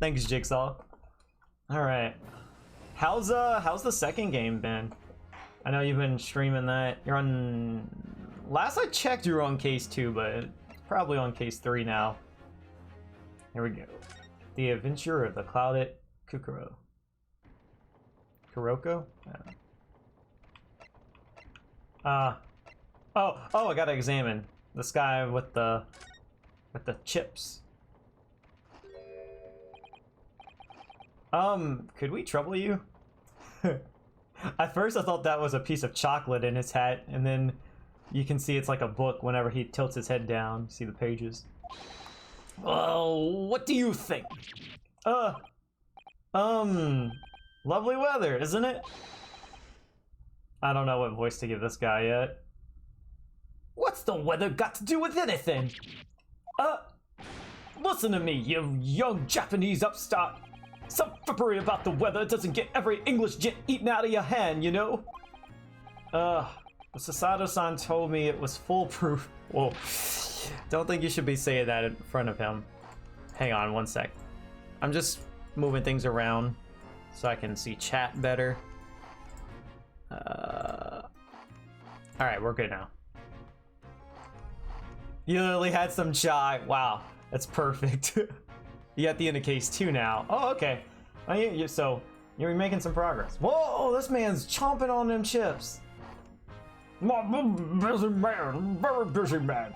Thanks, Jigsaw. All right. How's the second game been? I know you've been streaming that. You're on... Last I checked, you were on case 2, but probably on case 3 now. Here we go. The Adventure of the Clouded Kukuro. Kuroko? Oh, I gotta examine this guy with the chips. Could we trouble you? At first I thought that was a piece of chocolate in his hat, and then you can see it's like a book whenever he tilts his head down. See the pages. Oh, what do you think? Lovely weather, isn't it? I don't know what voice to give this guy yet. What's the weather got to do with anything? Listen to me, you young Japanese upstart. Some frippery about the weather doesn't get every English gent eaten out of your hand, you know? Sasato-san told me it was foolproof. Whoa. Don't think you should be saying that in front of him. Hang on one sec. I'm just moving things around so I can see chat better. Alright, we're good now. You literally had some chai. Wow, that's perfect. You got the end of case 2 now. Oh, okay. So, you're making some progress. Whoa, this man's chomping on them chips. I'm a busy man, very busy man.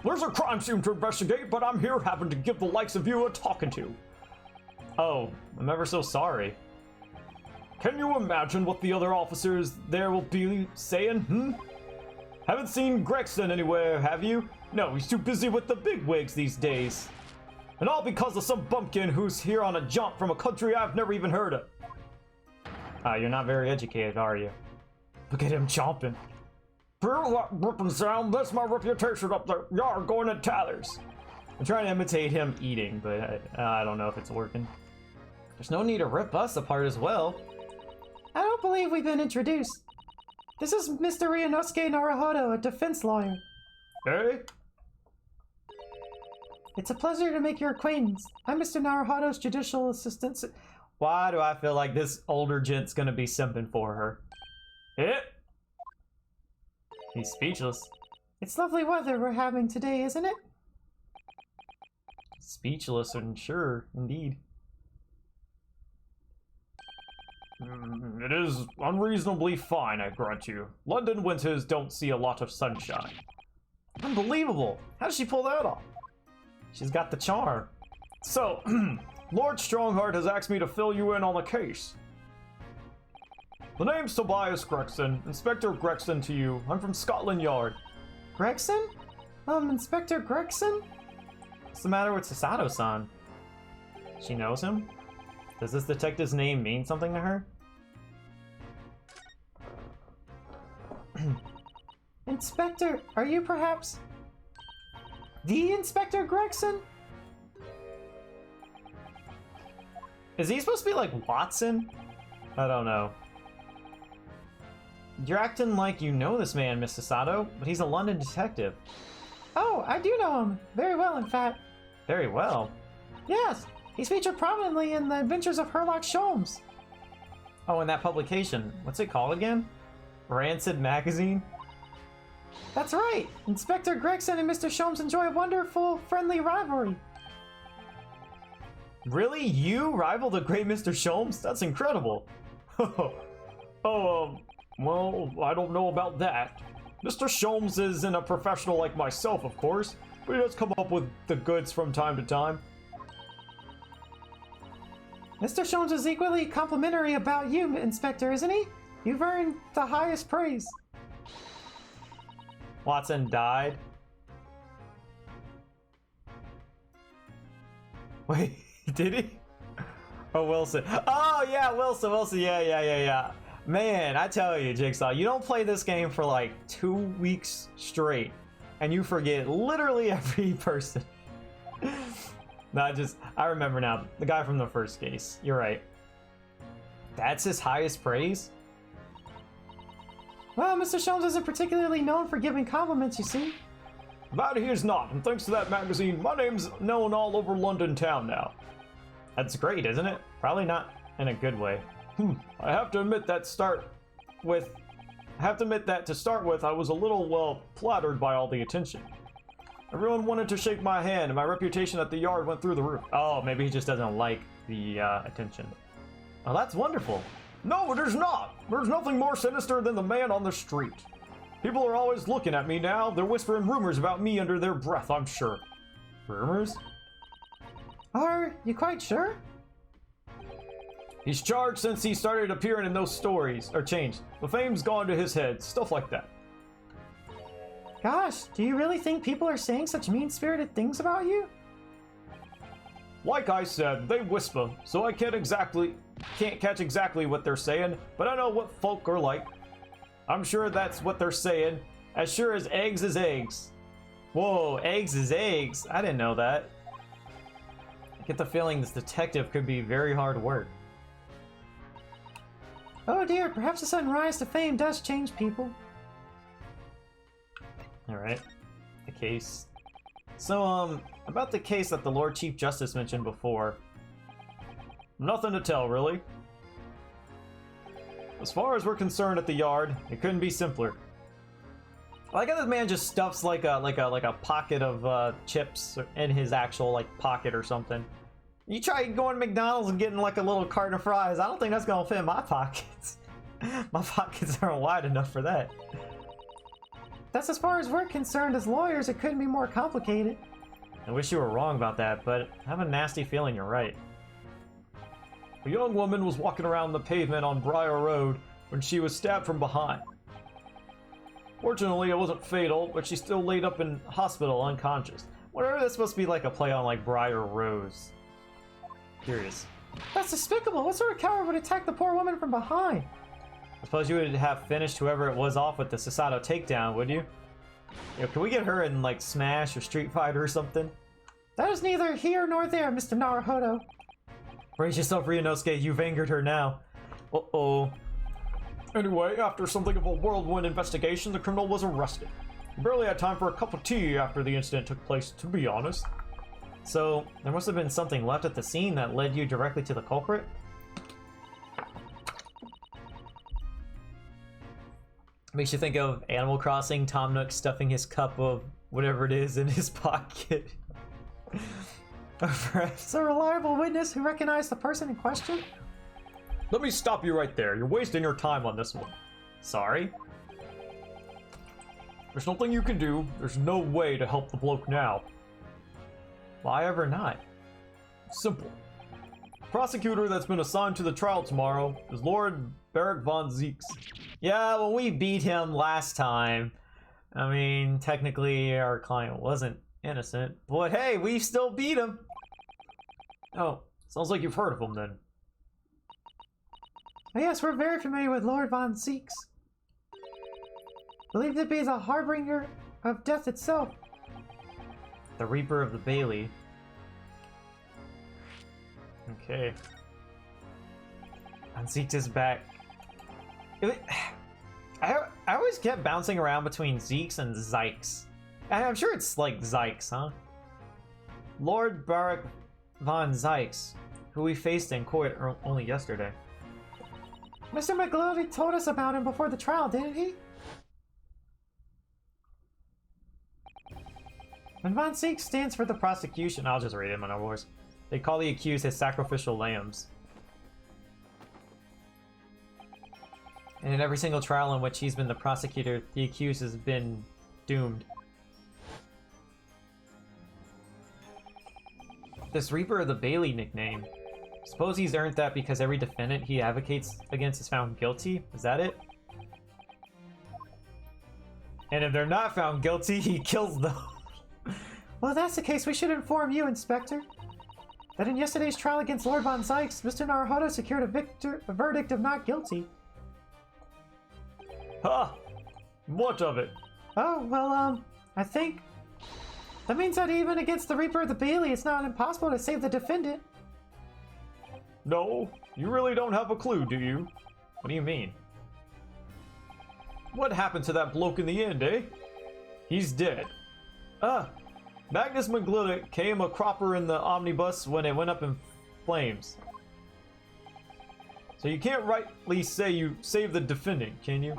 There's a crime scene to investigate, but I'm here having to give the likes of you a talking to. Oh, I'm ever so sorry. Can you imagine what the other officers there will be saying, Haven't seen Gregson anywhere, have you? No, he's too busy with the bigwigs these days. And all because of some bumpkin who's here on a jaunt from a country I've never even heard of. You're not very educated, are you? Look at him chomping. Hear that ripping sound? That's my reputation up there. Y'all going in tatters. I'm trying to imitate him eating, but I don't know if it's working. There's no need to rip us apart as well. I don't believe we've been introduced. This is Mr. Ryunosuke Naruhodo, a defense lawyer. Hey? It's a pleasure to make your acquaintance. I'm Mr. Naruhodo's judicial assistant. Why do I feel like this older gent's gonna be simping for her? He's speechless. It's lovely weather we're having today, isn't it? Speechless, and sure, indeed. It is unreasonably fine, I grant you. London winters don't see a lot of sunshine. Unbelievable! How did she pull that off? She's got the charm. So, Lord Strongheart has asked me to fill you in on the case. The name's Tobias Gregson. Inspector Gregson to you. I'm from Scotland Yard. Gregson? Inspector Gregson? What's the matter with Sasato-san? She knows him? Does this detective's name mean something to her? Inspector, are you perhaps the Inspector Gregson? Is he supposed to be like Watson? I don't know. You're acting like you know this man, Miss Sasato, but he's a London detective. Oh, I do know him. Very well, in fact. Very well? Yes, he's featured prominently in the Adventures of Sherlock Holmes. Oh, in that publication. What's it called again? Rancid Magazine? That's right! Inspector Gregson and Mr. Sholmes enjoy a wonderful, friendly rivalry. Really? You rival the great Mr. Sholmes? That's incredible. Well, I don't know about that. Mr. Sholmes isn't a professional like myself, of course, but he does come up with the goods from time to time. Mr. Sholmes is equally complimentary about you, Inspector, isn't he? You've earned the highest praise. Watson died. Wait, did he? Oh, Wilson. Oh, yeah, Wilson. Yeah. Man, I tell you, Jigsaw, you don't play this game for like 2 weeks straight, and you forget literally every person. I remember now. The guy from the first case. You're right. That's his highest praise? Well, Mr. Sholmes isn't particularly known for giving compliments, you see. That he is not, and thanks to that magazine, my name's known all over London town now. That's great, isn't it? Probably not in a good way. I have to admit that to start with, I was a little, well, flattered by all the attention. Everyone wanted to shake my hand, and my reputation at the yard went through the roof. Oh, maybe he just doesn't like the attention. Oh, that's wonderful. No, it is not. There's nothing more sinister than the man on the street. People are always looking at me now. They're whispering rumors about me under their breath, I'm sure. Rumors? Are you quite sure? He's charged since he started appearing in those stories, or changed. The fame's gone to his head, stuff like that. Gosh, do you really think people are saying such mean-spirited things about you? Like I said, they whisper, so I can't catch exactly what they're saying, but I know what folk are like. I'm sure that's what they're saying, as sure as eggs is eggs. Whoa, eggs is eggs. I didn't know that. I get the feeling this detective could be very hard work. Oh dear, perhaps the sudden rise to fame does change people. Alright, the case. So, about the case that the Lord Chief Justice mentioned before. Nothing to tell, really. As far as we're concerned at the yard, it couldn't be simpler. I like how this man just stuffs like a pocket of chips in his actual like pocket or something. You try going to McDonald's and getting like a little carton of fries. I don't think that's gonna fit in my pockets. My pockets aren't wide enough for that. That's as far as we're concerned as lawyers, it couldn't be more complicated. I wish you were wrong about that, but I have a nasty feeling you're right. A young woman was walking around the pavement on Briar Road when she was stabbed from behind. Fortunately, it wasn't fatal, but she's still laid up in hospital unconscious. Whatever that's supposed to be like a play on like Briar Rose. Curious. That's despicable. What sort of coward would attack the poor woman from behind? I suppose you would have finished whoever it was off with the Sasato takedown, would you? Can we get her in like Smash or Street Fighter or something? That is neither here nor there, Mr. Naruhodo. Brace yourself, Ryunosuke, you've angered her now. Uh-oh. Anyway, after something of a whirlwind investigation, the criminal was arrested. He barely had time for a cup of tea after the incident took place, to be honest. So, there must have been something left at the scene that led you directly to the culprit? Makes you think of Animal Crossing, Tom Nook stuffing his cup of whatever it is in his pocket. Perhaps a reliable witness who recognized the person in question? Let me stop you right there. You're wasting your time on this one. Sorry? There's nothing you can do. There's no way to help the bloke now. Why ever not? Simple. The prosecutor that's been assigned to the trial tomorrow is Lord Barrick von Zeeks. Yeah, well, we beat him last time. I mean, technically our client wasn't innocent, but hey, we still beat him. Oh, sounds like you've heard of him then. Oh, yes, we're very familiar with Lord von Zeeks. Believed to be the harbinger of death itself. The Reaper of the Bailey. Okay. Von Zeeks is back. I always kept bouncing around between Zeeks and Zykes. I'm sure it's like Zykes, huh? Lord Barrick von Zykes, who we faced in court only yesterday. Mr. McGlory told us about him before the trial, didn't he? When von Zeeks stands for the prosecution, I'll just read it in my voice. They call the accused his sacrificial lambs. And in every single trial in which he's been the prosecutor, the accused has been doomed. This Reaper of the Bailey nickname, suppose he's earned that because every defendant he advocates against is found guilty? Is that it? And if they're not found guilty, he kills them. Well, if that's the case, we should inform you, Inspector, that in yesterday's trial against Lord von Zykes, Mr. Naruhodo secured a verdict of not guilty. Ha! What of it? Oh, well, I think that means that even against the Reaper of the Bailey, it's not impossible to save the defendant. No, you really don't have a clue, do you? What do you mean? What happened to that bloke in the end, eh? He's dead. Magnus McGlinnock came a cropper in the omnibus when it went up in flames. So you can't rightly say you saved the defendant, can you?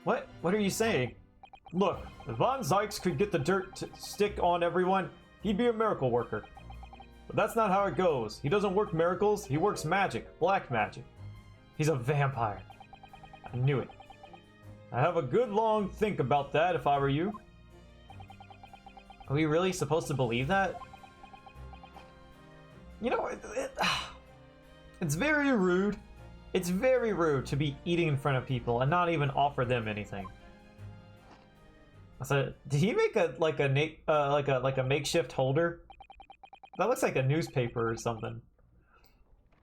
What? What are you saying? Look, if Von Zykes could get the dirt to stick on everyone, he'd be a miracle worker. But that's not how it goes. He doesn't work miracles, he works magic, black magic. He's a vampire. I knew it. I have a good long think about that if I were you. Are we really supposed to believe that? You know, it's very rude. It's very rude to be eating in front of people and not even offer them anything. So, did he make a makeshift holder? That looks like a newspaper or something.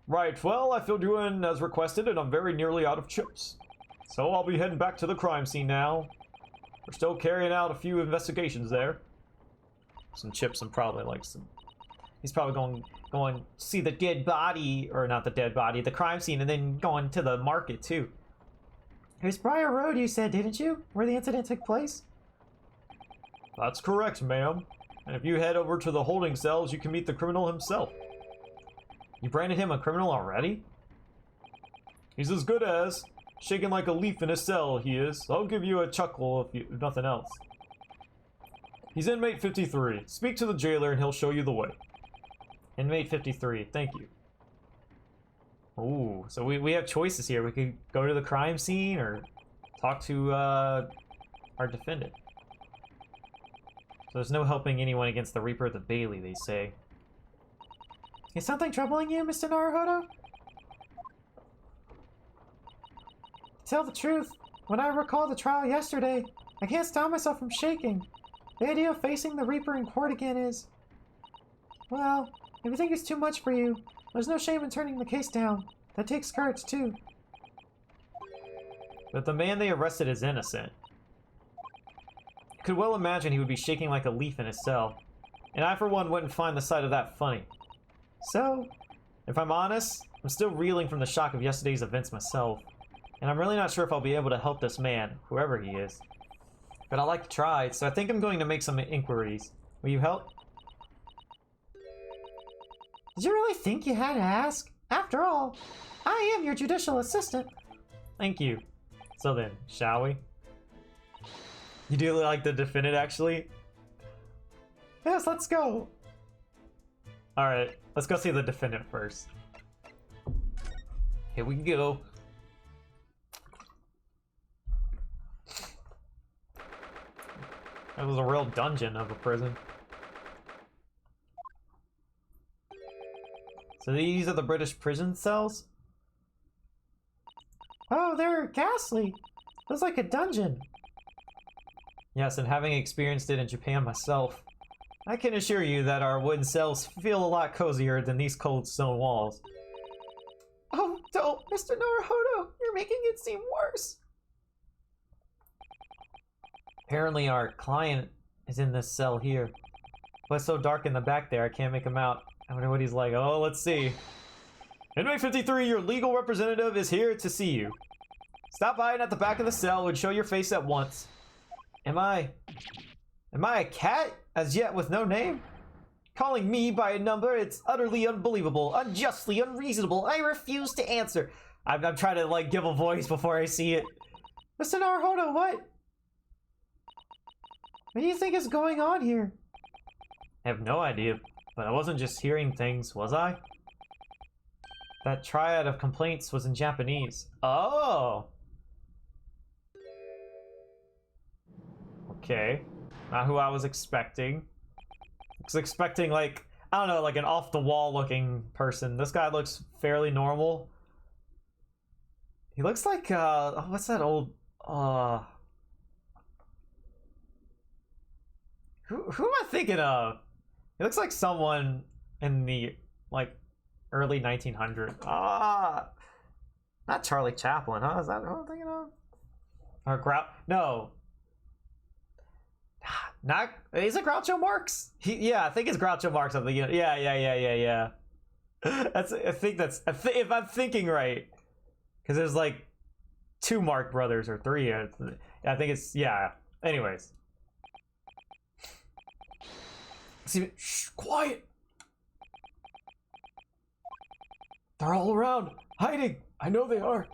Right, well, I filled you in as requested and I'm very nearly out of chips. So I'll be heading back to the crime scene now. We're still carrying out a few investigations there. Some chips and probably like some... He's probably going to see the dead body, or not the dead body, the crime scene, and then going to the market too. It was Briar Road, you said, didn't you? Where the incident took place? That's correct, ma'am. And if you head over to the holding cells, you can meet the criminal himself. You branded him a criminal already? He's as good as. Shaking like a leaf in a cell, he is. I'll give you a chuckle if nothing else. He's inmate 53. Speak to the jailer and he'll show you the way. Inmate 53, thank you. Ooh, so we have choices here. We could go to the crime scene or talk to our defendant. So there's no helping anyone against the Reaper of the Bailey, they say. Is something troubling you, Mr. Naruhodo? To tell the truth, when I recall the trial yesterday, I can't stop myself from shaking. The idea of facing the Reaper in court again is... Well, if you think it's too much for you, there's no shame in turning the case down. That takes courage, too. But the man they arrested is innocent. I could well imagine he would be shaking like a leaf in his cell. And I, for one, wouldn't find the sight of that funny. So, if I'm honest, I'm still reeling from the shock of yesterday's events myself. And I'm really not sure if I'll be able to help this man, whoever he is. But I like to try, so I think I'm going to make some inquiries. Will you help? Did you really think you had to ask? After all, I am your judicial assistant. Thank you. So then, shall we? You do like the defendant, actually? Yes, let's go. Alright, let's go see the defendant first. Here we go. That was a real dungeon of a prison. So these are the British prison cells? Oh, they're ghastly. Feels like a dungeon. Yes, and having experienced it in Japan myself, I can assure you that our wooden cells feel a lot cozier than these cold stone walls. Oh, don't, Mr. Naruhodo, you're making it seem worse. Apparently our client is in this cell here. But it's so dark in the back there, I can't make him out. I wonder what he's like. Oh, let's see. Inmate 53, your legal representative is here to see you. Stop by and at the back of the cell and show your face at once. Am I a cat, as yet with no name? Calling me by a number, it's utterly unbelievable, unjustly unreasonable. I refuse to answer. I'm trying to, like, give a voice before I see it. Mr. Naruhodo, what? What do you think is going on here? I have no idea, but I wasn't just hearing things, was I? That triad of complaints was in Japanese. Oh! Okay. Not who I was expecting. I was expecting, like, I don't know, like an off-the-wall looking person. This guy looks fairly normal. He looks like, oh, what's that old, Who am I thinking of? He looks like someone in the, like, early 1900s. Not Charlie Chaplin, huh? Is that who I'm thinking of? Or no. Not, is it Groucho Marx? Yeah, I think it's Groucho Marx. I'm thinking, yeah. If I'm thinking right. Because there's like 2 Marx brothers or 3. I think it's, yeah. Anyways. See, shh, quiet. They're all around, hiding. I know they are.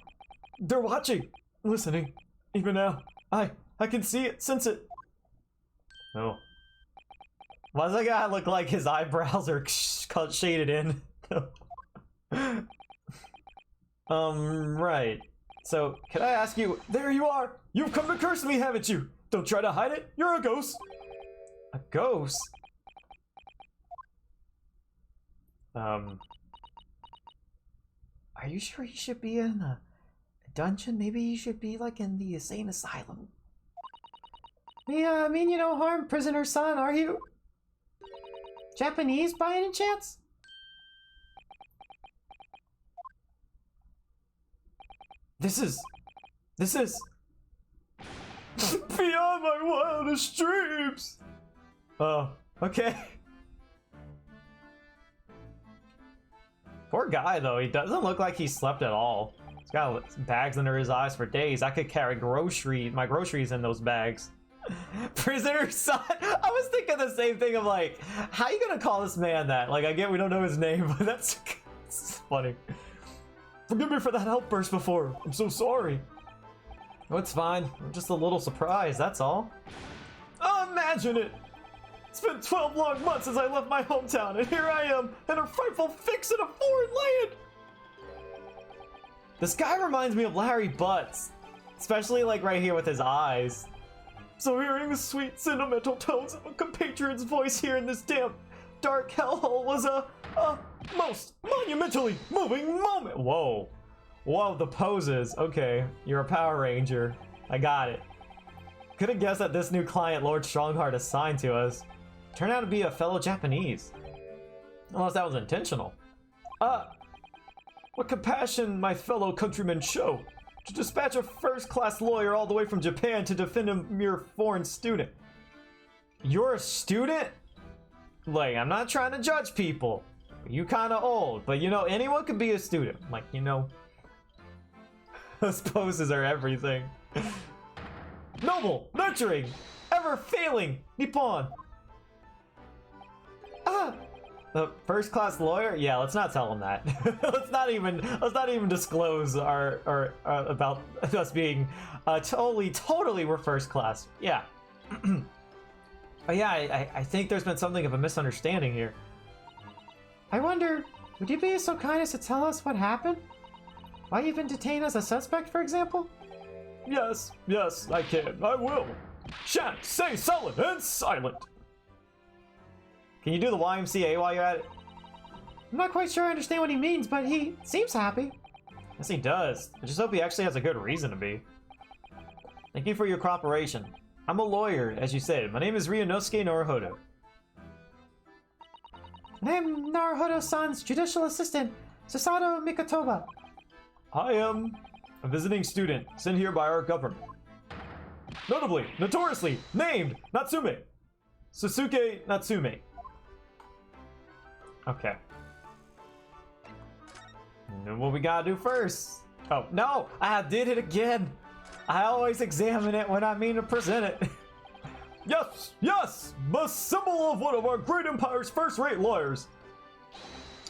They're watching, listening. Even now, I can see it, sense it. Oh. Why does that guy look like his eyebrows are shaded in? Right. So, can I ask you? There you are! You've come to curse me, haven't you? Don't try to hide it. You're a ghost. A ghost? Are you sure you should be in a dungeon? Maybe you should be like in the insane asylum. I mean you no harm, prisoner son, are you? Japanese by any chance? This is beyond my wildest dreams. Oh, okay. Poor guy though, he doesn't look like he slept at all. He's got bags under his eyes for days. I could carry my groceries in those bags. Prisoner son. I was thinking the same thing of like, how are you gonna call this man that? Like, I get we don't know his name, but that's funny. Forgive me for that outburst before. I'm so sorry. Oh, it's fine. I'm just a little surprised, that's all. Oh, imagine it! It's been 12 long months since I left my hometown, and here I am, in a frightful fix in a foreign land! This guy reminds me of Larry Butts. Especially like right here with his eyes. So hearing the sweet, sentimental tones of a compatriot's voice here in this damp, dark hellhole was a most monumentally moving moment. Whoa. Whoa, the poses. Okay, you're a Power Ranger. I got it. Could have guessed that this new client Lord Strongheart assigned to us turned out to be a fellow Japanese. Unless that was intentional. What compassion my fellow countrymen show to dispatch a first-class lawyer all the way from Japan to defend a mere foreign student. You're a student? Like, I'm not trying to judge people. You kind of old, but you know, anyone could be a student. Like, you know, those poses are everything. Noble, nurturing, ever failing, Nippon. The first class lawyer? Yeah, let's not tell him that. let's not even disclose our about us being totally we're first class. Yeah. But yeah, I think there's been something of a misunderstanding here. I wonder, would you be so kind as to tell us what happened? Why you've been detained as a suspect, for example? Yes, I can. I will. Shan't stay sullen and silent. Can you do the YMCA while you're at it? I'm not quite sure I understand what he means, but he seems happy. Yes, he does. I just hope he actually has a good reason to be. Thank you for your cooperation. I'm a lawyer, as you said. My name is Ryunosuke Naruhodo. And I'm Naruhodo-san's judicial assistant, Susato Mikotoba. I am a visiting student sent here by our government. Notoriously named Natsume. Susuke Natsume. Okay. And what we gotta do first? Oh, no! I did it again! I always examine it when I mean to present it. Yes! The symbol of one of our great empire's first-rate lawyers.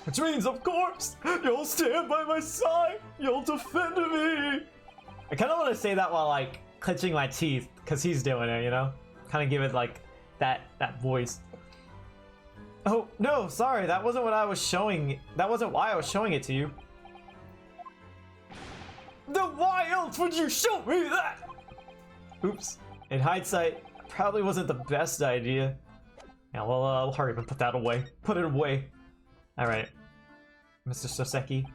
Which means, of course, you'll stand by my side. You'll defend me. I kind of want to say that while, like, clenching my teeth, because he's doing it, you know? Kind of give it, like, that voice. Oh, no, sorry, that wasn't what I was showing. That wasn't why I was showing it to you. Then why else would you show me that? Oops. In hindsight, probably wasn't the best idea. Yeah, well, I'll hurry up and put that away. Put it away. Alright. Mr. Soseki.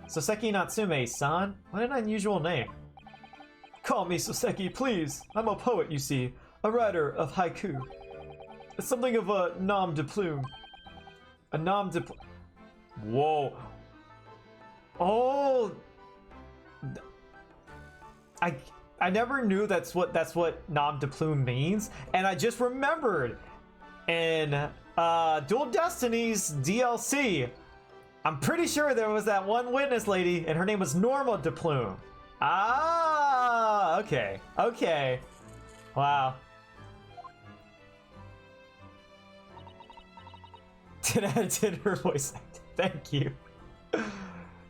Soseki Natsume-san? What an unusual name. Call me Soseki, please. I'm a poet, you see. A writer of haiku. It's something of a nom de plume. A nom de plume. Whoa. Oh. I never knew that's what nom de plume means, and I just remembered in Dual Destinies DLC, I'm pretty sure there was that one witness lady, and her name was Norma de Plume. Ah, okay, wow. did her voice act. Thank you.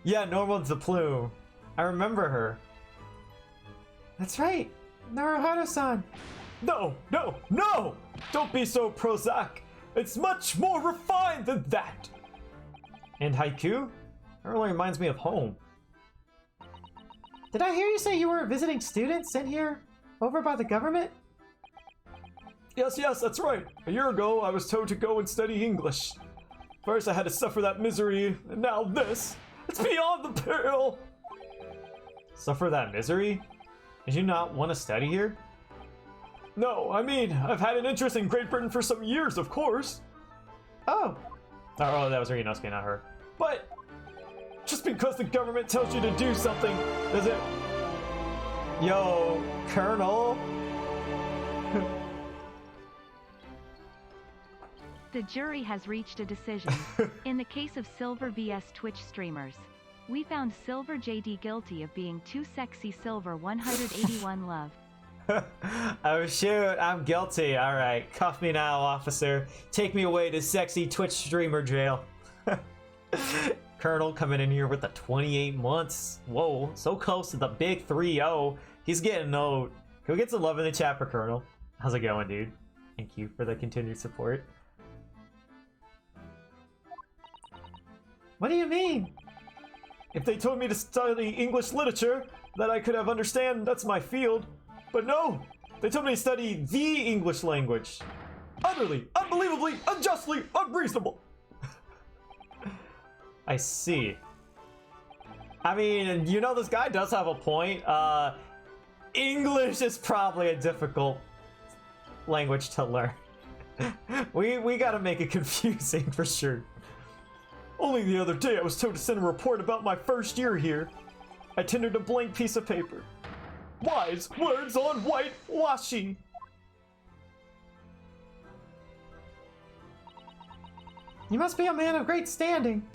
Yeah, Norman's the plume. I remember her. That's right, Naruhodo-san. No! Don't be so Prozac. It's much more refined than that. And haiku? That really reminds me of home. Did I hear you say you were a visiting student sent here over by the government? Yes, that's right. A year ago, I was told to go and study English. First, I had to suffer that misery, and now this. It's beyond the pale. Suffer that misery? Did you not want to study here? No, I mean, I've had an interest in Great Britain for some years, of course. Oh, that was Ryunosuke, not her. But just because the government tells you to do something, does it... Yo, Colonel? The jury has reached a decision. In the case of Silver vs Twitch streamers, we found Silver JD guilty of being too sexy. Silver 181 love. Oh shoot, I'm guilty. Alright, cuff me now, officer. Take me away to sexy Twitch streamer jail. Colonel coming in here with the 28 months. Whoa, so close to the big 3-0. He's getting old. Can we get some love in the chat for Colonel? How's it going, dude? Thank you for the continued support. what do you mean? If they told me to study English literature, that I could have understand, that's my field. But no, they told me to study the English language. Utterly, unbelievably, unjustly, unreasonable. I see. I mean, you know, this guy does have a point. English is probably a difficult language to learn. we gotta make it confusing for sure. Only the other day I was told to send a report about my first year here. I tendered a blank piece of paper. Wise words on white washi. You must be a man of great standing.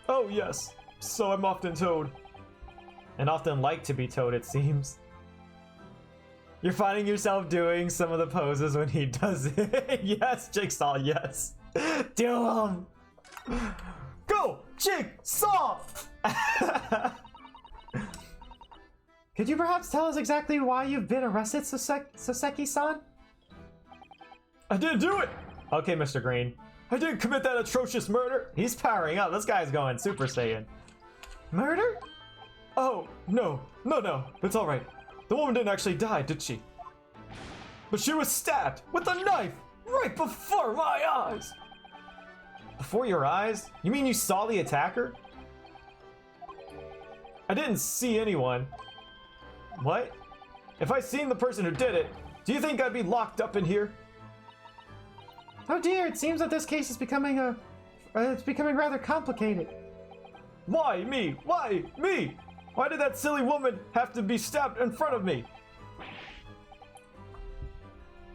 Oh yes, so I'm often told. And often like to be told, it seems. You're finding yourself doing some of the poses when he does it. Yes, Jigsaw, yes. Do him. Go, Jigsaw! Could you perhaps tell us exactly why you've been arrested, Soseki-san? I didn't do it! Okay, Mr. Green. I didn't commit that atrocious murder. He's powering up. This guy's going Super Saiyan. Murder? Oh, no. It's alright. The woman didn't actually die, did she? But she was stabbed with a knife right before my eyes. Before your eyes? You mean you saw the attacker? I didn't see anyone. What? If I seen the person who did it, do you think I'd be locked up in here? Oh dear, it seems that this case is becoming it's becoming rather complicated. Why me? Why me? Why did that silly woman have to be stabbed in front of me?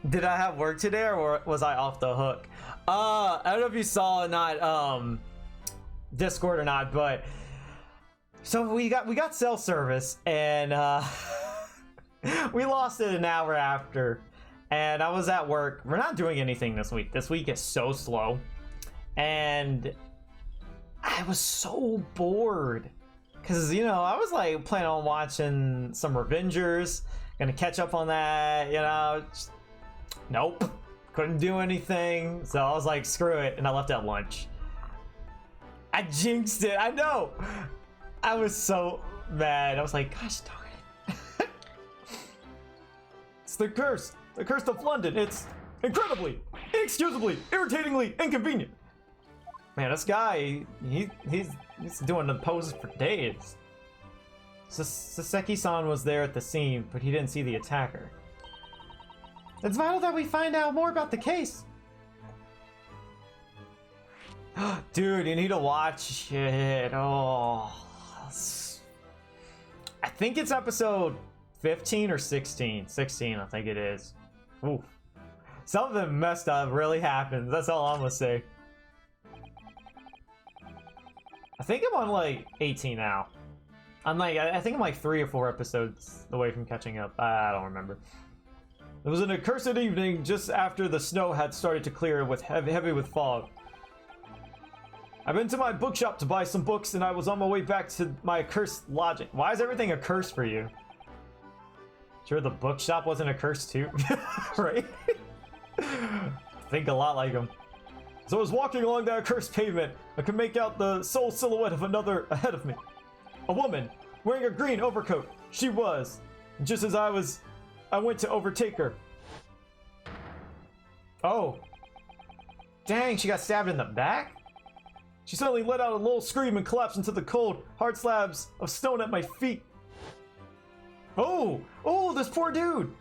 Did I have work today or was I off the hook? I don't know if you saw or not, Discord or not, but so we got cell service and we lost it an hour after. And I was at work. We're not doing anything this week. This week is so slow. And I was so bored. Because, you know, I was like planning on watching some Revengers. Gonna catch up on that, you know. Just, nope. Couldn't do anything. So I was like, screw it. And I left at lunch. I jinxed it. I know. I was so mad. I was like, gosh darn it. It's the curse. The Curse of London. It's incredibly, inexcusably, irritatingly inconvenient. Man, this guy, he's doing the poses for days. Soseki-san was there at the scene, but he didn't see the attacker. It's vital that we find out more about the case. Dude, you need to watch it. Oh, I think it's episode 15 or 16. 16, I think it is. Ooh. Something messed up really happened. That's all I'm gonna say. I think I'm on like 18 now. I think I'm like 3 or 4 episodes away from catching up. I don't remember. It was an accursed evening just after the snow had started to clear with heavy with fog. I've been to my bookshop to buy some books, and I was on my way back to my accursed lodging. Why is everything a curse for you? Sure, the bookshop wasn't a curse too, right? Think a lot like him. So I was walking along that accursed pavement. I could make out the sole silhouette of another ahead of me. A woman wearing a green overcoat. She was. Just as I went to overtake her. Oh. Dang, she got stabbed in the back? She suddenly let out a little scream and collapsed into the cold, hard slabs of stone at my feet. Oh! Oh, this poor dude!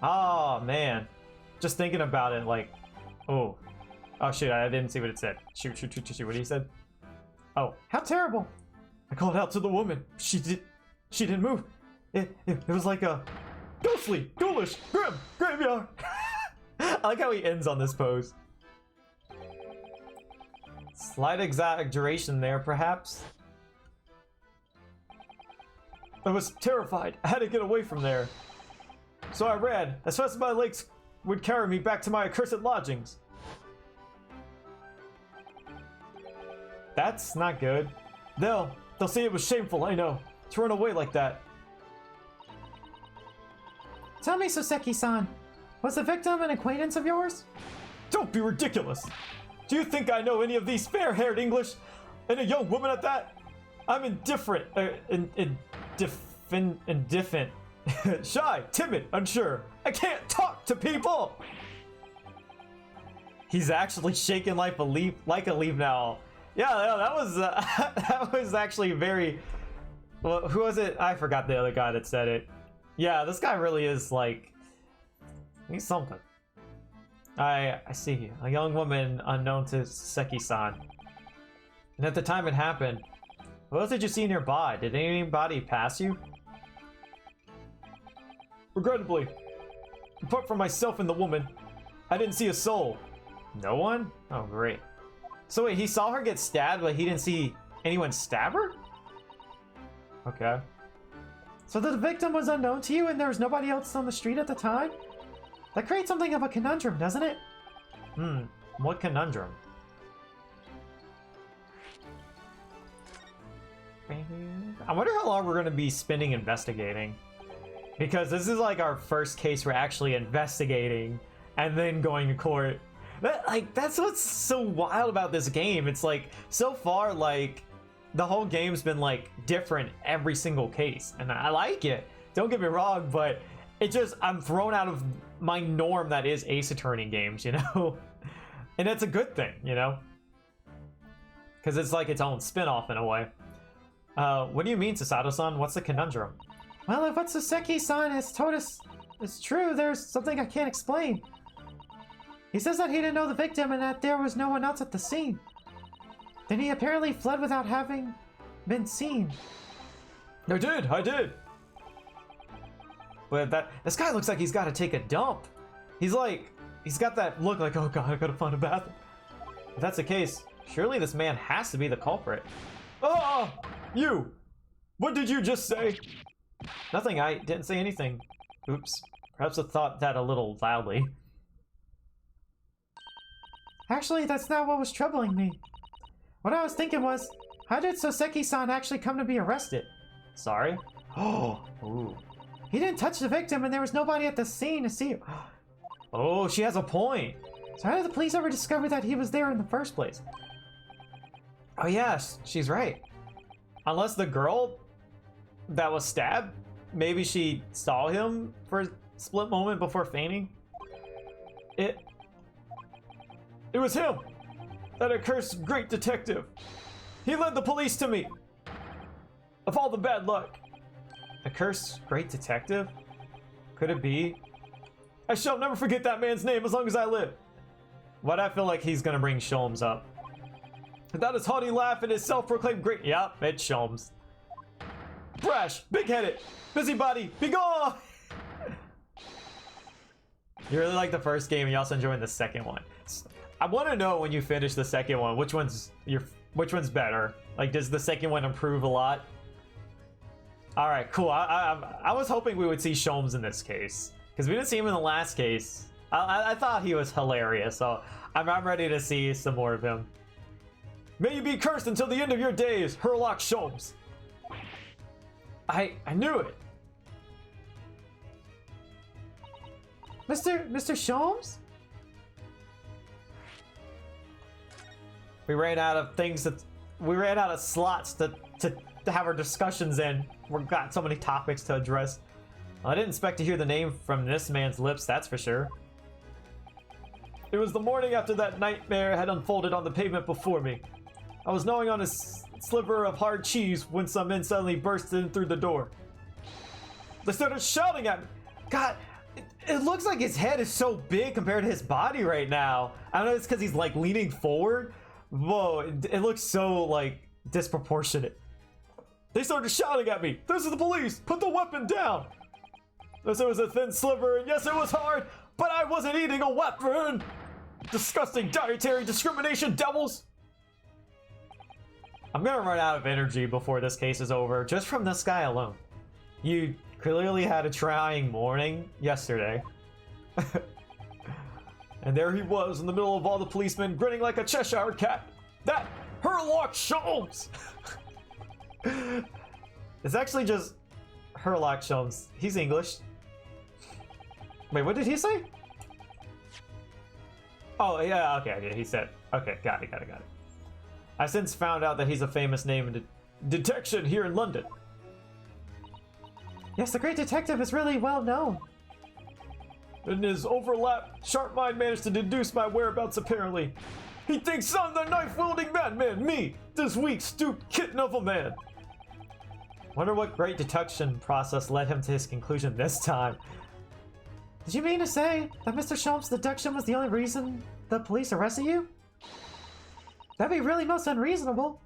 Oh, man. Just thinking about it, like... Oh. Oh, shoot, I didn't see what it said. Shoot, what he said? Oh. How terrible! I called out to the woman. She didn't move. It was like a ghostly, ghoulish, grim graveyard. I like how he ends on this pose. Slight exaggeration there, perhaps. I was terrified. I had to get away from there. So I ran as fast as my legs would carry me back to my accursed lodgings. That's not good. They'll say it was shameful, I know, to run away like that. Tell me, Soseki-san, was the victim an acquaintance of yours? Don't be ridiculous! Do you think I know any of these fair-haired English? And a young woman at that? I'm indifferent, indifferent, shy, timid, unsure. I can't talk to people! He's actually shaking like a leaf now. Yeah, that was that was actually very... Well, who was it? I forgot the other guy that said it. Yeah, this guy really is like... He's something. I see. A young woman unknown to Seki-san. And at the time it happened, what else did you see nearby? Did anybody pass you? Regrettably, apart from myself and the woman, I didn't see a soul. No one? Oh, great. So wait, he saw her get stabbed, but he didn't see anyone stab her? Okay. So the victim was unknown to you and there was nobody else on the street at the time? That creates something of a conundrum, doesn't it? What conundrum? I wonder how long we're going to be spending investigating. Because this is like our first case we're actually investigating and then going to court. That's what's so wild about this game. It's like, so far, like, the whole game's been like different every single case. And I like it. Don't get me wrong, but it just, I'm thrown out of my norm that is Ace Attorney games, you know? And it's a good thing, you know? Because it's like its own spin-off in a way. What do you mean, Sasato-san? What's the conundrum? Well, if what Soseki-san has told us is true, there's something I can't explain. He says that he didn't know the victim and that there was no one else at the scene. Then he apparently fled without having been seen. I did. But this guy looks like he's got to take a dump. He's got that look like, oh god, I gotta find a bathroom. If that's the case, surely this man has to be the culprit. Oh, you! What did you just say? Nothing, I didn't say anything. Oops. Perhaps I thought that a little loudly. Actually, that's not what was troubling me. What I was thinking was, how did Soseki-san actually come to be arrested? Sorry? Oh, ooh. He didn't touch the victim and there was nobody at the scene to see him. Oh, she has a point. So how did the police ever discover that he was there in the first place? Oh yes, she's right. Unless the girl that was stabbed, maybe she saw him for a split moment before fainting. It was him! That accursed great detective! He led the police to me! Of all the bad luck! The cursed great detective? Could it be? I shall never forget that man's name as long as I live! Why'd I feel like he's gonna bring Sholmes up? Without his haughty laugh and his self-proclaimed great— Yep, it's Sholmes. Brash, big-headed, busybody, be gone! You really like the first game and you also enjoying the second one. I want to know when you finish the second one, which one's better? Like, does the second one improve a lot? All right, cool. I was hoping we would see Sholmes in this case because we didn't see him in the last case. I thought he was hilarious, so I'm ready to see some more of him. May you be cursed until the end of your days, Herlock Sholmes. I knew it. Mr. Sholmes? We ran out of things that we ran out of slots to have our discussions in. We've got so many topics to address. I didn't expect to hear the name from this man's lips, that's for sure. It was the morning after that nightmare had unfolded on the pavement before me. I was gnawing on a sliver of hard cheese when some men suddenly burst in through the door. They started shouting at me. God, it looks like his head is so big compared to his body right now. I don't know if it's because he's like leaning forward. Whoa, it looks so like disproportionate. They started shouting at me. This is the police. Put the weapon down. Yes, it was a thin sliver, and yes, it was hard, but I wasn't eating a weapon. Disgusting dietary discrimination, devils. I'm gonna run out of energy before this case is over, just from this guy alone. You clearly had a trying morning yesterday. And there he was in the middle of all the policemen, grinning like a Cheshire cat. That Herlock Sholmes! It's actually just Herlock Sholmes. He's English. Wait, what did he say? Oh, yeah, okay, he said. Okay, got it. I've since found out that he's a famous name in detection here in London. Yes, the great detective is really well known. In his overlap, sharp mind managed to deduce my whereabouts apparently. He thinks I'm the knife-wielding madman, me, this weak, stooped kitten of a man. Wonder what great detection process led him to his conclusion this time. Did you mean to say that Mr. Sholmes' deduction was the only reason the police arrested you? That'd be really most unreasonable.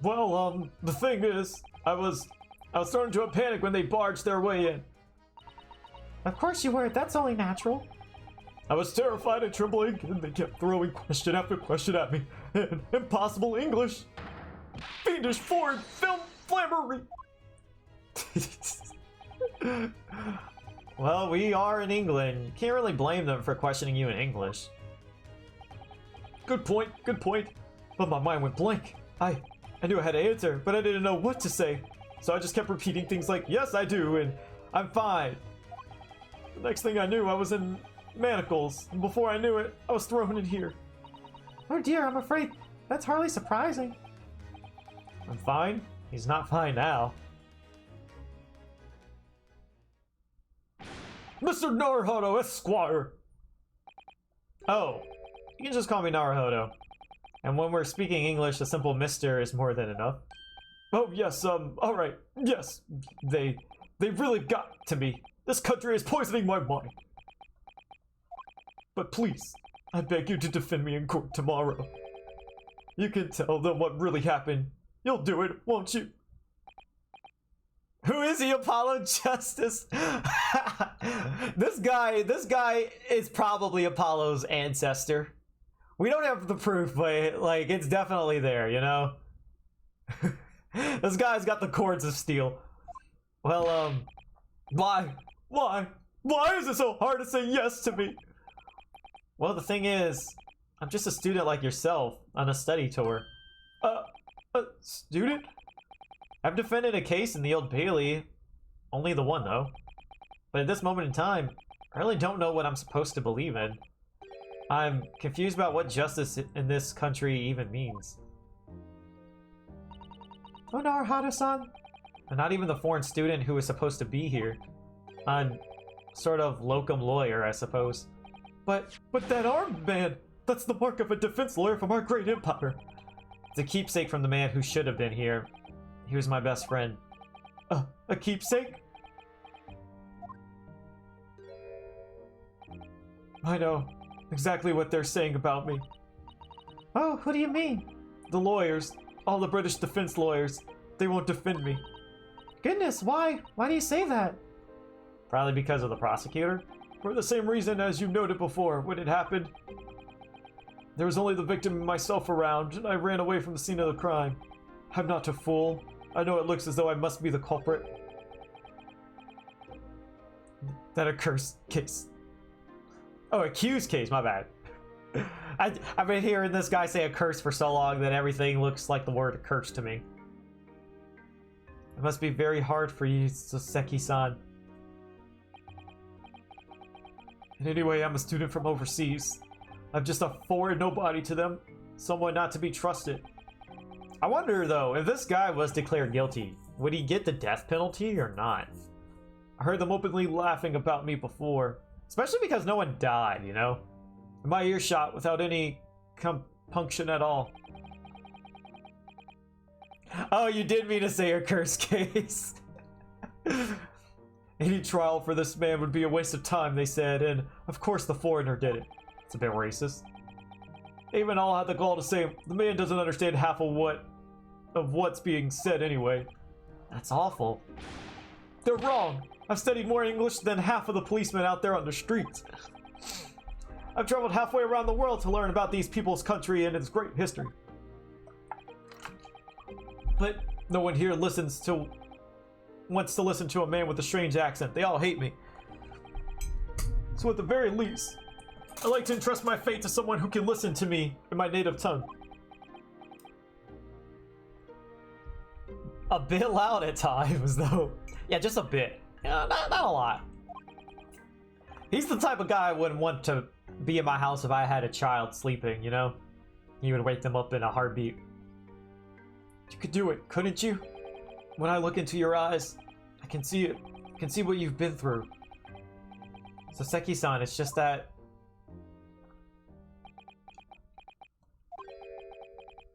Well, the thing is, I was thrown into a panic when they barged their way in. Of course you were, that's only natural. I was terrified and trembling, and they kept throwing question after question at me in impossible English. Fiendish foreign film flammery. Well, we are in England. You can't really blame them for questioning you in English. Good point. But my mind went blank. I knew I had to answer, but I didn't know what to say. So I just kept repeating things like, yes, I do, and I'm fine. The next thing I knew, I was in manacles, and before I knew it, I was thrown in here. Oh dear, I'm afraid that's hardly surprising. I'm fine? He's not fine now. Mr. Naruhodo, Esquire! Oh, you can just call me Naruhodo. And when we're speaking English, a simple Mr. is more than enough. Oh yes, alright, yes, they really got to me. This country is poisoning my mind. But please, I beg you to defend me in court tomorrow. You can tell them what really happened. You'll do it, won't you? Who is he, Apollo Justice? This guy is probably Apollo's ancestor. We don't have the proof, but like it's definitely there, you know? This guy's got the cords of steel. Well, why? Why is it so hard to say yes to me? Well, the thing is, I'm just a student like yourself on a study tour. A student? I've defended a case in the Old Bailey. Only the one, though. But at this moment in time, I really don't know what I'm supposed to believe in. I'm confused about what justice in this country even means. Oh, Naruhodo-san. I'm not even the foreign student who is supposed to be here. I'm sort of locum lawyer, I suppose. But that armed man, that's the mark of a defense lawyer from our great empire. It's a keepsake from the man who should have been here. He was my best friend. A keepsake? I know exactly what they're saying about me. Oh, who do you mean? The lawyers, all the British defense lawyers, they won't defend me. Goodness, why? Why do you say that? Probably because of the prosecutor. For the same reason as you noted before, when it happened. There was only the victim and myself around, and I ran away from the scene of the crime. I'm not a fool. I know it looks as though I must be the culprit. That accursed case. Oh, accused case, my bad. I've been hearing this guy say a curse for so long that everything looks like the word curse to me. It must be very hard for you, Soseki-san. And anyway, I'm a student from overseas. I'm just a foreign nobody to them. Someone not to be trusted. I wonder, though, if this guy was declared guilty, would he get the death penalty or not? I heard them openly laughing about me before. Especially because no one died, you know? In my earshot without any compunction at all. Oh, you did mean to say a curse case. Any trial for this man would be a waste of time, they said, and of course the foreigner did it. It's a bit racist. They even all had the gall to say, the man doesn't understand half of what's being said anyway. That's awful. They're wrong. I've studied more English than half of the policemen out there on the streets. I've traveled halfway around the world to learn about these people's country and its great history. But no one here wants to listen to a man with a strange accent. They all hate me. So at the very least, I'd like to entrust my fate to someone who can listen to me in my native tongue. A bit loud at times, though. Yeah, just a bit. Not a lot. He's the type of guy I wouldn't want to be in my house if I had a child sleeping, you know? He would wake them up in a heartbeat. You could do it, couldn't you? When I look into your eyes, I can see it. I can see what you've been through. Soseki-san, it's just that...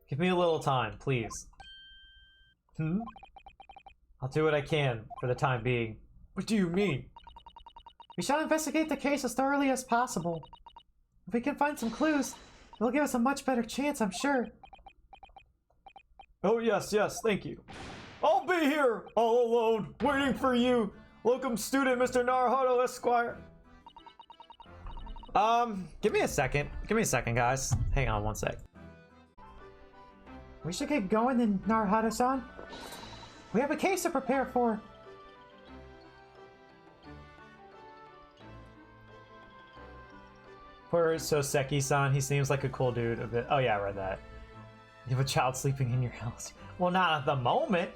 Give me a little time, please. I'll do what I can for the time being. What do you mean? We shall investigate the case as thoroughly as possible. If we can find some clues, it'll give us a much better chance, I'm sure. Oh yes, thank you. I'll be here, all alone, waiting for you, locum student Mr. Naruhodo Esquire. Give me a second. Give me a second, guys. Hang on one sec. We should get going then, Naruhodo-san. We have a case to prepare for. Poor Soseki-san, he seems like a cool dude a bit. Oh yeah, I read that. You have a child sleeping in your house. Well, not at the moment,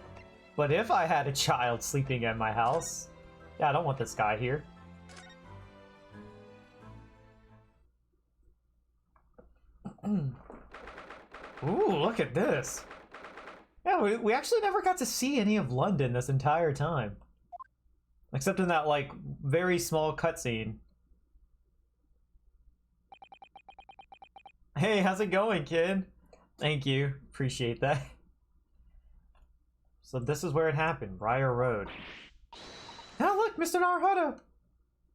but if I had a child sleeping at my house. Yeah, I don't want this guy here. Ooh, look at this. Yeah, we actually never got to see any of London this entire time. Except in that, like, very small cutscene. Hey, how's it going, kid? Thank you. Appreciate that. So this is where it happened, Briar Road. Now look, Mr. Naruhodo!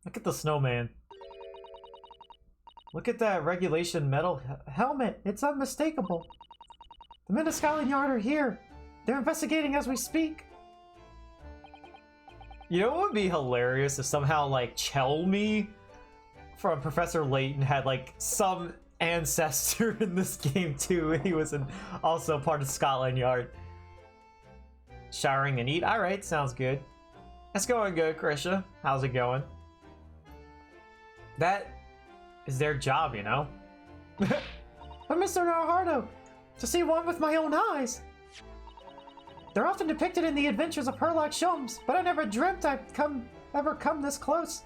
Look at the snowman. Look at that regulation metal Helmet, it's unmistakable. The men of Scotland Yard are here. They're investigating as we speak. You know what would be hilarious if somehow, like, Chelmy from Professor Layton had, like, some ancestor in this game, too. He was also part of Scotland Yard. Showering and eat? Alright, sounds good. It's going good, Krisha. How's it going? That is their job, you know? But Mr. Naruhodo, to see one with my own eyes. They're often depicted in the adventures of Herlock Sholmes, but I never dreamt I'd ever come this close.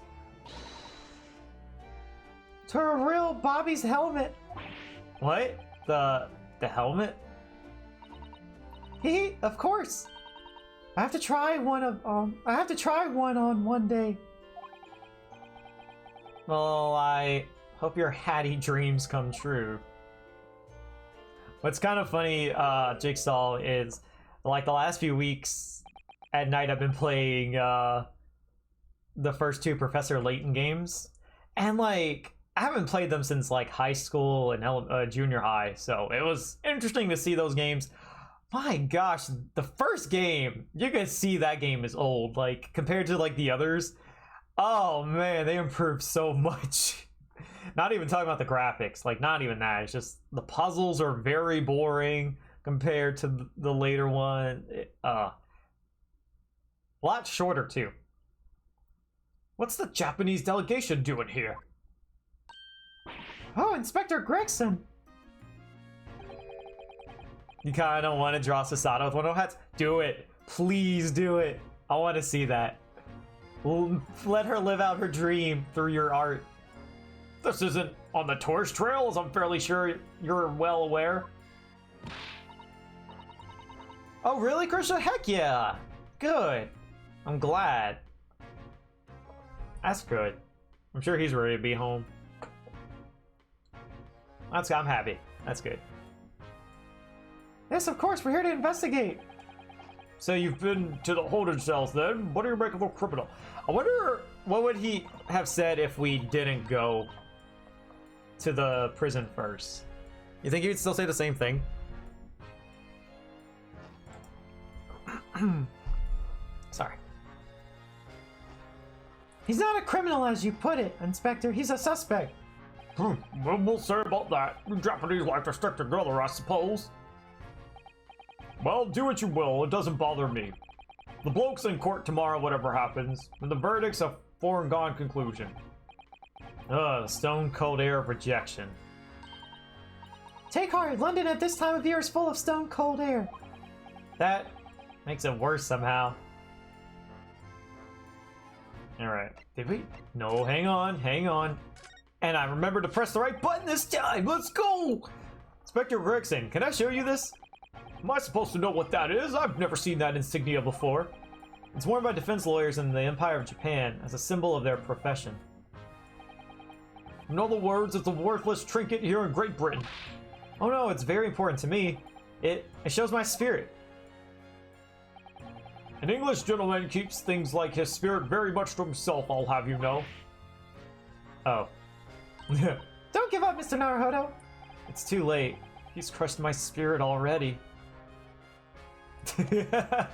To a real Bobby's helmet. What? The helmet? Of course. I have to try one on one day. Well, I hope your Hattie dreams come true. What's kind of funny, Jigsaw, is like the last few weeks at night I've been playing the first two Professor Layton games, and like I haven't played them since like high school and junior high, so it was interesting to see those games. My gosh, the first game, you can see that game is old, like compared to like the others. Oh man, they improved so much. Not even talking about the graphics, like not even that. It's just the puzzles are very boring compared to the later one. A lot shorter too. What's the Japanese delegation doing here? Oh, Inspector Gregson! You kind of want to draw Susato with one of hats? Do it. Please do it. I want to see that. Let her live out her dream through your art. This isn't on the tourist trail, as I'm fairly sure you're well aware. Oh, really, Krisha? Heck yeah. Good. I'm glad. That's good. I'm sure he's ready to be home. I'm happy. That's good. Yes, of course, we're here to investigate. So you've been to the holding cells then? What do you make of a criminal? I wonder what would he have said if we didn't go to the prison first? You think he would still say the same thing? Sorry. He's not a criminal as you put it, Inspector. He's a suspect. What we'll say about that? You Japanese like to stick together, I suppose. Well, do what you will. It doesn't bother me. The bloke's in court tomorrow, whatever happens, and the verdict's a foregone conclusion. Ugh, the stone cold air of rejection. Take heart, London at this time of year is full of stone cold air. That makes it worse somehow. Alright, did we? No, hang on. And I remember to press the right button this time. Let's go! Inspector Gregson, can I show you this? Am I supposed to know what that is? I've never seen that insignia before. It's worn by defense lawyers in the Empire of Japan as a symbol of their profession. In other words, it's a worthless trinket here in Great Britain. Oh no, it's very important to me. It shows my spirit. An English gentleman keeps things like his spirit very much to himself, I'll have you know. Oh. Don't give up, Mr. Naruhodo. It's too late. He's crushed my spirit already. Alright,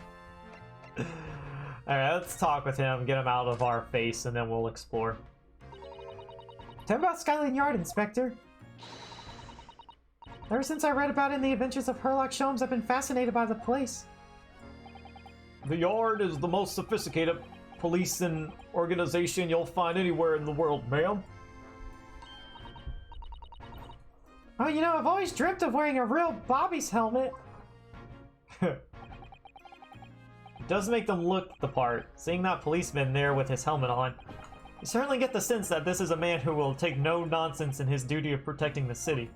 let's talk with him, get him out of our face, and then we'll explore. Tell me about Skyline Yard, Inspector. Ever since I read about it in the Adventures of Herlock Sholmes, I've been fascinated by the place. The Yard is the most sophisticated police and organization you'll find anywhere in the world, ma'am. Oh, you know, I've always dreamt of wearing a real Bobby's helmet. It does make them look the part. Seeing that policeman there with his helmet on, you certainly get the sense that this is a man who will take no nonsense in his duty of protecting the city.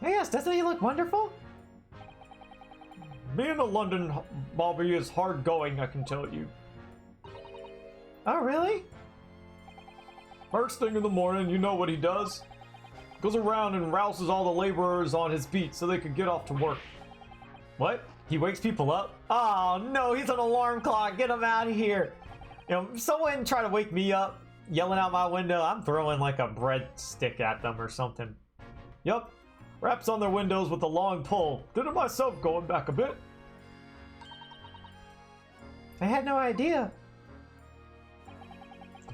Yes, doesn't he look wonderful? Being a London Bobby is hard going, I can tell you. Oh, really? First thing in the morning, you know what he does? Goes around and rouses all the laborers on his beat so they can get off to work. What? He wakes people up? Oh no, he's an alarm clock. Get him out of here. You know, someone try to wake me up, yelling out my window. I'm throwing like a breadstick at them or something. Yup. Raps on their windows with a long pole. Did it myself going back a bit. I had no idea.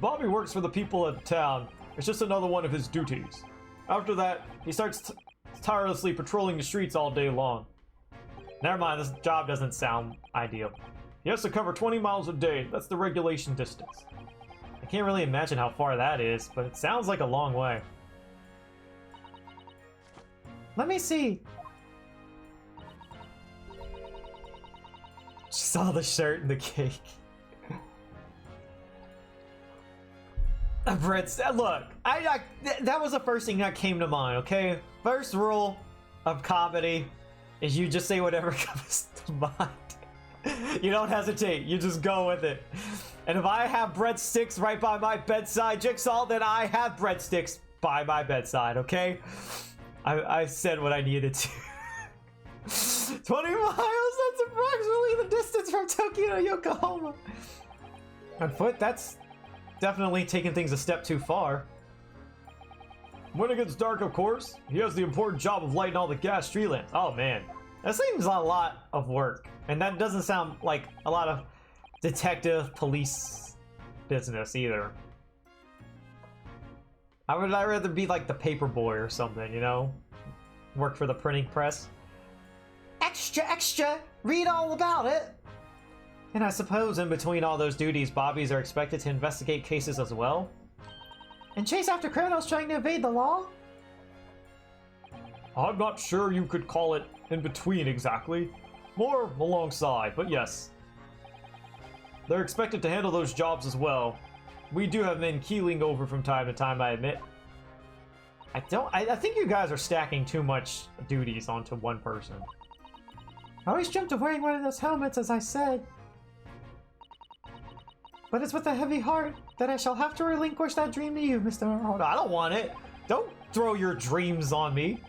Bobby works for the people of the town. It's just another one of his duties. After that, he starts tirelessly patrolling the streets all day long. Never mind, this job doesn't sound ideal. He has to cover 20 miles a day. That's the regulation distance. I can't really imagine how far that is, but it sounds like a long way. Let me see. Saw the shirt and the cake. Brett's, look, that was the first thing that came to mind, okay? First rule of comedy is you just say whatever comes to mind. You don't hesitate, you just go with it. And if I have breadsticks right by my bedside, Jigsaw, then I have breadsticks by my bedside, okay? I said what I needed to. 20 miles, that's approximately the distance from Tokyo to Yokohama. On foot, that's definitely taking things a step too far. When it gets dark, of course, he has the important job of lighting all the gas street lamps. Oh man, that seems a lot of work. And that doesn't sound like a lot of detective police business either. I'd rather be like the paper boy or something, you know? Work for the printing press. Extra, extra! Read all about it! And I suppose in between all those duties, Bobbies are expected to investigate cases as well? And chase after criminals trying to evade the law? I'm not sure you could call it in between exactly. More alongside, but yes. They're expected to handle those jobs as well. We do have men keeling over from time to time, I admit. I think you guys are stacking too much duties onto one person. I always dreamt of wearing one of those helmets, as I said. But it's with a heavy heart that I shall have to relinquish that dream to you, Mr. Arnold. I don't want it. Don't throw your dreams on me.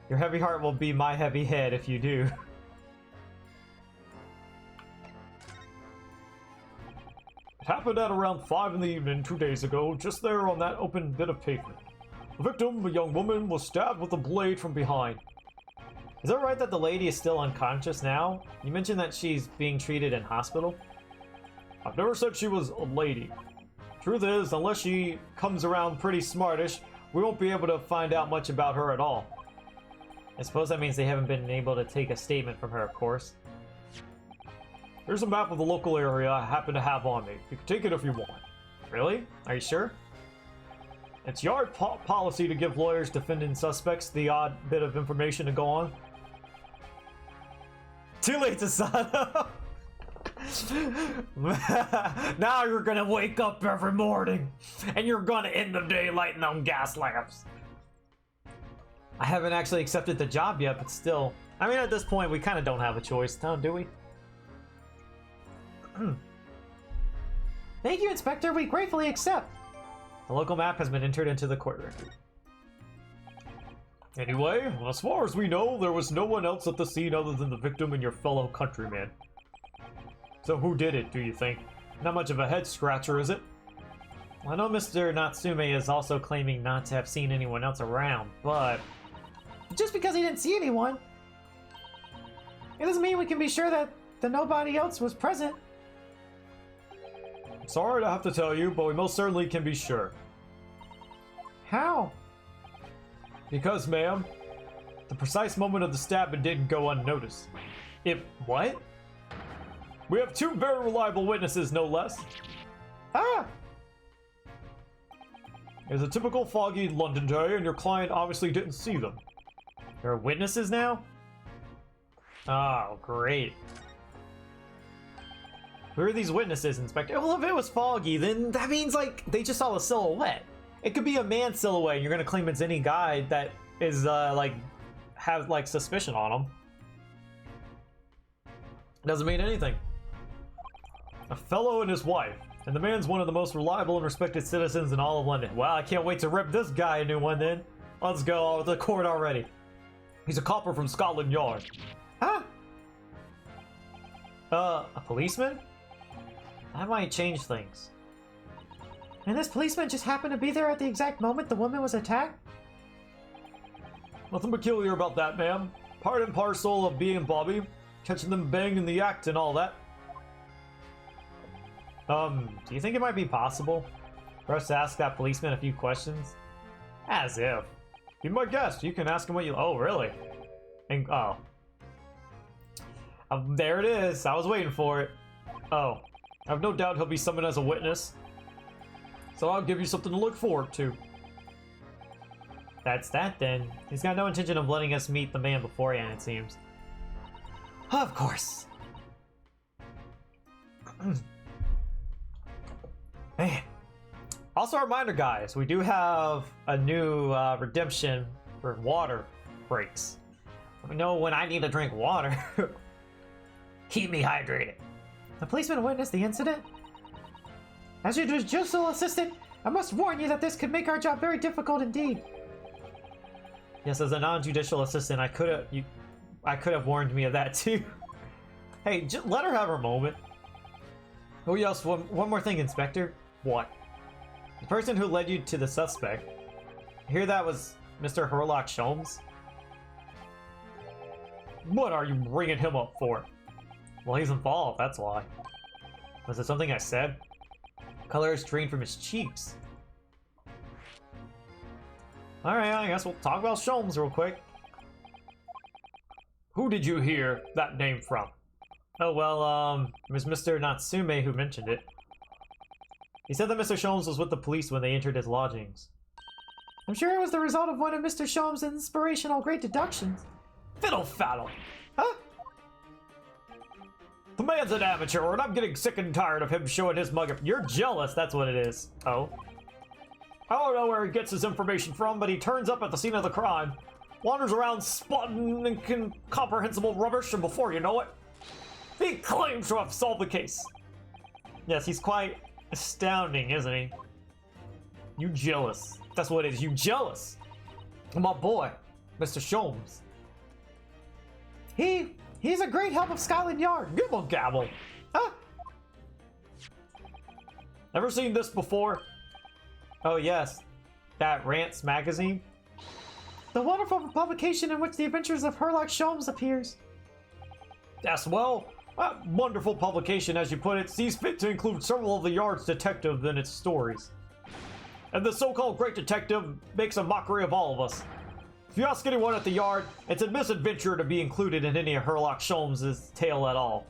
Your heavy heart will be my heavy head if you do. It happened at around 5 in the evening 2 days ago, just there on that open bit of pavement. The victim, a young woman, was stabbed with a blade from behind. Is that right that the lady is still unconscious now? You mentioned that she's being treated in hospital? I've never said she was a lady. Truth is, unless she comes around pretty smartish, we won't be able to find out much about her at all. I suppose that means they haven't been able to take a statement from her, of course. Here's a map of the local area I happen to have on me. You can take it if you want. Really? Are you sure? It's yard policy to give lawyers defending suspects the odd bit of information to go on. Too late to sign up. Now you're gonna wake up every morning and you're gonna end the day lighting on gas lamps. I haven't actually accepted the job yet, but still. I mean, at this point, we kind of don't have a choice, now, do we? Thank you, Inspector. We gratefully accept. The local map has been entered into the court record. Anyway, as far as we know, there was no one else at the scene other than the victim and your fellow countryman. So who did it, do you think? Not much of a head scratcher, is it? I know Mr. Natsume is also claiming not to have seen anyone else around, but... Just because he didn't see anyone, it doesn't mean we can be sure that nobody else was present. I'm sorry to have to tell you, but we most certainly can be sure. How? Because, ma'am, the precise moment of the stabbing didn't go unnoticed. What? We have 2 very reliable witnesses, no less. Ah! It was a typical foggy London day, and your client obviously didn't see them. There are witnesses now? Oh, great. Who are these witnesses, Inspector? Well, if it was foggy, then that means, like, they just saw a silhouette. It could be a man silhouette, and you're gonna claim it's any guy that is, has, suspicion on him. Doesn't mean anything. A fellow and his wife. And the man's one of the most reliable and respected citizens in all of London. Wow, I can't wait to rip this guy a new one then. Let's go to the court already. He's a copper from Scotland Yard. Huh? A policeman? That might change things. And this policeman just happened to be there at the exact moment the woman was attacked? Nothing peculiar about that, ma'am. Part and parcel of being Bobby. Catching them banging the act and all that. Do you think it might be possible for us to ask that policeman a few questions? As if. Be my guest. You can ask him what you... Oh, really? And, oh. There it is. I was waiting for it. Oh. I have no doubt he'll be summoned as a witness. So I'll give you something to look forward to. That's that, then. He's got no intention of letting us meet the man beforehand, it seems. Of course. Man. Also, a reminder, guys, we do have a new redemption for water breaks. We know when I need to drink water. Keep me hydrated. The policeman witnessed the incident? As your judicial assistant, I must warn you that this could make our job very difficult indeed. Yes, as a non-judicial assistant, I could have warned me of that too. Hey, let her have her moment. Oh yes, one more thing, Inspector. What? The person who led you to the suspect. I hear that was Mr. Herlock Sholmes? What are you bringing him up for? Well, he's involved, that's why. Was it something I said? Color is drained from his cheeks. Alright, I guess we'll talk about Sholmes real quick. Who did you hear that name from? Oh, well, it was Mr. Natsume who mentioned it. He said that Mr. Sholmes was with the police when they entered his lodgings. I'm sure it was the result of one of Mr. Sholmes' inspirational great deductions. Fiddle faddle! Huh? The man's an amateur, and I'm getting sick and tired of him showing his mug up. You're jealous, that's what it is. Oh. I don't know where he gets his information from, but he turns up at the scene of the crime, wanders around spotting incomprehensible rubbish, and before you know it, he claims to have solved the case. Yes, he's quite astounding, isn't he? You jealous. That's what it is, you jealous. My boy, Mr. Sholmes. He's a great help of Scotland Yard. Gibble gabble. Huh? Ever seen this before? Oh yes, that Rants magazine. The wonderful publication in which the adventures of Sherlock Sholmes appears. Yes, well, that wonderful publication, as you put it, sees fit to include several of the Yard's detectives in its stories. And the so-called great detective makes a mockery of all of us. If you ask anyone at the Yard, it's a misadventure to be included in any of Sherlock Sholmes' tale at all.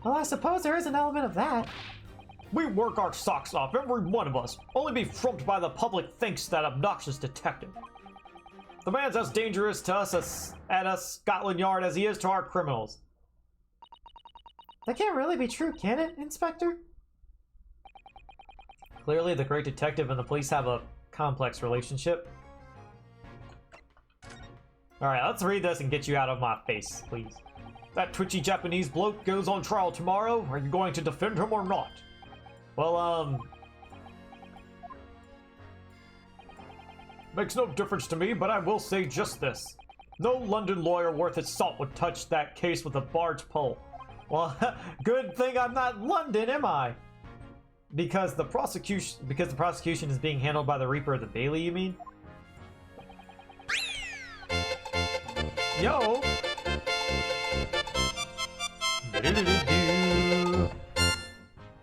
Well, I suppose there is an element of that. We work our socks off, every one of us, only be frumped by the public thanks to that obnoxious detective. The man's as dangerous to us at a Scotland Yard as he is to our criminals. That can't really be true, can it, Inspector? Clearly, the great detective and the police have a complex relationship. Alright, let's read this and get you out of my face, please. That twitchy Japanese bloke goes on trial tomorrow. Are you going to defend him or not? Well, makes no difference to me, but I will say just this. No London lawyer worth his salt would touch that case with a barge pole. Well, good thing I'm not London, am I? Because the prosecution is being handled by the Reaper of the Bailey, you mean? Yo!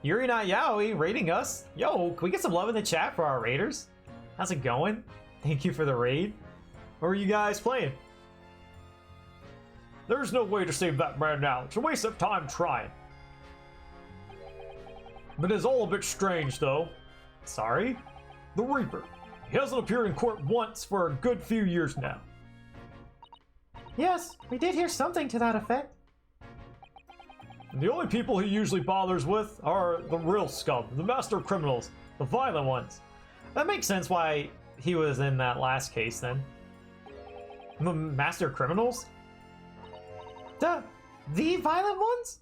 Yuri Not Yaoi rating us. Yo, can we get some love in the chat for our raiders? How's it going? Thank you for the raid. What are you guys playing? There's no way to save that man now. It's a waste of time trying. But it's all a bit strange, though. Sorry? The Reaper. He hasn't appeared in court once for a good few years now. Yes, we did hear something to that effect. And the only people he usually bothers with are the real scum, the master criminals, the violent ones. That makes sense why he was in that last case, then. The master criminals? The violent ones?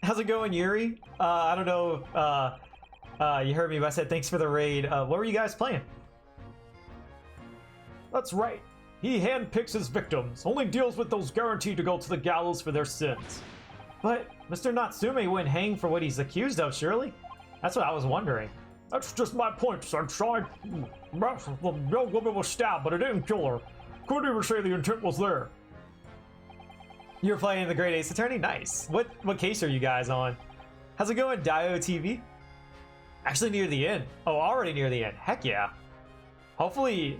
How's it going, Yuri? I don't know if you heard me, but I said thanks for the raid. What were you guys playing? That's right. He handpicks his victims, only deals with those guaranteed to go to the gallows for their sins. But Mr. Natsume wouldn't hang for what he's accused of, surely? That's what I was wondering. That's just my point, sunshine. The young woman was stabbed, but it didn't kill her. Couldn't even say the intent was there. You're playing the Great Ace Attorney? Nice. What case are you guys on? How's it going, Dio TV? Actually near the end. Oh, already near the end. Heck yeah. Hopefully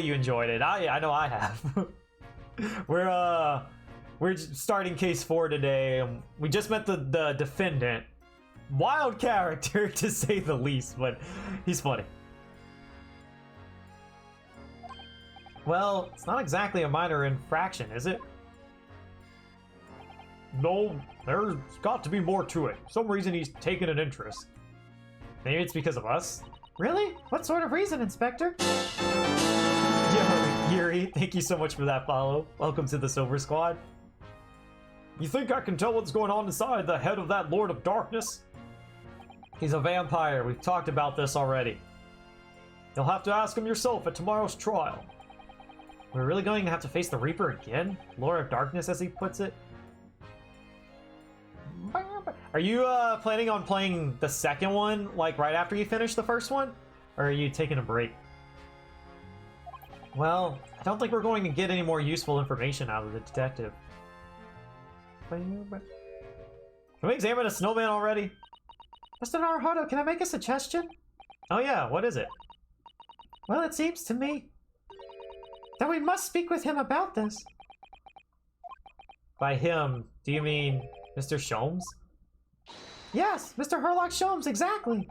you enjoyed it. I know I have. We're starting case 4 today. We just met the defendant. Wild character to say the least, but he's funny. Well, it's not exactly a minor infraction, is it? No, there's got to be more to it. Some reason he's taken an interest. Maybe it's because of us? Really? What sort of reason, Inspector? Yo, Yuri, thank you so much for that follow. Welcome to the Silver Squad. You think I can tell what's going on inside the head of that Lord of Darkness? He's a vampire. We've talked about this already. You'll have to ask him yourself at tomorrow's trial. We're really going to have to face the Reaper again? Lord of Darkness, as he puts it? Are you planning on playing the second one, like right after you finish the first one? Or are you taking a break? Well, I don't think we're going to get any more useful information out of the detective. Can we examine a snowman already? Mr. Naruhodo, can I make a suggestion? Oh yeah, what is it? Well, it seems to me that we must speak with him about this. By him, do you mean Mr. Sholmes? Yes, Mr. Herlock Sholmes, exactly.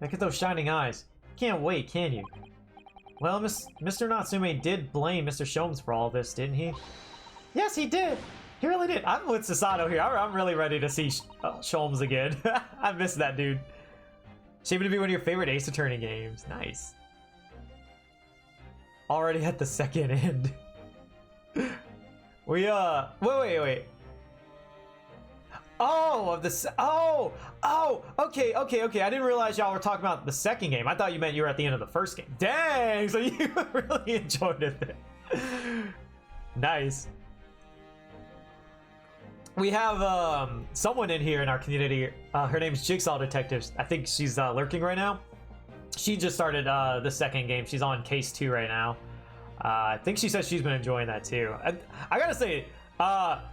Look at those shining eyes. Can't wait, can you? Well, Mr. Natsume did blame Mr. Sholmes for all this, didn't he? Yes, he did. He really did. I'm with Sasato here. I'm really ready to see Sholmes again. I miss that dude. Shaping to be one of your favorite Ace Attorney games. Nice. Already at the second end. Wait. Oh, okay. I didn't realize y'all were talking about the second game. I thought you meant you were at the end of the first game. Dang, so you really enjoyed it then. Nice. We have someone in here in our community. Her name's Jigsaw Detectives. I think she's lurking right now. She just started the second game. She's on case 2 right now. I think she says she's been enjoying that too. I gotta say,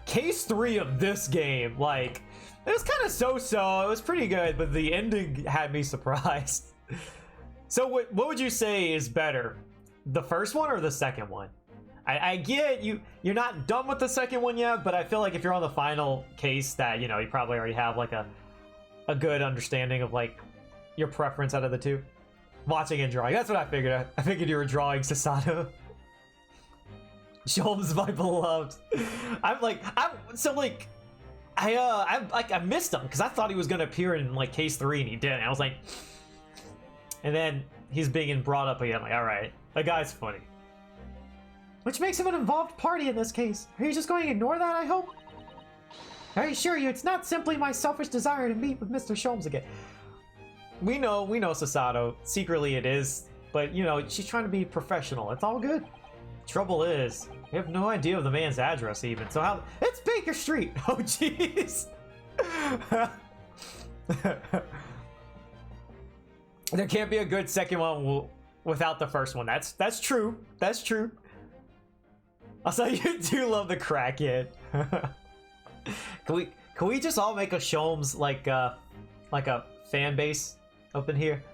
case 3 of this game, like, it was kind of so-so. It was pretty good, but the ending had me surprised. So what would you say is better, the first one or the second one? I get you're not done with the second one yet, but I feel like if you're on the final case, that, you know, you probably already have like a good understanding of like your preference out of the two. Watching and drawing, that's what I figured. I figured you were drawing Sasato. Sholmes, my beloved. I missed him because I thought he was gonna appear in like case 3 and he didn't. I was like, and then he's being brought up again. Like, all right, that guy's funny. Which makes him an involved party in this case. Are you just going to ignore that, I hope? I assure you, it's not simply my selfish desire to meet with Mr. Sholmes again. We know, Sasato. Secretly it is, but you know, she's trying to be professional. It's all good. Trouble is, we have no idea of the man's address even. So how? It's Baker Street. Oh, jeez. There can't be a good second one without the first one. That's true. That's true. Also, you do love the crackhead. Can we just all make a Sholmes like a fan base up in here?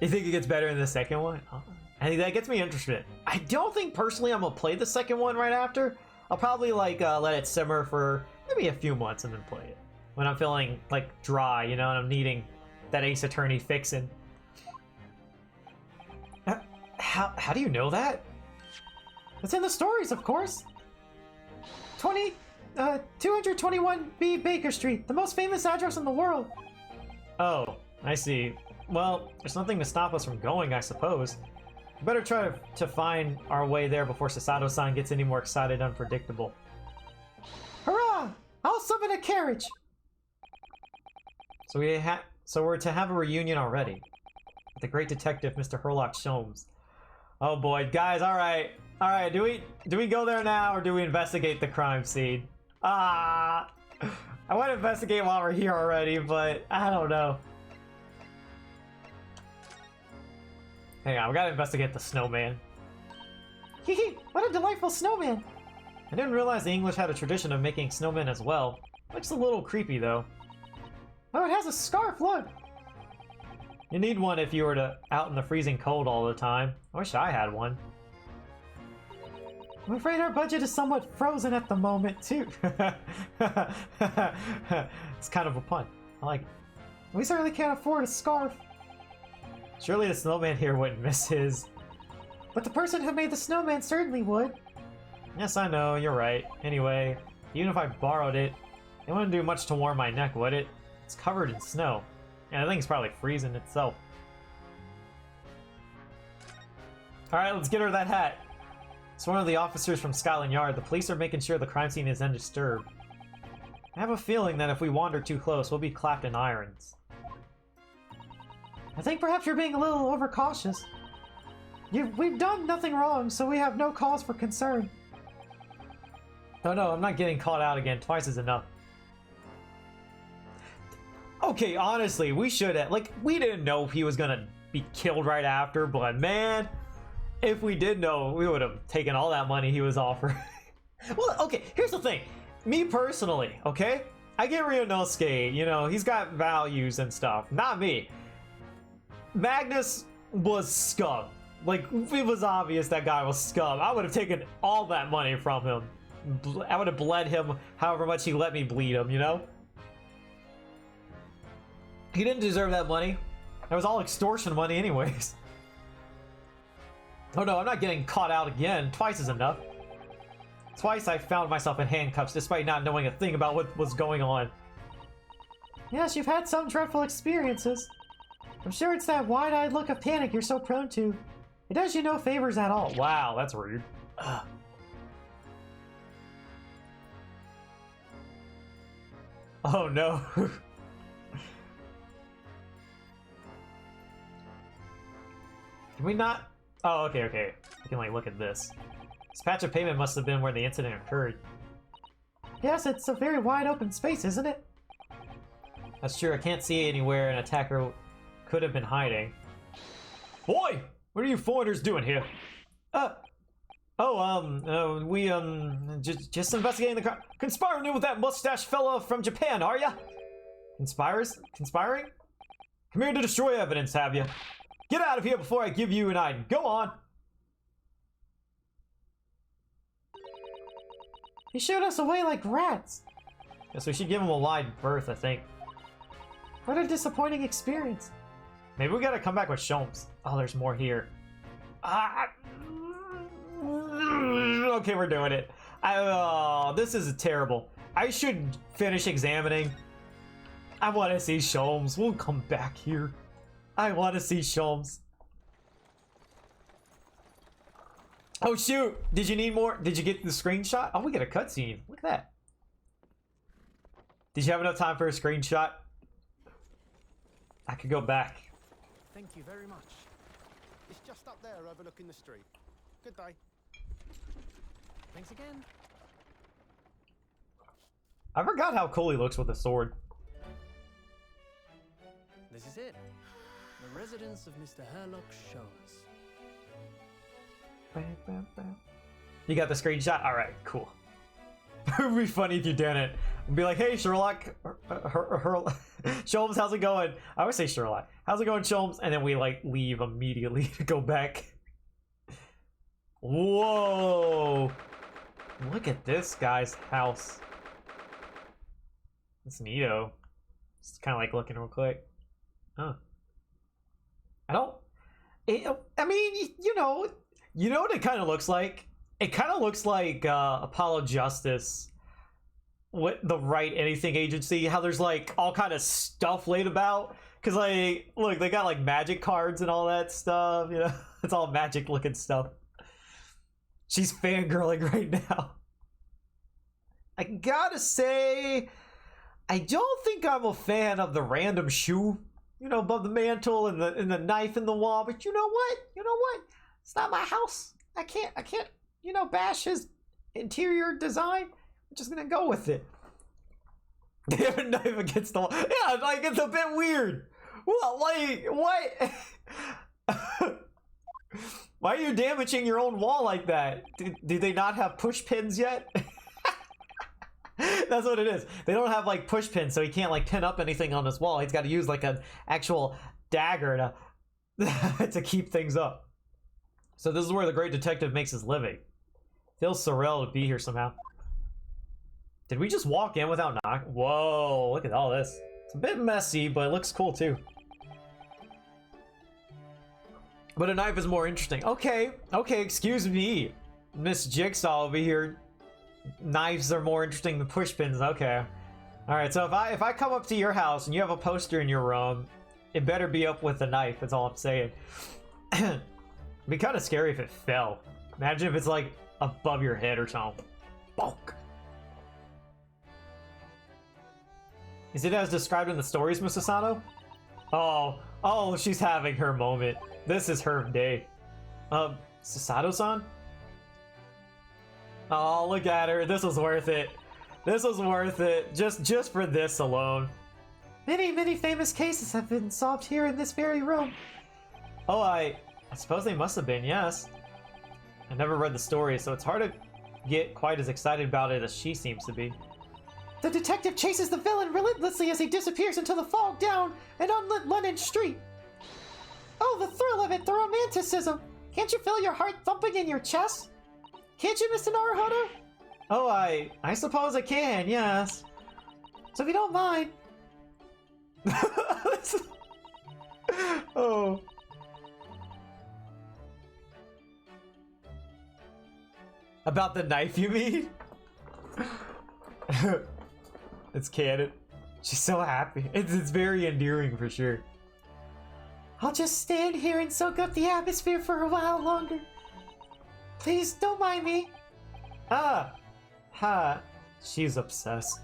You think it gets better in the second one? Oh, I think that gets me interested. I don't think personally I'm gonna play the second one right after. I'll probably like let it simmer for maybe a few months and then play it when I'm feeling like dry, you know, and I'm needing that Ace Attorney fixing. How do you know that? It's in the stories, of course. 221B Baker Street, the most famous address in the world. Oh, I see. Well, there's nothing to stop us from going, I suppose. We better try to find our way there before Sasato-san gets any more excited and unpredictable. Hurrah! I'll summon a carriage. So we're to have a reunion already with the great detective, Mr. Herlock Sholmes. Oh boy, guys! All right. Do we go there now, or do we investigate the crime scene? I want to investigate while we're here already, but I don't know. Hang on, we gotta investigate the snowman. Hee, what a delightful snowman! I didn't realize the English had a tradition of making snowmen as well. Looks a little creepy though. Oh, it has a scarf, look! You need one if you were out in the freezing cold all the time. I wish I had one. I'm afraid our budget is somewhat frozen at the moment, too. It's kind of a pun. I like it. We certainly can't afford a scarf. Surely the snowman here wouldn't miss his. But the person who made the snowman certainly would. Yes, I know, you're right. Anyway, even if I borrowed it, it wouldn't do much to warm my neck, would it? It's covered in snow. And I think it's probably freezing itself. Alright, let's get her that hat. It's one of the officers from Scotland Yard. The police are making sure the crime scene is undisturbed. I have a feeling that if we wander too close, we'll be clapped in irons. I think perhaps you're being a little overcautious. We've done nothing wrong, so we have no cause for concern. Oh no, I'm not getting caught out again. Twice is enough. Okay, honestly, we should have, like, we didn't know he was gonna be killed right after, but man, if we did know, we would have taken all that money he was offering. Well, okay, here's the thing. Me personally, okay? I get Ryunosuke, you know, he's got values and stuff. Not me. Magnus was scum. Like, it was obvious that guy was scum. I would have taken all that money from him. have bled him however much he let me bleed him, you know? He didn't deserve that money. That was all extortion money anyways. Oh no, I'm not getting caught out again. Twice is enough. Twice I found myself in handcuffs despite not knowing a thing about what was going on. Yes, you've had some dreadful experiences. I'm sure it's that wide-eyed look of panic you're so prone to. It does you no favors at all. Wow, that's rude. Ugh. Oh no. Can we not? Oh, okay, okay. We can like look at this. This patch of pavement must have been where the incident occurred. Yes, it's a very wide open space, isn't it? That's true, I can't see anywhere an attacker could have been hiding. Boy! What are you foreigners doing here? We, just investigating the crime. Conspiring with that mustache fella from Japan, are ya? Conspiring? Come here to destroy evidence, have ya? Get out of here before I give you an eye. Go on! He shooed us away like rats. Guess we should give him a wide berth, I think. What a disappointing experience. Maybe we gotta come back with Sholmes. Oh, there's more here. Okay, we're doing it. This is terrible. I should finish examining. I want to see Sholmes. We'll come back here. I want to see Sholmes. Oh shoot! Did you need more? Did you get the screenshot? Oh, we get a cutscene. Look at that. Did you have enough time for a screenshot? I could go back. Thank you very much. It's just up there overlooking the street. Good day. Thanks again. I forgot how cool he looks with the sword. This is it. The residence of Mr. Herlock Sholmes. You got the screenshot? Alright, cool. It would be funny if you didn't. I'd be like, hey, Sherlock. Sholmes, how's it going? I always say Sherlock. How's it going, Sholmes? And then we, like, leave immediately to go back. Whoa. Look at this guy's house. It's neato. Just kind of like looking real quick. Huh. I mean, you know what it kind of looks like? It kind of looks like Apollo Justice with the Write Anything Agency. How there's like all kind of stuff laid about. Because like, look, they got like magic cards and all that stuff. You know, it's all magic looking stuff. She's fangirling right now. I gotta say, I don't think I'm a fan of the random shoe, you know, above the mantle and the knife in the wall. But you know what? It's not my house. I can't, you know, bash his interior design. I'm just gonna go with it. They have a knife against the wall. Yeah, like it's a bit weird. Well, like what? Why are you damaging your own wall like that? Do they not have push pins yet? That's what it is. They don't have like push pins, so he can't like pin up anything on his wall. He's got to use like an actual dagger to keep things up. So this is where the great detective makes his living. Feels surreal to be here somehow. Did we just walk in without knock? Whoa, look at all this. It's a bit messy, but it looks cool too. But a knife is more interesting. Okay, excuse me, Miss Jigsaw over here. Knives are more interesting than push pins. Okay. All right. So if I come up to your house and you have a poster in your room, it better be up with a knife. That's all I'm saying. It'd be kind of scary if it fell. Imagine if it's like above your head or something. Bonk. Is it as described in the stories, Miss Asano? Oh, she's having her moment. This is her day. Sasato-san? Oh, look at her. This was worth it. This was worth it. Just for this alone. Many famous cases have been solved here in this very room. Oh, I suppose they must have been, yes. I never read the story, so it's hard to get quite as excited about it as she seems to be. The detective chases the villain relentlessly as he disappears into the fogged down and unlit London street. Oh, the thrill of it, the romanticism. Can't you feel your heart thumping in your chest? Can't you, Mr. Naruhodo? Oh, I suppose I can, yes. So if you don't mind, oh. About the knife, you mean? It's canon. She's so happy. It's very endearing for sure. I'll just stand here and soak up the atmosphere for a while longer. Please don't mind me. Ah! Ha! She's obsessed.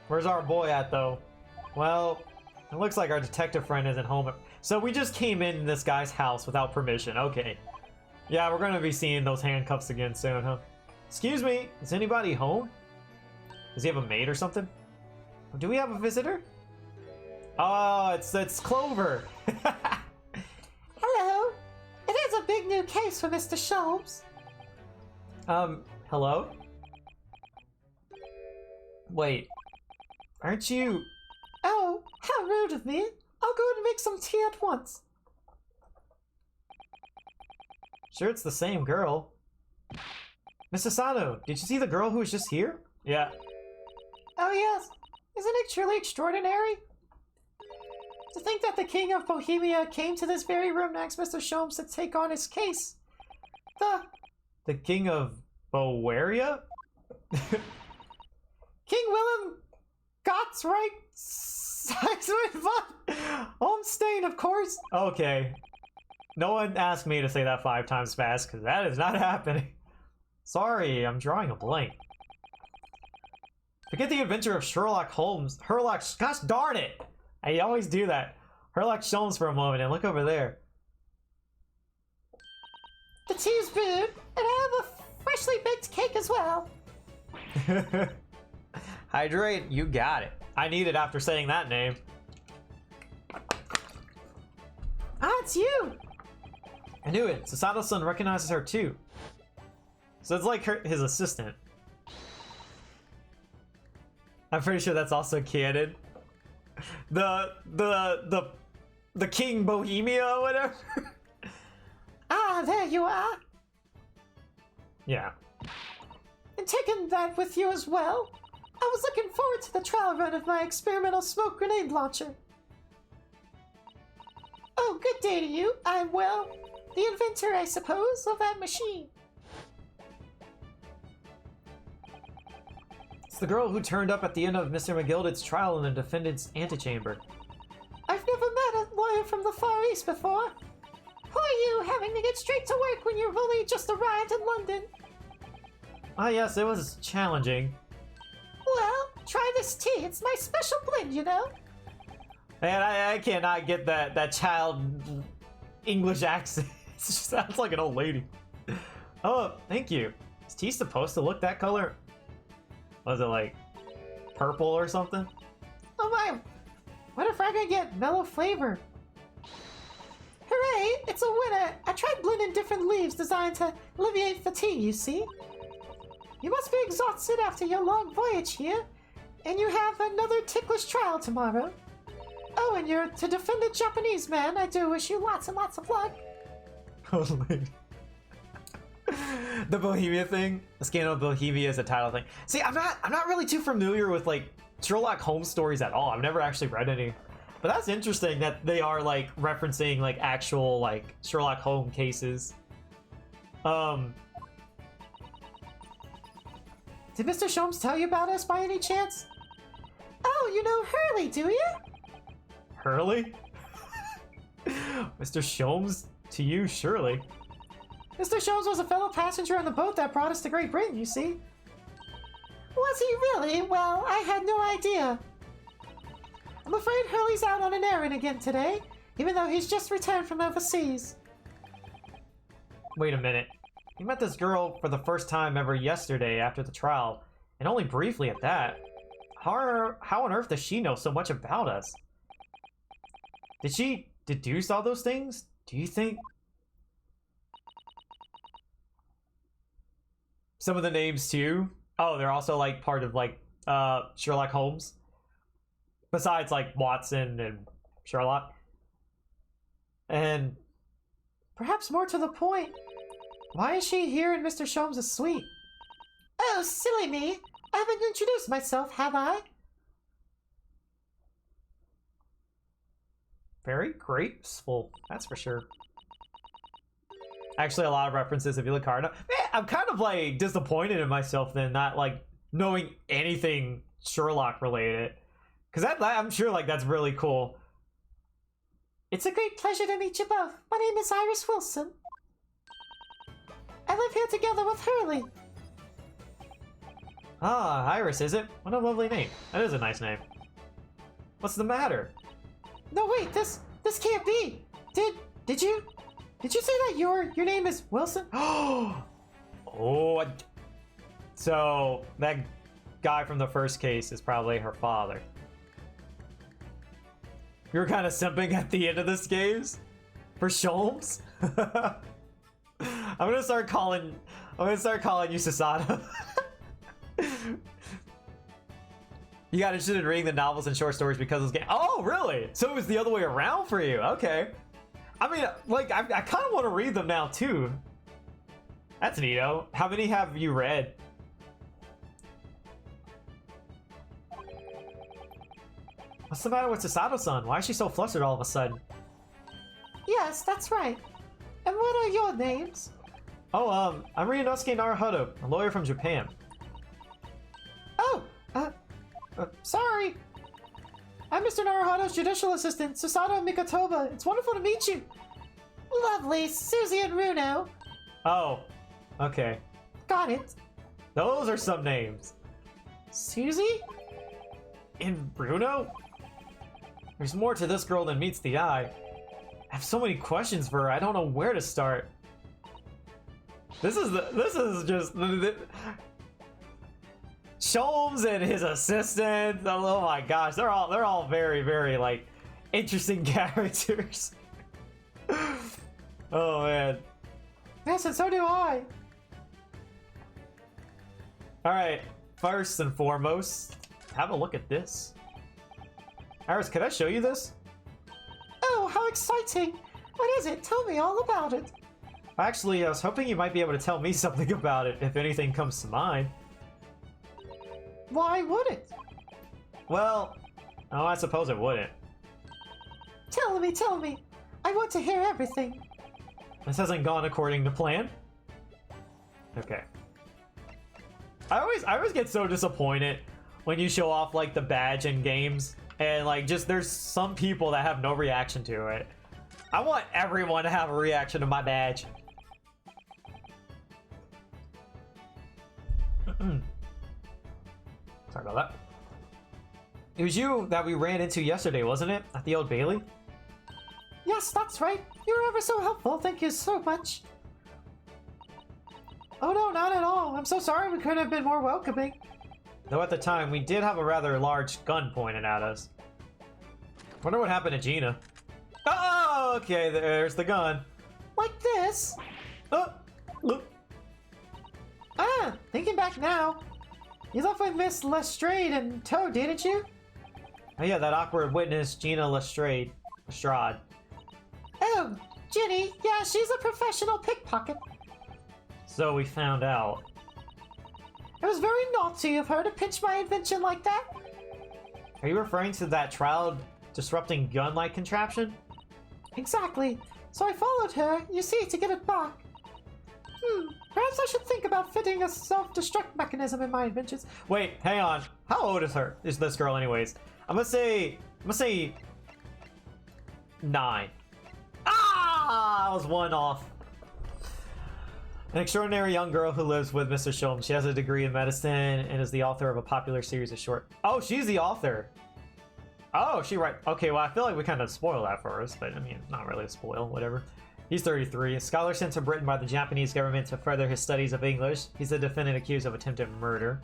Where's our boy at, though? Well, it looks like our detective friend isn't home. So we just came in this guy's house without permission. Okay. Yeah, we're gonna be seeing those handcuffs again soon, huh? Excuse me, is anybody home? Does he have a maid or something? Do we have a visitor? Oh, it's Clover. Hello. It is a big new case for Mr. Sholmes. Hello? Wait, aren't you... Oh, how rude of me. I'll go and make some tea at once. Sure it's the same girl. Mr. Sano, did you see the girl who was just here? Yeah. Oh yes, isn't it truly extraordinary? To think that the King of Bohemia came to this very room next Mr. Sholmes to take on his case. The King of Bowaria? King Willem Gottsreich Holmstein, of course. Okay. No one asked me to say that 5 times fast, because that is not happening. Sorry, I'm drawing a blank. Forget the adventure of Sherlock Holmes. Gosh darn it! I always do that. Sherlock Holmes for a moment, and look over there. The tea's brewed, and I have a freshly baked cake as well. Hydrate, you got it. I need it after saying that name. Ah, it's you! I knew it. Susato-san recognizes her too. So it's like his assistant. I'm pretty sure that's also canon. The King Bohemia or whatever. Ah, there you are. Yeah. And taking that with you as well. I was looking forward to the trial run of my experimental smoke grenade launcher. Oh, good day to you. I'm, well, the inventor, I suppose, of that machine. It's the girl who turned up at the end of Mr. McGilded's trial in the defendant's antechamber. I've never met a lawyer from the Far East before. Who are you, having to get straight to work when you've only just arrived in London? Ah yes, it was challenging. Well, try this tea. It's my special blend, you know? Man, I cannot get that child English accent. It just sounds like an old lady. Oh, thank you. Is tea supposed to look that color? Was it like purple or something? Oh my, what if I could get mellow flavor? Hooray, it's a winner! I tried blending different leaves designed to alleviate fatigue, you see? You must be exhausted after your long voyage here, and you have another ticklish trial tomorrow. Oh, and you're to defend a Japanese man. I do wish you lots and lots of luck. Oh, lady. The Bohemia thing? The Scandal of Bohemia is a title thing. See, I'm not really too familiar with like Sherlock Holmes stories at all. I've never actually read any. But that's interesting that they are like referencing like actual like Sherlock Holmes cases. Did Mr. Sholmes tell you about us by any chance? Oh, you know Hurley, do you? Hurley? Mr. Sholmes to you, surely. Mr. Sholmes was a fellow passenger on the boat that brought us to Great Britain, you see. Was he really? Well, I had no idea. I'm afraid Hurley's out on an errand again today, even though he's just returned from overseas. Wait a minute. You met this girl for the first time ever yesterday after the trial, and only briefly at that. How on earth does she know so much about us? Did she deduce all those things? Do you think? Some of the names too? Oh, they're also like part of like Sherlock Holmes. Besides like Watson and Sherlock. And perhaps more to the point, Why is she here in Mr. Sholmes' suite? Oh, silly me. I haven't introduced myself, have I? Very graceful, that's for sure. Actually, a lot of references if you look hard enough. Man, I'm kind of like disappointed in myself then, not like knowing anything Sherlock related. Because I'm sure like that's really cool. It's a great pleasure to meet you both. My name is Iris Wilson. I live here together with Hurley. Ah, Iris, is it? What a lovely name. That is a nice name. What's the matter? No, wait, this can't be. Did you say that your name is Wilson? Oh, so that guy from the first case is probably her father. You're kind of simping at the end of this games for Sholmes. I'm gonna start calling you Susato. You got interested in reading the novels and short stories because of this game. Oh, really? So it was the other way around for you. Okay. I mean, like, I kind of want to read them now, too. That's neato. How many have you read? What's the matter with Susato-san? Why is she so flustered all of a sudden? Yes, that's right. And what are your names? Oh, I'm Ryunosuke Naruhodo, a lawyer from Japan. Oh, sorry. I'm Mr. Naruhodo's judicial assistant, Susato Mikotoba. It's wonderful to meet you. Lovely, Susie and Runo. Oh, okay. Got it. Those are some names. Susie? And Bruno? There's more to this girl than meets the eye. I have so many questions for her, I don't know where to start. This is just Sholmes and his assistant. Oh my gosh, they're all very, very like interesting characters. Oh man. Yes, and so do I. Alright, first and foremost, have a look at this. Iris, could I show you this? Oh, how exciting. What is it? Tell me all about it. Actually, I was hoping you might be able to tell me something about it if anything comes to mind. Why would it? Well, oh, I suppose it wouldn't. Tell me. I want to hear everything. This hasn't gone according to plan. Okay. I always get so disappointed when you show off like the badge in games and like just there's some people that have no reaction to it. I want everyone to have a reaction to my badge. Sorry about that. It was you that we ran into yesterday, wasn't it? At the Old Bailey? Yes, that's right. You were ever so helpful. Thank you so much. Oh no, not at all. I'm so sorry we couldn't have been more welcoming. Though at the time, we did have a rather large gun pointed at us. Wonder what happened to Gina. Oh, okay, there's the gun. Like this? Oh, look. Ah, thinking back now. You left with Miss Lestrade and Toad, didn't you? Oh yeah, that awkward witness, Gina Lestrade. Oh, Ginny. Yeah, she's a professional pickpocket. So we found out. It was very naughty of her to pinch my invention like that. Are you referring to that trial disrupting gun-like contraption? Exactly. So I followed her, you see, to get it back. Perhaps I should think about fitting a self-destruct mechanism in my inventions. Wait, hang on. How old is this girl anyways? I'm gonna say 9. Ah! I was one off. An extraordinary young girl who lives with Mr. Sholmes. She has a degree in medicine and is the author of a popular series of short... Oh, she's the author. Oh, she right. Okay, well, I feel like we kind of spoiled that for us, but I mean, not really a spoil, whatever. He's 33, a scholar sent to Britain by the Japanese government to further his studies of English. He's the defendant accused of attempted murder.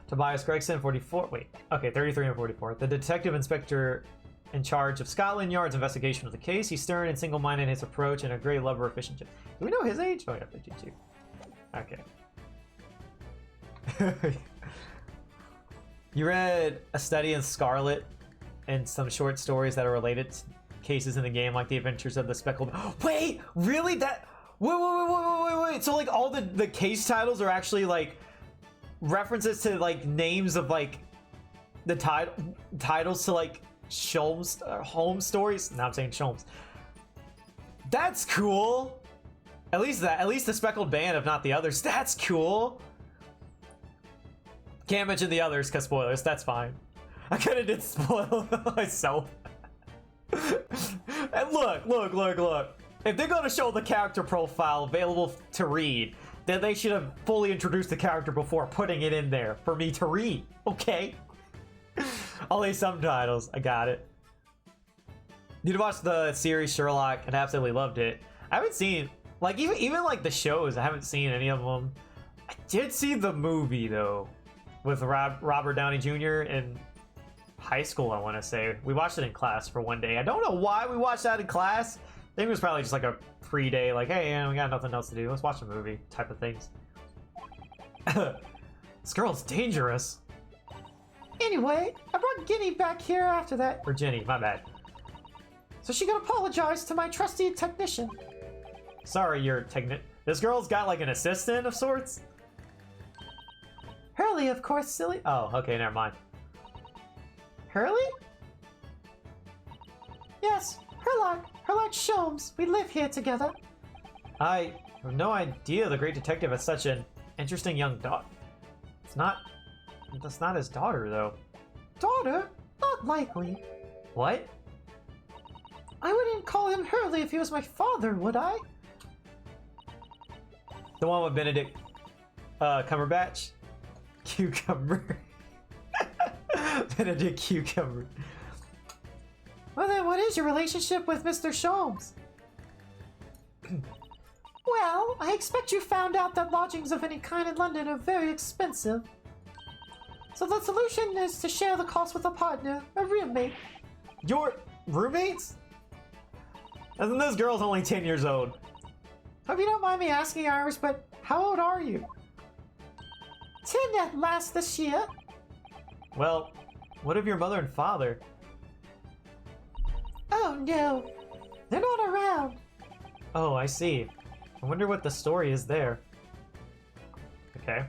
Tobias Gregson, 44. Wait, okay, 33 and 44. The detective inspector in charge of Scotland Yard's investigation of the case. He's stern and single-minded in his approach and a great lover of fish and chips. Do we know his age? Oh, yeah, 52. Okay. You read A Study in Scarlet and some short stories that are related to cases in the game, like The Adventures of the Speckled... Wait! Really? Wait. So like all the case titles are actually like references to like names of like the titles to like Sholmes home stories. Now I'm saying Sholmes. That's cool. At least the speckled band, if not the others. That's cool. Can't mention the others because spoilers. That's fine. I kind of did spoil myself. And look. If they're going to show the character profile available to read, then they should have fully introduced the character before putting it in there for me to read. Okay. Only subtitles. I got it. Need to watch the series Sherlock and absolutely loved it. I haven't seen like even like the shows. I haven't seen any of them. I did see the movie though with Robert Downey Jr. in high school. I want to say we watched it in class for one day. I don't know why we watched that in class. I think it was probably just like a free day. Like, hey, we got nothing else to do. Let's watch a movie type of things. This girl's dangerous. Anyway, I brought Ginny back here after that. Or Jenny, my bad. So she can apologize to my trusty technician. Sorry, your this girl's got like an assistant of sorts? Hurley, of course, silly. Oh, okay, never mind. Hurley? Yes, Herlock Sholmes. We live here together. I have no idea the great detective has such an interesting young daughter. That's not his daughter, though. Daughter? Not likely. What? I wouldn't call him Hurley if he was my father, would I? The one with Benedict Cumberbatch? Cucumber. Benedict Cucumber. Well then, what is your relationship with Mr. Sholmes? Well, I expect you found out that lodgings of any kind in London are very expensive. So the solution is to share the cost with a partner, a roommate. Your roommates? And this girl's only 10 years old. Hope you don't mind me asking, Iris, but how old are you? 10 at last this year. Well, what of your mother and father? Oh no, they're not around. Oh, I see. I wonder what the story is there. Okay.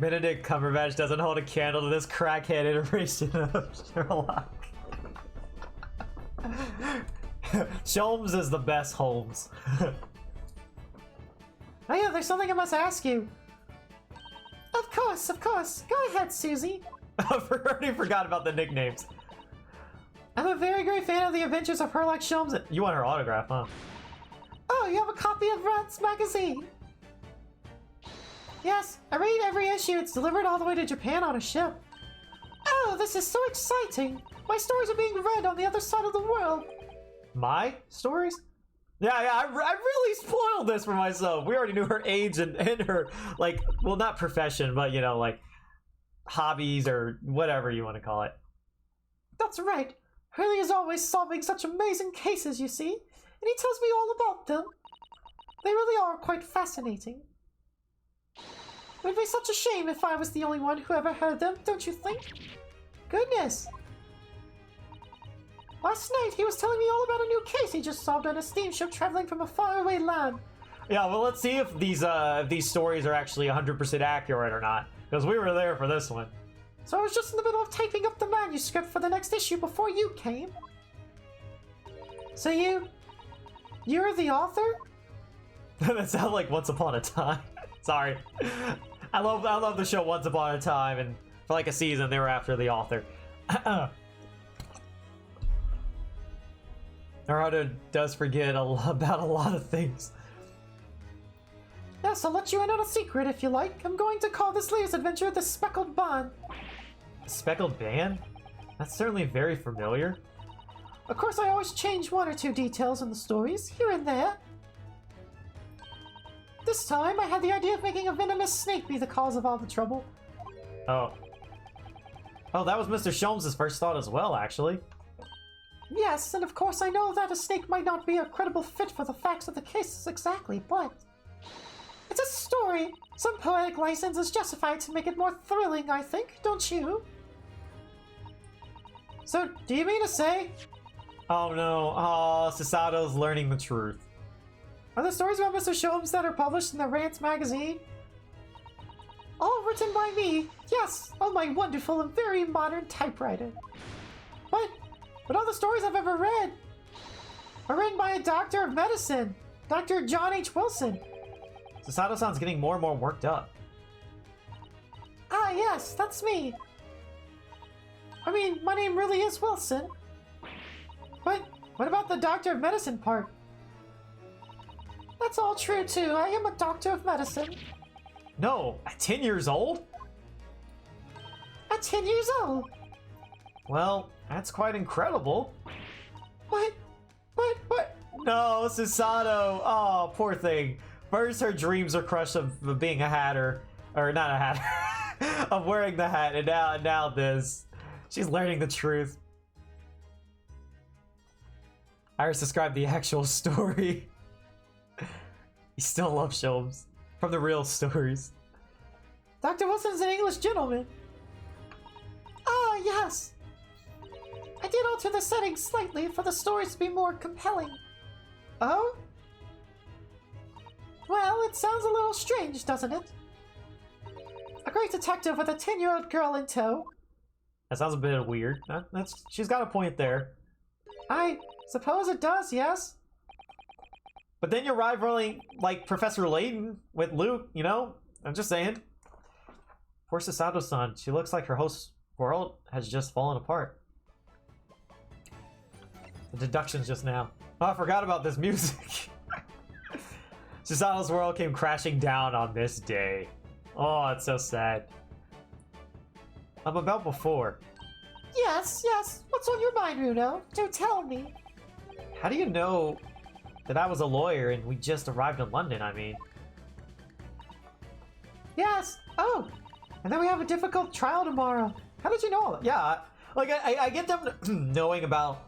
Benedict Cumberbatch doesn't hold a candle to this crackhead iteration of Sherlock. Sholmes is the best Holmes. Oh yeah, there's something I must ask you. Of course. Go ahead, Susie. I already forgot about the nicknames. I'm a very great fan of the adventures of Herlock Sholmes. You want her autograph, huh? Oh, you have a copy of Rats magazine? Yes, I read every issue. It's delivered all the way to Japan on a ship. Oh, this is so exciting. My stories are being read on the other side of the world. My stories? Yeah, I really spoiled this for myself. We already knew her age and her, like, well, not profession, but, you know, like, hobbies or whatever you want to call it. That's right. Hurley is always solving such amazing cases, you see, and he tells me all about them. They really are quite fascinating. It would be such a shame if I was the only one who ever heard them, don't you think? Goodness. Last night, he was telling me all about a new case he just solved on a steamship traveling from a faraway land. Yeah, well, let's see if these stories are actually 100% accurate or not, because we were there for this one. So I was just in the middle of typing up the manuscript for the next issue before you came. So you're the author? That sounds like Once Upon a Time. Sorry. I love the show Once Upon a Time, and for like a season they were after the author. Naruto does forget about a lot of things. Yes, I'll let you in on a secret if you like. I'm going to call this latest adventure the Speckled Bond. Speckled Band? That's certainly very familiar. Of course, I always change one or two details in the stories, here and there. This time, I had the idea of making a venomous snake be the cause of all the trouble. Oh, that was Mr. Sholmes' first thought as well, actually. Yes, and of course I know that a snake might not be a credible fit for the facts of the cases exactly, but it's a story. Some poetic license is justified to make it more thrilling, I think, don't you? So, do you mean to say Oh no. Oh, Sasato's learning the truth. Are the stories about Mr. Sholmes that are published in the Rants magazine? All written by me, yes, on my wonderful and very modern typewriter. But all the stories I've ever read are written by a doctor of medicine, Dr. John H. Wilson. Sasato-san's getting more and more worked up. Ah, yes, that's me. I mean, my name really is Wilson. But what about the doctor of medicine part? That's all true, too. I am a doctor of medicine. No, at 10 years old? At 10 years old. Well, that's quite incredible. What? No, Susato. Oh, poor thing. First, her dreams are crushed of being a hatter. Or not a hatter. Of wearing the hat. And now this. She's learning the truth. Iris described the actual story. You still love Sholmes. From the real stories. Dr. Wilson's an English gentleman. Ah, yes. I did alter the setting slightly for the stories to be more compelling. Oh? Well, it sounds a little strange, doesn't it? A great detective with a 10-year-old girl in tow. That sounds a bit weird. She's got a point there. I suppose it does, yes. But then you're rivaling, like, Professor Layton with Luke, you know? I'm just saying. Poor Sasato-san. She looks like her host world has just fallen apart. The deductions just now. Oh, I forgot about this music. Sasato's world came crashing down on this day. Oh, it's so sad. I'm about before. Yes. What's on your mind, Runo? Do tell me. How do you know that I was a lawyer and we just arrived in London, I mean? Yes. Oh, and then we have a difficult trial tomorrow. How did you know all that? Yeah, like, I get them knowing about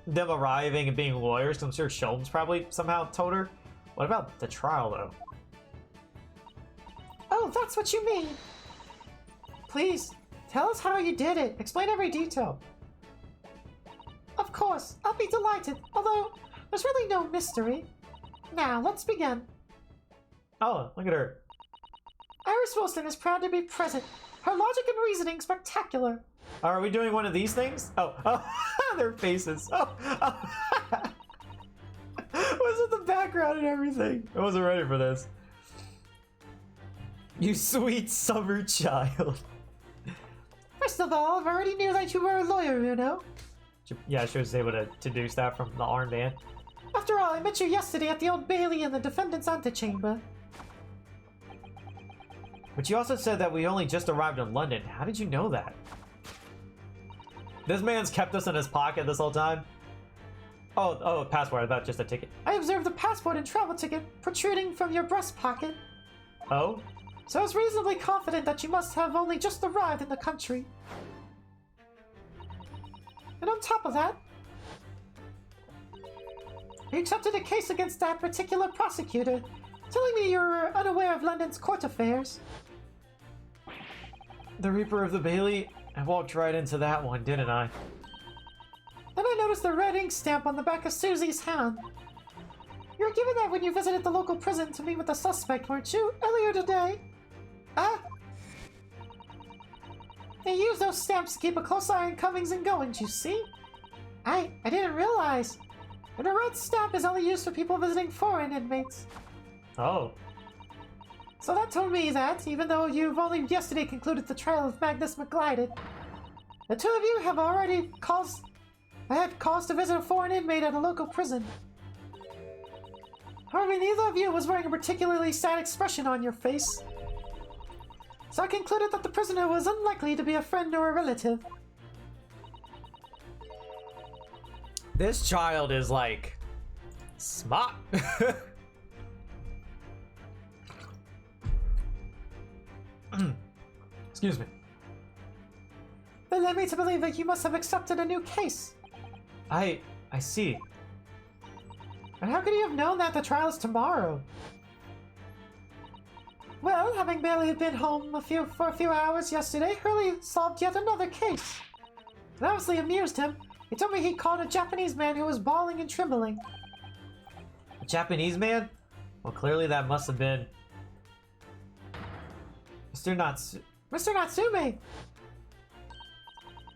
them arriving and being lawyers, 'cause I'm sure Sholmes probably somehow told her. What about the trial, though? Oh, that's what you mean. Please, tell us how you did it. Explain every detail. Of course, I'll be delighted, although there's really no mystery. Now, let's begin. Oh, look at her. Iris Wilson is proud to be present. Her logic and reasoning spectacular. Are we doing one of these things? Oh, their faces. Oh. What's with the background and everything? I wasn't ready for this. You sweet summer child. First of all, I already knew that you were a lawyer, you know. Yeah, she was able to deduce that from the armband. After all, I met you yesterday at the Old Bailey in the defendant's antechamber. But you also said that we only just arrived in London. How did you know that? This man's kept us in his pocket this whole time? Oh, a passport. I thought just a ticket. I observed the passport and travel ticket protruding from your breast pocket. Oh? So I was reasonably confident that you must have only just arrived in the country. And on top of that, you accepted a case against that particular prosecutor, telling me you're unaware of London's court affairs. The Reaper of the Bailey? I walked right into that one, didn't I? Then I noticed the red ink stamp on the back of Susie's hand. You were given that when you visited the local prison to meet with the suspect, weren't you, earlier today? They use those stamps to keep a close eye on comings and goings, you see? I didn't realize. And a red stamp is only used for people visiting foreign inmates. Oh. So that told me that, even though you've only yesterday concluded the trial of Magnus McGlided, the two of you have already had cause to visit a foreign inmate at a local prison. However, neither of you was wearing a particularly sad expression on your face. So I concluded that the prisoner was unlikely to be a friend or a relative. This child is like smart. Excuse me. That led me to believe that you must have accepted a new case. I see. And how could you have known that the trial is tomorrow? Well, having barely been home for a few hours yesterday, Hurley solved yet another case. It obviously amused him, He told me he caught a Japanese man who was bawling and trembling. A Japanese man? Well, clearly that must have been Mr. Mr. Natsume!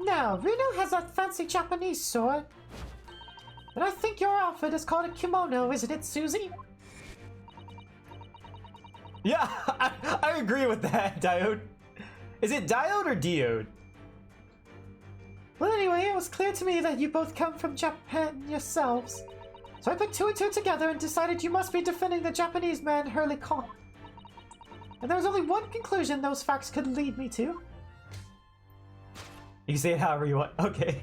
Now, Reno has that fancy Japanese sword. And I think your outfit is called a kimono, isn't it, Susie? Yeah, I agree with that, Diode. Is it Diode or Diode? Well, anyway, it was clear to me that you both come from Japan yourselves. So I put two and two together and decided you must be defending the Japanese man Hurley caught. And there was only one conclusion those facts could lead me to. You can say it however you want. Okay.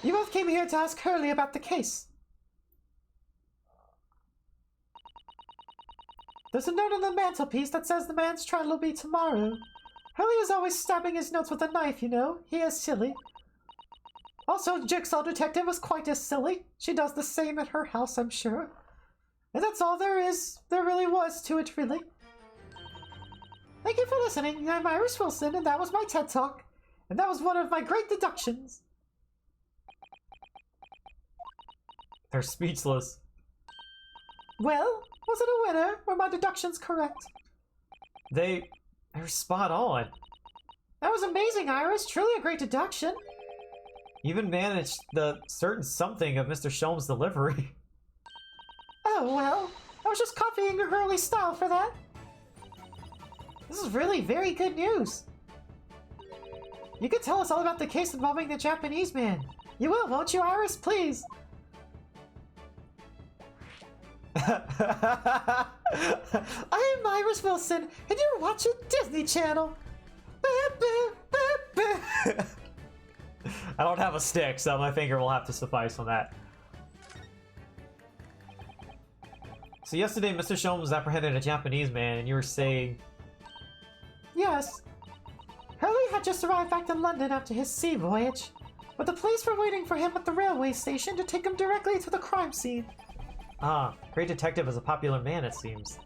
You both came here to ask Hurley about the case. There's a note on the mantelpiece that says the man's trial will be tomorrow. Hurley is always stabbing his notes with a knife, you know. He is silly. Also, Jigsaw Detective was quite as silly. She does the same at her house, I'm sure. And that's all there really was to it, really. Thank you for listening. I'm Iris Wilson, and that was my TED Talk. And that was one of my great deductions. They're speechless. Well, was it a winner? Were my deductions correct? They're spot on. That was amazing, Iris. Truly a great deduction. You even managed the certain something of Mr. Sholmes' delivery. Oh, well. I was just copying your Hurley style for that. This is really very good news. You could tell us all about the case involving the Japanese man. You will, won't you, Iris? Please. I'm Iris Wilson, and you're watching Disney Channel. I don't have a stick, so my finger will have to suffice on that. So yesterday, Mr. Sholmes apprehended a Japanese man, and you were saying... Yes. Hurley had just arrived back to London after his sea voyage, but the police were waiting for him at the railway station to take him directly to the crime scene. Ah, great detective is a popular man, it seems.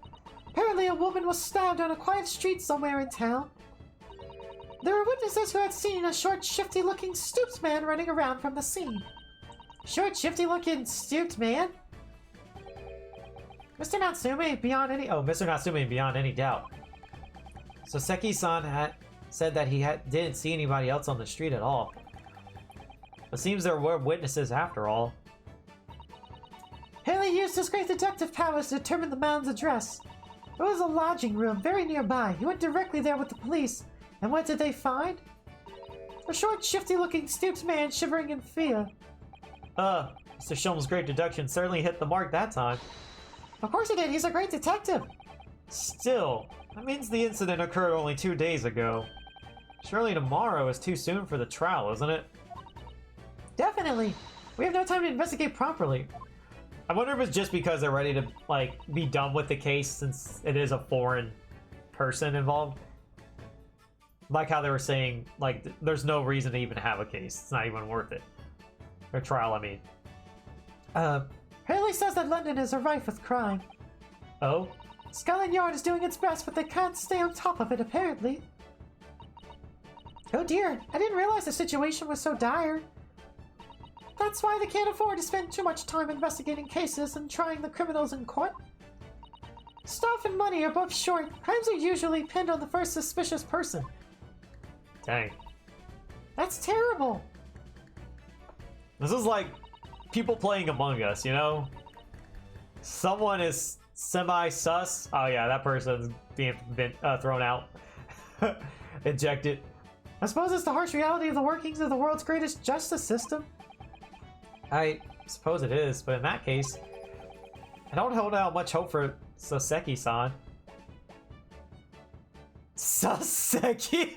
Apparently a woman was stabbed on a quiet street somewhere in town. There were witnesses who had seen a short, shifty-looking stooped man running around from the scene. Short, shifty-looking stooped man? Mr. Natsume, beyond any... Oh, Mr. Natsume, beyond any doubt. So Seki-san had said that he didn't see anybody else on the street at all. It seems there were witnesses after all. Haley used his great detective powers to determine the man's address. It was a lodging room very nearby. He went directly there with the police. And what did they find? A short, shifty-looking stooped man shivering in fear. Mr. Sholmes' great deduction certainly hit the mark that time. Of course he did. He's a great detective. Still, that means the incident occurred only 2 days ago. Surely tomorrow is too soon for the trial, isn't it? Definitely. We have no time to investigate properly. I wonder if it's just because they're ready to, like, be done with the case since it is a foreign person involved. Like how they were saying, like, there's no reason to even have a case. It's not even worth it. Or trial, I mean. Haley says that London is rife with crime. Oh? Scotland Yard is doing its best, but they can't stay on top of it, apparently. Oh dear, I didn't realize the situation was so dire. That's why they can't afford to spend too much time investigating cases and trying the criminals in court. Staff and money are both short. Crimes are usually pinned on the first suspicious person. Dang. That's terrible. This is like people playing Among Us, you know? Someone is semi-sus. Oh yeah, that person's being thrown out. Ejected. I suppose it's the harsh reality of the workings of the world's greatest justice system. I suppose it is, but in that case, I don't hold out much hope for Soseki-san. Soseki?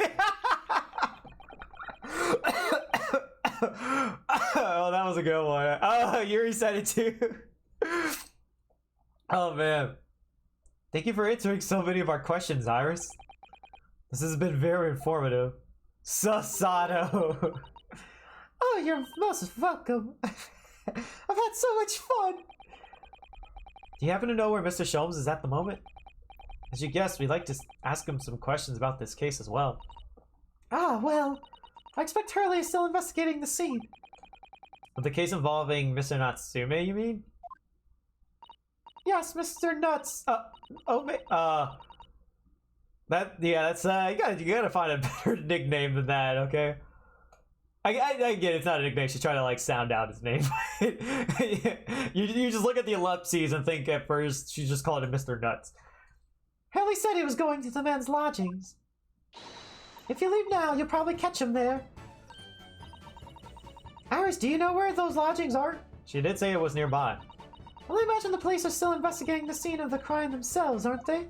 Oh, that was a good one. Oh, Yuri said it too. Oh man. Thank you for answering so many of our questions, Iris. This has been very informative. Sasato. Oh, you're most welcome. I've had so much fun. Do you happen to know where Mr. Sholmes is at the moment? As you guessed, we'd like to ask him some questions about this case as well. Ah, well, I expect Hurley is still investigating the scene. The case involving Mr. Natsume, you mean? Yes, Mr. Nuts. That's you gotta find a better nickname than that, okay? I get it's not a nickname. She's trying to like sound out his name. you just look at the ellipses and think at first she just called him Mr. Nuts. Hurley said he was going to the men's lodgings. If you leave now, you'll probably catch him there. Iris, do you know where those lodgings are? She did say it was nearby. Well, I imagine the police are still investigating the scene of the crime themselves, aren't they?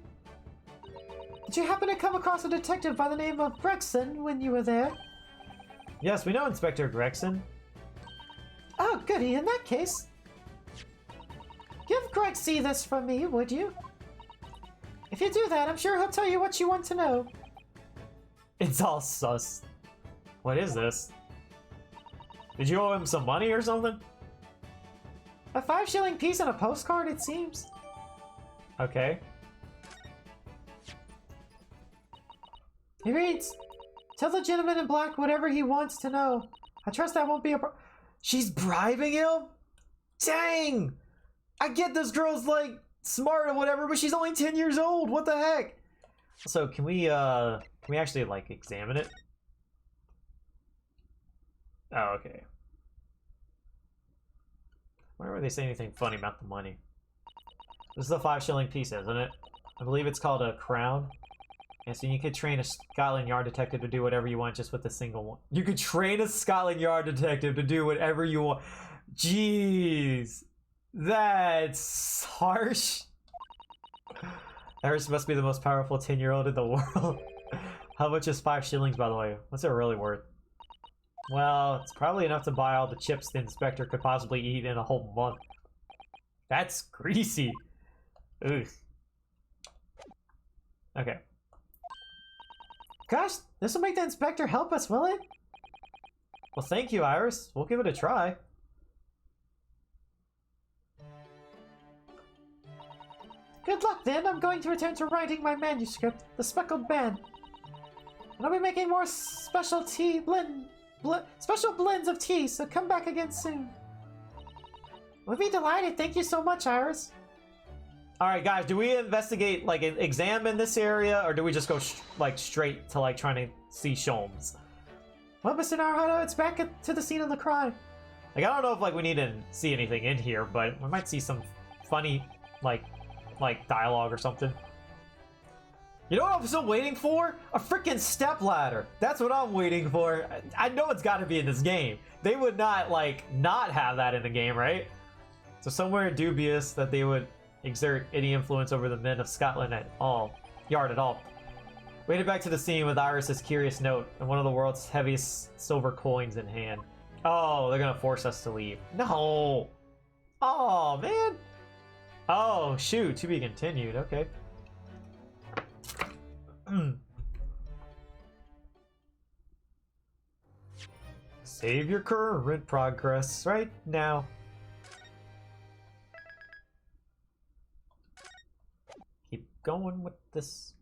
Did you happen to come across a detective by the name of Gregson when you were there? Yes, we know Inspector Gregson. Oh, goody, in that case. Give Greg see this from me, would you? If you do that, I'm sure he'll tell you what you want to know. It's all sus. What is this? Did you owe him some money or something? A 5-shilling piece and a postcard, it seems. Okay. He reads, "Tell the gentleman in black whatever he wants to know. I trust that won't be a She's bribing him? Dang! I get this girl's like smart or whatever, but she's only 10 years old. What the heck? So can we actually like examine it? Oh, okay. Why would they say anything funny about the money? This is a 5-shilling piece, isn't it? I believe it's called a crown. And so you could train a Scotland Yard detective to do whatever you want just with a single one. You could train a Scotland Yard detective to do whatever you want. Jeez. That's harsh. Iris must be the most powerful 10-year-old in the world. How much is 5 shillings, by the way? What's it really worth? Well, it's probably enough to buy all the chips the inspector could possibly eat in a whole month. That's greasy. Ugh. Okay. Gosh, this will make the inspector help us, will it? Well, thank you, Iris. We'll give it a try. Good luck, then. I'm going to return to writing my manuscript, The Speckled Band. And I'll be making more special blends of tea, so come back again soon. We'll be delighted. Thank you so much, Iris. Alright, guys, do we investigate, like, examine this area, or do we just go, straight to, like, trying to see Sholmes? Well, Mr. Naruto, it's back to the scene of the crime. Like, I don't know if, like, we need to see anything in here, but we might see some funny, like dialogue or something. You know what I'm still waiting for? A freaking stepladder. That's what I'm waiting for. I know it's got to be in this game. They would not, like, not have that in the game, right? So somewhere dubious that they would exert any influence over the men of Scotland Yard at all. We headed back to the scene with Iris's curious note and one of the world's heaviest silver coins in hand. Oh, they're gonna force us to leave. No! Oh, man! Oh, shoot, to be continued, okay. Save your current progress right now. Keep going with this.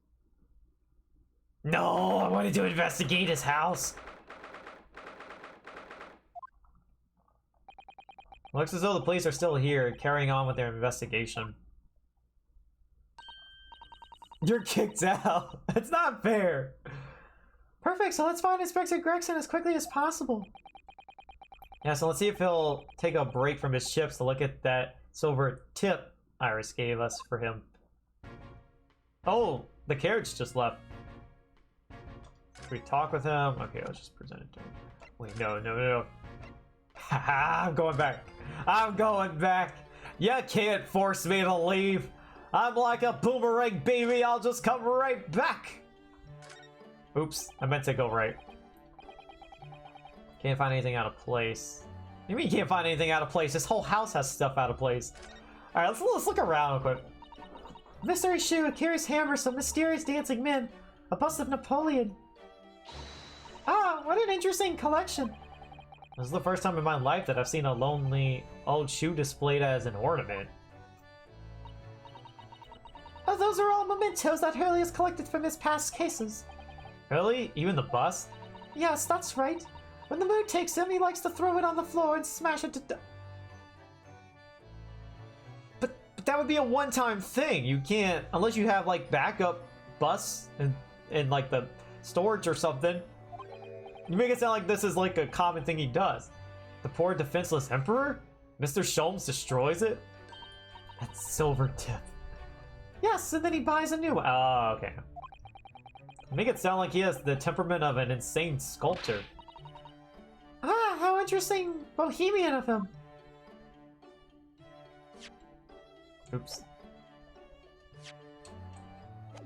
No, I wanted to investigate his house. Looks as though the police are still here, carrying on with their investigation. You're kicked out. That's not fair. Perfect, so let's find Inspector Gregson as quickly as possible. Yeah, so let's see if he'll take a break from his chips to look at that silver tip Iris gave us for him. Oh, the carriage just left. Should we talk with him? Okay, let's just present it to him. Wait, no. Haha, I'm going back. I'm going back. You can't force me to leave. I'm like a boomerang, baby. I'll just come right back. Oops, I meant to go right. Can't find anything out of place. What do you mean you can't find anything out of place? This whole house has stuff out of place. Alright, let's look around real quick. Mystery shoe, a curious hammer, some mysterious dancing men, a bust of Napoleon. Ah, what an interesting collection. This is the first time in my life that I've seen a lonely old shoe displayed as an ornament. Oh, those are all mementos that Hurley has collected from his past cases. Really? Even the bust? Yes, that's right. When the mood takes him, he likes to throw it on the floor and smash it to But that would be a one-time thing. You can't, unless you have like backup bus and like the storage or something. You make it sound like this is like a common thing he does. The poor defenseless emperor? Mr. Sholmes destroys it? That's silver tip. Yes, and then he buys a new one. Oh, okay. Make it sound like he has the temperament of an insane sculptor. Ah, how interesting, bohemian of him. Oops.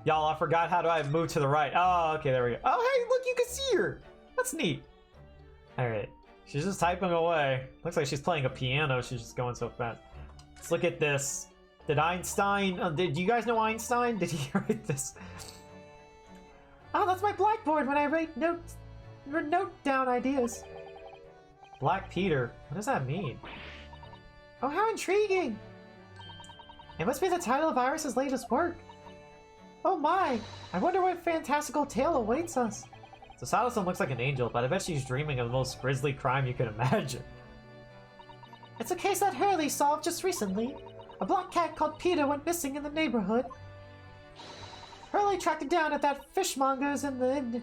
Y'all, I forgot how do I move to the right. Oh, okay, there we go. Oh, hey, look, you can see her. That's neat. All right, she's just typing away. Looks like she's playing a piano. She's just going so fast. Let's look at this. Did Einstein, did you guys know Einstein? Did he write this? Oh, that's my blackboard when I write note down ideas. Black Peter, what does that mean? Oh, how intriguing! It must be the title of Iris's latest work. Oh my, I wonder what fantastical tale awaits us. So Saddleson looks like an angel, but I bet she's dreaming of the most grisly crime you can imagine. It's a case that Hurley solved just recently. A black cat called Peter went missing in the neighborhood. Hurley tracked it down at that fishmonger's in the...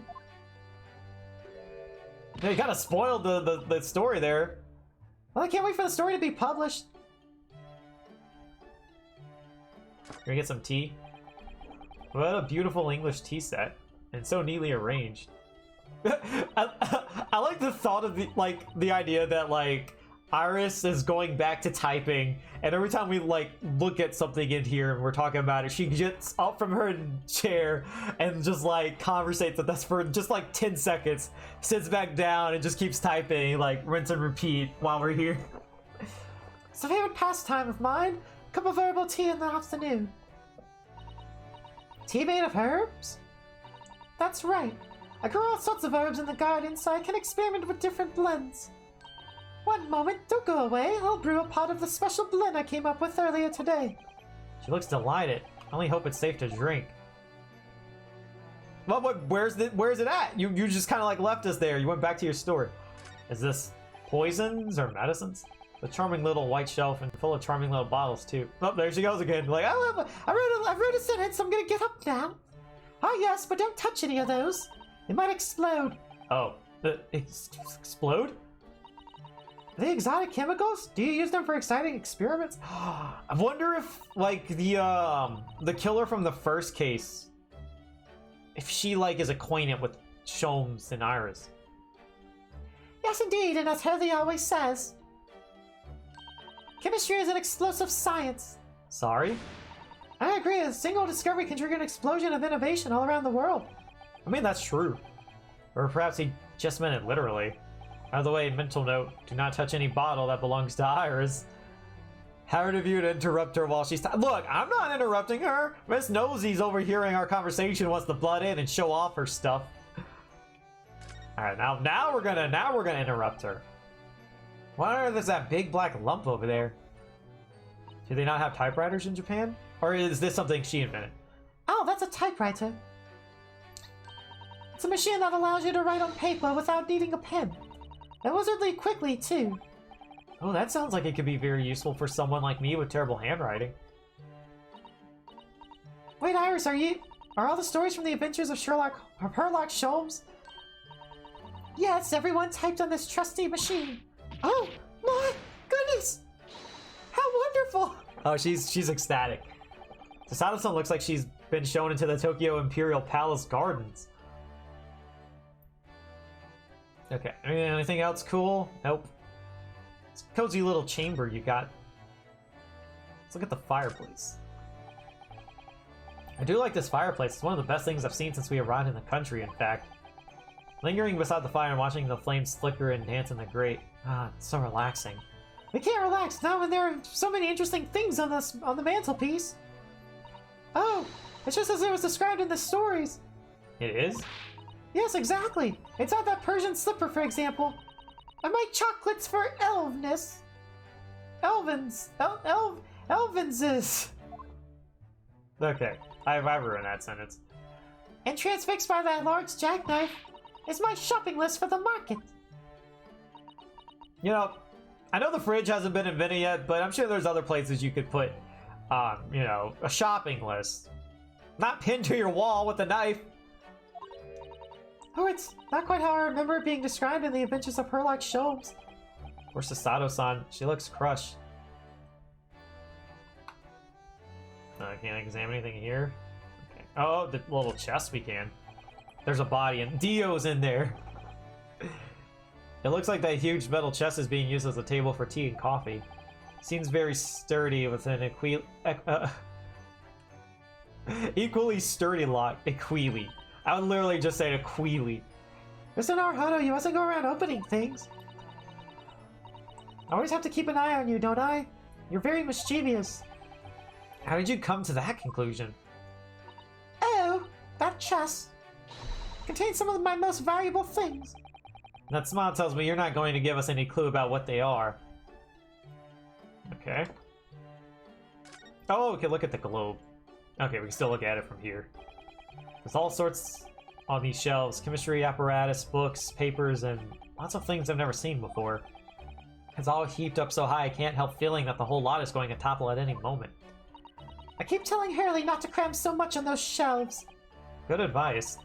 Yeah, you kind of spoiled the story there. Well, I can't wait for the story to be published. Gonna get some tea. What a beautiful English tea set, and so neatly arranged. I like the thought of the idea that like Iris is going back to typing, and every time we like look at something in here and we're talking about it, she gets up from her chair and just like conversates with us for just like 10 seconds, sits back down and just keeps typing, like rinse and repeat while we're here. It's a favorite pastime of mine. Cup of herbal tea in the afternoon. Tea made of herbs? That's right. I grow all sorts of herbs in the garden so I can experiment with different blends. One moment, don't go away. I'll brew a pot of the special blend I came up with earlier today. She looks delighted. I only hope it's safe to drink. Well, where's it at? You just kind of like left us there. You went back to your story. Is this poisons or medicines? The charming little white shelf and full of charming little bottles too. Oh, there she goes again. Like, I wrote a sentence. I'm gonna get up now. Ah, yes, but don't touch any of those. They might explode. Oh, explode? Are they exotic chemicals? Do you use them for exciting experiments? I wonder if, like, the killer from the first case, if she, like, is acquainted with Sholmes and Iris. Yes, indeed, and as Hurley always says, chemistry is an explosive science. Sorry? I agree, a single discovery can trigger an explosion of innovation all around the world. I mean, that's true. Or perhaps he just meant it literally. By the way, mental note, do not touch any bottle that belongs to Iris. Howard of you to interrupt her while she's look, I'm not interrupting her. Miss Nosy's overhearing our conversation, wants to butt in and show off her stuff. Alright, now we're gonna interrupt her. Why there's that big black lump over there? Do they not have typewriters in Japan? Or is this something she invented? Oh, that's a typewriter. It's a machine that allows you to write on paper without needing a pen. And wizardly quickly, too. Oh, that sounds like it could be very useful for someone like me with terrible handwriting. Wait, Iris, are all the stories from the adventures of Sherlock Sholmes? Yes, everyone typed on this trusty machine. Oh, my goodness! How wonderful! Oh, she's ecstatic. Tasada-san looks like she's been shown into the Tokyo Imperial Palace gardens. Okay, anything else cool? Nope. It's a cozy little chamber you got. Let's look at the fireplace. I do like this fireplace. It's one of the best things I've seen since we arrived in the country, in fact. Lingering beside the fire and watching the flames flicker and dance in the grate. Ah, it's so relaxing. We can't relax now when there are so many interesting things on the mantelpiece. Oh, it's just as it was described in the stories. It is? Yes, exactly. It's not that Persian slipper, for example. And my chocolates for elveness. Elvenses. Okay, I've ruined that sentence. And transfixed by that large jackknife is my shopping list for the market. You know, I know the fridge hasn't been invented yet, but I'm sure there's other places you could put, you know, a shopping list. Not pinned to your wall with a knife. Oh, it's not quite how I remember it being described in the Adventures of Herlock Sholmes. Where's Sasato-san? She looks crushed. I can't examine anything here. Okay. Oh, the little chest we can. There's a body, and Dio's in there. It looks like that huge metal chest is being used as a table for tea and coffee. Seems very sturdy with an equally sturdy lock. Equally. I would literally just say Equili. Mr. Naruhodo, you mustn't go around opening things. I always have to keep an eye on you, don't I? You're very mischievous. How did you come to that conclusion? Oh, that chest contains some of my most valuable things. That smile tells me you're not going to give us any clue about what they are. Okay. Oh, we can look at the globe. Okay, we can still look at it from here. There's all sorts on these shelves. Chemistry apparatus, books, papers, and lots of things I've never seen before. It's all heaped up so high I can't help feeling that the whole lot is going to topple at any moment. I keep telling Hurley not to cram so much on those shelves. Good advice.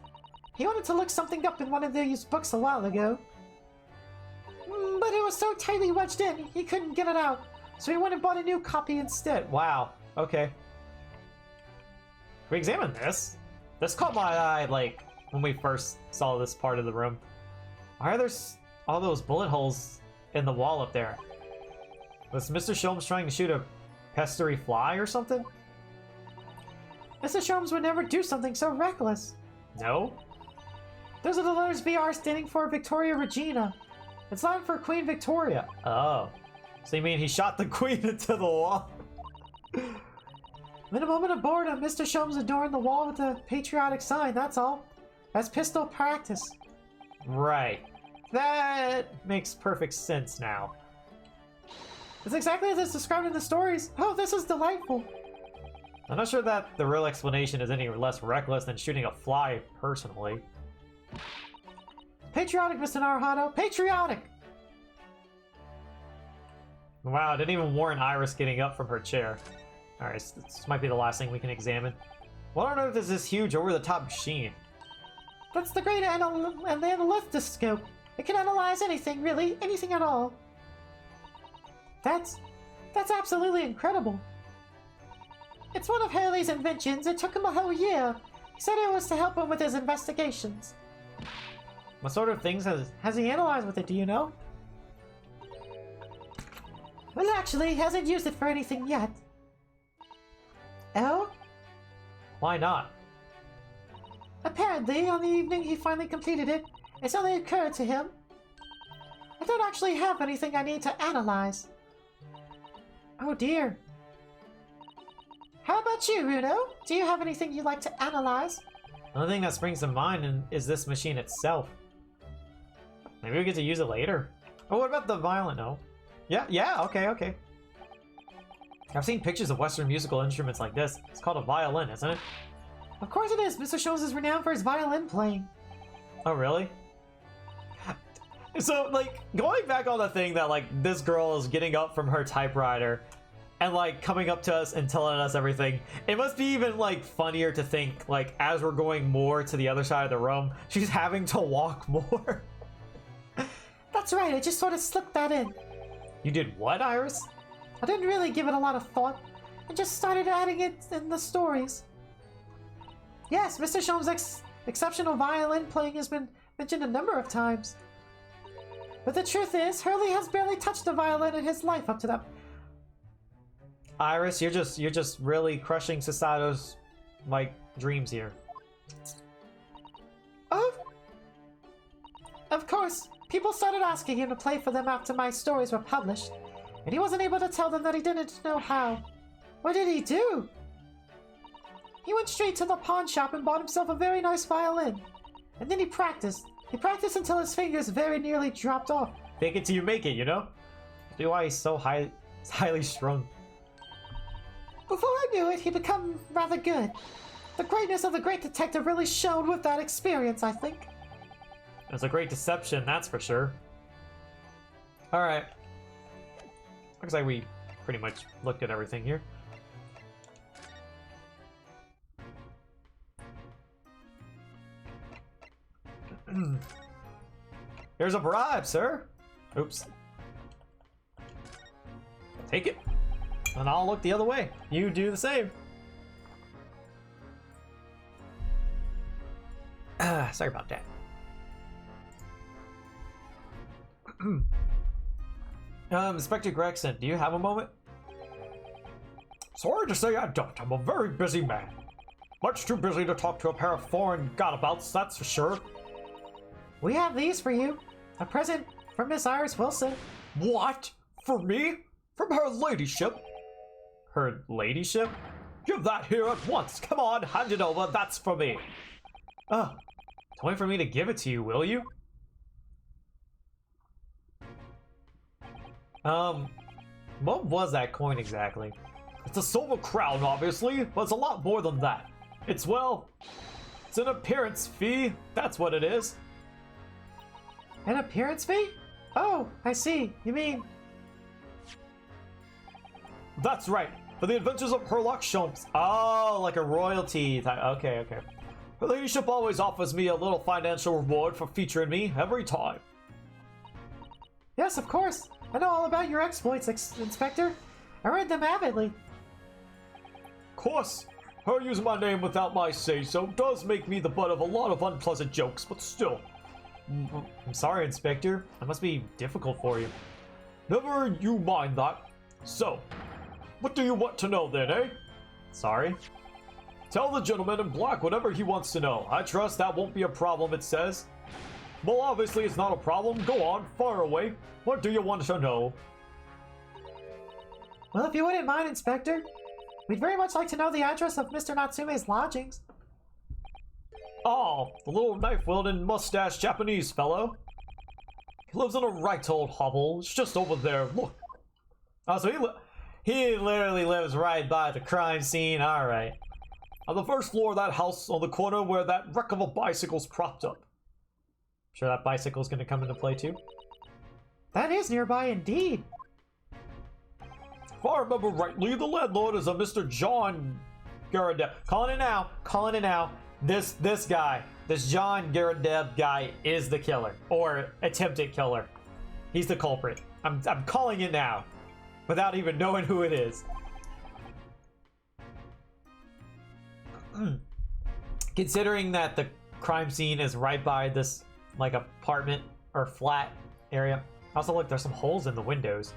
He wanted to look something up in one of these books a while ago. But it was so tightly wedged in, he couldn't get it out. So he went and bought a new copy instead. Wow. Okay. Can we examine this? This caught my eye, like, when we first saw this part of the room. Why are there all those bullet holes in the wall up there? Was Mr. Sholmes trying to shoot a pestery fly or something? Mr. Sholmes would never do something so reckless. No? Those are the letters VR standing for Victoria Regina. It's Latin for Queen Victoria. Oh. So you mean he shot the queen into the wall? In a moment of boredom, Mr. Sholmes adorned the wall with a patriotic sign, that's all. That's pistol practice. Right. That makes perfect sense now. It's exactly as it's described in the stories. Oh, this is delightful. I'm not sure that the real explanation is any less reckless than shooting a fly, personally. Patriotic, Mr. Naruhodo. Patriotic! Wow, didn't even warrant Iris getting up from her chair. Alright, this might be the last thing we can examine. What on earth is this huge over-the-top machine? That's the great analythoscope. It can analyze anything, really. Anything at all. That's absolutely incredible. It's one of Hurley's inventions. It took him a whole year. He said it was to help him with his investigations. What sort of things Has he analyzed with it, do you know? Well, actually, he hasn't used it for anything yet. Oh? Why not? Apparently, on the evening he finally completed it, it suddenly occurred to him. I don't actually have anything I need to analyze. Oh dear. How about you, Runo? Do you have anything you'd like to analyze? The only thing that springs to mind is this machine itself. Maybe we get to use it later. Oh, what about the violin? No. Yeah, okay. I've seen pictures of Western musical instruments like this. It's called a violin, isn't it? Of course it is. Mr. Sholmes is renowned for his violin playing. Oh, really? So, like, going back on the thing that, like, this girl is getting up from her typewriter and, like, coming up to us and telling us everything, it must be even, like, funnier to think, like, as we're going more to the other side of the room, she's having to walk more. That's right, I just sort of slipped that in. You did what, Iris? I didn't really give it a lot of thought. I just started adding it in the stories. Yes, Mr. Sholmes' exceptional violin playing has been mentioned a number of times. But the truth is, Hurley has barely touched the violin in his life up to that. Iris, you're just really crushing Sasato's, like, dreams here. Oh! Of course, people started asking him to play for them after my stories were published, and he wasn't able to tell them that he didn't know how. What did he do? He went straight to the pawn shop and bought himself a very nice violin. And then he practiced. He practiced until his fingers very nearly dropped off. Fake it till you make it, you know? That's why he's so highly strung. Before I knew it, he'd become rather good. The greatness of the great detective really showed with that experience, I think. It was a great deception, that's for sure. Alright. Looks like we pretty much looked at everything here. Here's a bribe, sir. Oops. Take it. And I'll look the other way. You do the same. Sorry about that. Inspector Gregson, do you have a moment? Sorry to say I don't. I'm a very busy man. Much too busy to talk to a pair of foreign gadabouts, that's for sure. We have these for you. A present from Miss Iris Wilson. What? For me? From her ladyship? Her ladyship? Give that here at once. Come on, hand it over. That's for me. Oh, it's only for me to give it to you, will you? What was that coin exactly? It's a silver crown, obviously, but it's a lot more than that. It's, well, it's an appearance fee. That's what it is. An appearance fee? Oh, I see. You mean... That's right. For the adventures of Herlock Sholmes. Oh, like a royalty type. Okay, okay. Her ladyship always offers me a little financial reward for featuring me every time. Yes, of course. I know all about your exploits, Inspector. I read them avidly. Of course, her using my name without my say-so does make me the butt of a lot of unpleasant jokes, but still. I'm sorry, Inspector. That must be difficult for you. Never you mind that. So, what do you want to know then, eh? Sorry? Tell the gentleman in black whatever he wants to know. I trust that won't be a problem, it says. Well, obviously it's not a problem. Go on, fire away. What do you want to know? Well, if you wouldn't mind, Inspector, we'd very much like to know the address of Mr. Natsume's lodgings. Oh, the little knife-wielding mustache Japanese fellow. He lives in a right old hovel. It's just over there. Look. Oh, so he literally lives right by the crime scene. All right. On the first floor of that house on the corner where that wreck of a bicycle's propped up. Sure that bicycle's gonna come into play too? That is nearby indeed. If I remember rightly, the landlord is a Mr. John Garadeb. Calling it now. Calling it now. This guy, this John Garadeb guy is the killer. Or attempted killer. He's the culprit. I'm calling it now. Without even knowing who it is. Considering that the crime scene is right by this like apartment or flat area. Also, look, there's some holes in the windows.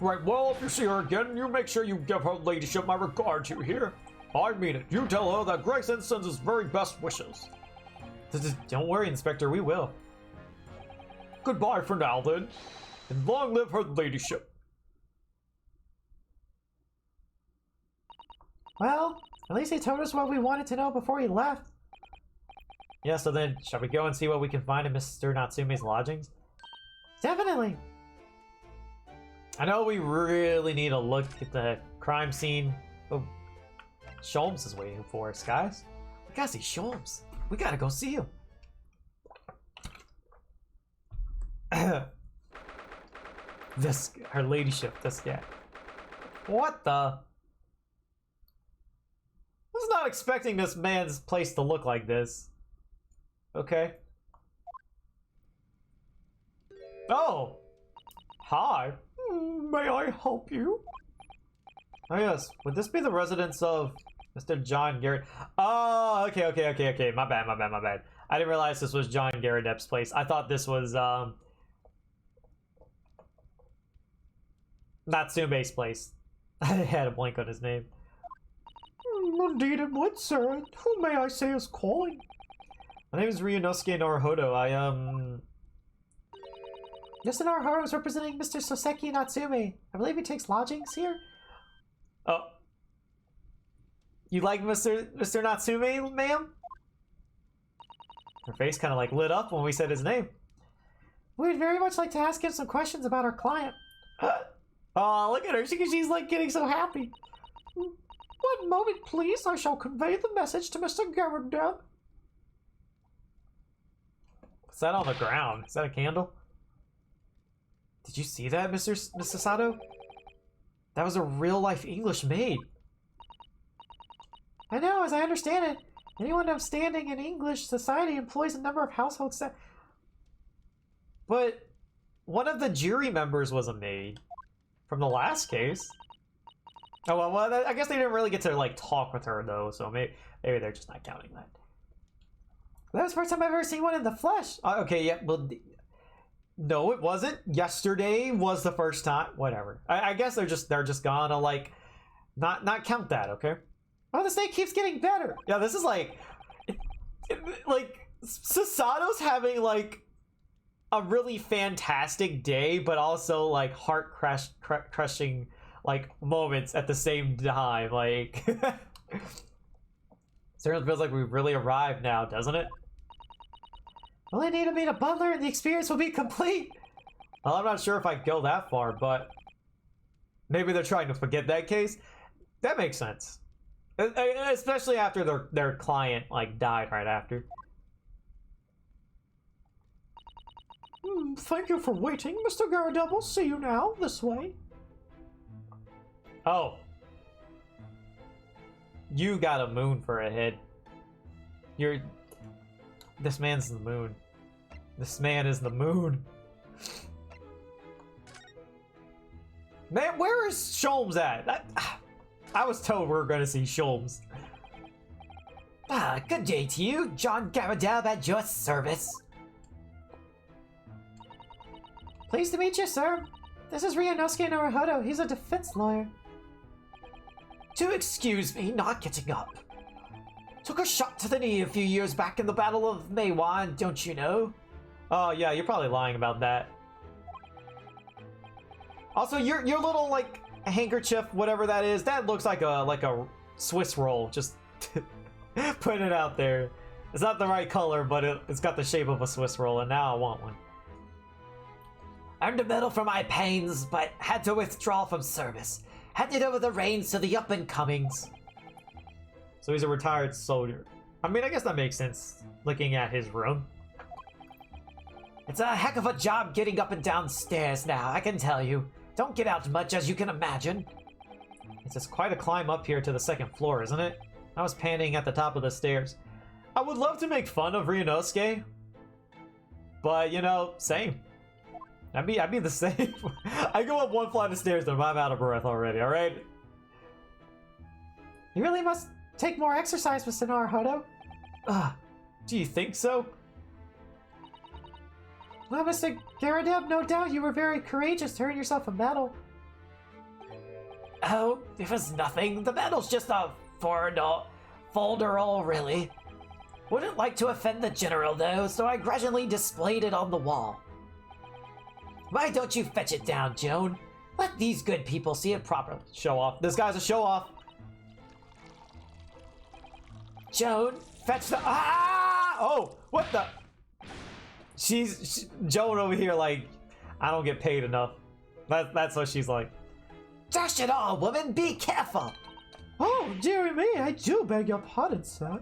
Right, well, if you see her again, you make sure you give her ladyship my regards, you hear? I mean it. You tell her that Gregson sends his very best wishes. Don't worry, Inspector, we will. Goodbye for now, then. And long live her ladyship. Well, at least he told us what we wanted to know before he left. Yeah, so then, shall we go and see what we can find in Mr. Natsume's lodgings? Definitely. I know we really need to look at the crime scene. Oh, Sholmes is waiting for us, guys. We gotta see Sholmes. We gotta go see him. Her ladyship, this guy. What the? I was not expecting this man's place to look like this. Okay. Oh! Hi. May I help you? Oh yes, would this be the residence of Mr. John Garrett? Oh, okay. My bad. I didn't realize this was John Garadeb's place. I thought this was, Natsume's place. I had a blank on his name. Indeed it would, sir. Who may I say is calling? My name is Ryunosuke Naruhodo. Justin Naruhodo is representing Mr. Soseki Natsume. I believe he takes lodgings here. Oh. You like Mr. Natsume, ma'am? Her face kind of like lit up when we said his name. We'd very much like to ask him some questions about our client. Oh, look at her. She's like getting so happy. One moment, please. I shall convey the message to Mr. Garadeb. What's that on the ground? Is that a candle? Did you see that, Mr. Sato? That was a real-life English maid. I know, as I understand it, anyone of standing in English society employs a number of household staff. But one of the jury members was a maid from the last case. Oh, well, I guess they didn't really get to, like, talk with her, though, so maybe they're just not counting that. That was the first time I've ever seen one in the flesh. Okay, yeah, well, no, it wasn't. Yesterday was the first time. Whatever. I guess they're just gonna, like, not count that, okay? Oh, the snake keeps getting better. Yeah, this is like Sasato's having like a really fantastic day, but also like heart crushing like moments at the same time. Like, certainly feels like we've really arrived now, doesn't it? Only need to meet a butler, and the experience will be complete. Well, I'm not sure if I go that far, but maybe they're trying to forget that case. That makes sense. Especially after their client like died right after. Thank you for waiting, Mr. Garradub. We'll see you now. This way. Oh. You got a moon for a head. This man's the moon. This man is the moon. Man, where is Sholmes at? I was told we were going to see Sholmes. Good day to you, John Garradub at your service. Pleased to meet you, sir. This is Ryunosuke Naruhodo. He's a defense lawyer. Do excuse me not getting up. Took a shot to the knee a few years back in the Battle of Meiwan, don't you know? Oh yeah, you're probably lying about that. Also, your little like handkerchief, whatever that is, that looks like a Swiss roll. Just putting it out there. It's not the right color, but it's got the shape of a Swiss roll, and now I want one. Earned a medal for my pains, but had to withdraw from service. Handed over the reins to the up-and-comings. So he's a retired soldier. I mean, I guess that makes sense, looking at his room. It's a heck of a job getting up and down stairs now, I can tell you. Don't get out much, as you can imagine. It's just quite a climb up here to the second floor, isn't it? I was panning at the top of the stairs. I would love to make fun of Ryunosuke, but, you know, same. I'd be the same. I go up one flight of stairs and I'm out of breath already, alright? You really must take more exercise, Mr. Naruhodo. Do you think so? Well, Mr. Garradub, no doubt you were very courageous to earn yourself a medal. Oh, it was nothing. The medal's just a folderol, really. Wouldn't like to offend the general, though, so I grudgingly displayed it on the wall. Why don't you fetch it down, Joan? Let these good people see it properly. Show off. This guy's a show off. Joan, fetch the... Oh, what the... Joan over here like, I don't get paid enough. That's what she's like. Dash it all, woman, be careful. Oh, dearie me, I do beg your pardon, sir.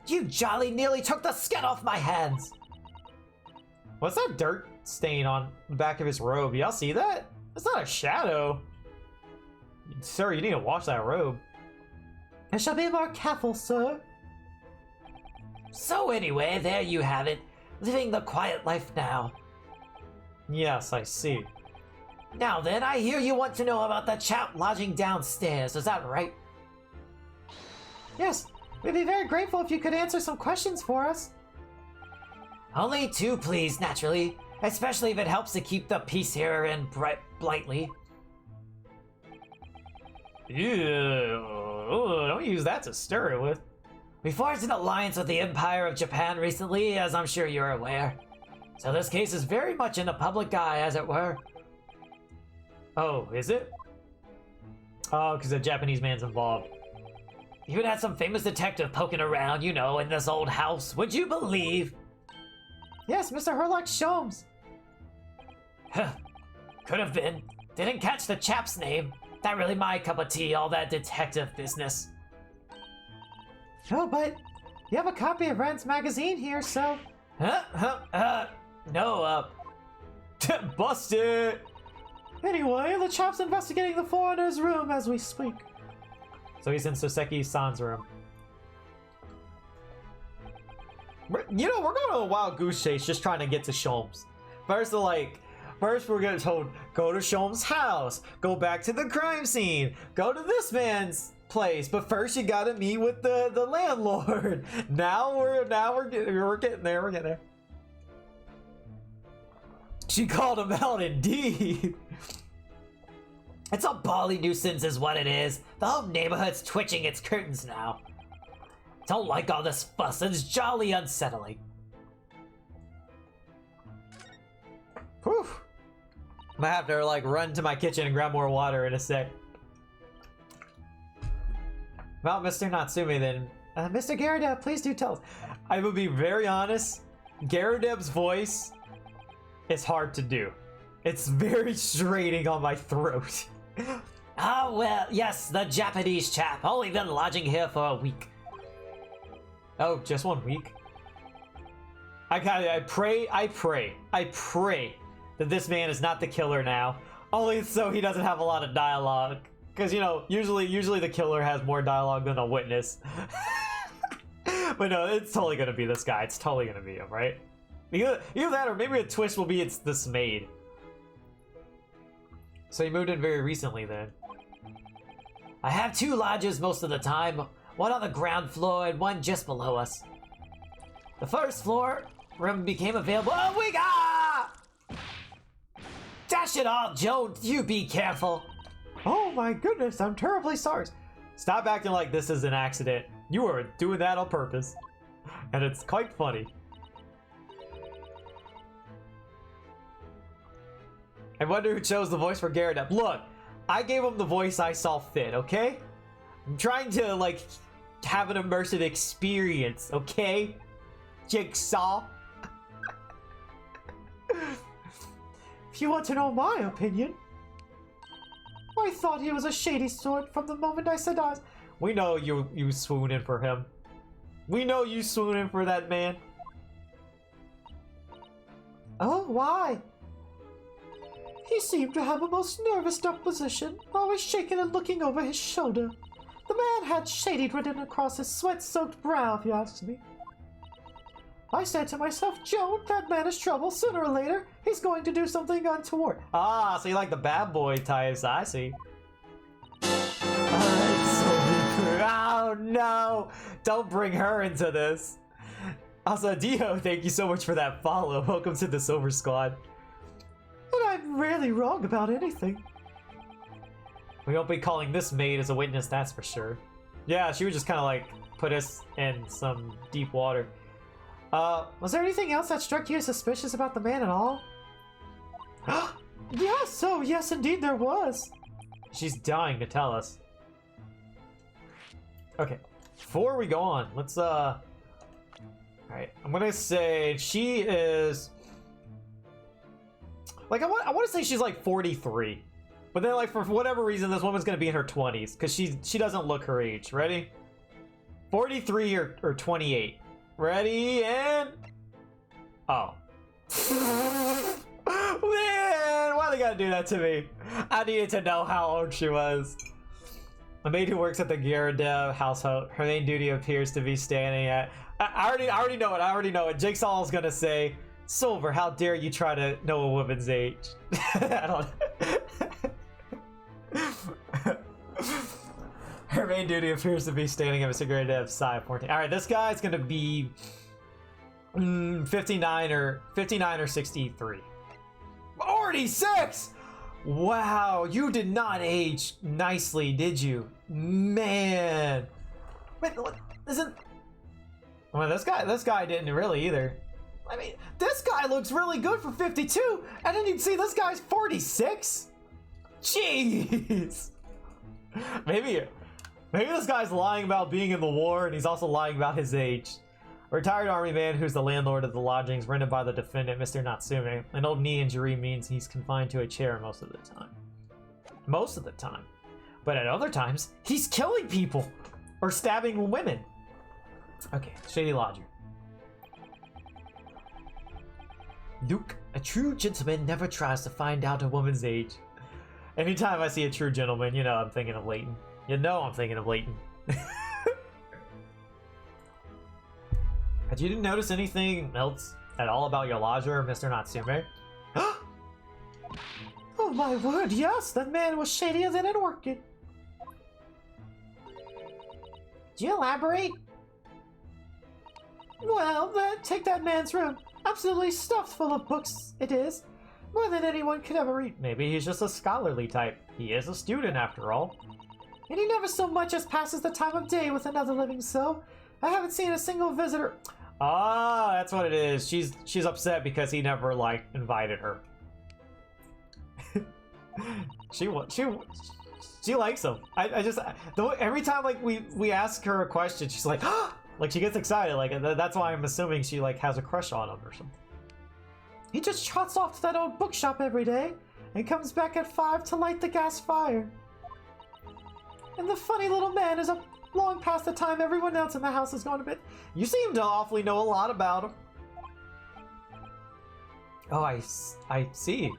You jolly nearly took the skin off my hands. What's that dirt stain on the back of his robe? Y'all see that? That's not a shadow. Sir, you need to wash that robe. I shall be more careful, sir. So anyway, there you have it. Living the quiet life now. Yes, I see. Now then, I hear you want to know about the chap lodging downstairs, is that right? Yes, we'd be very grateful if you could answer some questions for us. Only two, please, naturally. Especially if it helps to keep the peace here in Blightly. Ew, don't use that to stir it with. We forged an alliance with the Empire of Japan recently, as I'm sure you're aware. So this case is very much in the public eye, as it were. Oh, is it? Oh, because a Japanese man's involved. Even had some famous detective poking around, you know, in this old house, would you believe? Yes, Mr. Herlock Sholmes. Huh. Could have been. Didn't catch the chap's name. Not really my cup of tea, all that detective business. Oh, but you have a copy of Ren's magazine here, so... No, Busted! Anyway, the chap's investigating the foreigner's room as we speak. So he's in Soseki-san's room. You know, we're going on a wild goose chase just trying to get to Sholmes. First we're getting told, go to Sholmes' house, go back to the crime scene, go to this man's place, but first you gotta meet with the landlord. Now we're getting there. She called him out indeed. It's a bally nuisance is what it is. The whole neighborhood's twitching its curtains now. Don't like all this fuss, it's jolly unsettling. Whew. I'm gonna have to like run to my kitchen and grab more water in a sec. Well, Mr. Natsumi then. Mr. Garida, please do tell us. I will be very honest. Garadeb's voice is hard to do. It's very straining on my throat. Ah, well, yes, the Japanese chap. Only been lodging here for a week. Oh, just 1 week? I pray that this man is not the killer now. Only so he doesn't have a lot of dialogue. Because, you know, usually the killer has more dialogue than a witness. But no, it's totally gonna be this guy. It's totally gonna be him, right? Either that or maybe a twist will be it's this maid. So he moved in very recently then. I have 2 lodges most of the time. One on the ground floor and one just below us. The first floor room became available. Oh, we got! Dash it all, Joan. You be careful. Oh my goodness, I'm terribly sorry. Stop acting like this is an accident. You are doing that on purpose. And it's quite funny. I wonder who chose the voice for Garrett. Look, I gave him the voice I saw fit, okay? I'm trying to, like, have an immersive experience, okay? Jigsaw. If you want to know my opinion, I thought he was a shady sort from the moment I said eyes. We know you swoon in for him. We know you swoon in for that man. Oh, why? He seemed to have a most nervous disposition, always shaking and looking over his shoulder. The man had shady written across his sweat-soaked brow, if you ask me. I said to myself, Joan, that man is trouble. Sooner or later, he's going to do something untoward. Ah, so you like the bad boy types, I see. Oh no! Don't bring her into this. Also, Dio, thank you so much for that follow. Welcome to the Silver Squad. And I'm rarely wrong about anything. We won't be calling this maid as a witness, that's for sure. Yeah, she would just kind of like put us in some deep water. Was there anything else that struck you as suspicious about the man at all? Yes, oh yes indeed there was. She's dying to tell us. Okay, before we go on, let's alright, I'm gonna say she is like I want to say she's like 43. But then like for whatever reason this woman's gonna be in her 20s because she doesn't look her age. Ready? 43 or 28. Ready and oh. Man, why they gotta do that to me? I needed to know how old she was. A maid who works at the Gyaradev household. Her main duty appears to be standing at. I already know it. I already know it. Jigsaw's gonna say, "Silver, how dare you try to know a woman's age?" I don't. Her main duty appears to be standing at Mr. Gyardev's side. 14. All right, this guy's gonna be 59 or 63. Already 6. Wow, you did not age nicely, did you? Man. Wait, what isn't... Well, this guy didn't really either. I mean, this guy looks really good for 52, and then you see this guy's 46? Jeez. Maybe this guy's lying about being in the war, and he's also lying about his age. A retired army man who's the landlord of the lodgings rented by the defendant, Mr. Natsume. An old knee injury means he's confined to a chair most of the time. Most of the time. But at other times, he's killing people! Or stabbing women. Okay, shady lodger. Duke, a true gentleman never tries to find out a woman's age. Anytime I see a true gentleman, you know I'm thinking of Leighton. You know I'm thinking of Leighton. Did you notice anything else at all about your lodger, Mr. Natsume? Oh my word, yes, that man was shadier than an orchid. Do you elaborate? Well, take that man's room. Absolutely stuffed full of books, it is. More than anyone could ever read. Maybe he's just a scholarly type. He is a student after all. And he never so much as passes the time of day with another living soul. I haven't seen a single visitor. Ah, that's what it is. She's upset because he never like invited her. she likes him. I just every time like we ask her a question, she's like, like she gets excited. Like that's why I'm assuming she like has a crush on him or something. He just trots off to that old bookshop every day and comes back at 5 to light the gas fire. And the funny little man is up long past the time everyone else in the house has gone to bed. You seem to awfully know a lot about him. Oh, I see.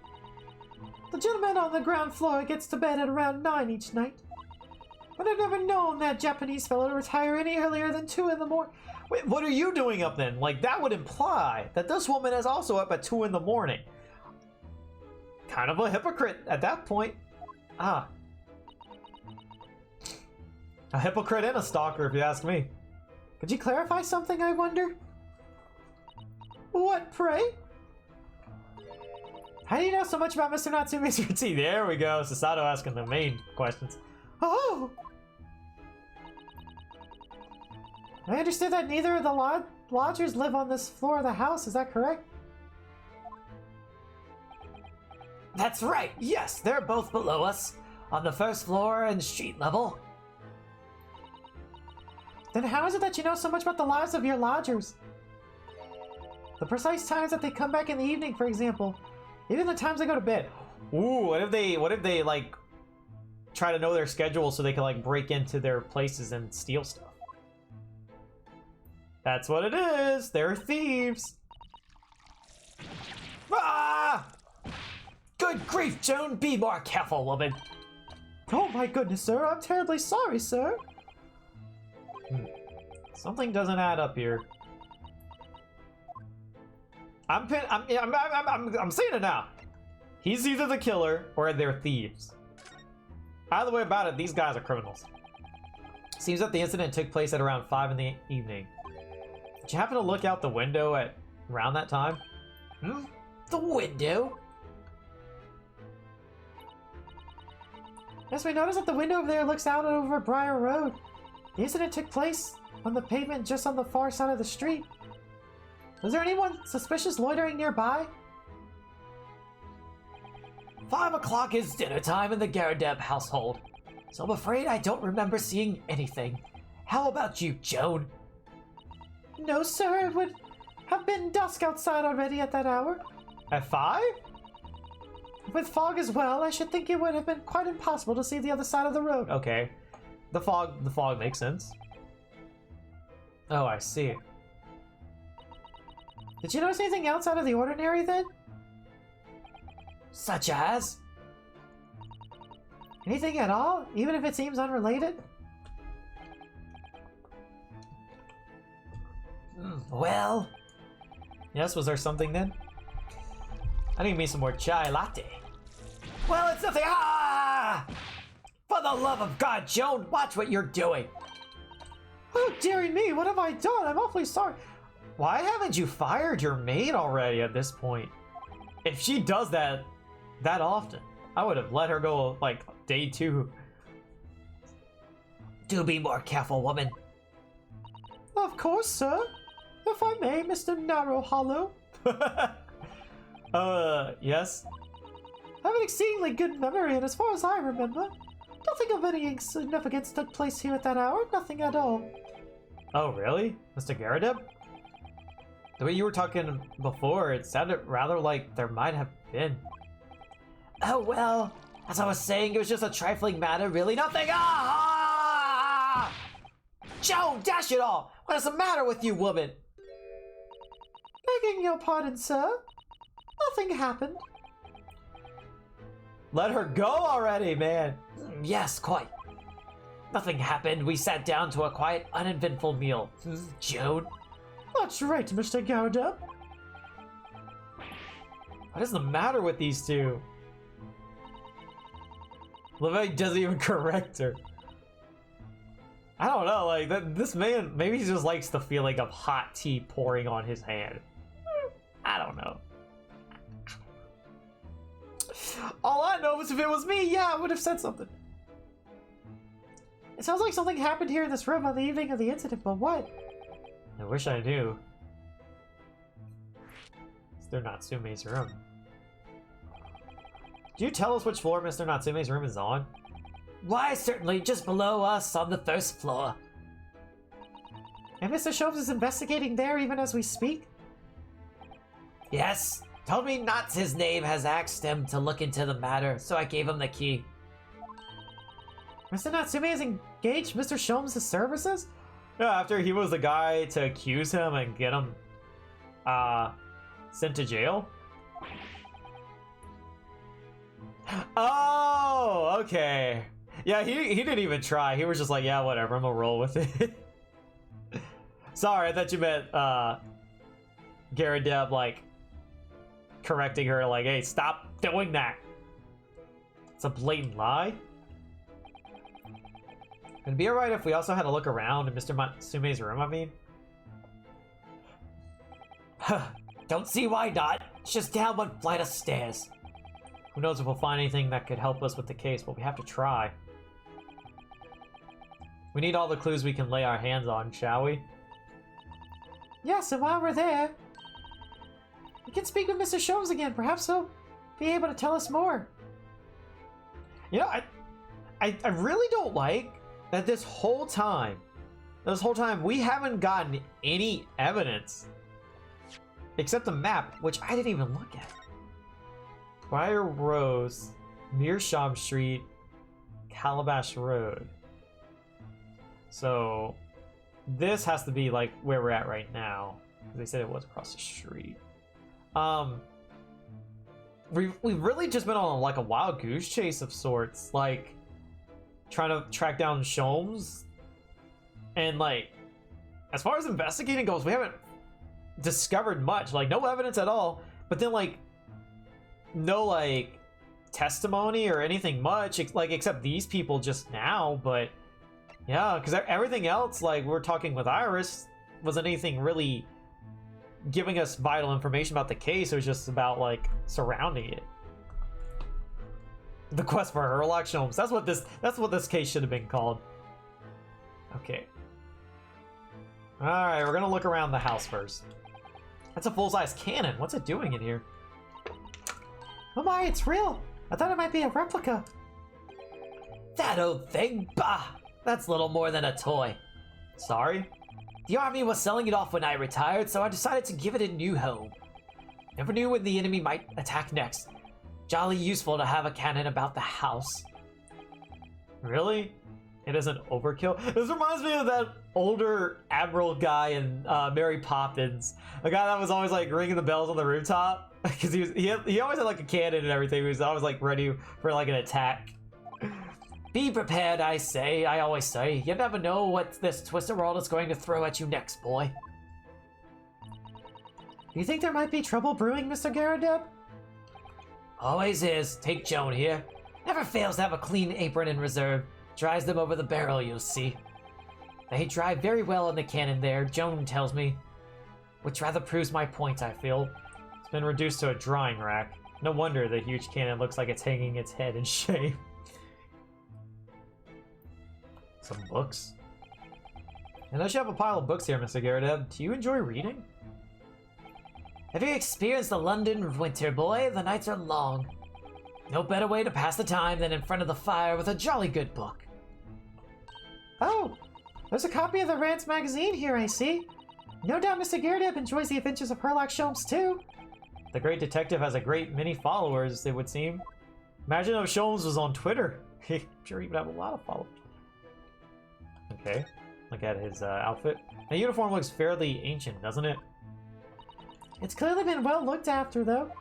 The gentleman on the ground floor gets to bed at around 9 each night. But I've never known that Japanese fellow to retire any earlier than 2 in the morning. Wait, what are you doing up then? Like, that would imply that this woman is also up at 2 in the morning. Kind of a hypocrite at that point. Ah. A hypocrite and a stalker, if you ask me. Could you clarify something, I wonder? What, pray? How do you know so much about Mr. Natsume's routine? See, there we go. Sasato asking the main questions. Oh! I understood that neither of the lodgers live on this floor of the house, is that correct? That's right, yes, they're both below us, on the first floor and street level. Then how is it that you know so much about the lives of your lodgers? The precise times that they come back in the evening, for example. Even the times they go to bed. Ooh, what if they like try to know their schedule so they can like break into their places and steal stuff? That's what it is. They're thieves. Ah! Good grief, Joan, be more careful, woman. Oh my goodness, sir, I'm terribly sorry, sir. Something doesn't add up here. I'm saying it now. He's either the killer or they're thieves. Either way about it, these guys are criminals. Seems that the incident took place at around 5 in the evening. Did you happen to look out the window at around that time? The window? Yes, we noticed that the window over there looks out over Briar Road. The incident took place on the pavement just on the far side of the street. Was there anyone suspicious loitering nearby? 5 o'clock is dinner time in the Garadeb household, so I'm afraid I don't remember seeing anything. How about you, Joan? No, sir, it would have been dusk outside already at that hour. At 5? With fog as well, I should think it would have been quite impossible to see the other side of the road. Okay. The fog makes sense. Oh, I see. Did you notice anything else out of the ordinary then? Such as? Anything at all, even if it seems unrelated? Well... Yes, was there something then? I need me some more chai latte. Well, it's nothing. Ah! For the love of God, Joan, watch what you're doing. Oh, dearie me, what have I done? I'm awfully sorry. Why haven't you fired your maid already at this point? If she does that often, I would have let her go like day 2. Do be more careful, woman. Of course, sir. If I may, Mr. Narrow Hollow. Yes? I have an exceedingly good memory, and as far as I remember, nothing of any significance took place here at that hour. Nothing at all. Oh, really? Mr. Garadeb? The way you were talking before, it sounded rather like there might have been. Oh, well, as I was saying, it was just a trifling matter, really nothing. Ah! Joan, dash it all! What is the matter with you, woman? Begging your pardon, sir. nothing happened. Let her go already, man. Yes, quite. Nothing happened. We sat down to a quiet, uneventful meal. Joan? That's right, Mr. Gowda. What is the matter with these two? LeVay doesn't even correct her. I don't know, like, this man, maybe he just likes the feeling of hot tea pouring on his hand. I don't know. All I know is if it was me, yeah, I would have said something. It sounds like something happened here in this room on the evening of the incident, but what? I wish I knew. Mr. Natsume's room. Do you tell us which floor Mr. Natsume's room is on? Why, certainly, just below us on the first floor. And Mr. Sholmes is investigating there even as we speak? Yes, told me not his name has asked him to look into the matter, so I gave him the key. Mr. Natsume has engaged Mr. Sholmes' services? Yeah, after he was the guy to accuse him and get him sent to jail? Oh, okay. Yeah, he didn't even try. He was just like, yeah, whatever, I'm gonna roll with it. Sorry, I thought you meant Garadeb, like, correcting her, like, hey, stop doing that. It's a blatant lie. It'd be alright if we also had a look around in Mr. Matsume's room, I mean. Don't see why not. It's just down one flight of stairs. Who knows if we'll find anything that could help us with the case, but we have to try. We need all the clues we can lay our hands on, shall we? Yes, and while we're there, we can speak with Mr. Sholmes again. Perhaps he'll be able to tell us more. You know, I really don't like that this whole time, we haven't gotten any evidence. Except the map, which I didn't even look at. Briar Rose, Meerschaum Street, Calabash Road. So, this has to be like where we're at right now. They said it was across the street. We've really just been on like a wild goose chase of sorts, like trying to track down Sholmes. And like, as far as investigating goes, we haven't discovered much, like no evidence at all, but then like no like testimony or anything much, like except these people just now. But yeah, because everything else, like we're talking with Iris, wasn't anything really giving us vital information about the case. It was just about like surrounding it. The quest for Herlock Sholmes. That's what this case should have been called. Okay. Alright, we're gonna look around the house first. That's a full-size cannon. What's it doing in here? Oh my, it's real! I thought it might be a replica. That old thing? Bah! That's little more than a toy. Sorry? The army was selling it off when I retired, so I decided to give it a new home. Never knew when the enemy might attack next. Jolly useful to have a cannon about the house. Really? It isn't overkill? This reminds me of that older admiral guy in Mary Poppins. A guy that was always like ringing the bells on the rooftop. Because he always had like a cannon and everything. He was always like ready for like an attack. Be prepared, I say. I always say. You never know what this twisted world is going to throw at you next, boy. Do you think there might be trouble brewing, Mr. Garadeb? Always is. Take Joan here. Never fails to have a clean apron in reserve. Dries them over the barrel, you'll see. They dry very well in the cannon there, Joan tells me. Which rather proves my point, I feel. It's been reduced to a drying rack. No wonder the huge cannon looks like it's hanging its head in shame. Some books. I know you have a pile of books here, Mr. Garadeb. Do you enjoy reading? Have you experienced the London winter, boy? The nights are long. No better way to pass the time than in front of the fire with a jolly good book. Oh, there's a copy of the Rance magazine here, I see. No doubt Mr. Garadeb enjoys the adventures of Herlock Sholmes too. The great detective has a great many followers, it would seem. Imagine if Sholmes was on Twitter. I'm sure he would have a lot of followers. Okay, look at his outfit. The uniform looks fairly ancient, doesn't it? It's clearly been well looked after, though.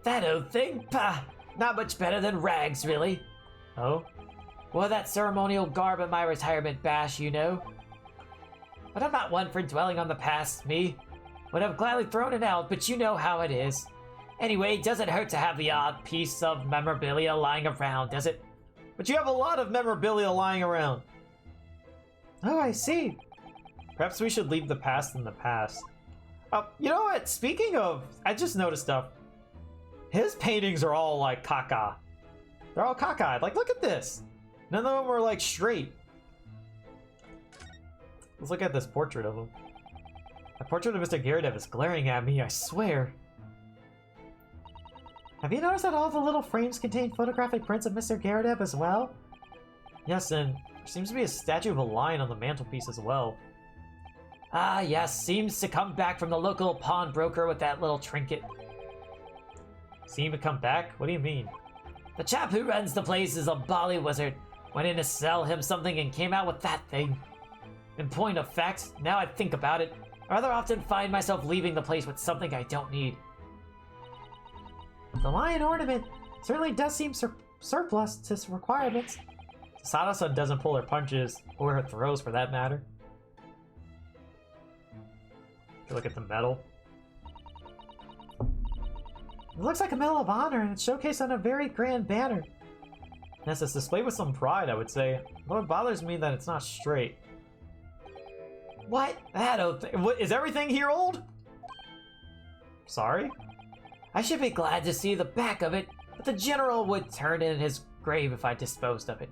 That old thing? Pah! Not much better than rags, really. Oh? Wore that ceremonial garb at my retirement bash, you know. But I'm not one for dwelling on the past, me. Would have gladly thrown it out, but you know how it is. Anyway, it doesn't hurt to have the odd piece of memorabilia lying around, does it? But you have a lot of memorabilia lying around. Oh, I see. Perhaps we should leave the past in the past. You know what? Speaking of, I just noticed stuff. His paintings are all like caca. They're all cockeyed. Like, look at this. None of them are like straight. Let's look at this portrait of him. The portrait of Mr. Gyaradev is glaring at me, I swear. Have you noticed that all the little frames contain photographic prints of Mr. Gyaradev as well? Yes, and there seems to be a statue of a lion on the mantelpiece as well. Ah, yes, seems to come back from the local pawnbroker with that little trinket. Seem to come back? What do you mean? The chap who runs the place is a bally wizard. Went in to sell him something and came out with that thing. In point of fact, now I think about it, I rather often find myself leaving the place with something I don't need. The lion ornament certainly does seem surplus to requirements. Sada-san doesn't pull her punches, or her throws for that matter. If you look at the medal. It looks like a Medal of Honor, and it's showcased on a very grand banner. Yes, it's displayed with some pride, I would say. Though it bothers me that it's not straight. What? That old thing. What, is everything here old? Sorry? I should be glad to see the back of it, but the general would turn in his grave if I disposed of it.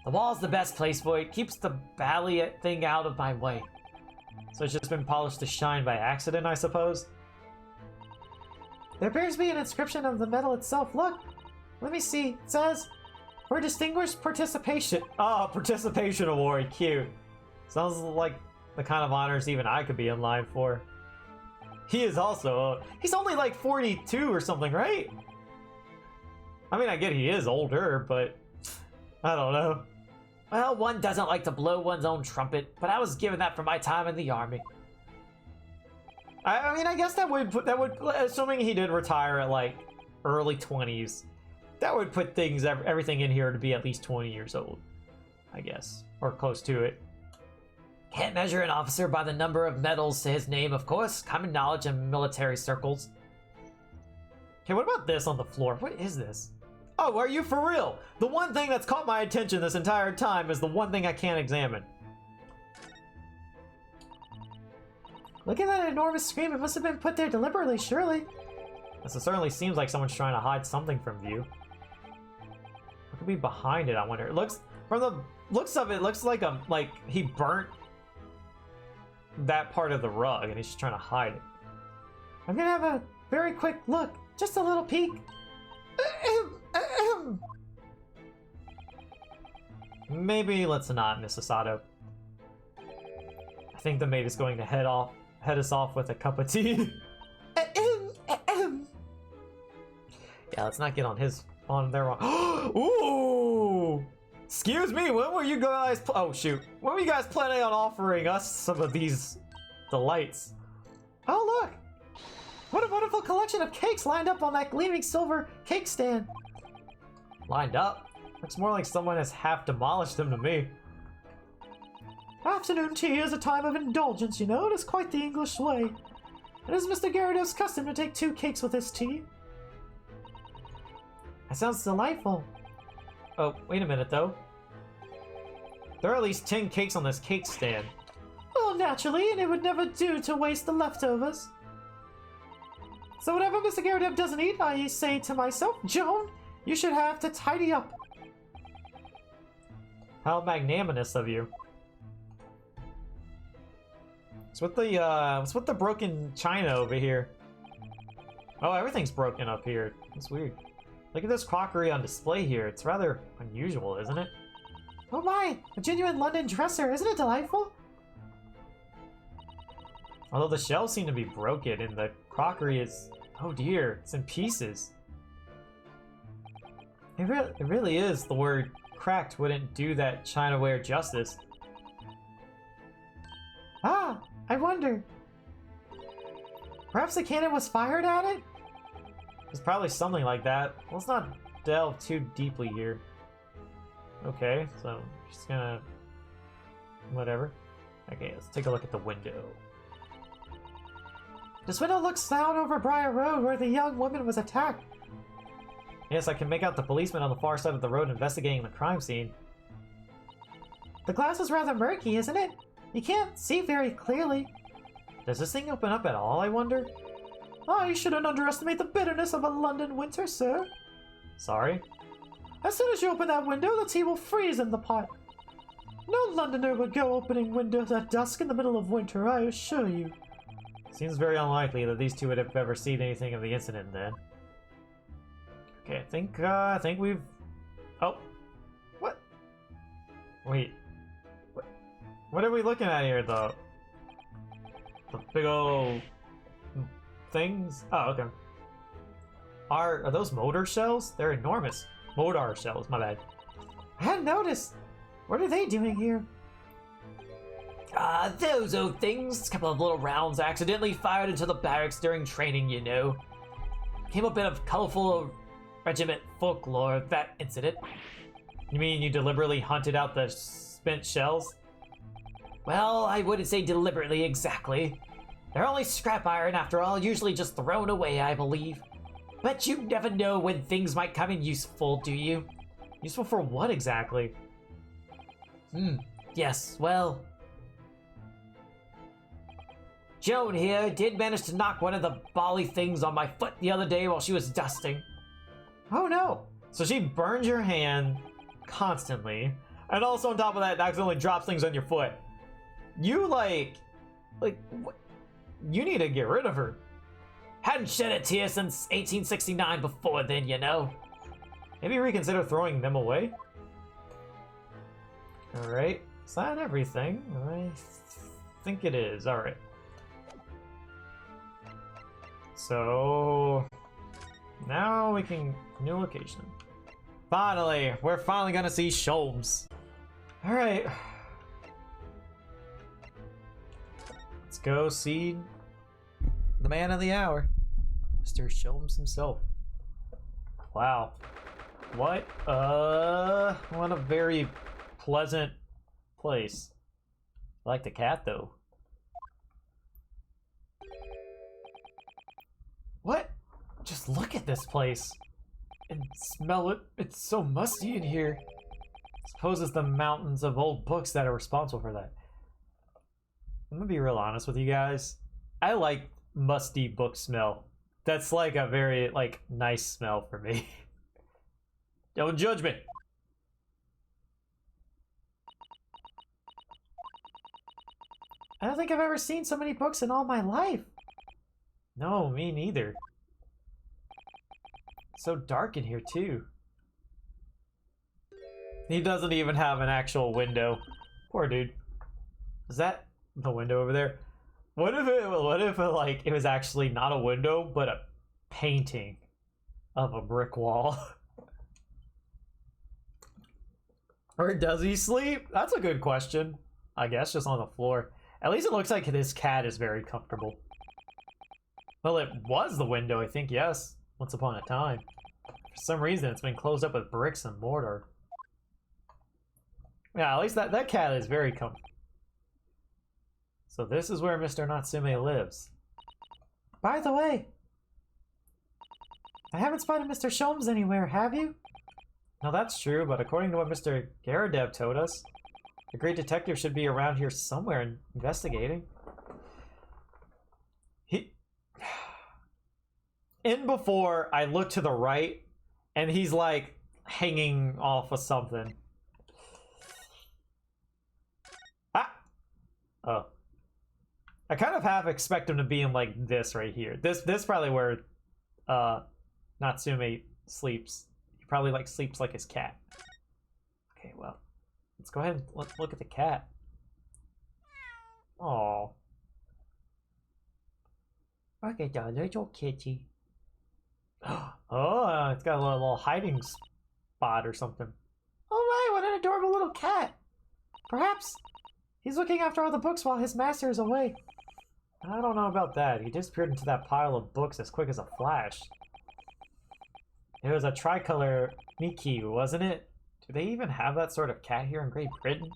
The wall's the best place for it, keeps the bally thing out of my way. So it's just been polished to shine by accident, I suppose? There appears to be an inscription of the medal itself. Look! Let me see. It says, "For distinguished participation." Oh, participation award, cute. Sounds like the kind of honors even I could be in line for. He is also, he's only like 42 or something, right? I mean, I get he is older, but I don't know. Well, one doesn't like to blow one's own trumpet, but I was given that for my time in the army. I mean, I guess that would, assuming he did retire at like early 20s, that would put things, everything in here to be at least 20 years old, I guess, or close to it. Can't measure an officer by the number of medals to his name, of course. Common knowledge in military circles. Okay, what about this on the floor? What is this? Oh, are you for real? The one thing that's caught my attention this entire time is the one thing I can't examine. Look at that enormous screen. It must have been put there deliberately, surely. This certainly seems like someone's trying to hide something from view. What could be behind it, I wonder? It looks, from the looks of it, looks like he burnt that part of the rug and he's just trying to hide it. I'm gonna have a very quick look. Just a little peek. Maybe let's not, Miss Sato. I think the maid is going to head us off with a cup of tea. Yeah, let's not get on their wrong. Ooh! Excuse me, when were you guys, oh shoot. When were you guys planning on offering us some of these delights? Oh, look! What a wonderful collection of cakes lined up on that gleaming silver cake stand. Lined up? Looks more like someone has half demolished them to me. Afternoon tea is a time of indulgence, you know. It is quite the English way. It is Mr. Gyarados' custom to take 2 cakes with his tea. That sounds delightful. Oh, wait a minute though. There are at least 10 cakes on this cake stand. Well, naturally, and it would never do to waste the leftovers. So whatever Mr. Gyarados doesn't eat, I say to myself, Joan, you should have to tidy up. How magnanimous of you. What's with the broken china over here? Oh, everything's broken up here. It's weird. Look at this crockery on display here. It's rather unusual, isn't it? Oh my, a genuine London dresser. Isn't it delightful? Although the shelves seem to be broken and the crockery is, oh dear, it's in pieces. It really is. The word cracked wouldn't do that chinaware justice. Ah, I wonder. Perhaps the cannon was fired at it? It's probably something like that. Let's not delve too deeply here. Okay, so just gonna... whatever. Okay, let's take a look at the window. This window looks down over Briar Road where the young woman was attacked. Yes, I can make out the policeman on the far side of the road investigating the crime scene. The glass is rather murky, isn't it? You can't see very clearly. Does this thing open up at all, I wonder? Oh, you shouldn't underestimate the bitterness of a London winter, sir. Sorry? As soon as you open that window, the tea will freeze in the pot. No Londoner would go opening windows at dusk in the middle of winter, I assure you. Seems very unlikely that these two would have ever seen anything of the incident then. Okay, I think we've... Oh. What? Wait. What are we looking at here, though? The big old... things? Oh, okay. Are those motor shells? They're enormous. Motor shells, my bad. I hadn't noticed. What are they doing here? Those old things. A couple of little rounds accidentally fired into the barracks during training, you know. Came a bit of colorful regiment folklore, that incident. You mean you deliberately hunted out the spent shells? Well, I wouldn't say deliberately exactly. They're only scrap iron after all, usually just thrown away, I believe. But you never know when things might come in useful, do you? Useful for what exactly? Yes, well... Joan here did manage to knock one of the bally things on my foot the other day while she was dusting. Oh no! So she burns your hand constantly, and also on top of that, accidentally drops things on your foot. You like, what? You need to get rid of her. Hadn't shed a tear since 1869 before then, you know. Maybe reconsider throwing them away? Alright, is that everything? I think it is, alright. So... now we can... new location. Finally! We're finally gonna see Sholmes. Alright. Let's go see the man of the hour. Mr. Sholmes himself. Wow. What a very pleasant place. I like the cat though. What? Just look at this place. And smell it. It's so musty in here. Suppose it's the mountains of old books that are responsible for that. I'm gonna be real honest with you guys. I like musty book smell. That's like a very, like, nice smell for me. Don't judge me. I don't think I've ever seen so many books in all my life. No, me neither. It's so dark in here too. He doesn't even have an actual window. Poor dude. Is that the window over there? What if like it was actually not a window but a painting of a brick wall? Or does he sleep? That's a good question. I guess just on the floor. At least it looks like this cat is very comfortable. Well, it was the window, I think, yes. Once upon a time. For some reason, it's been closed up with bricks and mortar. Yeah, at least that cat is very comfortable. So this is where Mr. Natsume lives. By the way, I haven't spotted Mr. Sholmes anywhere, have you? Now that's true, but according to what Mr. Garadev told us, the great detective should be around here somewhere investigating. In before, I look to the right, and he's like hanging off of something. Ah! Oh. I kind of half expect him to be in like this right here. This probably where Natsume sleeps. He probably like sleeps like his cat. Okay, well, let's go ahead and let's look at the cat. Oh. Look at the little kitty. Oh, it's got a little hiding spot or something. Oh my, what an adorable little cat. Perhaps he's looking after all the books while his master is away. I don't know about that. He disappeared into that pile of books as quick as a flash. It was a tricolor Miki, wasn't it? Do they even have that sort of cat here in Great Britain?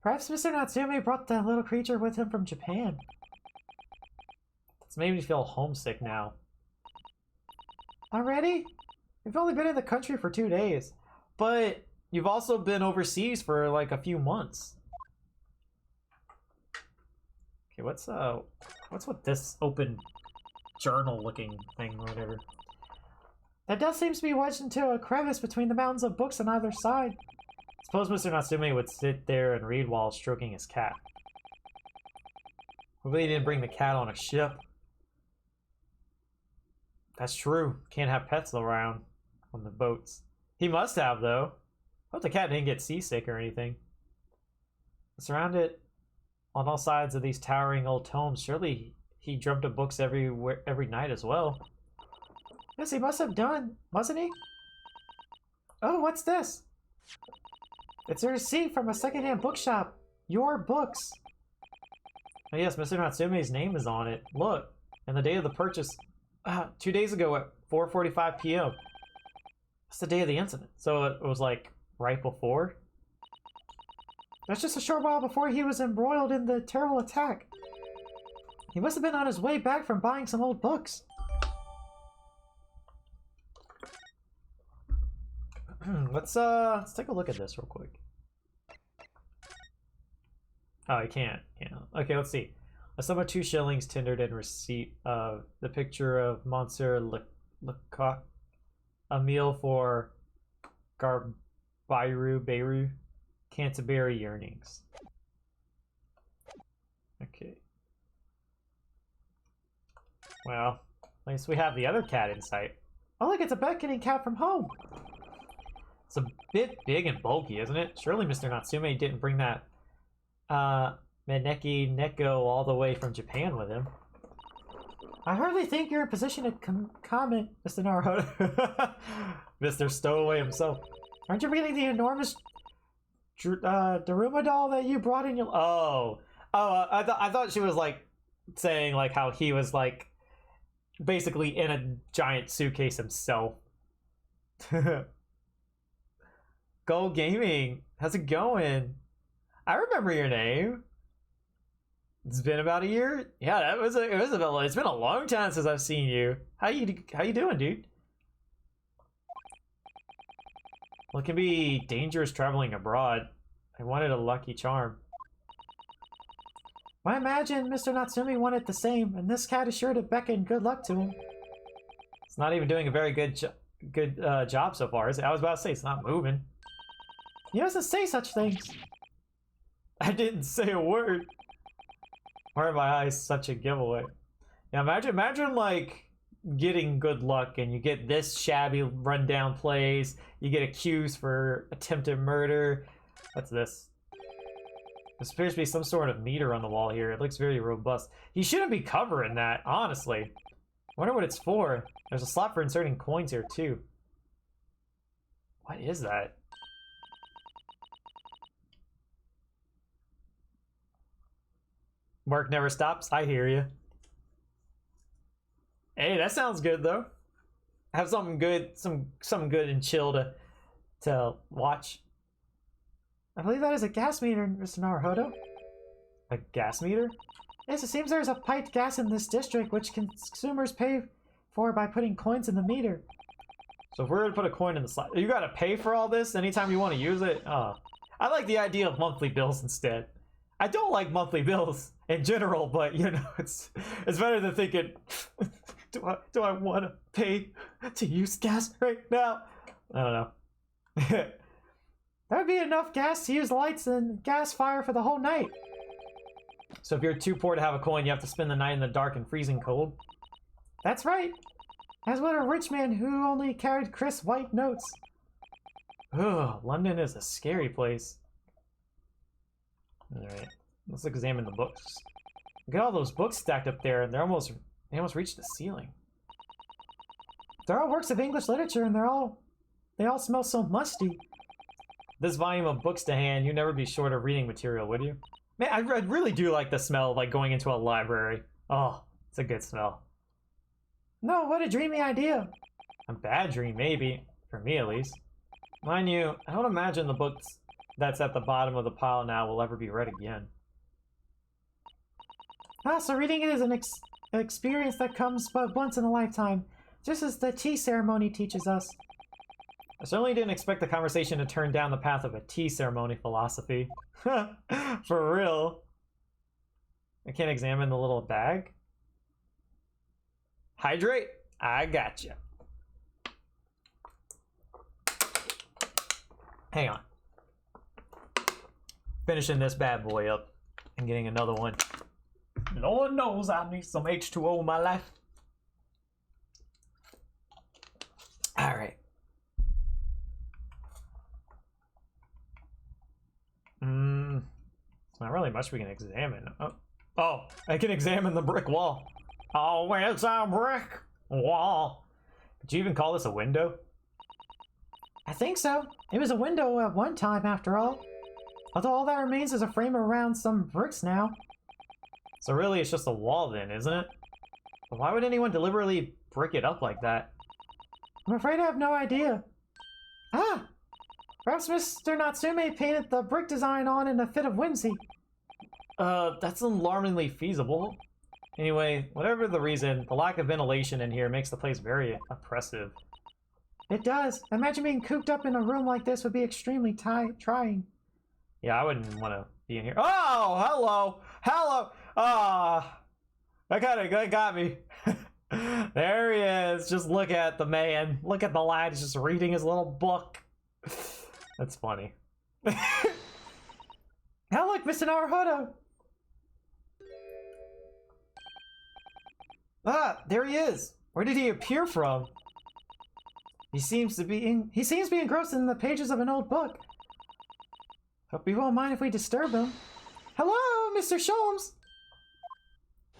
Perhaps Mr. Natsume brought that little creature with him from Japan. It's made me feel homesick now. Already? We've only been in the country for 2 days. But you've also been overseas for like a few months. Okay, what's with this open journal looking thing or whatever? That desk seems to be wedged into a crevice between the mountains of books on either side. Suppose Mr. Natsume would sit there and read while stroking his cat. Hopefully he didn't bring the cat on a ship. That's true. Can't have pets around on the boats. He must have, though. Hope the cat didn't get seasick or anything. Surrounded on all sides of these towering old tomes, surely he dreamt of books every night as well. Yes, he must have done, mustn't he? Oh, what's this? It's a receipt from a secondhand bookshop. Your books. Oh yes, Mr. Natsume's name is on it. Look, and the day of the purchase, 2 days ago at 4:45 p.m. That's the day of the incident. So it was like right before? That's just a short while before he was embroiled in the terrible attack. He must have been on his way back from buying some old books. Let's take a look at this real quick. Oh, I can't. Yeah. Okay, let's see. A sum of 2 shillings tendered in receipt of the picture of Monsieur Lecoq. A meal for Beirut, Canterbury Yearnings. Okay. Well, at least we have the other cat in sight. Oh look, it's a beckoning cat from home. It's a bit big and bulky, isn't it? Surely Mr. Natsume didn't bring that Maneki Neko all the way from Japan with him. I hardly think you're in position to comment, Mr. Naruto. Mr. Stowaway himself. Aren't you reading the enormous Daruma doll that you brought in your... I thought she was like saying like how he was like basically in a giant suitcase himself. Go Gaming, how's it going? I remember your name. It's been about a year. Yeah, it's been a long time since I've seen you. How you doing, dude? Well, it can be dangerous traveling abroad. I wanted a lucky charm. I imagine Mr. Natsumi wanted the same, and this cat is sure to beckon good luck to him. It's not even doing a very good job so far, is it? I was about to say it's not moving. He doesn't say such things. I didn't say a word. Why are my eyes such a giveaway? Yeah, imagine like getting good luck and you get this shabby rundown place. You get accused for attempted murder. What's this? There appears to be some sort of meter on the wall here. It looks very robust. He shouldn't be covering that, honestly. I wonder what it's for. There's a slot for inserting coins here too. What is that? Work never stops. I hear you. Hey, that sounds good though. Have something good, something good and chill to watch. I believe that is a gas meter, Mr. Naruhodo. A gas meter? Yes, it seems there's a piped gas in this district which consumers pay for by putting coins in the meter. So if we're gonna put a coin in the slot, you gotta pay for all this anytime you want to use it? Oh. I like the idea of monthly bills instead. I don't like monthly bills in general, but you know, it's better than thinking, do I want to pay to use gas right now? I don't know. That would be enough gas to use lights and gas fire for the whole night. So if you're too poor to have a coin, you have to spend the night in the dark and freezing cold? That's right. As would a rich man who only carried crisp white notes. Ugh, London is a scary place. Alright, let's examine the books. Look at all those books stacked up there, and they almost reached the ceiling. They're all works of English literature, and they all smell so musty. This volume of books to hand, you'd never be short of reading material, would you? Man, I really do like the smell of like going into a library. Oh, it's a good smell. No, what a dreamy idea. A bad dream, maybe. For me, at least. Mind you, I don't imagine the books that's at the bottom of the pile now will ever be read again. Ah, so reading it is an experience that comes but once in a lifetime, just as the tea ceremony teaches us. I certainly didn't expect the conversation to turn down the path of a tea ceremony philosophy. For real. I can't examine the little bag? Hydrate? I gotcha. Hang on. Finishing this bad boy up and getting another one. Lord knows I need some H2O in my life. Alright. It's not really much we can examine. Oh, I can examine the brick wall. Oh, it's a brick wall. Did you even call this a window? I think so. It was a window at one time, after all. Although all that remains is a frame around some bricks now. So really it's just a wall then, isn't it? But why would anyone deliberately brick it up like that? I'm afraid I have no idea. Ah! Perhaps Mr. Natsume painted the brick design on in a fit of whimsy. That's alarmingly feasible. Anyway, whatever the reason, the lack of ventilation in here makes the place very oppressive. It does. Imagine being cooped up in a room like this would be extremely trying. Yeah, I wouldn't want to be in here. Oh, hello! Hello! Ah! That got me. There he is. Just look at the man. Look at the lad just reading his little book. That's funny. Oh, look, Mr. Naruhodo! Ah, there he is. Where did he appear from? He seems to be engrossed in the pages of an old book. Hope you won't mind if we disturb him. Hello, Mr. Sholmes!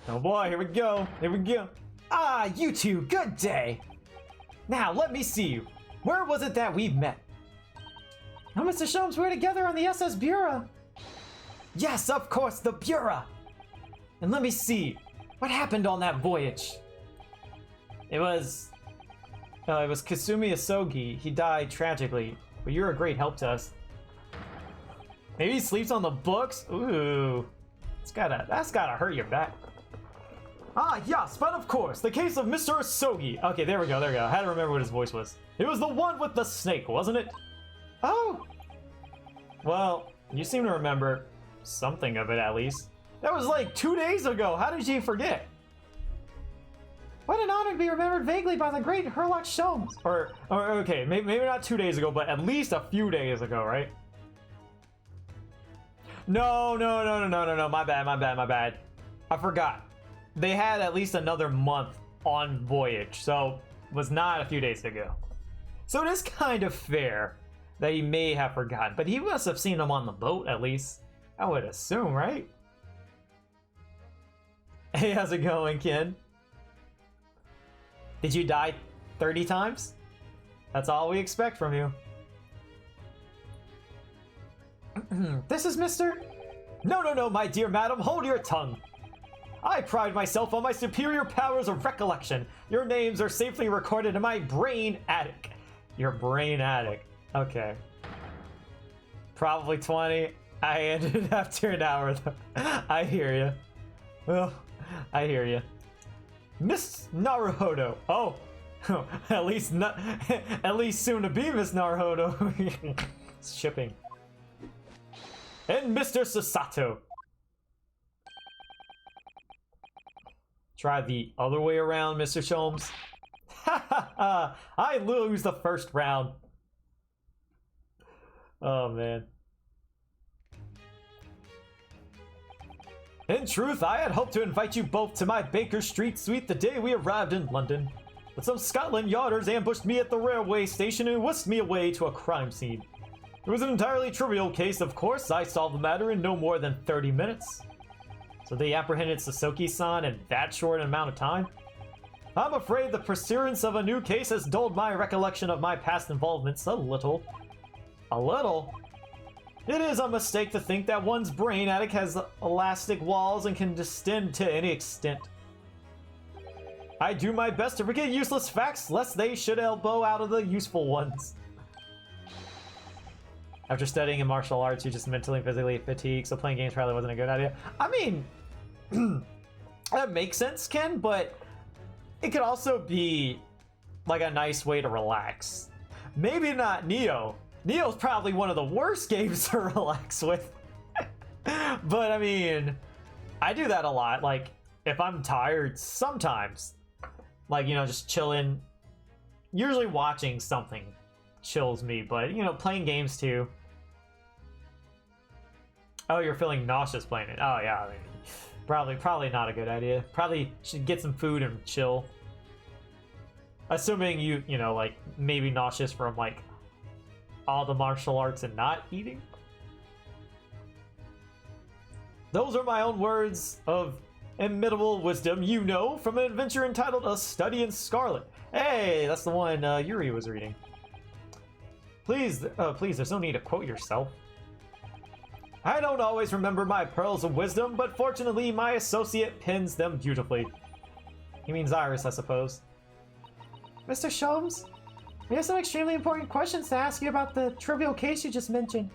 Oh boy, here we go. Here we go. Ah, you two, good day. Now, let me see you. Where was it that we met? Oh, Mr. Sholmes, we're together on the SS Bureau. Yes, of course, the Bureau. And let me see. What happened on that voyage? It was Kasumi Asogi. He died tragically, but you're a great help to us. Maybe he sleeps on the books? Ooh. That's gotta hurt your back. Ah, yes, but of course, the case of Mr. Asogi. Okay, there we go. I had to remember what his voice was. It was the one with the snake, wasn't it? Oh! Well, you seem to remember something of it at least. That was like 2 days ago. How did you forget? What an honor to be remembered vaguely by the great Herlock Sholmes. Or okay, maybe not 2 days ago, but at least a few days ago, right? No. My bad. I forgot. They had at least another month on voyage, so it was not a few days ago. So it is kind of fair that he may have forgotten, but he must have seen him on the boat at least. I would assume, right? Hey, how's it going, Ken? Did you die 30 times? That's all we expect from you. This is Mr. No, my dear madam, hold your tongue. I pride myself on my superior powers of recollection. Your names are safely recorded in my brain attic. Your brain attic. Okay. Probably 20. I ended after an hour though. I hear you. Well, I hear you. Miss Naruhodo. Oh, at least soon to be Miss Naruhodo. Shipping. And Mr. Sasato. Try the other way around, Mr. Sholmes. Ha ha ha! I lose the first round. Oh man. In truth, I had hoped to invite you both to my Baker Street suite the day we arrived in London. But some Scotland Yarders ambushed me at the railway station and whisked me away to a crime scene. It was an entirely trivial case, of course. I solved the matter in no more than 30 minutes. So they apprehended Sasaki-san in that short amount of time? I'm afraid the pursuance of a new case has dulled my recollection of my past involvements a little. A little? It is a mistake to think that one's brain attic has elastic walls and can distend to any extent. I do my best to forget useless facts, lest they should elbow out of the useful ones. After studying in martial arts, you're just mentally and physically fatigued, so playing games probably wasn't a good idea. I mean, that makes sense, Ken, but it could also be like a nice way to relax. Maybe not Neo. Neo's probably one of the worst games to relax with. But I mean, I do that a lot. Like, if I'm tired, sometimes, like, you know, just chilling. Usually watching something chills me, but, you know, playing games too. Oh, you're feeling nauseous playing it. Oh, yeah, I mean, probably not a good idea. Probably should get some food and chill. Assuming you know, like, maybe nauseous from, like, all the martial arts and not eating. Those are my own words of imitable wisdom, you know, from an adventure entitled A Study in Scarlet. Hey, that's the one Yuri was reading. Please, there's no need to quote yourself. I don't always remember my pearls of wisdom, but fortunately my associate pins them beautifully. He means Iris, I suppose. Mr. Sholmes, we have some extremely important questions to ask you about the trivial case you just mentioned.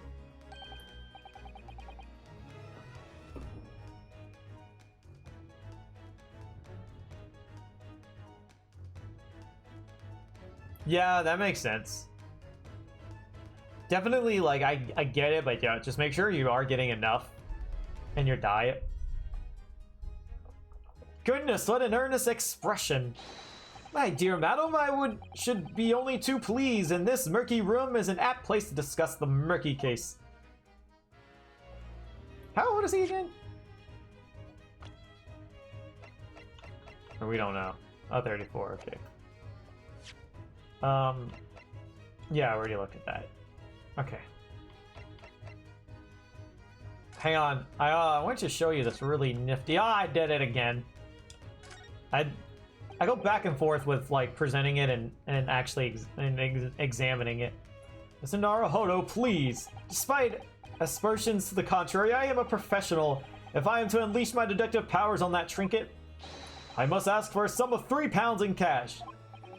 Yeah, that makes sense. Definitely, like, I get it, but yeah, just make sure you are getting enough in your diet. Goodness, what an earnest expression. My dear madam, should be only too pleased, and this murky room is an apt place to discuss the murky case. How old is he again? Or we don't know. Oh, 34, okay. Yeah, I already looked at that. Okay. Hang on. I want to show you this really nifty. Ah, I did it again. I go back and forth with, like, presenting it and actually examining it. Mr. Naruhodo, please. Despite aspersions to the contrary, I am a professional. If I am to unleash my deductive powers on that trinket, I must ask for a sum of 3 pounds in cash.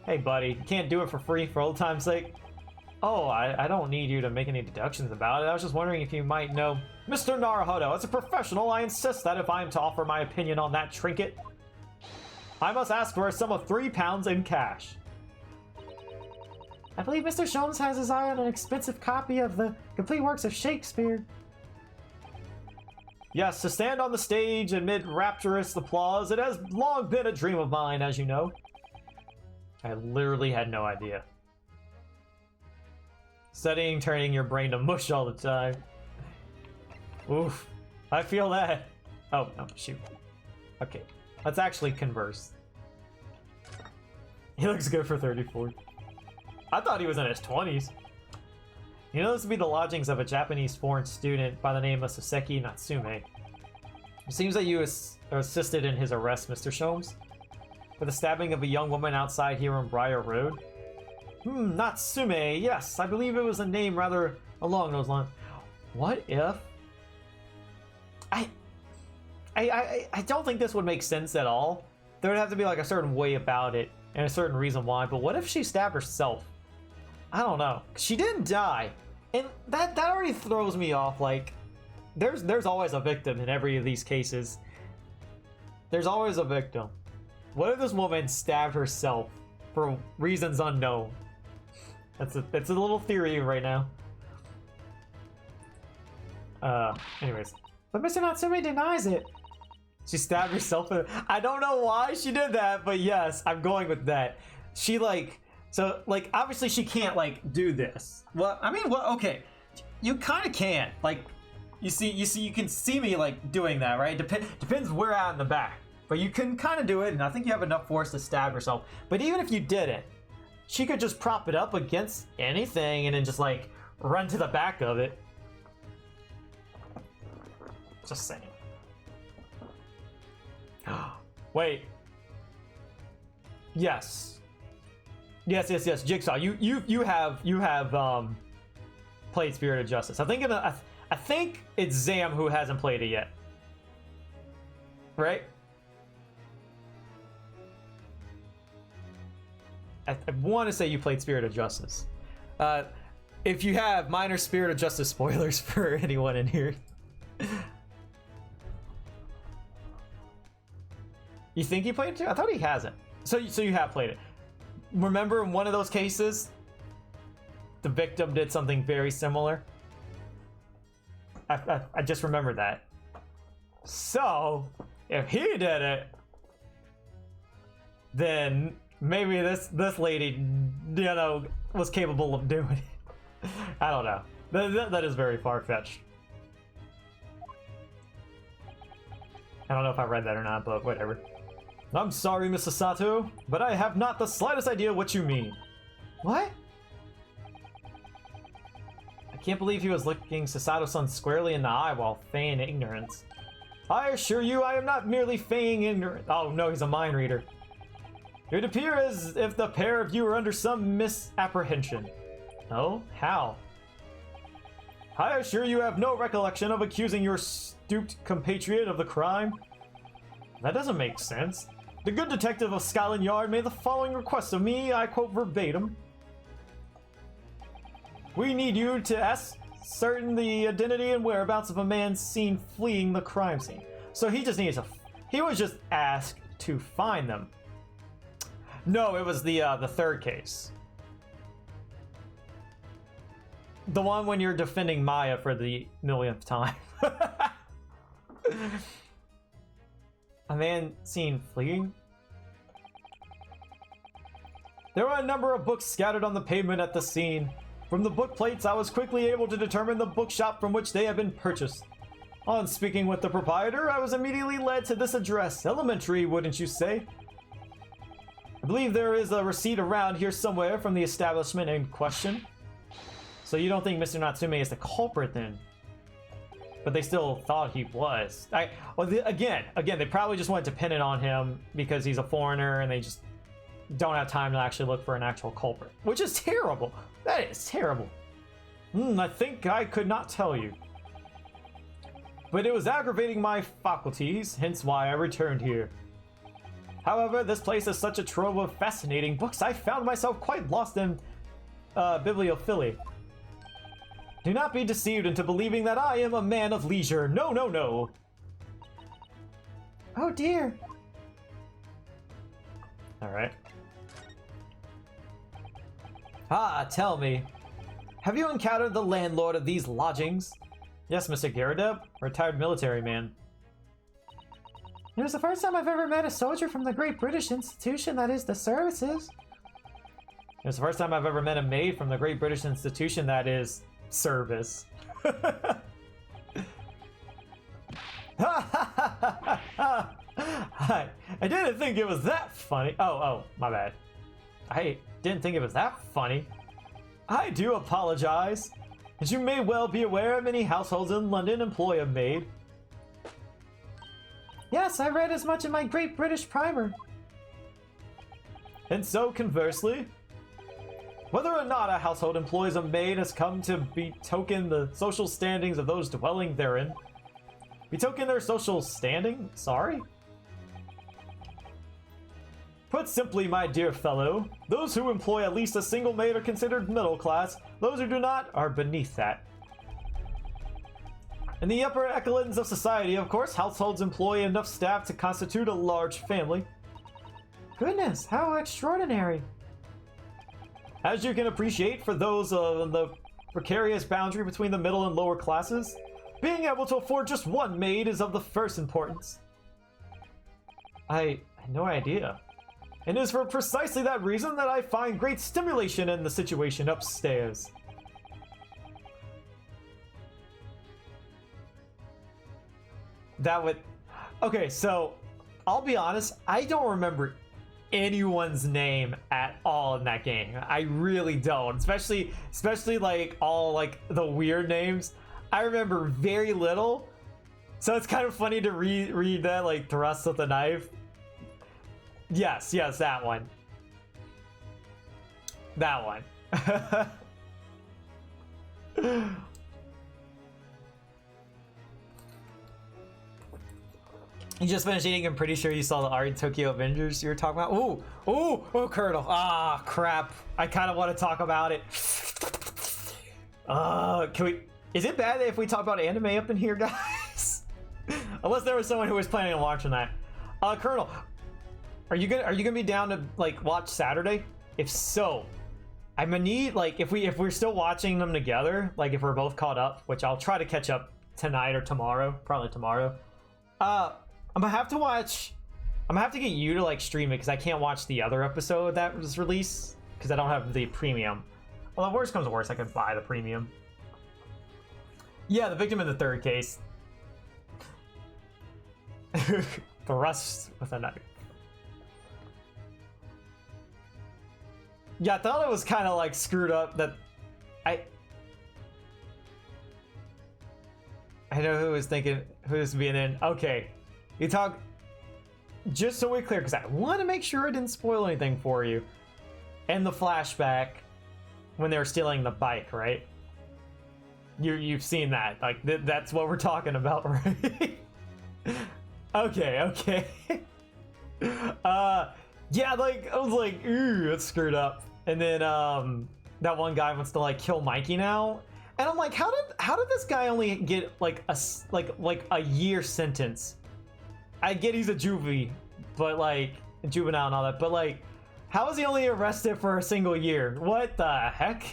Hey, buddy, you can't do it for free for old time's sake. Oh, I don't need you to make any deductions about it. I was just wondering if you might know. Mr. Naruhodo, as a professional, I insist that if I am to offer my opinion on that trinket, I must ask for a sum of 3 pounds in cash. I believe Mr. Sholmes has his eye on an expensive copy of the complete works of Shakespeare. Yes, to stand on the stage amid rapturous applause, it has long been a dream of mine, as you know. I literally had no idea. Studying, turning your brain to mush all the time. Oof. I feel that. Oh, no, shoot. Okay, let's actually converse. He looks good for 34. I thought he was in his 20s. You know, this would be the lodgings of a Japanese foreign student by the name of Soseki Natsume. It seems that you assisted in his arrest, Mr. Sholmes, for the stabbing of a young woman outside here on Briar Road. Natsume, yes, I believe it was a name rather along those lines. What if... I don't think this would make sense at all. There would have to be like a certain way about it and a certain reason why, but what if she stabbed herself? I don't know. She didn't die, and that already throws me off. Like, there's always a victim in every of these cases. There's always a victim. What if this woman stabbed herself for reasons unknown? It's a little theory right now. Anyways. But Mr. Natsume denies it. She stabbed herself. I don't know why she did that, but yes, I'm going with that. She so obviously she can't do this. Well, I mean, well, okay, you kind of can't. Like, you can see me doing that, right? Depends where out in the back, but you can kind of do it, and I think you have enough force to stab yourself. But even if you didn't, she could just prop it up against anything and then just run to the back of it. Just saying. Wait. Yes. Jigsaw, you have played Spirit of Justice. I think it's Zam who hasn't played it yet. Right? I want to say you played Spirit of Justice. If you have, minor Spirit of Justice spoilers for anyone in here. You think he played it too? I thought he hasn't. So you have played it. Remember in one of those cases, the victim did something very similar? I just remembered that. So, if he did it, then maybe this lady, you know, was capable of doing it. I don't know. That is very far-fetched. I don't know if I read that or not, but whatever. I'm sorry, Mr. Sato, but I have not the slightest idea what you mean. What? I can't believe he was looking Sasato-san squarely in the eye while feigning ignorance. I assure you, I am not merely feigning ignorance. Oh no, he's a mind reader. It would appear as if the pair of you are under some misapprehension. Oh? How? I assure you have no recollection of accusing your stooped compatriot of the crime. That doesn't make sense. The good detective of Scotland Yard made the following request of me, I quote verbatim. We need you to ascertain the identity and whereabouts of a man seen fleeing the crime scene. So he just needs to... He was just asked to find them. No, it was the third case. The one when you're defending Maya for the millionth time. A man seen fleeing? There were a number of books scattered on the pavement at the scene. From the book plates, I was quickly able to determine the bookshop from which they had been purchased. On speaking with the proprietor, I was immediately led to this address. Elementary, wouldn't you say? I believe there is a receipt around here somewhere from the establishment in question. So you don't think Mr. Natsume is the culprit then? But they still thought he was. Again, they probably just wanted to pin it on him because he's a foreigner and they just don't have time to actually look for an actual culprit. Which is terrible. That is terrible. I think I could not tell you. But it was aggravating my faculties, hence why I returned here. However, this place is such a trove of fascinating books, I found myself quite lost in bibliophilia. Do not be deceived into believing that I am a man of leisure. No, no, no. Oh dear. Alright. Tell me. Have you encountered the landlord of these lodgings? Yes, Mr. Garadeb, retired military man. It was the first time I've ever met a soldier from the Great British Institution, that is, the services. It was the first time I've ever met a maid from the Great British Institution, that is, service. I didn't think it was that funny. Oh, my bad. I didn't think it was that funny. I do apologize. As you may well be aware, many households in London employ a maid. Yes, I read as much in my Great British Primer. And so, conversely, whether or not a household employs a maid has come to betoken the social standings of those dwelling therein. Betoken their social standing? Sorry? Put simply, my dear fellow, those who employ at least a single maid are considered middle class. Those who do not are beneath that. In the upper echelons of society, of course, households employ enough staff to constitute a large family. Goodness, how extraordinary. As you can appreciate, for those on the precarious boundary between the middle and lower classes, being able to afford just one maid is of the first importance. I had no idea. And it is for precisely that reason that I find great stimulation in the situation upstairs. That would... Okay, so, I'll be honest, I don't remember anyone's name at all in that game. I really don't. Especially like all like the weird names. I remember very little. So it's kind of funny to read that, like thrust with a knife. Yes, that one. That one. You just finished eating. I'm pretty sure you saw the Ari Tokyo Avengers you were talking about. Ooh, ooh, oh, Colonel. Ah, crap. I kind of want to talk about it. Can we? Is it bad if we talk about anime up in here, guys? Unless there was someone who was planning on watching that. Colonel, are you gonna be down to like watch Saturday? If so, I'm gonna need like if we're still watching them together, like if we're both caught up, which I'll try to catch up tonight or tomorrow, probably tomorrow. I'm gonna have to get you to like stream it because I can't watch the other episode that was released because I don't have the premium. Well, worst comes to worst, I could buy the premium. Yeah, the victim in the third case. Thrust with a knife. Yeah, I thought it was kind of like screwed up that I know who was thinking who's being in. Okay, you talk just so we're clear because I want to make sure I didn't spoil anything for you. And the flashback when they were stealing the bike, right? You've seen that, like that's what we're talking about, right? Okay. Yeah, like I was like, ooh, it's screwed up. And then that one guy wants to like kill Mikey now, and I'm like, how did this guy only get like a year sentence? I get he's a juvie, but like a juvenile and all that, but like, how is he only arrested for a single year? What the heck?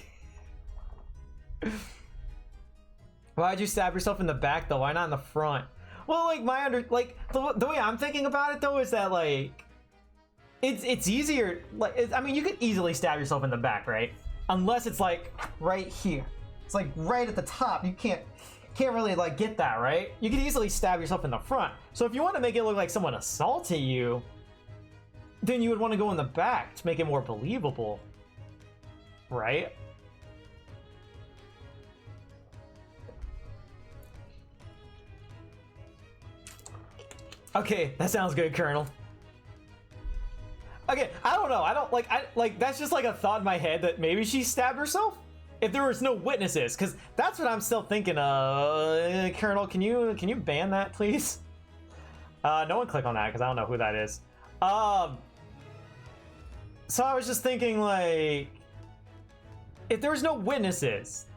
Why'd you stab yourself in the back though? Why not in the front? Well, like the way I'm thinking about it though is that like it's easier. Like I mean, you could easily stab yourself in the back, right? Unless it's like right here. It's like right at the top. You can't really like get that, right? You could easily stab yourself in the front. So if you want to make it look like someone assaulted you, then you would want to go in the back to make it more believable, right? Okay, that sounds good, Colonel. Okay, I don't know. I like that's just like a thought in my head that maybe she stabbed herself if there was no witnesses, because that's what I'm still thinking. Colonel, can you ban that, please? No one click on that because I don't know who that is. So I was just thinking, like, if there was no witnesses,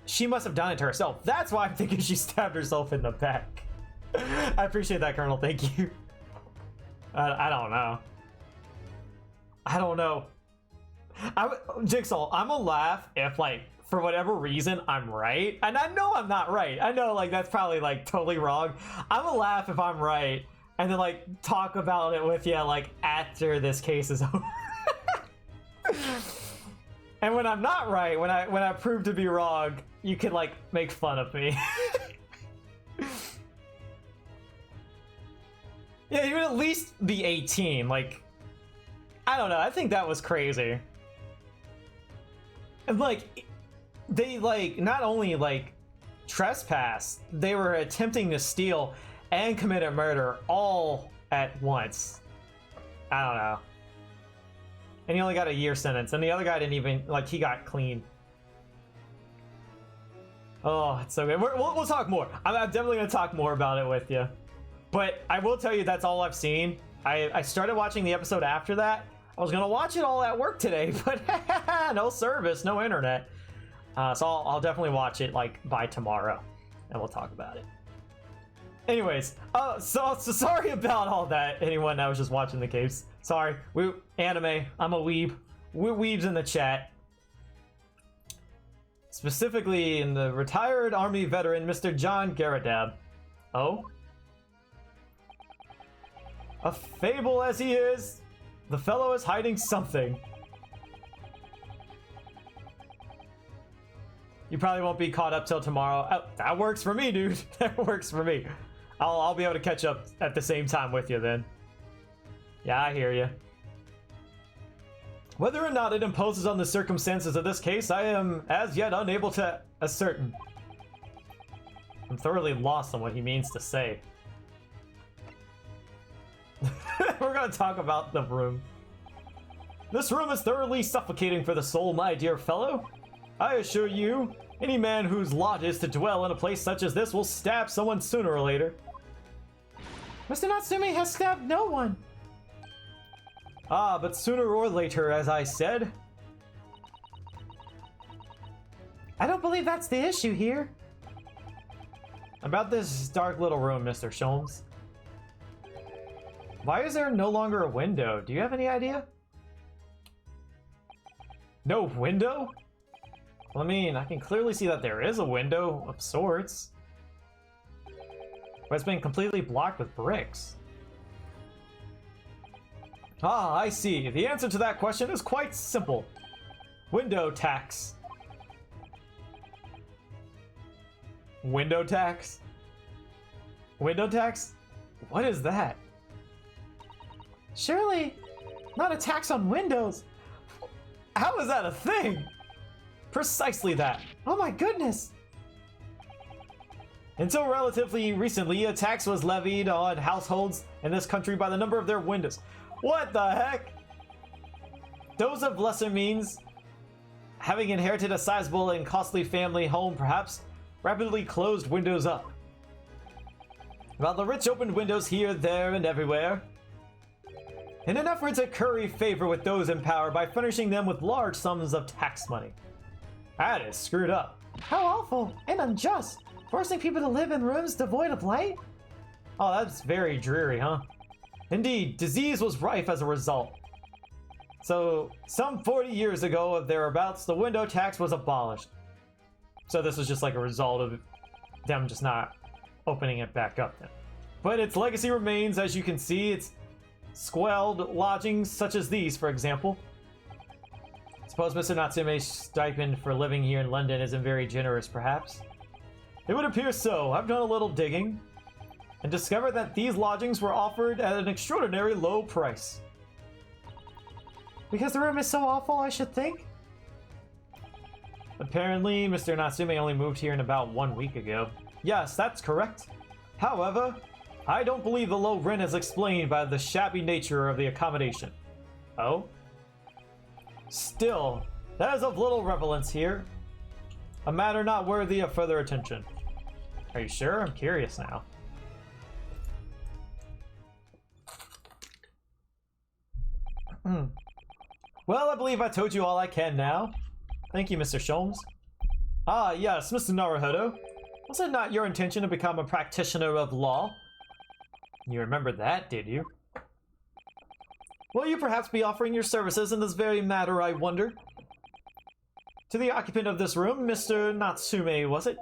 she must have done it to herself. That's why I'm thinking she stabbed herself in the back. I appreciate that, Colonel. Thank you. I don't know. Jigsaw, I'm gonna laugh if, like, for whatever reason, I'm right. And I know I'm not right. I know, like, that's probably, like, totally wrong. I'm gonna laugh if I'm right and then, like, talk about it with you, like, after this case is over. And when I'm not right, when I prove to be wrong, you can, like, make fun of me. Yeah, you would at least be 18. Like, I don't know. I think that was crazy. And like, they like not only like trespassed, they were attempting to steal and commit a murder all at once. I don't know. And he only got a year sentence, and the other guy didn't even like. He got clean. Oh, it's so good. We'll talk more. I'm definitely gonna talk more about it with you. But I will tell you that's all I've seen. I started watching the episode after that. I was gonna watch it all at work today, but no service, no internet. So I'll definitely watch it like by tomorrow, and we'll talk about it. Anyways, so sorry about all that. Anyone that was just watching the case, sorry. Anime. I'm a weeb. We're weebs in the chat. Specifically in the retired army veteran, Mr. John Garadab. Oh. A fable as he is, the fellow is hiding something. You probably won't be caught up till tomorrow. Oh, that works for me, dude. That works for me. I'll be able to catch up at the same time with you then. Yeah, I hear you. Whether or not it imposes on the circumstances of this case, I am as yet unable to ascertain. I'm thoroughly lost on what he means to say. We're gonna talk about the room. This room is thoroughly suffocating for the soul, my dear fellow. I assure you, any man whose lot is to dwell in a place such as this will stab someone sooner or later. Mr. Natsume has stabbed no one. Ah, but sooner or later, as I said. I don't believe that's the issue here. About this dark little room, Mr. Sholmes. Why is there no longer a window? Do you have any idea? No window? Well, I mean, I can clearly see that there is a window of sorts. But it's been completely blocked with bricks. Ah, I see. The answer to that question is quite simple. Window tax. Window tax? Window tax? What is that? Surely, not a tax on windows. How is that a thing? Precisely that. Oh my goodness. Until relatively recently, a tax was levied on households in this country by the number of their windows. What the heck? Those of lesser means, having inherited a sizable and costly family home perhaps, rapidly closed windows up, while the rich opened windows here, there, and everywhere, in an effort to curry favor with those in power by furnishing them with large sums of tax money. That is screwed up. How awful and unjust. Forcing people to live in rooms devoid of light? Oh, that's very dreary, huh? Indeed, disease was rife as a result. So, some 40 years ago or thereabouts, the window tax was abolished. So this was just like a result of them just not opening it back up then. But its legacy remains, as you can see. It's squalid lodgings such as these, for example. Suppose Mr. Natsume's stipend for living here in London isn't very generous, perhaps? It would appear so. I've done a little digging and discovered that these lodgings were offered at an extraordinary low price. Because the room is so awful, I should think? Apparently, Mr. Natsume only moved here in about 1 week ago. Yes, that's correct. However, I don't believe the low rent is explained by the shabby nature of the accommodation. Oh? Still, that is of little relevance here. A matter not worthy of further attention. Are you sure? I'm curious now. Well, I believe I told you all I can now. Thank you, Mr. Sholmes. Ah, yes, Mr. Naruhodo. Was it not your intention to become a practitioner of law? You remember that, did you? Will you perhaps be offering your services in this very matter, I wonder? To the occupant of this room, Mr. Natsume, was it?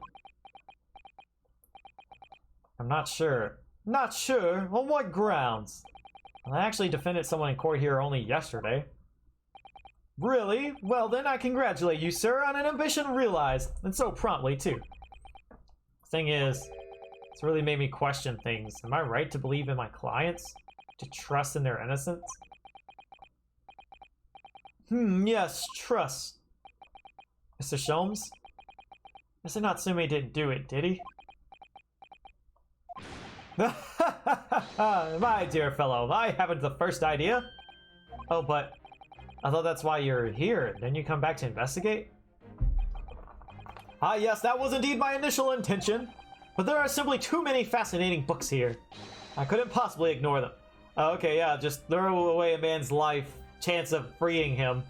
I'm not sure. Not sure? On what grounds? I actually defended someone in court here only yesterday. Really? Well then, I congratulate you, sir, on an ambition realized, and so promptly, too. Thing is, it's really made me question things. Am I right to believe in my clients? To trust in their innocence? Yes, trust. Mr. Sholmes? Mr. Natsume didn't do it, did he? My dear fellow, I haven't the first idea. Oh, but I thought that's why you're here. Didn't you come back to investigate? Ah, yes, that was indeed my initial intention. But there are simply too many fascinating books here. I couldn't possibly ignore them. Oh, okay, yeah, just throw away a man's life, chance of freeing him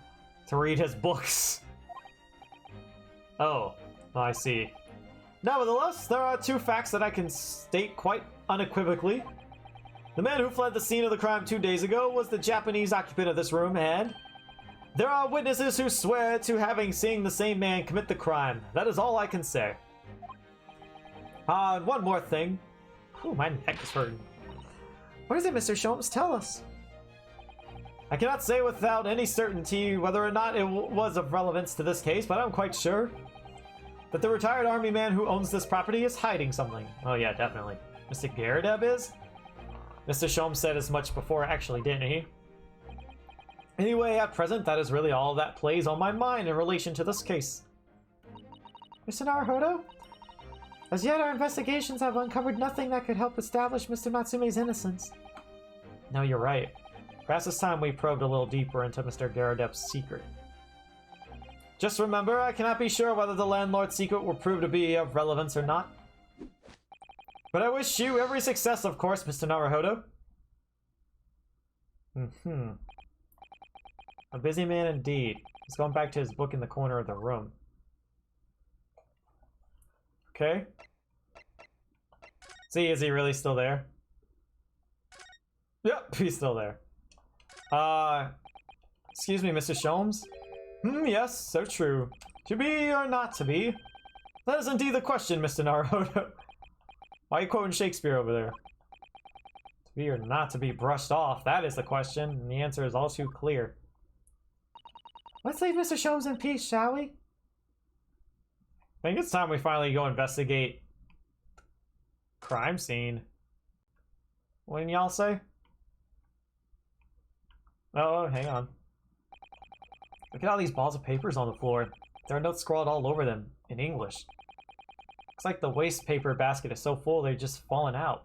to read his books. Oh, I see. Nevertheless, there are two facts that I can state quite unequivocally. The man who fled the scene of the crime 2 days ago was the Japanese occupant of this room, and there are witnesses who swear to having seen the same man commit the crime. That is all I can say. And one more thing. Ooh, my neck is hurting. What is it, Mr. Sholmes? Tell us. I cannot say without any certainty whether or not it was of relevance to this case, but I'm quite sure that the retired army man who owns this property is hiding something. Oh yeah, definitely. Mr. Garadeb is? Mr. Sholmes said as much before, actually, didn't he? Anyway, at present, that is really all that plays on my mind in relation to this case. Mr. Naruhodo? As yet, our investigations have uncovered nothing that could help establish Mr. Natsume's innocence. No, you're right. Perhaps it's time we probed a little deeper into Mr. Garadeb's secret. Just remember, I cannot be sure whether the landlord's secret will prove to be of relevance or not. But I wish you every success, of course, Mr. Naruhodo. A busy man indeed. He's going back to his book in the corner of the room. Okay. See, is he really still there? Yep, he's still there. Excuse me, Mr. Sholmes? Yes, so true. To be or not to be? That is indeed the question, Mr. Naruhodo. Why are you quoting Shakespeare over there? To be or not to be brushed off, that is the question, and the answer is all too clear. Let's leave Mr. Sholmes in peace, shall we? I think it's time we finally go investigate crime scene. What did y'all say? Oh, hang on. Look at all these balls of papers on the floor. There are notes scrawled all over them, in English. Looks like the waste paper basket is so full they've just fallen out.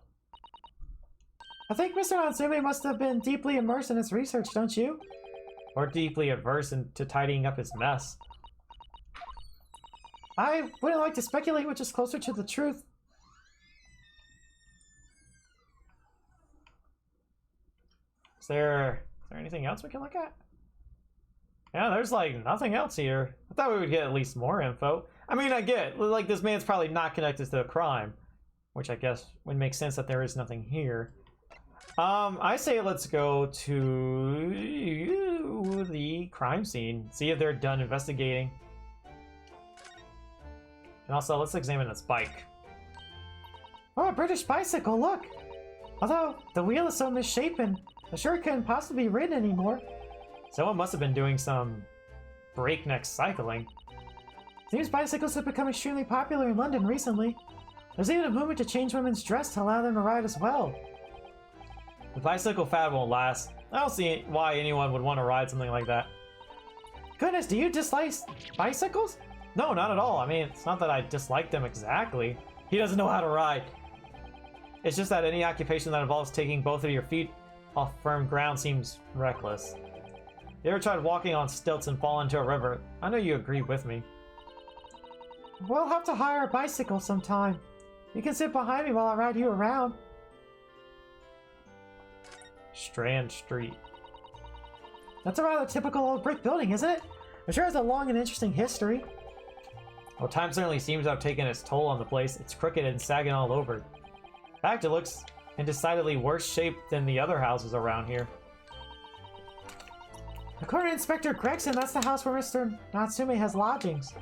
I think Mr. Natsume must have been deeply immersed in his research, don't you? Or deeply averse to tidying up his mess. I wouldn't like to speculate which is closer to the truth. Is there anything else we can look at? Yeah, there's like nothing else here. I thought we would get at least more info. I mean, I get, like, this man's probably not connected to the crime, which I guess would make sense that there is nothing here. I say let's go to the crime scene, see if they're done investigating. And also, let's examine this bike. Oh, a British bicycle, look! Although the wheel is so misshapen, I'm sure it couldn't possibly be ridden anymore. Someone must have been doing some breakneck cycling. Seems bicycles have become extremely popular in London recently. There's even a movement to change women's dress to allow them to ride as well. The bicycle fad won't last. I don't see why anyone would want to ride something like that. Goodness, do you dislike bicycles? No, not at all. I mean, it's not that I dislike them exactly. He doesn't know how to ride. It's just that any occupation that involves taking both of your feet off firm ground seems reckless. You ever tried walking on stilts and fall into a river? I know you agree with me. We'll have to hire a bicycle sometime. You can sit behind me while I ride you around. Strand Street. That's a rather typical old brick building, isn't it? I'm sure it has a long and interesting history. Well, time certainly seems to have taken its toll on the place. It's crooked and sagging all over. In fact, it looks in decidedly worse shape than the other houses around here. According to Inspector Gregson, that's the house where Mr. Natsume has lodgings.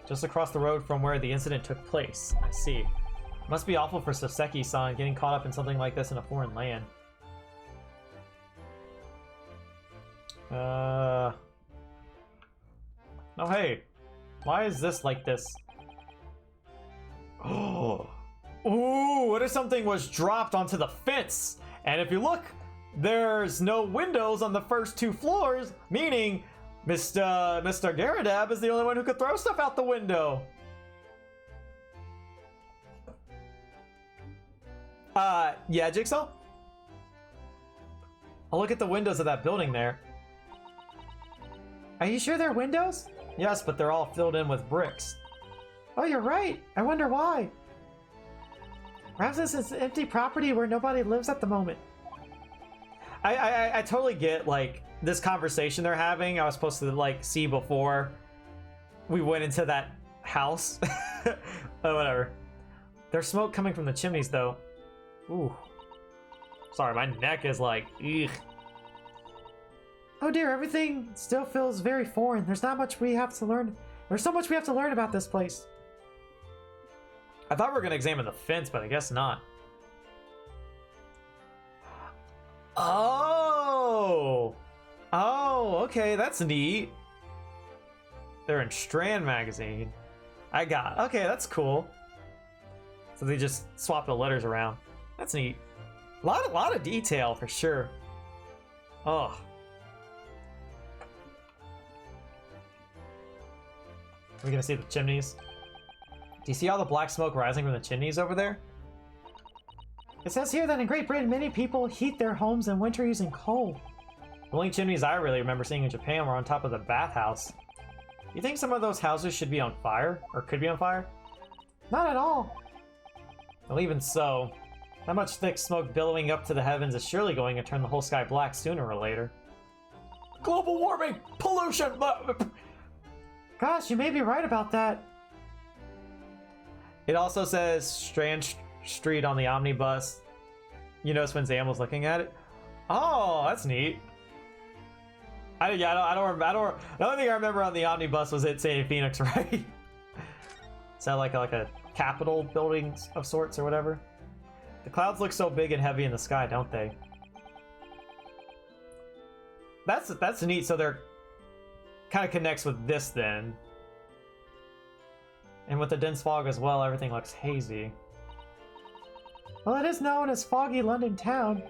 Just across the road from where the incident took place. I see. Must be awful for Soseki-san getting caught up in something like this in a foreign land. Oh, hey. Why is this like this? Oh. Ooh, what if something was dropped onto the fence? And if you look, there's no windows on the first two floors, meaning Mr. Garadab is the only one who could throw stuff out the window. Yeah, Jigsaw? I'll look at the windows of that building there. Are you sure they're windows? Yes, but they're all filled in with bricks. Oh, you're right. I wonder why. Perhaps this is empty property where nobody lives at the moment. I totally get, like, this conversation they're having. I was supposed to, like, see before we went into that house. But whatever. There's smoke coming from the chimneys, though. Ooh. Sorry, my neck is like, ugh. Oh dear, everything still feels very foreign. There's not much we have to learn. There's so much we have to learn about this place. I thought we were going to examine the fence, but I guess not. Oh! Oh, okay, that's neat. They're in Strand magazine. Okay, that's cool. So they just swap the letters around. That's neat. A lot of detail for sure. Oh. Are we gonna see the chimneys? Do you see all the black smoke rising from the chimneys over there? It says here that in Great Britain, many people heat their homes in winter using coal. The only chimneys I really remember seeing in Japan were on top of the bathhouse. You think some of those houses should be on fire? Or could be on fire? Not at all. Well, even so, that much thick smoke billowing up to the heavens is surely going to turn the whole sky black sooner or later. Global warming! Pollution! Gosh, you may be right about that. It also says Strand Street on the omnibus. You notice when Zam was looking at it? Oh, that's neat. I don't. The only thing I remember on the omnibus was it saying Phoenix, right? Is that like a Capitol building of sorts or whatever? The clouds look so big and heavy in the sky, don't they? That's neat. So they're kind of connects with this then, and with the dense fog as well. Everything looks hazy. Well, it is known as Foggy London Town.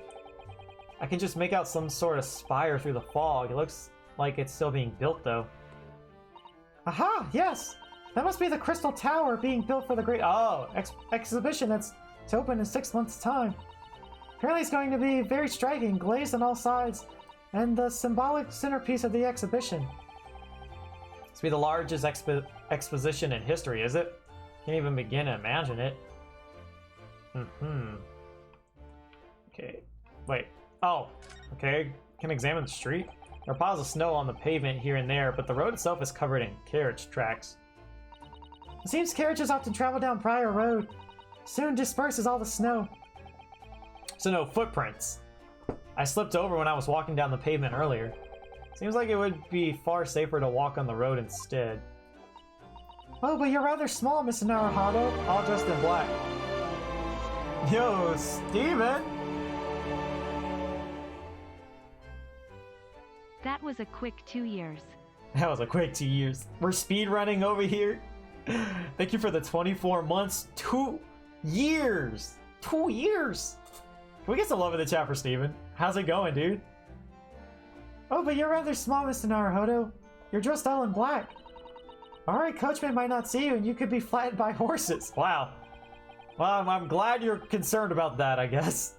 I can just make out some sort of spire through the fog. It looks like it's still being built though. Aha! Yes, that must be the Crystal Tower being built for the great exhibition that's to open in 6 months' time. Apparently, it's going to be very striking, glazed on all sides, and the symbolic centerpiece of the exhibition. It's be the largest exposition in history, is it? Can't even begin to imagine it. Okay. Wait. Oh. Okay. Can examine the street. There are piles of snow on the pavement here and there, but the road itself is covered in carriage tracks. It seems carriages often travel down Briar Road. Soon disperses all the snow. So no footprints. I slipped over when I was walking down the pavement earlier. Seems like it would be far safer to walk on the road instead. Oh, but you're rather small, Mr. Naruhodo. All dressed in black. Yo, Steven! That was a quick 2 years. That was a quick 2 years. We're speed running over here. Thank you for the 24 months. 2 years! 2 years! Can we get some love in the chat for Steven? How's it going, dude? Oh, but you're rather small, Mr. Naruhodo. You're dressed all in black. Alright, Coachman might not see you and you could be flattened by horses. Wow. Well, I'm glad you're concerned about that, I guess.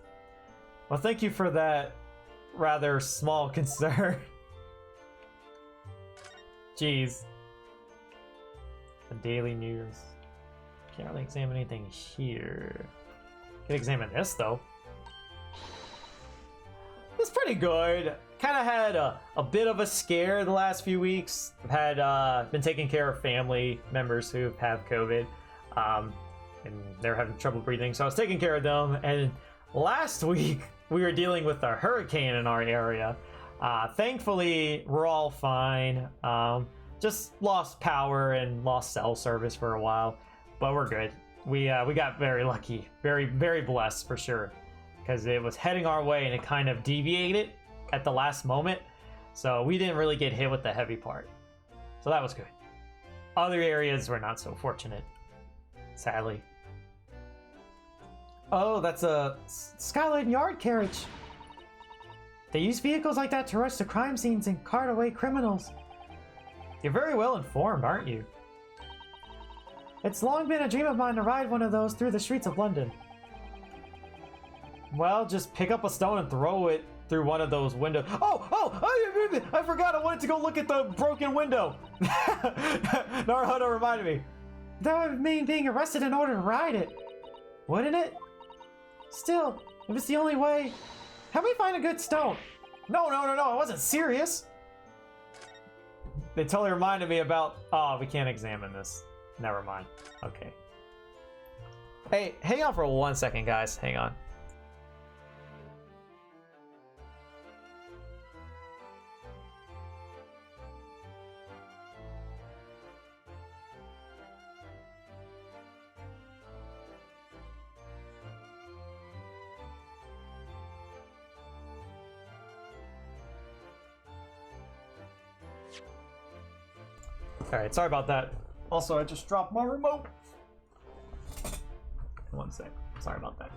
Well, thank you for that rather small concern. Jeez. The daily news. Can't really examine anything here. Can examine this, though. It's pretty good. Kind of had a bit of a scare the last few weeks. I've had been taking care of family members who have COVID, and they're having trouble breathing. So I was taking care of them. And last week we were dealing with a hurricane in our area. Thankfully, we're all fine. Just lost power and lost cell service for a while, but we're good. We got very lucky, very blessed for sure, because it was heading our way and it kind of deviated at the last moment, so we didn't really get hit with the heavy part. So that was good. Other areas were not so fortunate, sadly. Oh, that's a Scotland Yard carriage. They use vehicles like that to rush to crime scenes and cart away criminals. You're very well informed, aren't you? It's long been a dream of mine to ride one of those through the streets of London. Well, just pick up a stone and throw it through one of those windows. I forgot. I wanted to go look at the broken window. Naruhodo reminded me. That would mean being arrested in order to ride it, wouldn't it? Still, if it's the only way, help me find a good stone. No, I wasn't serious. They totally reminded me about, oh, we can't examine this. Never mind. Okay. Hey, hang on for 1 second, guys. Hang on. Alright, sorry about that. Also, I just dropped my remote. 1 sec. Sorry about that.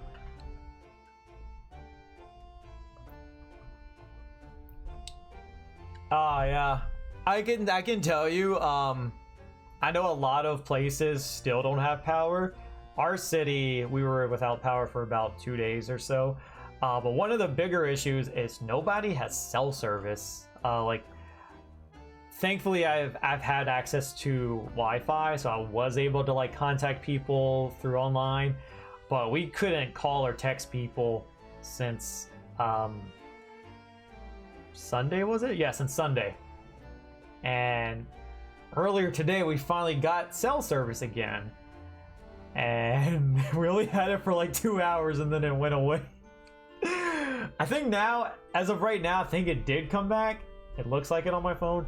Yeah. I can tell you, I know a lot of places still don't have power. Our city, we were without power for about 2 days or so. But one of the bigger issues is nobody has cell service. Thankfully, I've had access to Wi-Fi, so I was able to contact people through online. but we couldn't call or text people since Sunday, was it? Yeah, since Sunday. And earlier today we finally got cell service again, and we only had it for like 2 hours and then it went away. I think now, as of right now, I think it did come back. It looks like it on my phone.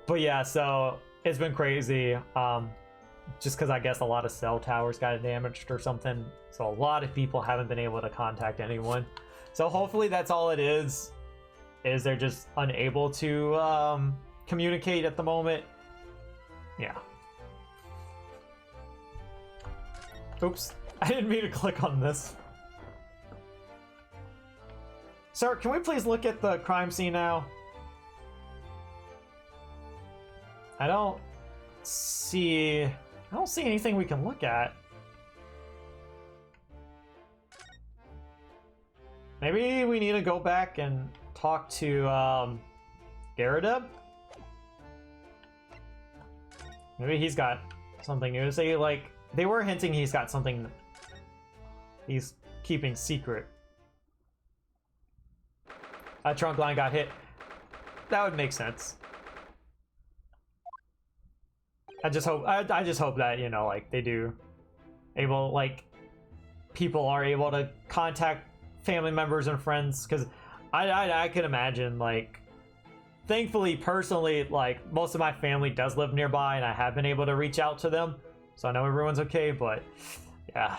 But yeah, so it's been crazy. Just because I guess a lot of cell towers got damaged or something. So a lot of people haven't been able to contact anyone. So hopefully that's all it is they're just unable to communicate at the moment. Yeah. Oops. I didn't mean to click on this. Sir, can we please look at the crime scene now? I don't see anything we can look at. Maybe we need to go back and talk to Garrideb? Maybe he's got something new to say. Like, they were hinting he's got something he's keeping secret. A trunk line got hit. That would make sense. I just hope that, you know, like, people are able to contact family members and friends, because I can imagine, like, thankfully, personally, like, most of my family does live nearby, and I have been able to reach out to them, so I know everyone's okay, but yeah,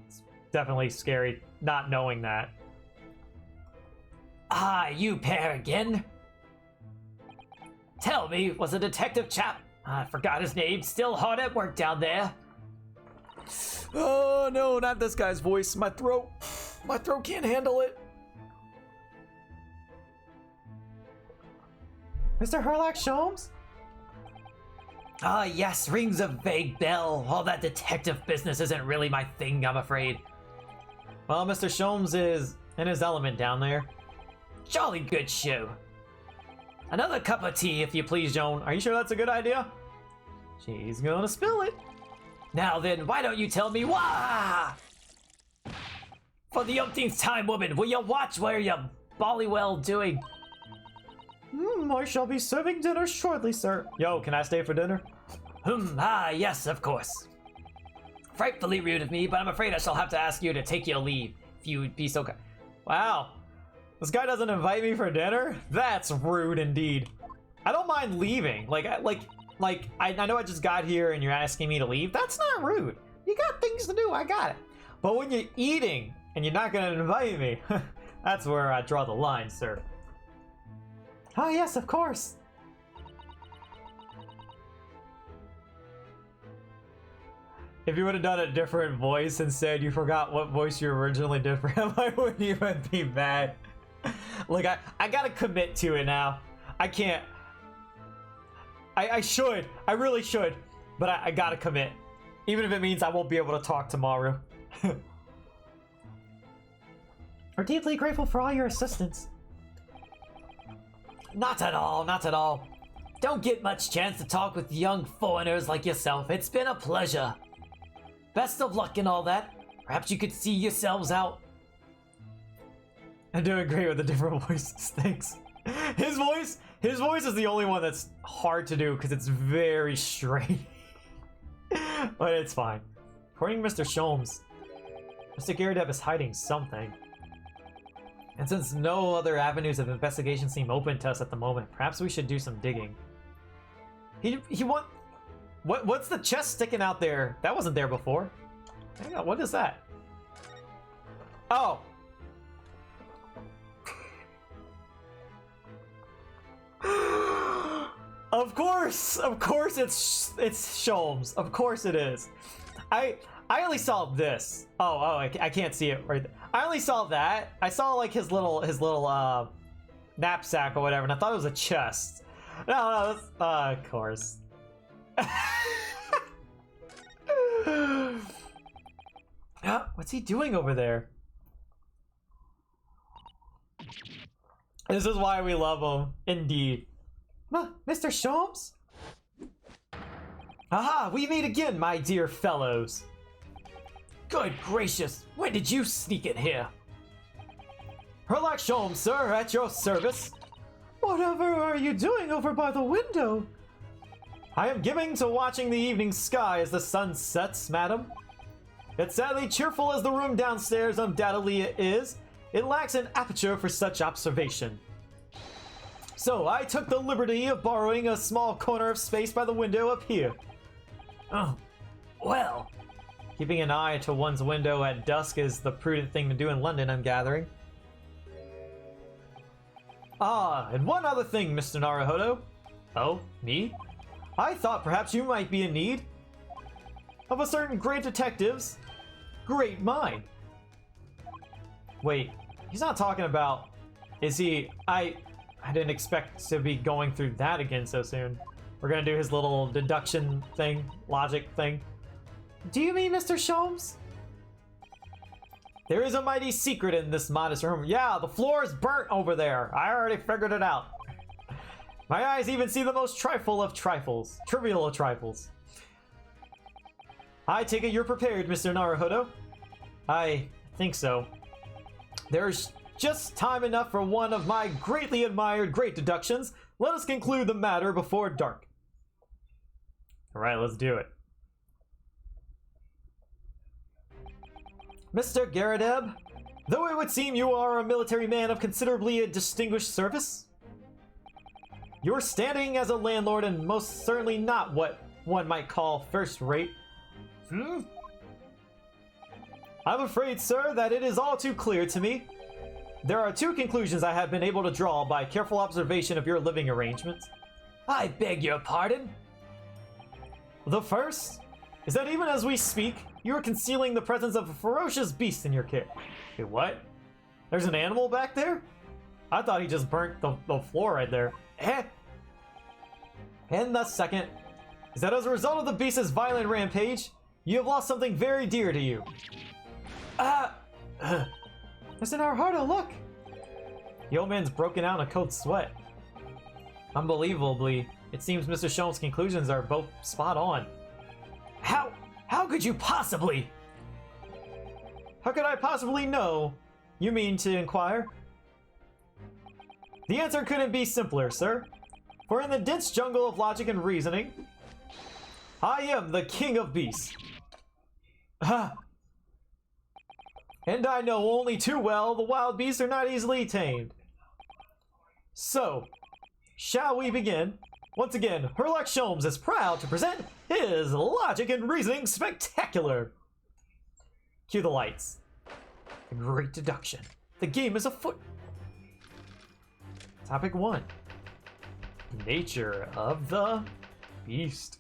it's definitely scary not knowing that. Ah, you pair again? Tell me, was a detective chap, I forgot his name, still hard at work down there? Oh no, not this guy's voice. My throat can't handle it. Mr. Herlock Sholmes? Ah, yes, rings a vague bell. All that detective business isn't really my thing, I'm afraid. Well, Mr. Sholmes is in his element down there. Jolly good show. Another cup of tea, if you please, Joan. Are you sure that's a good idea? She's gonna spill it. Now then, why don't you tell me why? For the umpteenth time, woman, will you watch where you bollywell doing? I shall be serving dinner shortly, sir. Yo, can I stay for dinner? Yes, of course. Frightfully rude of me, but I'm afraid I shall have to ask you to take your leave, if you would be so kind. Wow. This guy doesn't invite me for dinner? That's rude indeed. I don't mind leaving. I know I just got here and you're asking me to leave. That's not rude. You got things to do, I got it. But when you're eating and you're not gonna invite me, that's where I draw the line, sir. Ah, yes, of course. If you would have done a different voice and said you forgot what voice you originally did for him, I wouldn't even be mad. Like, I gotta commit to it now. I can't. I should. I really should. But I gotta commit. Even if it means I won't be able to talk tomorrow. We're deeply grateful for all your assistance. Not at all, not at all. Don't get much chance to talk with young foreigners like yourself. It's been a pleasure. Best of luck and all that. Perhaps you could see yourselves out. I'm doing great with the different voices, thanks. His voice is the only one that's hard to do because it's very straight. But it's fine. According to Mr. Sholmes, Mr. Garrideb is hiding something. And since no other avenues of investigation seem open to us at the moment, perhaps we should do some digging. What's the chest sticking out there? That wasn't there before. Hang on, what is that? Oh. Of course it's Sholmes. Of course it is. I only saw this. Oh, I can't see it right there. I only saw that. I saw like his little knapsack or whatever, and I thought it was a chest. No, that's, of course. What's he doing over there? This is why we love him, indeed. Mr. Sholmes? Aha, we meet again, my dear fellows. Good gracious, when did you sneak in here? Herlock Sholmes, sir, at your service. Whatever are you doing over by the window? I am giving to watching the evening sky as the sun sets, madam. Yet sadly cheerful as the room downstairs undoubtedly is, it lacks an aperture for such observation. So I took the liberty of borrowing a small corner of space by the window up here. Oh, well. Keeping an eye to one's window at dusk is the prudent thing to do in London, I'm gathering. Ah, and one other thing, Mr. Naruhodo. Oh, me? I thought perhaps you might be in need of a certain great detective's great mind. Wait, he's not talking about... Is he... I didn't expect to be going through that again so soon. We're gonna do his little deduction thing, logic thing. Do you mean Mr. Sholmes? There is a mighty secret in this modest room. Yeah, the floor is burnt over there. I already figured it out. My eyes even see the most trifle of trifles. Trivial of trifles. I take it you're prepared, Mr. Naruhodo. I think so. There's just time enough for one of my greatly admired great deductions. Let us conclude the matter before dark. Alright, let's do it. Mr. Garadeb, though it would seem you are a military man of considerably distinguished service, you're standing as a landlord and most certainly not what one might call first rate. I'm afraid, sir, that it is all too clear to me. There are two conclusions I have been able to draw by careful observation of your living arrangements. I beg your pardon? The first is that even as we speak, you are concealing the presence of a ferocious beast in your care. Wait, what? There's an animal back there? I thought he just burnt the floor right there. And the second is that as a result of the beast's violent rampage, you have lost something very dear to you. Mr. Naruhodo, look! The old man's broken out in a cold sweat. Unbelievably, it seems Mr. Sholmes' conclusions are both spot on. How could you possibly? How could I possibly know? You mean to inquire? The answer couldn't be simpler, sir. For in the dense jungle of logic and reasoning, I am the king of beasts. And I know only too well the wild beasts are not easily tamed. So, shall we begin? Once again, Herlock Sholmes is proud to present his Logic and Reasoning Spectacular. Cue the lights. The great deduction. The game is afoot. Topic 1. Nature of the beast.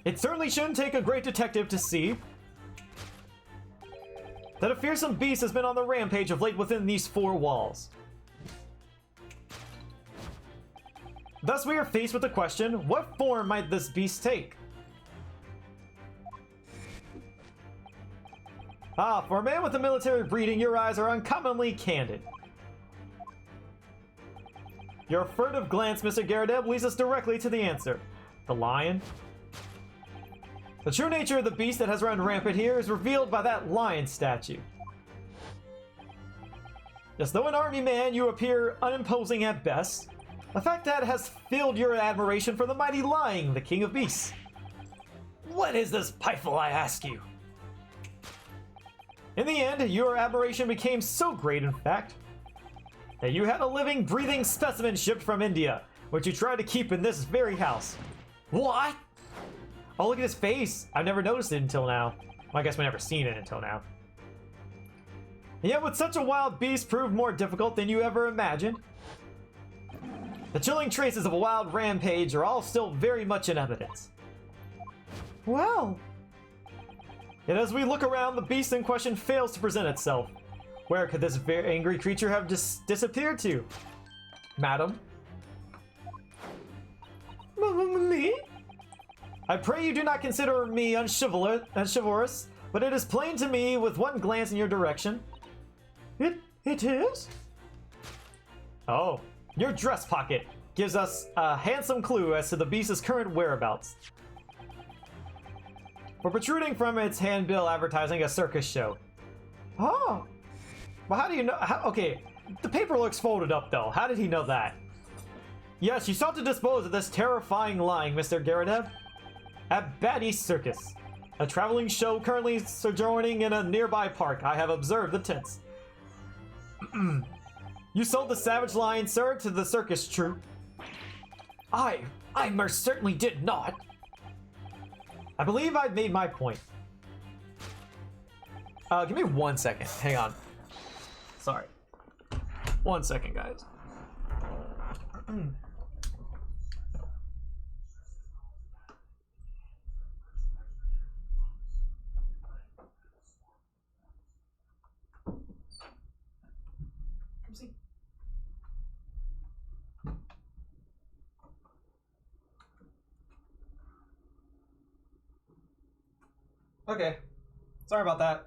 It certainly shouldn't take a great detective to see that a fearsome beast has been on the rampage of late within these four walls. Thus we are faced with the question, what form might this beast take? For a man with a military breeding, your eyes are uncommonly candid. Your furtive glance, Mr. Garadeb, leads us directly to the answer. The lion? The true nature of the beast that has run rampant here is revealed by that lion statue. Yes, though an army man, you appear unimposing at best. A fact that has filled your admiration for the mighty lion, the king of beasts. What is this pifle, I ask you? In the end, your admiration became so great, in fact, that you had a living, breathing specimen shipped from India, which you tried to keep in this very house. What? Oh, look at his face. I've never noticed it until now. Well, I guess we've never seen it until now. And yet, would such a wild beast prove more difficult than you ever imagined? The chilling traces of a wild rampage are all still very much in evidence. Well, Yet as we look around, the beast in question fails to present itself. Where could this very angry creature have disappeared to? Madam? me? I pray you do not consider me unchivalrous, but it is plain to me with one glance in your direction. It is? Oh, your dress pocket gives us a handsome clue as to the beast's current whereabouts. for protruding from its handbill advertising a circus show. Oh, Well, how do you know? Okay, the paper looks folded up though. How did he know that? Yes, you sought to dispose of this terrifying lying, Mr. Garadeb. At Bad East Circus, a traveling show currently sojourning in a nearby park. I have observed the tents. You sold the savage lion, sir, to the circus troupe. I most certainly did not. I believe I've made my point. Give me 1 second. Hang on. Sorry. 1 second, guys. Okay. Sorry about that.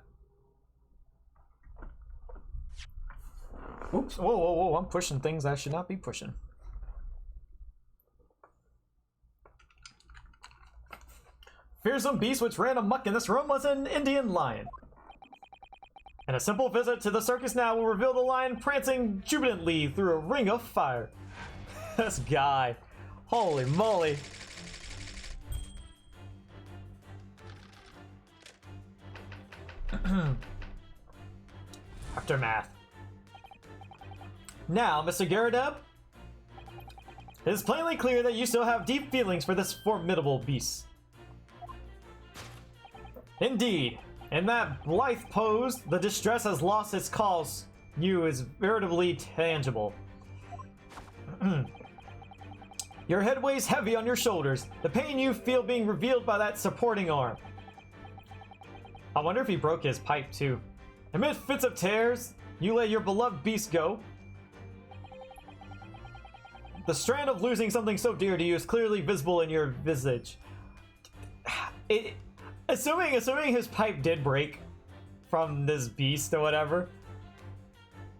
Oops. Whoa, whoa, whoa. I'm pushing things I should not be pushing. Fearsome beast which ran amok in this room was an Indian lion. And a simple visit to the circus now will reveal the lion prancing jubilantly through a ring of fire. This guy. Holy moly. Aftermath. Now, Mr. Garadeb, it is plainly clear that you still have deep feelings for this formidable beast. Indeed, in that blithe pose, the distress has lost its cause. You is veritably tangible. Your head weighs heavy on your shoulders, the pain you feel being revealed by that supporting arm. I wonder if he broke his pipe too. Amid fits of tears, you let your beloved beast go. The strand of losing something so dear to you is clearly visible in your visage. Assuming his pipe did break from this beast or whatever,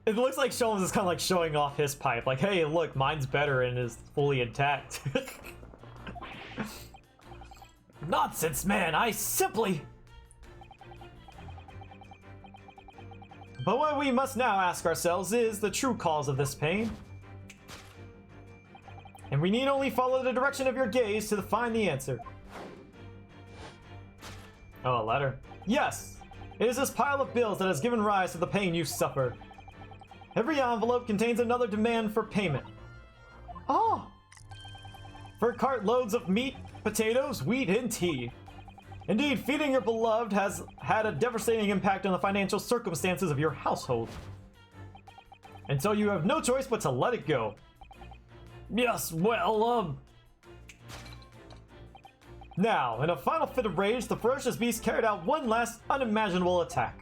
it looks like Sholmes is kind of like showing off his pipe. Like, hey, look, mine's better and is fully intact. Nonsense, man. I simply... But what we must now ask ourselves is the true cause of this pain. And we need only follow the direction of your gaze to find the answer. Oh, a letter. Yes! It is this pile of bills that has given rise to the pain you suffer. Every envelope contains another demand for payment. oh, For cartloads of meat, potatoes, wheat, and tea. Indeed, feeding your beloved has had a devastating impact on the financial circumstances of your household. And so you have no choice but to let it go. Yes, well, Now, in a final fit of rage, the ferocious beast carried out one last unimaginable attack.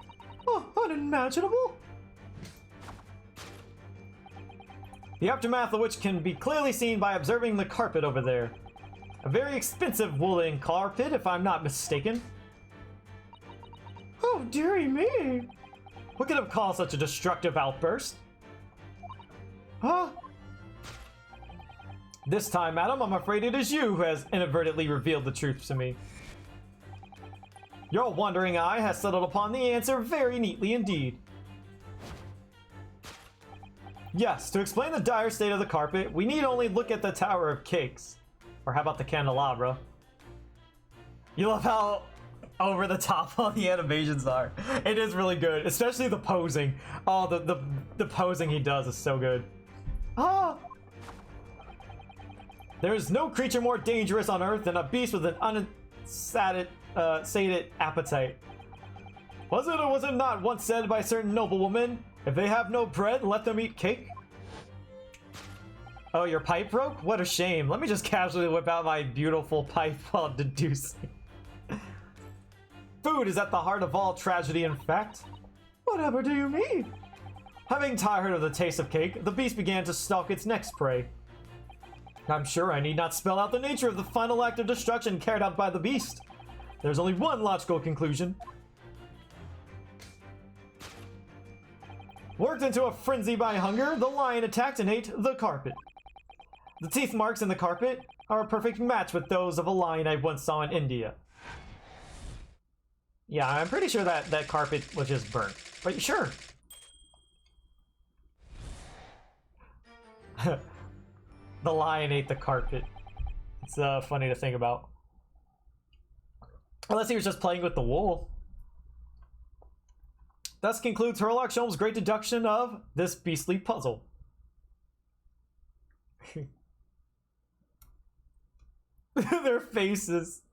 oh, unimaginable? The aftermath of which can be clearly seen by observing the carpet over there. A very expensive woolen carpet, if I'm not mistaken. Oh, dearie me. What could have caused such a destructive outburst? Huh? This time, madam, I'm afraid it is you who has inadvertently revealed the truth to me. Your wandering eye has settled upon the answer very neatly indeed. Yes, to explain the dire state of the carpet, we need only look at the Tower of Cakes. Or how about the candelabra? You love how over the top all the animations are. It is really good, especially the posing. Oh, the posing he does is so good. Ah, There is no creature more dangerous on Earth than a beast with an unsated appetite. Was it or was it not once said by a certain noblewoman, if they have no bread, let them eat cake? Oh, your pipe broke? What a shame. Let me just casually whip out my beautiful pipe while deducing. Food is at the heart of all tragedy, in fact. whatever do you mean? Having tired of the taste of cake, the beast began to stalk its next prey. I'm sure I need not spell out the nature of the final act of destruction carried out by the beast. There's only one logical conclusion. Worked into a frenzy by hunger, the lion attacked and ate the carpet. The teeth marks in the carpet are a perfect match with those of a lion I once saw in India. Yeah, I'm pretty sure that that carpet was just burnt. But sure. The lion ate the carpet. It's funny to think about. Unless he was just playing with the wool. Thus concludes Herlock Sholmes' great deduction of this beastly puzzle. Their faces.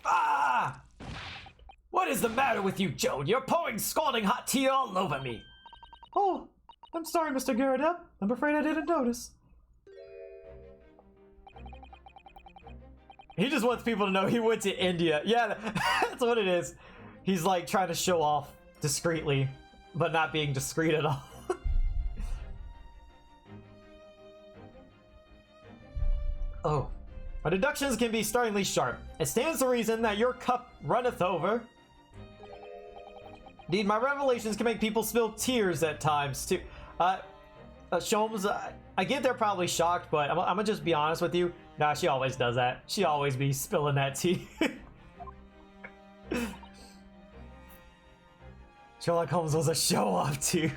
Ah! What is the matter with you, Joan? You're pouring scalding hot tea all over me. Oh, I'm sorry, Mr. Garrett. I'm afraid I didn't notice. He just wants people to know he went to India. Yeah, that's what it is. He's like trying to show off discreetly, but not being discreet at all. Oh. Our deductions can be startlingly sharp. It stands to reason that your cup runneth over. Indeed, my revelations can make people spill tears at times, too. Sholmes, I get they're probably shocked, but I'm gonna just be honest with you. Nah, she always does that. She always be spilling that tea. Sherlock Holmes was a show-off, too.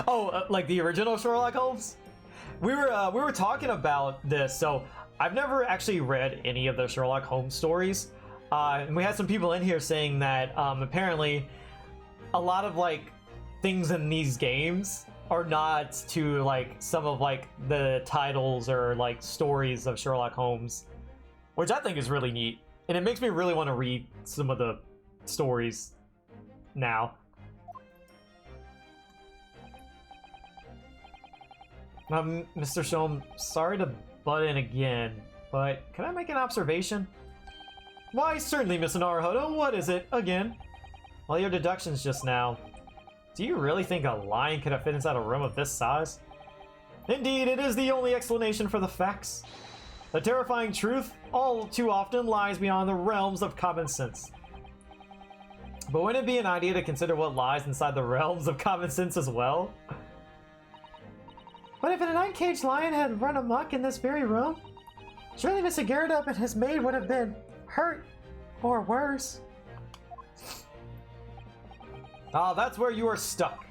Oh, like the original Sherlock Holmes? We were talking about this, so I've never actually read any of the Sherlock Holmes stories. And we had some people in here saying that apparently a lot of like things in these games are nods to like some of like the titles or like stories of Sherlock Holmes, which I think is really neat. And it makes me really want to read some of the stories now. Mr. Sholmes, sorry to butt in again, but can I make an observation? Why, certainly, Miss Naruhodo. What is it, again? Well, your deductions just now. Do you really think a lion could have fit inside a room of this size? Indeed, it is the only explanation for the facts. The terrifying truth all too often lies beyond the realms of common sense. But wouldn't it be an idea to consider what lies inside the realms of common sense as well? But if an uncaged lion had run amok in this very room, surely Mr. Garrett and his maid would have been hurt, or worse. Ah, that's where you are stuck.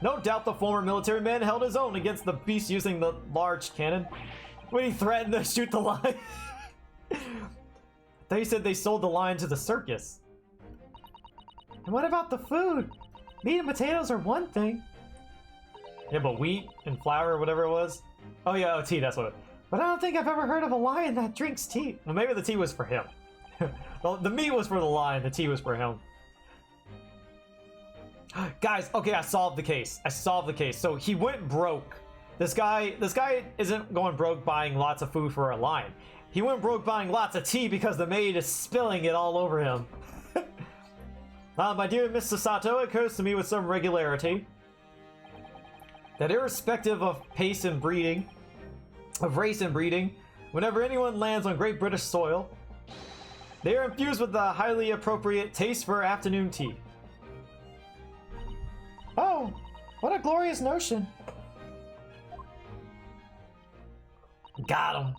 No doubt the former military man held his own against the beast using the large cannon when he threatened to shoot the lion. They said they sold the lion to the circus. And what about the food? Meat and potatoes are one thing. Yeah, but wheat and flour or whatever it was. Oh yeah, oh, tea, that's what it. But I don't think I've ever heard of a lion that drinks tea. Well, maybe the tea was for him. The meat was for the lion, the tea was for him. Guys, okay, I solved the case. So he went broke. This guy isn't going broke buying lots of food for a lion. He went broke buying lots of tea because the maid is spilling it all over him. My dear Mr. Sato, it occurs to me with some regularity that irrespective of race and breeding, whenever anyone lands on Great British soil, they are infused with the highly appropriate taste for afternoon tea. Oh, what a glorious notion. Got him.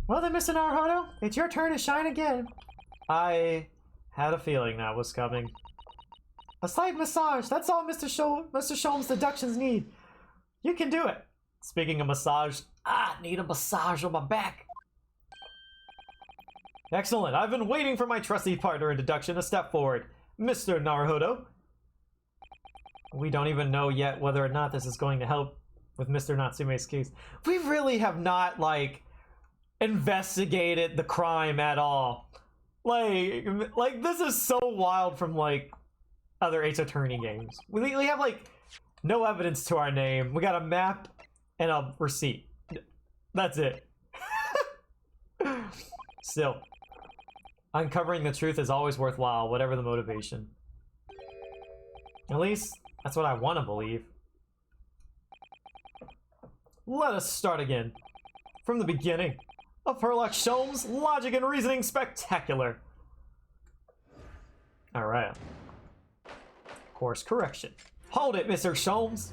Well then, Mr. Naruhodo, it's your turn to shine again. I had a feeling that was coming. A slight massage, that's all Mr. Sholmes' deductions need. You can do it. Speaking of massage, I need a massage on my back. Excellent. I've been waiting for my trusty partner in deduction to step forward. Mr. Naruhodo. We don't even know yet whether or not this is going to help with Mr. Natsume's case. We really have not, like, investigated the crime at all. Like this is so wild from, like, other Ace Attorney games. We have, like, no evidence to our name. We got a map and a receipt. That's it. Still, uncovering the truth is always worthwhile, whatever the motivation. At least, that's what I want to believe. Let us start again. From the beginning. Of Herlock Sholmes' logic and reasoning spectacular. Alright. Course correction. Hold it, Mr. Sholmes!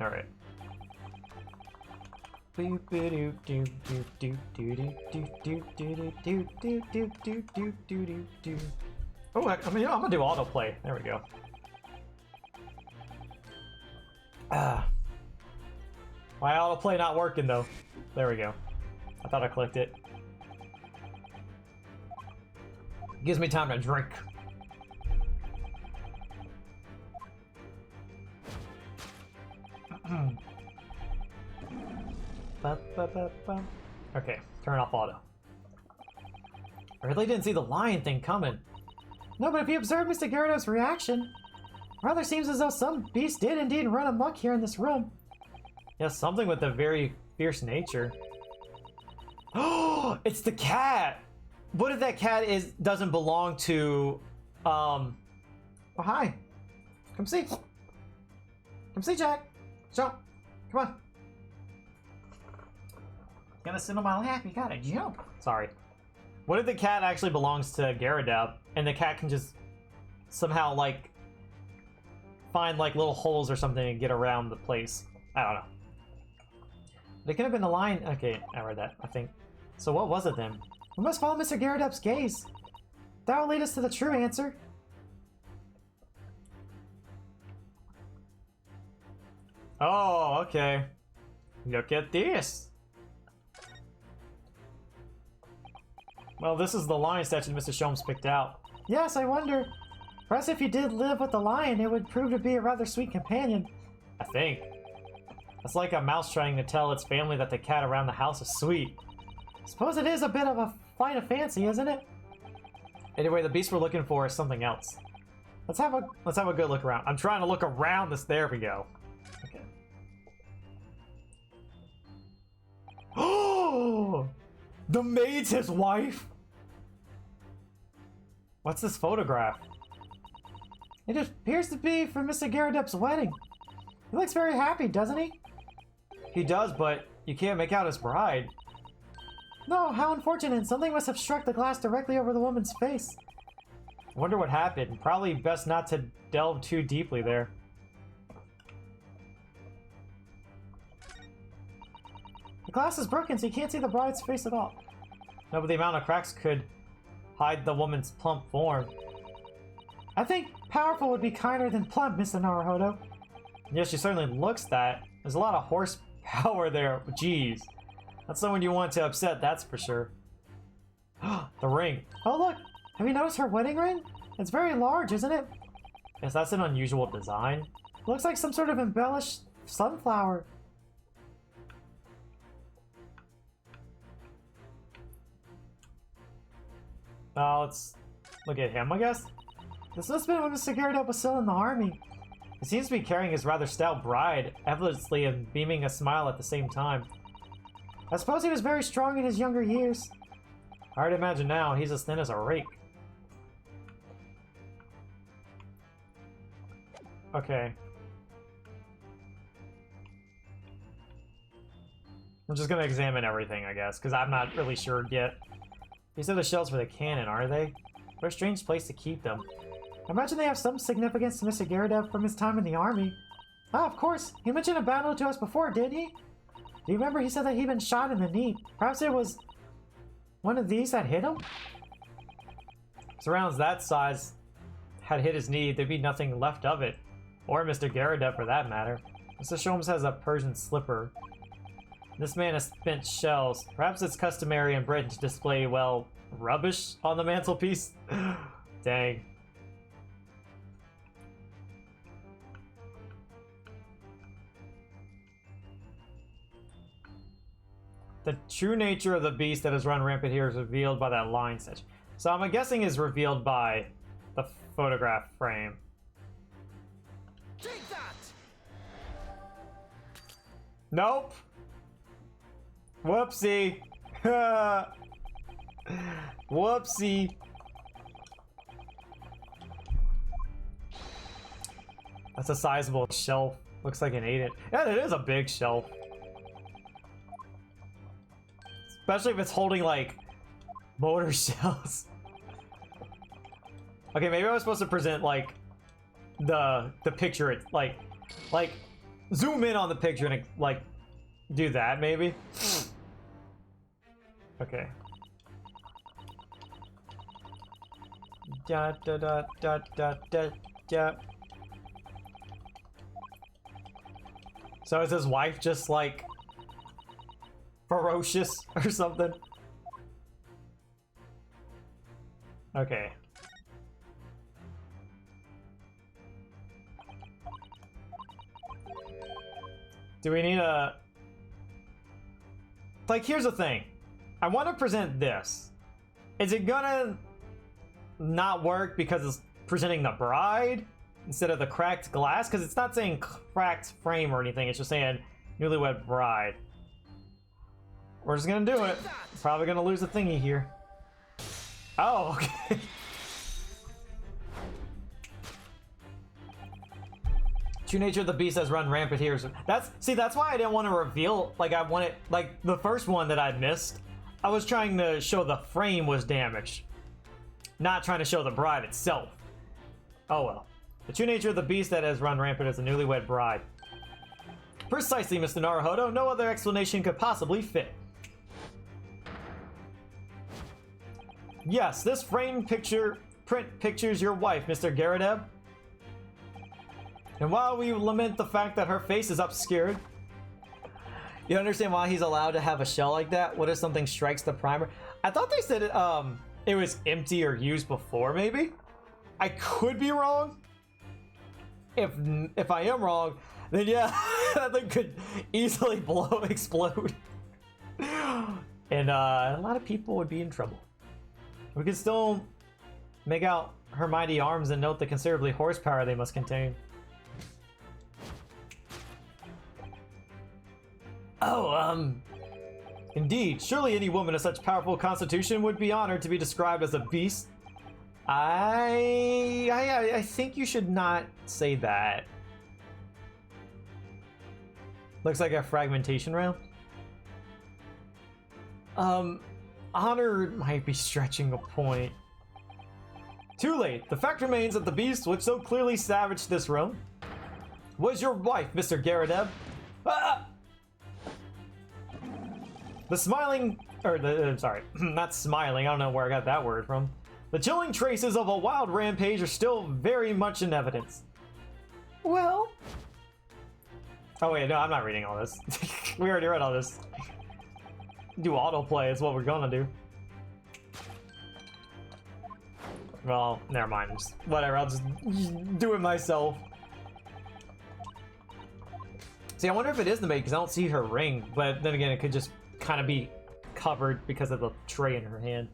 Alright. Oh, I mean, I'm gonna do autoplay. There we go. My autoplay not working though. There we go. I thought I clicked it. Gives me time to drink. Okay, turn off auto. I really didn't see the lion thing coming. No, but if you observe Mr. Gyarados' reaction, rather seems as though some beast did indeed run amok here in this room. Yeah, something with a very fierce nature. Oh, it's the cat! What if that cat doesn't belong to, Oh, hi. Come see. Come see, Jack. Jump. Come on. Gonna sit on my lap, you gotta jump. sorry. What if the cat actually belongs to Gyarados, and the cat can just somehow, like, find, like, little holes or something and get around the place? I don't know. They could have been the lion. Okay, I read that, I think. So what was it then? We must follow Mr. Gyarados' gaze. That will lead us to the true answer. Oh, okay. Look at this. Well, this is the lion statue Mr. Sholmes picked out. Yes, I wonder. Perhaps if you did live with the lion, it would prove to be a rather sweet companion. I think. It's like a mouse trying to tell its family that the cat around the house is sweet. Suppose it is a bit of a flight of fancy, isn't it? Anyway, the beast we're looking for is something else. Let's have a good look around. I'm trying to look around this. There we go. Okay. Oh, the maid's his wife. What's this photograph? It appears to be for Mr. Gyarados' wedding. He looks very happy, doesn't he? He does, but you can't make out his bride. No, how unfortunate. Something must have struck the glass directly over the woman's face. I wonder what happened. Probably best not to delve too deeply there. The glass is broken, so you can't see the bride's face at all. No, but the amount of cracks could hide the woman's plump form. I think powerful would be kinder than plump, Mr. Naruhodo. Yeah, she certainly looks that. There's a lot of horsepower there. Jeez. That's someone you want to upset, that's for sure. The ring. Oh, look. Have you noticed her wedding ring? It's very large, isn't it? Yes, that's an unusual design. Looks like some sort of embellished sunflower. Let's look at him, I guess. This must have been when Mr. Gyarados was still in the army. He seems to be carrying his rather stout bride, effortlessly and beaming a smile at the same time. I suppose he was very strong in his younger years. Hard to imagine now, he's as thin as a rake. Okay. I'm just gonna examine everything, I guess, because I'm not really sure yet. These are the shells for the cannon, are they? What a strange place to keep them. I imagine they have some significance to Mr. Gyarados from his time in the army. Ah, of course. He mentioned a battle to us before, didn't he? Do you remember he said that he'd been shot in the knee? Perhaps it was one of these that hit him? If rounds that size had hit his knee, there'd be nothing left of it. Or Mr. Gyarados for that matter. Mr. Sholmes has a Persian slipper. This man has spent shells. Perhaps it's customary in Britain to display, well, rubbish on the mantelpiece? Dang. The true nature of the beast that has run rampant here is revealed by that line stitch. So I'm guessing is revealed by the photograph frame. Take that! Nope. Whoopsie. Whoopsie. That's a sizable shelf. Looks like an 8-inch. Yeah, it is a big shelf. Especially if it's holding, like, motor shells. Okay, maybe I was supposed to present, like, the picture. It's like, zoom in on the picture and, like, do that, maybe? Okay. Da da da da da da da. So is his wife just like ferocious or something? Okay. Do we need a... Like, here's the thing. I want to present this. Is it gonna not work because it's presenting the bride instead of the cracked glass? Because it's not saying cracked frame or anything. It's just saying newlywed bride. We're just gonna do it. Probably gonna lose a thingy here. Oh, okay. True nature of the beast has run rampant here. That's why I didn't want to reveal. Like, I wanted, like the first one that I missed, I was trying to show the frame was damaged, not trying to show the bride itself. Oh well. The true nature of the beast that has run rampant is a newlywed bride. Precisely, Mr. Naruhodo. No other explanation could possibly fit. Yes, this frame print pictures your wife, Mr. Garadeb. And while we lament the fact that her face is obscured, you understand why he's allowed to have a shell like that? What if something strikes the primer? I thought they said it was empty or used before, maybe? I could be wrong. If I am wrong, then yeah, that thing could easily explode. And a lot of people would be in trouble. We could still make out her mighty arms and note the considerably horsepower they must contain. Oh, indeed. Surely any woman of such powerful constitution would be honored to be described as a beast. I think you should not say that. Looks like a fragmentation round. Honor might be stretching a point. Too late. The fact remains that the beast which so clearly savaged this realm was your wife, Mr. Garadeb. Ah! The smiling, or sorry, not smiling, I don't know where I got that word from. The chilling traces of a wild rampage are still very much in evidence. Well... Oh wait, no, I'm not reading all this. We already read all this. Do autoplay is what we're gonna do. Well, never mind, just, whatever, I'll just do it myself. See, I wonder if it is the maid, because I don't see her ring, but then again, it could just kind of be covered because of the tray in her hand.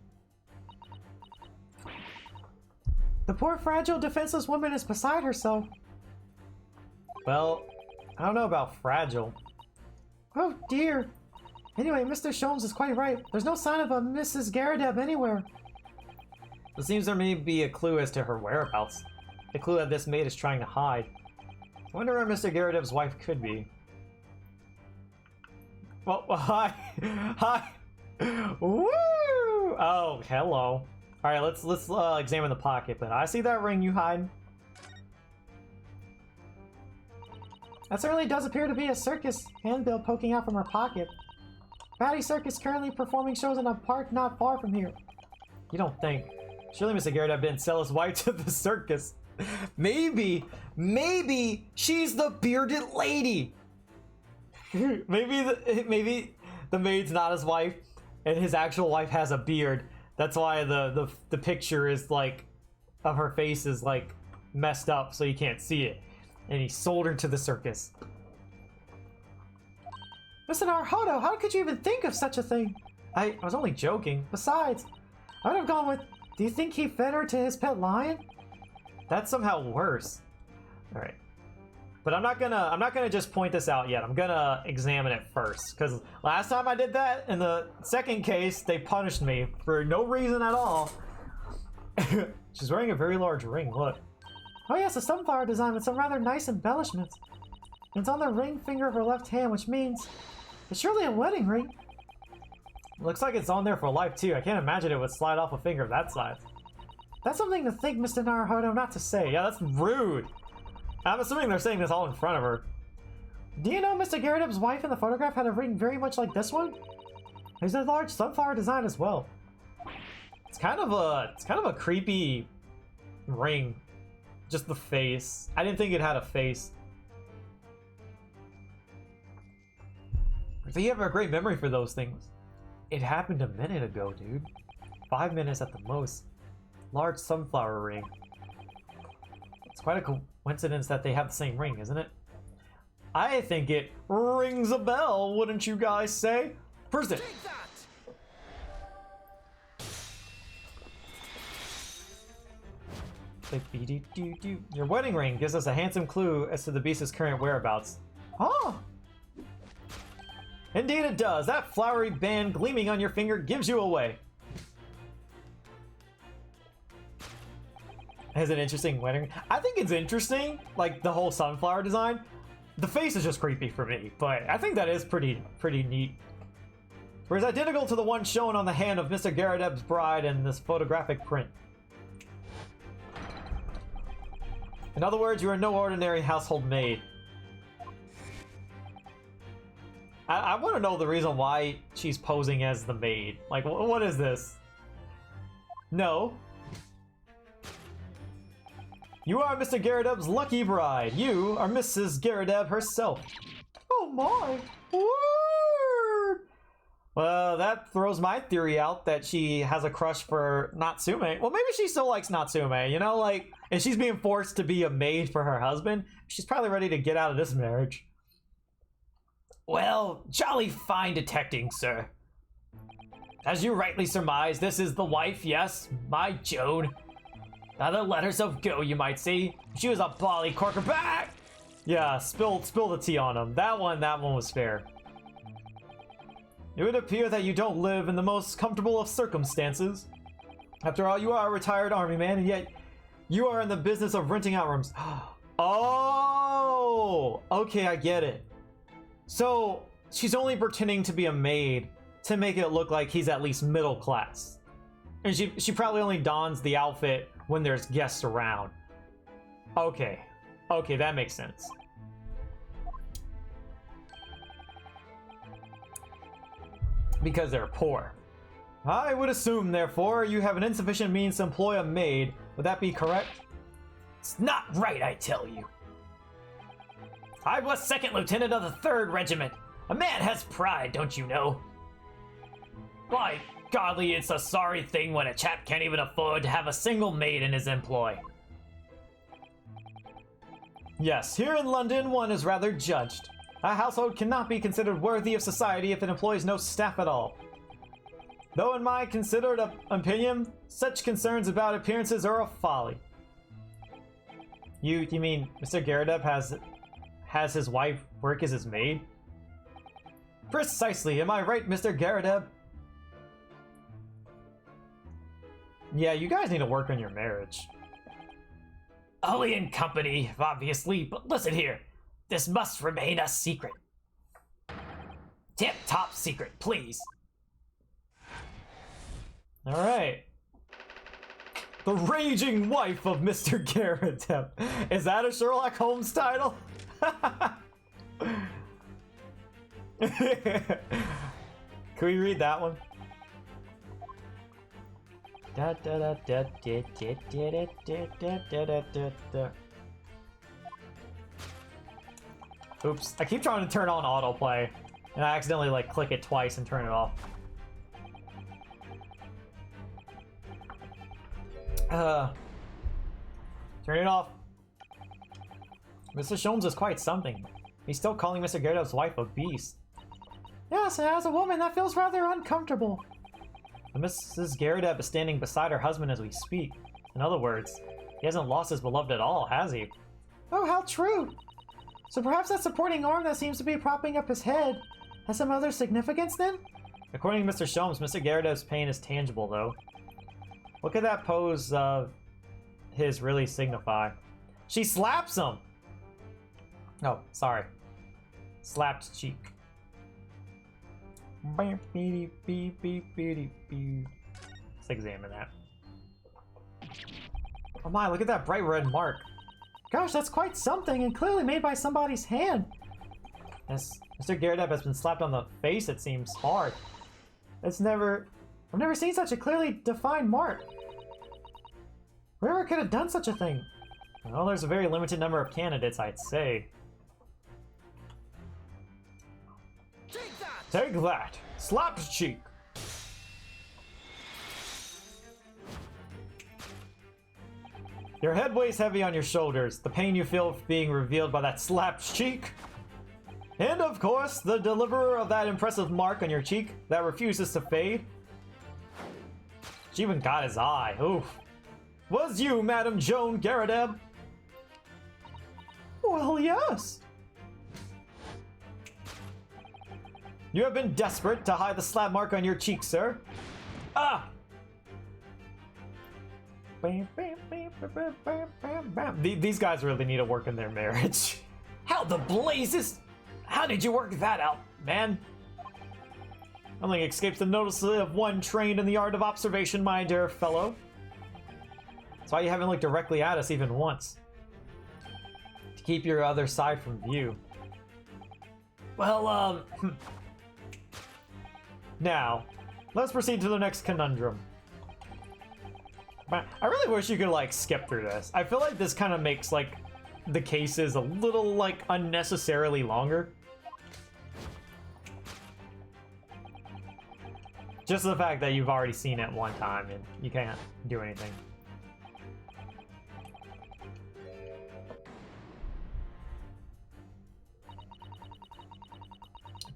The poor, fragile, defenseless woman is beside herself. Well, I don't know about fragile. Oh dear. Anyway, Mr. Sholmes is quite right. There's no sign of a Mrs. Garadeb anywhere. It seems there may be a clue as to her whereabouts. The clue that this maid is trying to hide. I wonder where Mr. Garadeb's wife could be. Well, hi. Hi. Woo! Oh, hello. Alright, let's examine the pocket then. I see that ring you hide. That certainly does appear to be a circus handbill poking out from her pocket. Batty Circus currently performing shows in a park not far from here. You don't think? Surely Mr. Garadeb didn't sell his wife to the circus. Maybe she's the bearded lady. maybe the maid's not his wife, and his actual wife has a beard. That's why the picture is like of her face is like messed up, so you can't see it. And he sold her to the circus. Mr. Naruhodo, how could you even think of such a thing? I was only joking. Besides, I would have gone with, do you think he fed her to his pet lion? That's somehow worse. All right. But I'm not gonna just point this out yet. I'm gonna examine it first, because last time I did that in the second case, they punished me for no reason at all. She's wearing a very large ring. Look. Oh yes, a sunflower design with some rather nice embellishments. It's on the ring finger of her left hand, which means it's surely a wedding ring. Looks like it's on there for life too. I can't imagine it would slide off a finger of that size. That's something to think, Mr. Naruhodo, not to say. Yeah, that's rude. I'm assuming they're saying this all in front of her. Do you know Mr. Garrett's wife in the photograph had a ring very much like this one? There's a large sunflower design as well. It's kind of a creepy ring. Just the face. I didn't think it had a face. So you have a great memory for those things. It happened a minute ago, dude. 5 minutes at the most. Large sunflower ring. It's quite a coincidence that they have the same ring, isn't it? I think it rings a bell, wouldn't you guys say? Person. Take that! Like, be-do-do-do. Your wedding ring gives us a handsome clue as to the beast's current whereabouts. Oh! Indeed it does. That flowery band gleaming on your finger gives you away. Has an interesting wedding. I think it's interesting, like the whole sunflower design. The face is just creepy for me, but I think that is pretty neat. Whereas identical to the one shown on the hand of Mr. Garrett's bride in this photographic print. In other words, you are no ordinary household maid. I want to know the reason why she's posing as the maid. Like, what is this? No. You are Mr. Garrett's lucky bride. You are Mrs. Garrett herself. Oh my! Word! Well, that throws my theory out that she has a crush for Natsume. Well, maybe she still likes Natsume, you know? Like, if she's being forced to be a maid for her husband, she's probably ready to get out of this marriage. Well, jolly fine detecting, sir. As you rightly surmise, this is the wife, yes, my Joan. Now the letters of go, you might say. She was a bally corker back. Yeah, spill the tea on him. That one was fair. It would appear that you don't live in the most comfortable of circumstances. After all, you are a retired army man, and yet you are in the business of renting out rooms. Oh, okay, I get it. So she's only pretending to be a maid to make it look like he's at least middle class. And she probably only dons the outfit when there's guests around. Okay, that makes sense. Because they're poor. I would assume, therefore, you have an insufficient means to employ a maid. Would that be correct? It's not right, I tell you. I was second lieutenant of the 3rd Regiment. A man has pride, don't you know? By golly, it's a sorry thing when a chap can't even afford to have a single maid in his employ. Yes, here in London, one is rather judged. A household cannot be considered worthy of society if it employs no staff at all. Though in my considered opinion, such concerns about appearances are a folly. You mean Mr. Garrett has his wife work as his maid? Precisely, am I right, Mr. Garrett? Yeah, you guys need to work on your marriage. Ollie and company, obviously, but listen here. This must remain a secret. Tip-top secret, please. Alright. The Raging Wife of Mr. Garrett. Is that a Sherlock Holmes title? Can we read that one? Oops, I keep trying to turn on autoplay, and I accidentally like click it twice and turn it off. Turn it off. Mr. Sholmes is quite something. He's still calling Mr. Garrett's wife a beast. Yes, as a woman, that feels rather uncomfortable. And Mrs. Garrett is standing beside her husband as we speak. In other words, he hasn't lost his beloved at all, has he? Oh, how true. So perhaps that supporting arm that seems to be propping up his head has some other significance then? According to Mr. Sholmes, Mr. Garrett's pain is tangible, though. What could that pose of his really signify? She slaps him! Oh, sorry. Slapped cheek. Let's examine that. Oh my, look at that bright red mark. Gosh, that's quite something, and clearly made by somebody's hand. Yes, Mr. Gyarados has been slapped on the face, it seems hard. I've never seen such a clearly defined mark. Whoever could have done such a thing? Well, there's a very limited number of candidates, I'd say. Take that! Take that! Slapped cheek! Your head weighs heavy on your shoulders, the pain you feel being revealed by that slapped cheek. And of course, the deliverer of that impressive mark on your cheek that refuses to fade. She even got his eye. Oof. Was you, Madam Joan Garadeb? Well, yes. You have been desperate to hide the slap mark on your cheek, sir. Ah! Bam, bam, bam, bam, bam, bam, bam. These guys really need to work in their marriage. How the blazes? How did you work that out, man? Nothing escapes the notice of one trained in the art of observation, my dear fellow. That's why you haven't looked directly at us even once. To keep your other side from view. Well, now, let's proceed to the next conundrum. I really wish you could, like, skip through this. I feel like this kind of makes, like, the cases a little, like, unnecessarily longer. Just the fact that you've already seen it one time and you can't do anything.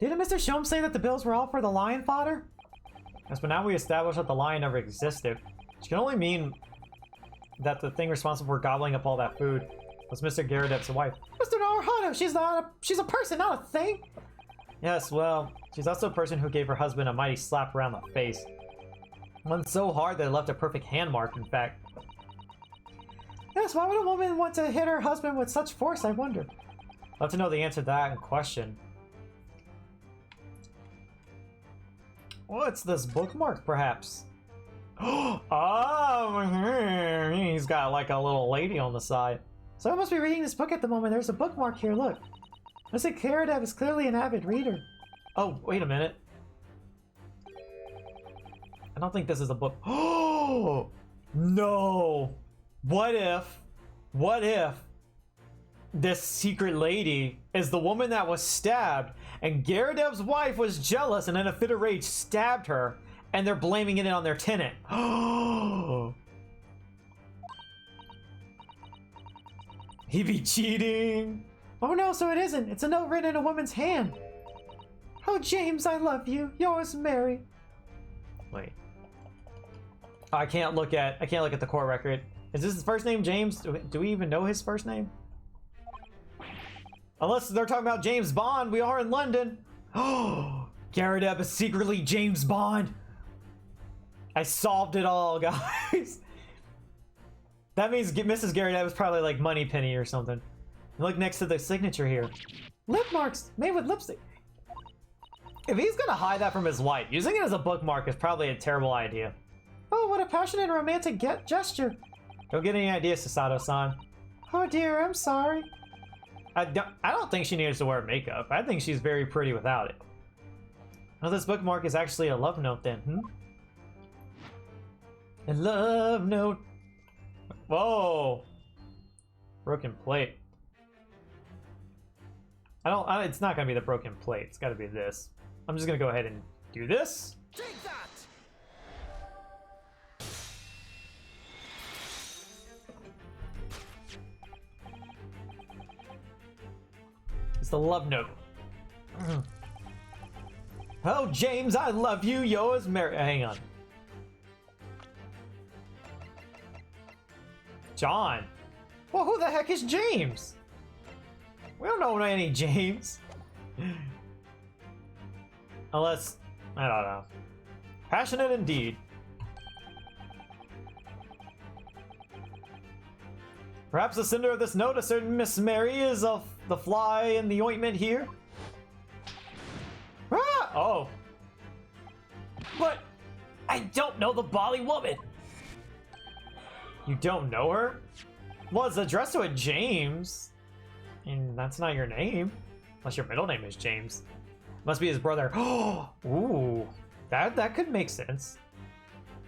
Didn't Mr. Shom say that the bills were all for the lion fodder? Yes, but now we established that the lion never existed, which can only mean that the thing responsible for gobbling up all that food was Mr. Garadeb's wife. Mr. Naruhodo, she's a person, not a thing. Yes, well, she's also a person who gave her husband a mighty slap around the face. One so hard that it left a perfect hand mark, in fact. Yes, why would a woman want to hit her husband with such force, I wonder? I'd love to know the answer to that in question. What's this bookmark, perhaps? Oh, he's got like a little lady on the side. So I must be reading this book at the moment. There's a bookmark here, look. Mr. Garadeb is clearly an avid reader. Oh, wait a minute. I don't think this is a book. Oh, no. What if this secret lady is the woman that was stabbed and Garadeb's wife was jealous and in a fit of rage stabbed her and they're blaming it on their tenant? Oh. He be cheating. Oh no, so it isn't. It's a note written in a woman's hand. Oh, James, I love you. Yours, Mary. Wait. I can't look at the court record. Is this his first name, James? Do we even know his first name? Unless they're talking about James Bond. We are in London. Oh, Garadeb is secretly James Bond. I solved it all, guys. That means Mrs. Garadeb is probably like Moneypenny or something. Look next to the signature here. Lip marks made with lipstick. If he's gonna hide that from his wife, using it as a bookmark is probably a terrible idea. Oh, what a passionate and romantic gesture. Don't get any ideas, Sasato-san. Oh dear, I'm sorry. I don't think she needs to wear makeup. I think she's very pretty without it. Well, this bookmark is actually a love note then, A love note. Whoa. Broken plate. It's not gonna be the broken plate. It's gotta be this. I'm just gonna go ahead and do this. Take that! It's the love note. Oh, James, I love you. Yours, Mary. Hang on. John. Well, who the heck is James? We don't know any James. Unless, I don't know. Passionate indeed. Perhaps the sender of this note, a certain Miss Mary, is of the fly in the ointment here? Ah! Oh. But I don't know the Bali woman. You don't know her? Well, it's addressed to a James. And that's not your name. Unless your middle name is James. Must be his brother. Ooh, that could make sense.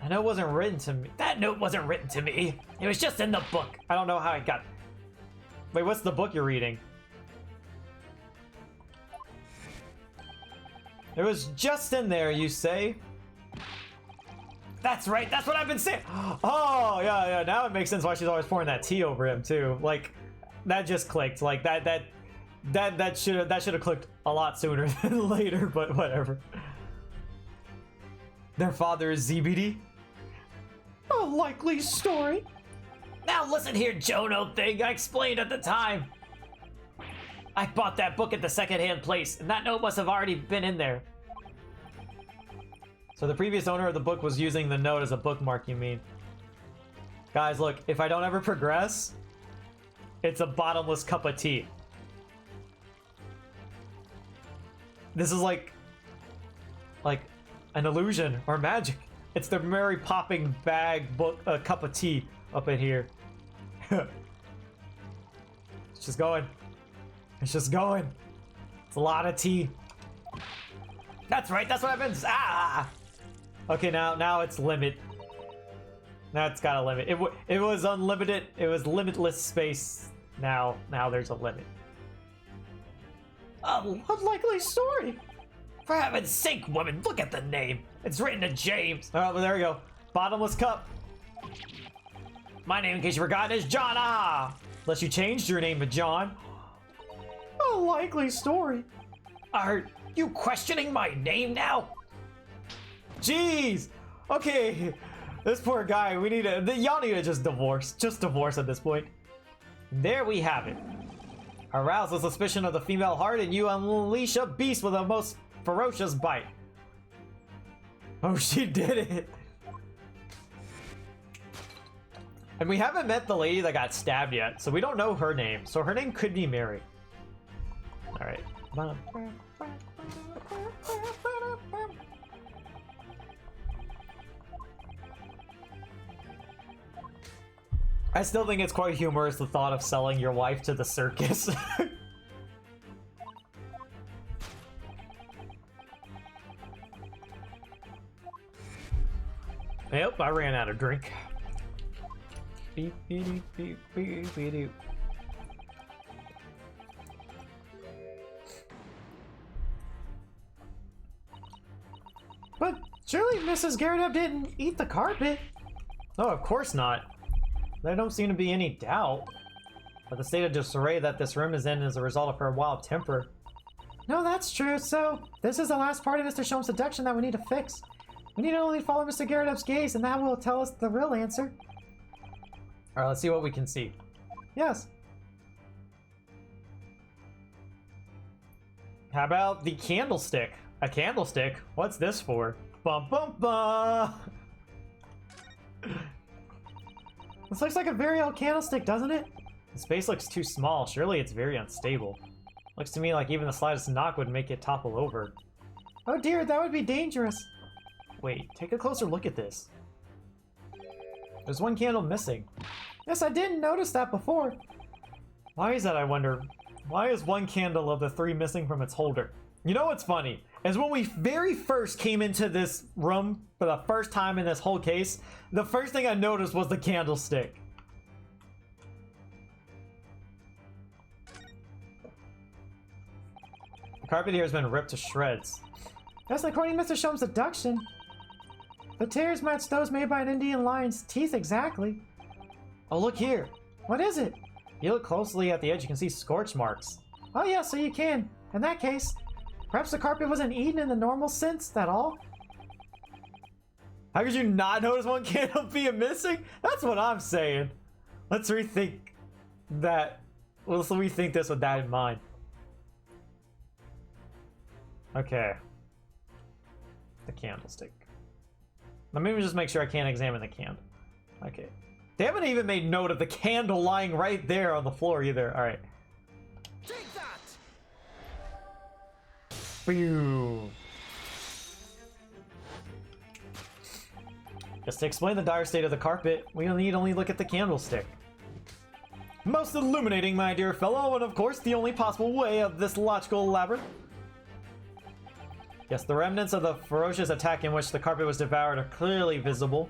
That note wasn't written to me. That note wasn't written to me. It was just in the book. I don't know how I got. Wait, what's the book you're reading? It was just in there, you say? That's right. That's what I've been saying. Oh, yeah. Now it makes sense why she's always pouring that tea over him too. Like, that just clicked. Like that should have clicked a lot sooner than later. But whatever. Their father is ZBD. A likely story. Now listen here, Jono thing. I explained at the time. I bought that book at the secondhand place, and that note must have already been in there. So the previous owner of the book was using the note as a bookmark, you mean? Guys, look, if I don't ever progress, it's a bottomless cup of tea. This is like an illusion or magic. It's the Mary Popping bag book, cup of tea up in here. It's just going. It's just going. It's a lot of tea. That's right. That's what I've been. Ah. Okay, now it's limit. Now it's got a limit. It was unlimited. It was limitless space. Now there's a limit. Unlikely story. For heaven's sake, woman, look at the name. It's written to James. Oh, well, there we go. Bottomless cup. My name, in case you forgot, is John. Unless you changed your name to John. A likely story. Are you questioning my name now? Jeez. Okay. This poor guy. Y'all need to just divorce. Just divorce at this point. There we have it. Arouse the suspicion of the female heart, and you unleash a beast with a most ferocious bite. Oh, she did it. And we haven't met the lady that got stabbed yet, so we don't know her name. So her name could be Mary. All right. I still think it's quite humorous, the thought of selling your wife to the circus. Yep, I ran out of drink. Beep, beep, beep, beep, beep, beep. But surely Mrs. Garrett didn't eat the carpet. Oh, of course not. There don't seem to be any doubt. But the state of disarray that this room is in is a result of her wild temper. No, that's true. So this is the last part of Mr. Sholmes' seduction that we need to fix. We need to only follow Mr. Garrett's gaze, and that will tell us the real answer. Alright, let's see what we can see. Yes. How about the candlestick? A candlestick? What's this for? Bum bum bum! This looks like a very old candlestick, doesn't it? The space looks too small. Surely it's very unstable. Looks to me like even the slightest knock would make it topple over. Oh dear, that would be dangerous. Wait, take a closer look at this. There's one candle missing. Yes, I didn't notice that before. Why is that, I wonder? Why is one candle of the three missing from its holder? You know what's funny? Is when we very first came into this room for the first time in this whole case, the first thing I noticed was the candlestick. The carpet here has been ripped to shreds. That's according to Mr. Sholmes' deduction. The tears match those made by an Indian lion's teeth exactly. Oh, look here. What is it? You look closely at the edge, you can see scorch marks. Oh yeah, so you can. In that case, perhaps the carpet wasn't eaten in the normal sense at all? How could you not notice one candle being missing? That's what I'm saying. Let's rethink that. Let's rethink this with that in mind. Okay. The candlestick. Let me just make sure I can't examine the candle. Okay. They haven't even made note of the candle lying right there on the floor either. All right. Take that! Pew. Just to explain the dire state of the carpet, we need only look at the candlestick. Most illuminating, my dear fellow, and of course the only possible way of this logical labyrinth. Yes, the remnants of the ferocious attack in which the carpet was devoured are clearly visible.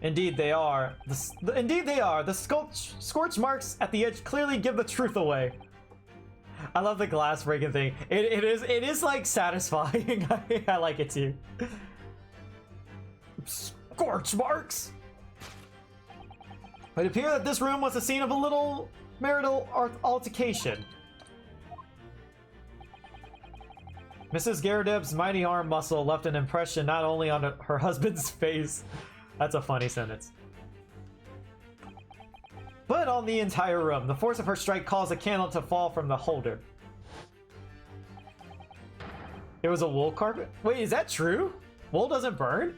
Indeed they are. Indeed they are. The scorch marks at the edge clearly give the truth away. I love the glass breaking thing. It is like satisfying. I like it too. Scorch marks. It appears that this room was the scene of a little marital altercation. Mrs. Garadeb's mighty arm muscle left an impression not only on her husband's face, that's a funny sentence, but on the entire room. The force of her strike caused a candle to fall from the holder. It was a wool carpet? Wait, is that true? Wool doesn't burn?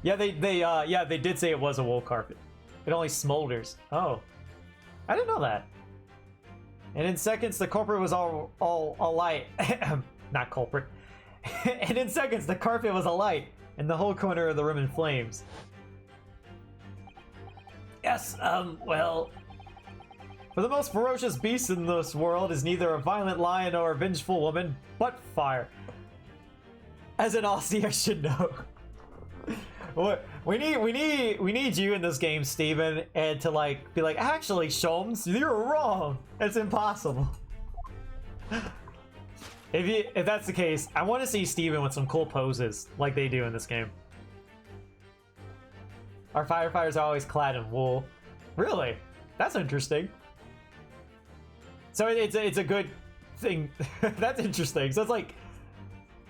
Yeah, they did say it was a wool carpet. It only smolders. Oh, I didn't know that. And in seconds, the culprit was all alight. Not culprit. And in seconds, the carpet was alight, and the whole corner of the room in flames. Yes, well... For the most ferocious beast in this world is neither a violent lion nor a vengeful woman, but fire. As an Aussie, I should know. We need you in this game, Steven, and to like be like, actually, Sholmes, you're wrong. It's impossible. If that's the case, I want to see Steven with some cool poses like they do in this game. Our firefighters are always clad in wool. Really? That's interesting. So it's a good thing. That's interesting. So it's like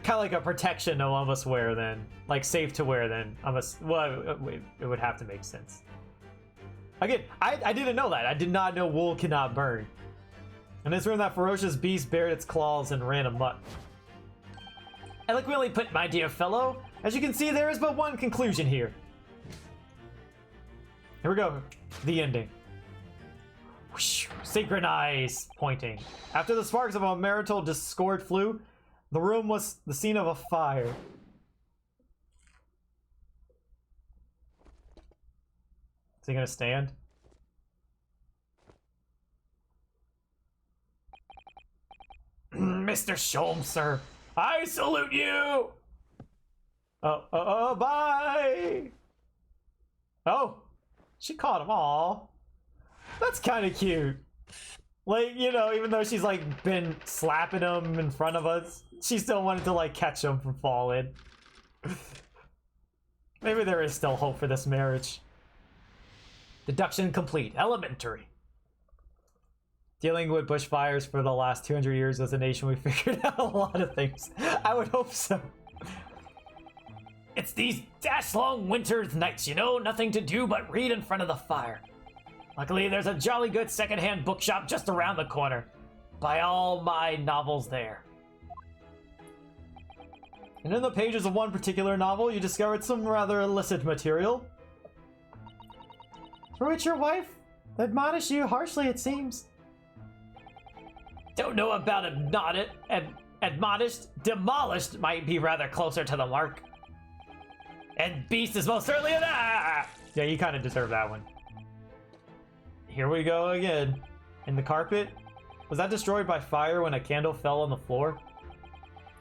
kind of like a protection to almost wear then, like safe to wear then. Well, it would have to make sense. Again, I didn't know that. I did not know wool cannot burn. In this room, that ferocious beast bared its claws and ran amok. Eloquently put, my dear fellow. As you can see, there is but one conclusion here. Here we go. The ending. Whoosh, synchronize, pointing. After the sparks of a marital discord flew, the room was the scene of a fire. Is he gonna stand? Mr. Sholmes, sir, I salute you! Bye! Oh, she caught him all. That's kind of cute. Like, you know, even though she's like been slapping him in front of us, she still wanted to like catch him from falling. Maybe there is still hope for this marriage. Deduction complete. Elementary. Dealing with bushfires for the last 200 years as a nation, we figured out a lot of things. I would hope so. It's these dash-long winter nights, you know, nothing to do but read in front of the fire. Luckily, there's a jolly good secondhand bookshop just around the corner. Buy all my novels there. And in the pages of one particular novel, you discovered some rather illicit material. For which your wife admonished you harshly, it seems. Don't know about admonished. Demolished might be rather closer to the mark. And beast is most certainly an Yeah, you kind of deserve that one. Here we go again. In the carpet? Was that destroyed by fire when a candle fell on the floor?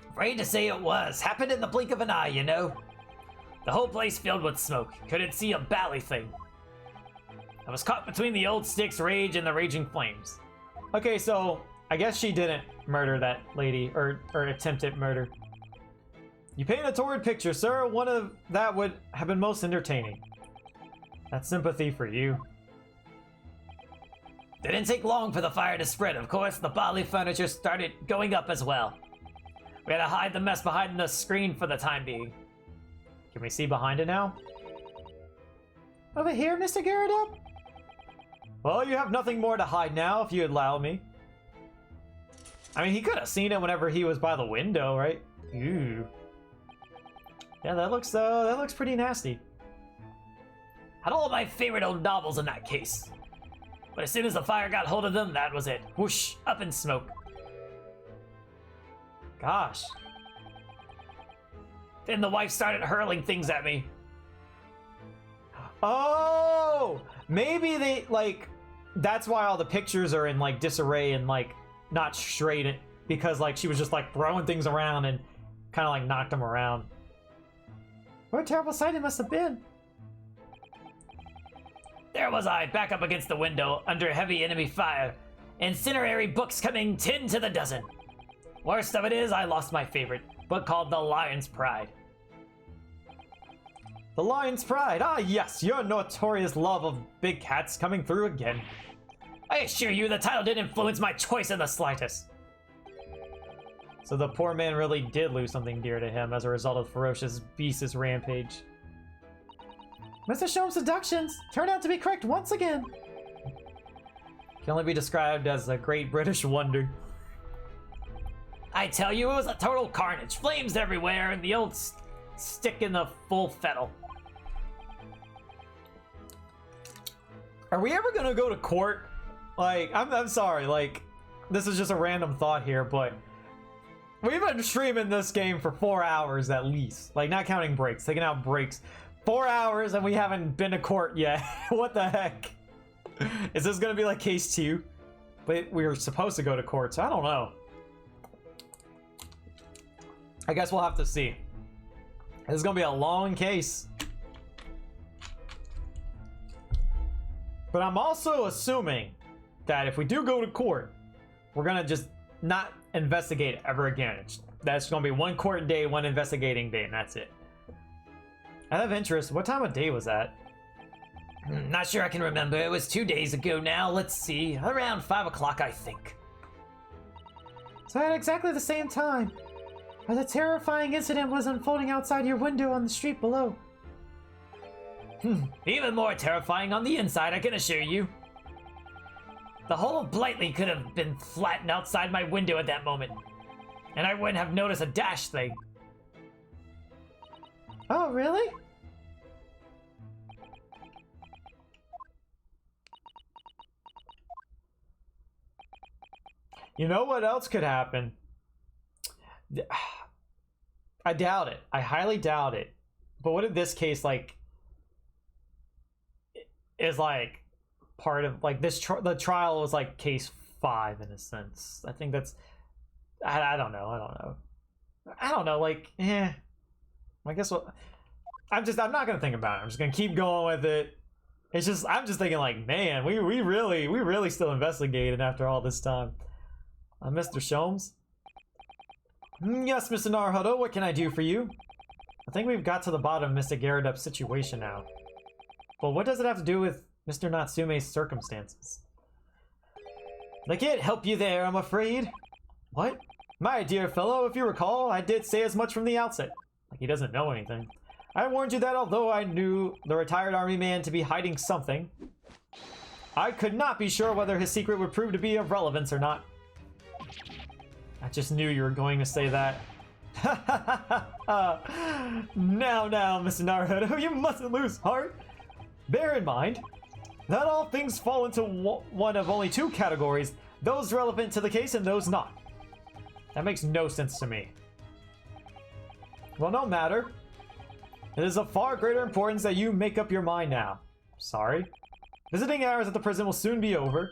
Afraid to say it was. Happened in the blink of an eye, you know. The whole place filled with smoke. Couldn't see a bally thing. I was caught between the old stick's rage and the raging flames. Okay, so I guess she didn't murder that lady, or attempted murder. You paint a torrid picture, sir. One of that would have been most entertaining. That's sympathy for you. Didn't take long for the fire to spread. Of course, the bally furniture started going up as well. We had to hide the mess behind the screen for the time being. Can we see behind it now? Over here, Mr. Garadeb? Well, you have nothing more to hide now, if you allow me. I mean, he could have seen it whenever he was by the window, right? Ooh. Yeah, that looks pretty nasty. Had all of my favorite old novels in that case. But as soon as the fire got hold of them, that was it. Whoosh, up in smoke. Gosh. Then the wife started hurling things at me. Oh! Maybe they, like, that's why all the pictures are in, like, disarray and, like, not straight, because, like, she was just, like, throwing things around and kind of, like, knocked them around. What a terrible sight it must have been. There was I, back up against the window, under heavy enemy fire. Incinerary books coming 10 to the dozen. Worst of it is, I lost my favorite book called The Lion's Pride. The Lion's Pride. Ah, yes, your notorious love of big cats coming through again. I assure you, the title didn't influence my choice in the slightest. So the poor man really did lose something dear to him as a result of Ferocious Beast's rampage. Mr. Sholmes' deductions turned out to be correct once again. Can only be described as a great British wonder. I tell you, it was a total carnage. Flames everywhere, and the old stick in the full fettle. Are we ever gonna go to court? Like, I'm sorry, like, this is just a random thought here, but we've been streaming this game for 4 hours at least. Like, not counting breaks, taking out breaks. 4 hours and we haven't been to court yet. What the heck? Is this gonna be like case 2? But we were supposed to go to court, so I don't know. I guess we'll have to see. This is gonna be a long case. But I'm also assuming that if we do go to court, we're gonna just not investigate ever again. That's gonna be one court day, one investigating day, and that's it. Out of interest, what time of day was that? Not sure I can remember. It was 2 days ago now. Let's see. Around 5 o'clock, I think. So at exactly the same time, as a terrifying incident was unfolding outside your window on the street below. Even more terrifying on the inside, I can assure you. The whole of Blightly could have been flattened outside my window at that moment. And I wouldn't have noticed a dash thing. Oh, really? You know what else could happen? I doubt it. I highly doubt it. But what if this case, like, is like part of, like, this the trial was like case 5 in a sense. I think that's, I don't know. Like, I guess what, I'm not gonna think about it. I'm just gonna keep going with it. It's just, I'm just thinking, like, man, we really still investigated after all this time. Mr. Sholmes? Yes, Mr. Naruhodo, what can I do for you? I think we've got to the bottom of Mr. Garudup's situation now. But what does it have to do with Mr. Natsume's circumstances? I can't help you there, I'm afraid. What? My dear fellow, if you recall, I did say as much from the outset. Like he doesn't know anything. I warned you that although I knew the retired army man to be hiding something, I could not be sure whether his secret would prove to be of relevance or not. I just knew you were going to say that. Now, Mr. Naruhodo, you mustn't lose heart. Bear in mind that all things fall into one of only 2 categories, those relevant to the case and those not. That makes no sense to me. Well, no matter. It is of far greater importance that you make up your mind now. Sorry. Visiting hours at the prison will soon be over.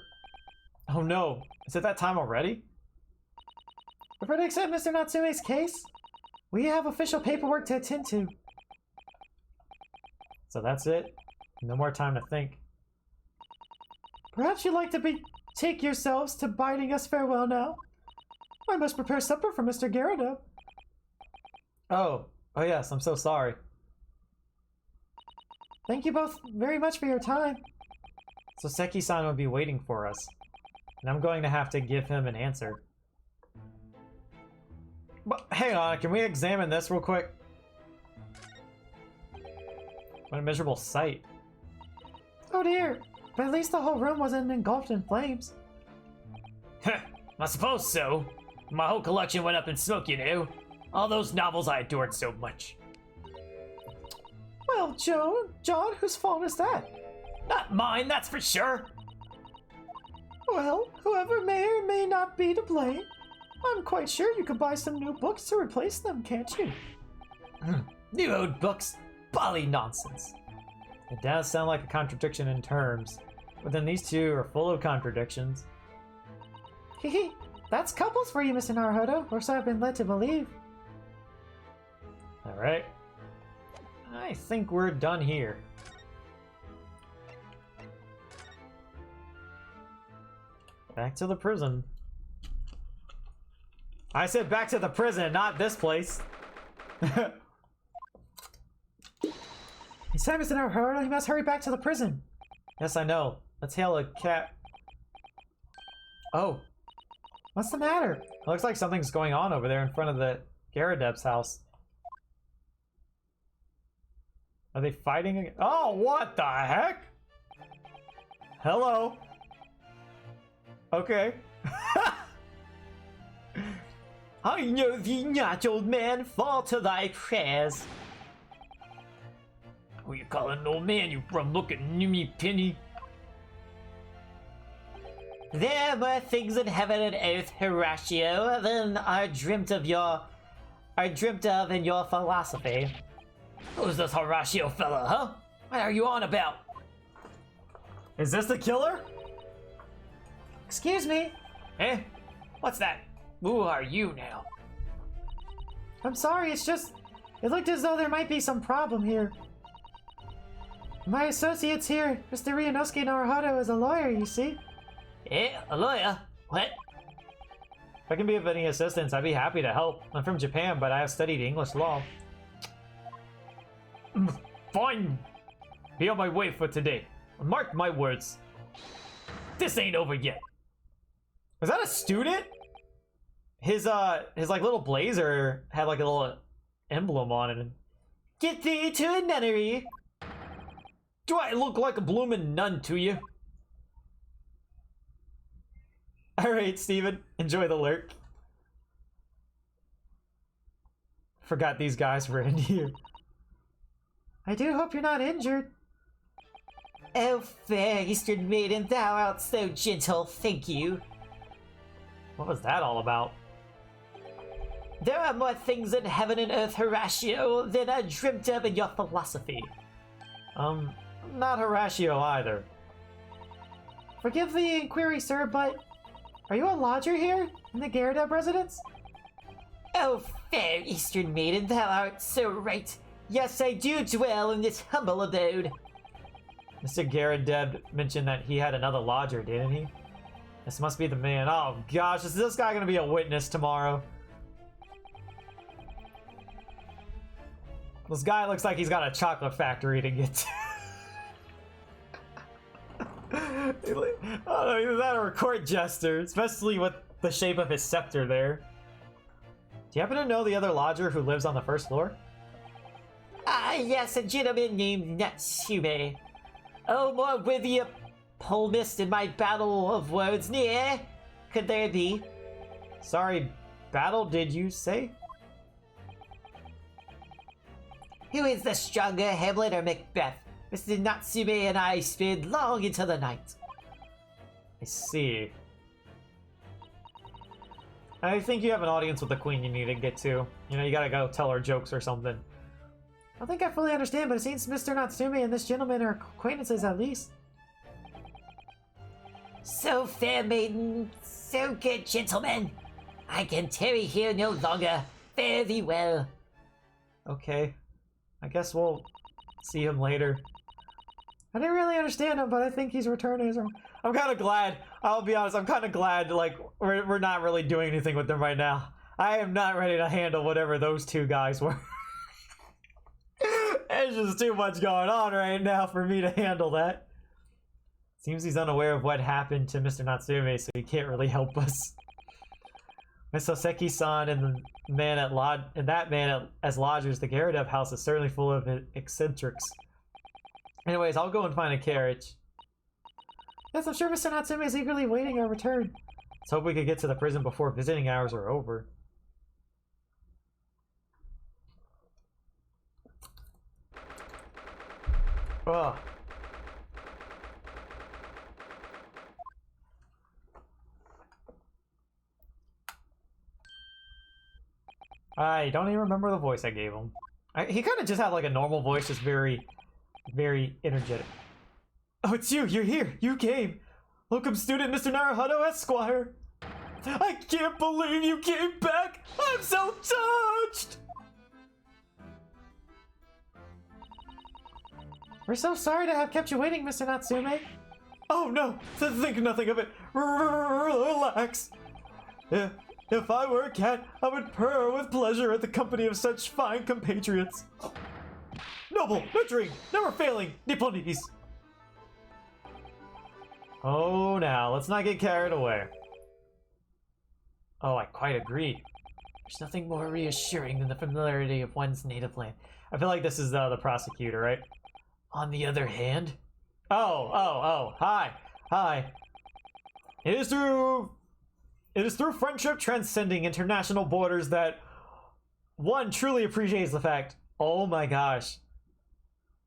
Oh no, is it that time already? To predict Mr. Natsume's case, we have official paperwork to attend to. So that's it? No more time to think. Perhaps you'd like to take yourselves to bidding us farewell now. I must prepare supper for Mr. Garuda. Oh yes, I'm so sorry. Thank you both very much for your time. So Seki-san will be waiting for us, and I'm going to have to give him an answer. But hang on, can we examine this real quick? What a miserable sight. Oh dear, but at least the whole room wasn't engulfed in flames. I suppose so. My whole collection went up in smoke, you know. All those novels I adored so much. Well, John, whose fault is that? Not mine, that's for sure. Well, whoever may or may not be to blame, I'm quite sure you could buy some new books to replace them, can't you? New old books? Bally nonsense. It does sound like a contradiction in terms, but then these two are full of contradictions. Hehe, that's couples for you, Mr. Naruhodo, or so I've been led to believe. Alright. I think we're done here. Back to the prison. I said back to the prison, not this place. It's time, Mr. Naruhodo, you must hurry back to the prison. Yes, I know. Let's hail a cat. Oh, What's the matter? it looks like something's going on over there in front of the Garadeb's house. Are they fighting again? Oh, what the heck? Hello. Okay. I know thee not, old man. Fall to thy prayers. Who you calling an old man, you rum-looking nimmy penny? There were things in heaven and earth, Horatio, than are dreamt of in your philosophy. Who's this Horatio fella, huh? What are you on about? Is this the killer? Excuse me. Eh? What's that? Who are you now? I'm sorry, it's just... It looked as though there might be some problem here. My associate's here. Mr. Ryunosuke Naruhodo is a lawyer, you see. Eh? A lawyer? What? If I can be of any assistance, I'd be happy to help. I'm from Japan, but I have studied English law. Fine. Be on my way for today. Mark my words. This ain't over yet. Was that a student? His like little blazer had like a little emblem on it. Get thee to a nunnery. Do I look like a bloomin' nun to you? Alright, Steven. Enjoy the lurk. Forgot these guys were in here. I do hope you're not injured. Oh, fair Eastern maiden, thou art so gentle, thank you. What was that all about? There are more things in heaven and earth, Horatio, than are dreamt of in your philosophy. Not Horatio either. Forgive the inquiry, sir, but... Are you a lodger here? In the Garadeb residence? Oh, fair Eastern maiden, thou art so right. Yes, I do dwell in this humble abode. Mr. Garadeb mentioned that he had another lodger, didn't he? This must be the man. Oh gosh, is this guy gonna be a witness tomorrow? This guy looks like he's got a chocolate factory to get to. Oh, he's not a court jester, especially with the shape of his scepter there. Do you happen to know the other lodger who lives on the first floor? Ah, yes, a gentleman named Natsume. Oh, more worthy a polemist in my battle of words near. Could there be? Sorry, battle did you say? Who is the stronger, Hamlet or Macbeth? Mr. Natsume and I sped long into the night. I see. I think you have an audience with the queen you need to get to. You know, you gotta go tell her jokes or something. I don't think I fully understand, but it seems Mr. Natsume and this gentleman are acquaintances at least. So fair maiden, so good gentlemen. I can tarry here no longer. Fare thee well. Okay. I guess we'll see him later. I didn't really understand him, but I think he's returning his... I'm kind of glad. I'll be honest. I'm kind of glad. Like we're not really doing anything with them right now. I am not ready to handle whatever those two guys were. There's just too much going on right now for me to handle that. Seems he's unaware of what happened to Mr. Natsume, so he can't really help us. Miss Oseki-san and the man at as lodgers, the Garadeb house is certainly full of eccentrics. Anyways, I'll go and find a carriage. Yes, I'm sure Mr. Natsume is eagerly waiting our return. Let's hope we can get to the prison before visiting hours are over. Ugh. I don't even remember the voice I gave him. He kind of just had like a normal voice, just very very energetic. Oh, it's you! You're here! You came! Locum student Mr. Naruhodo Esquire! I can't believe you came back! I'm so touched! We're so sorry to have kept you waiting, Mr. Natsume. Oh no! Think nothing of it! Relax! If I were a cat, I would purr with pleasure at the company of such fine compatriots. Noble, nurturing, never failing, Nipponese! Oh, now, let's not get carried away. Oh, I quite agree. There's nothing more reassuring than the familiarity of one's native land. I feel like this is the prosecutor, right? On the other hand... Oh, hi. It is through friendship transcending international borders that one truly appreciates the fact, oh my gosh,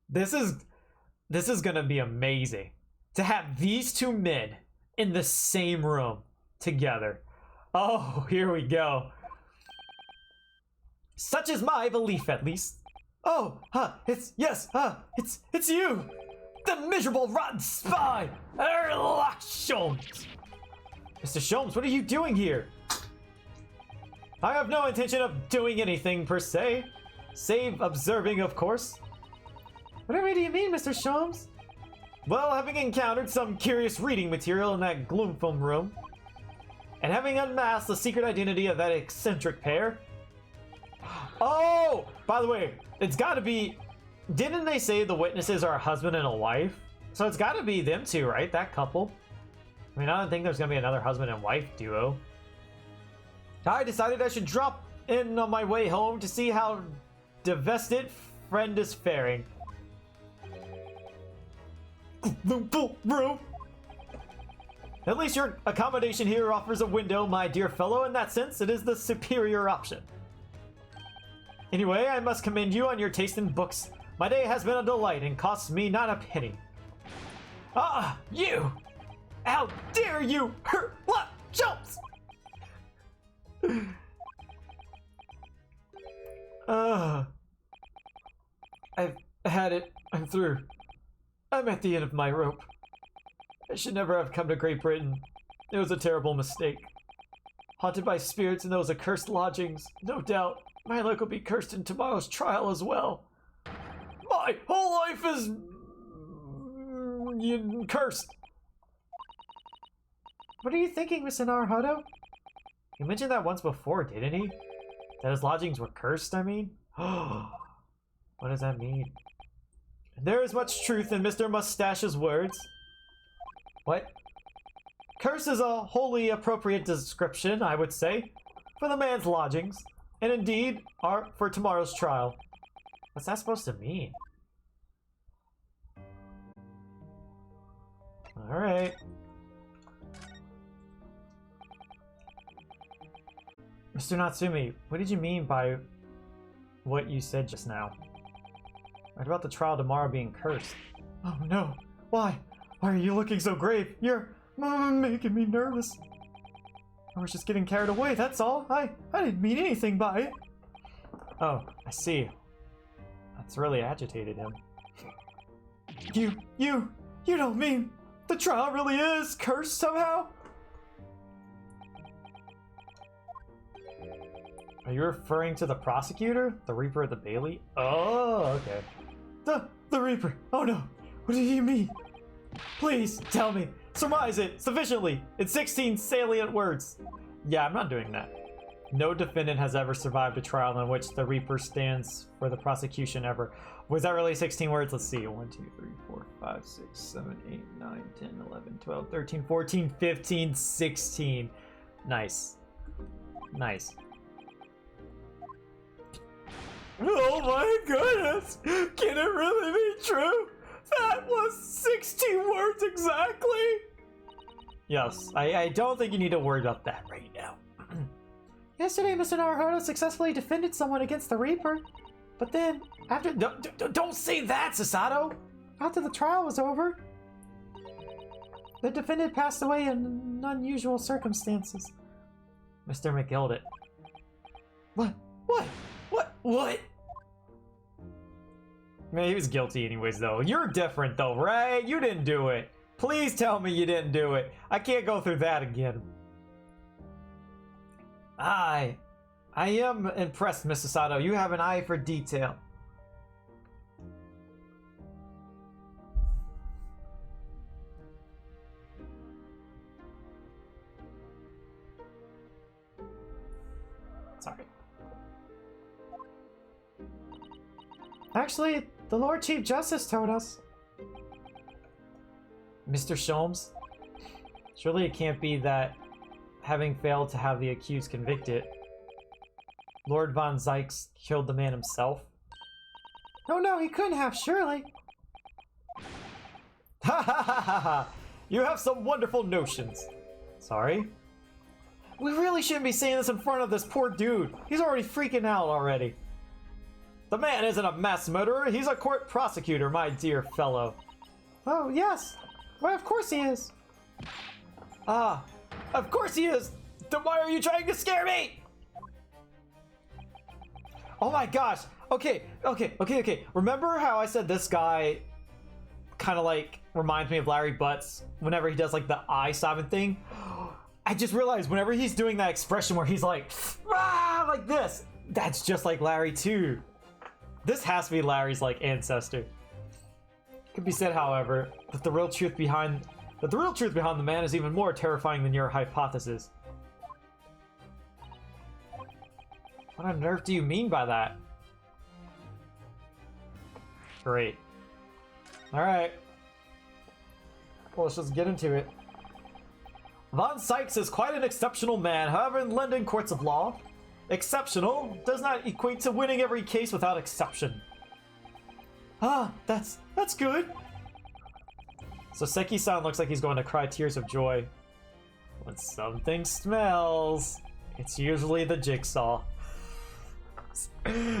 this is gonna be amazing to have these two men in the same room together. Oh, here we go. Such is my belief, at least. Oh, it's you, the miserable, rotten spy, Sherlock Sholmes. Mr. Sholmes, what are you doing here? I have no intention of doing anything per se, save observing, of course. Whatever do you mean, Mr. Sholmes? Well, having encountered some curious reading material in that gloom foam room, and having unmasked the secret identity of that eccentric pair. Oh, by the way, it's gotta be, didn't they say the witnesses are a husband and a wife? So it's gotta be them two, right? That couple. I mean, I don't think there's gonna be another husband and wife duo. I decided I should drop in on my way home to see how divested friend is faring. Room. At least your accommodation here offers a window, my dear fellow. In that sense, it is the superior option. Anyway, I must commend you on your taste in books. My day has been a delight and costs me not a penny. Ah, you! How dare you hurt what jumps? I've had it. I'm through. I'm at the end of my rope. I should never have come to Great Britain. It was a terrible mistake. Haunted by spirits in those accursed lodgings. No doubt, my luck will be cursed in tomorrow's trial as well. My whole life is... cursed. What are you thinking, Mr. Naruhodo? He mentioned that once before, didn't he? That his lodgings were cursed, I mean? What does that mean? There is much truth in Mr. Mustache's words. What? Curse is a wholly appropriate description, I would say, for the man's lodgings, and indeed are for tomorrow's trial. What's that supposed to mean? Alright. Mr. Natsume, what did you mean by what you said just now? What about the trial tomorrow being cursed? Oh no! Why? Why are you looking so grave? You're making me nervous. I was just getting carried away, that's all. I didn't mean anything by it. Oh, I see. That's really agitated him. You don't mean the trial really is cursed somehow? Are you referring to the prosecutor? The Reaper of the Bailey? Oh, okay. The Reaper. Oh no. What do you mean? Please, tell me. Surmise it sufficiently in 16 salient words. Yeah, I'm not doing that. No defendant has ever survived a trial in which the Reaper stands for the prosecution ever. Was that really 16 words? Let's see. 1, 2, 3, 4, 5, 6, 7, 8, 9, 10, 11, 12, 13, 14, 15, 16. Nice. Nice. Oh my goodness! Can it really be true? That was 16 words exactly! Yes, I don't think you need to worry about that right now. Yesterday, Mr. Naruhodo successfully defended someone against the Reaper. But then, after... Don't say that, Sasato! After the trial was over, the defendant passed away in unusual circumstances. Mr. McGilded. What? Man, he was guilty anyways, though. You're different, though, right? You didn't do it. Please tell me you didn't do it. I can't go through that again. I am impressed, Mr. Sato. You have an eye for detail. Sorry. Actually, the Lord Chief Justice told us. Mr. Sholmes? Surely it can't be that, having failed to have the accused convicted, Lord Von Zykes killed the man himself? Oh no, he couldn't have, surely. Ha ha ha ha ha! You have some wonderful notions. Sorry? We really shouldn't be saying this in front of this poor dude. He's already freaking out already. The man isn't a mass murderer, he's a court prosecutor, my dear fellow. Oh, yes. Why, of course he is. Ah, of course he is! Then why are you trying to scare me? Oh my gosh! Okay. Remember how I said this guy kind of like reminds me of Larry Butts whenever he does like the eye sobbing thing? I just realized whenever he's doing that expression where he's like, ah, like this, that's just like Larry too. This has to be Larry's like ancestor. It could be said, however, that the real truth behind the man is even more terrifying than your hypothesis. What on earth do you mean by that? Great. Alright. Well, let's just get into it. Von Sykes is quite an exceptional man, however, in London courts of law, exceptional does not equate to winning every case without exception. Ah, that's good. So Seki-san looks like he's going to cry tears of joy. When something smells, it's usually the jigsaw.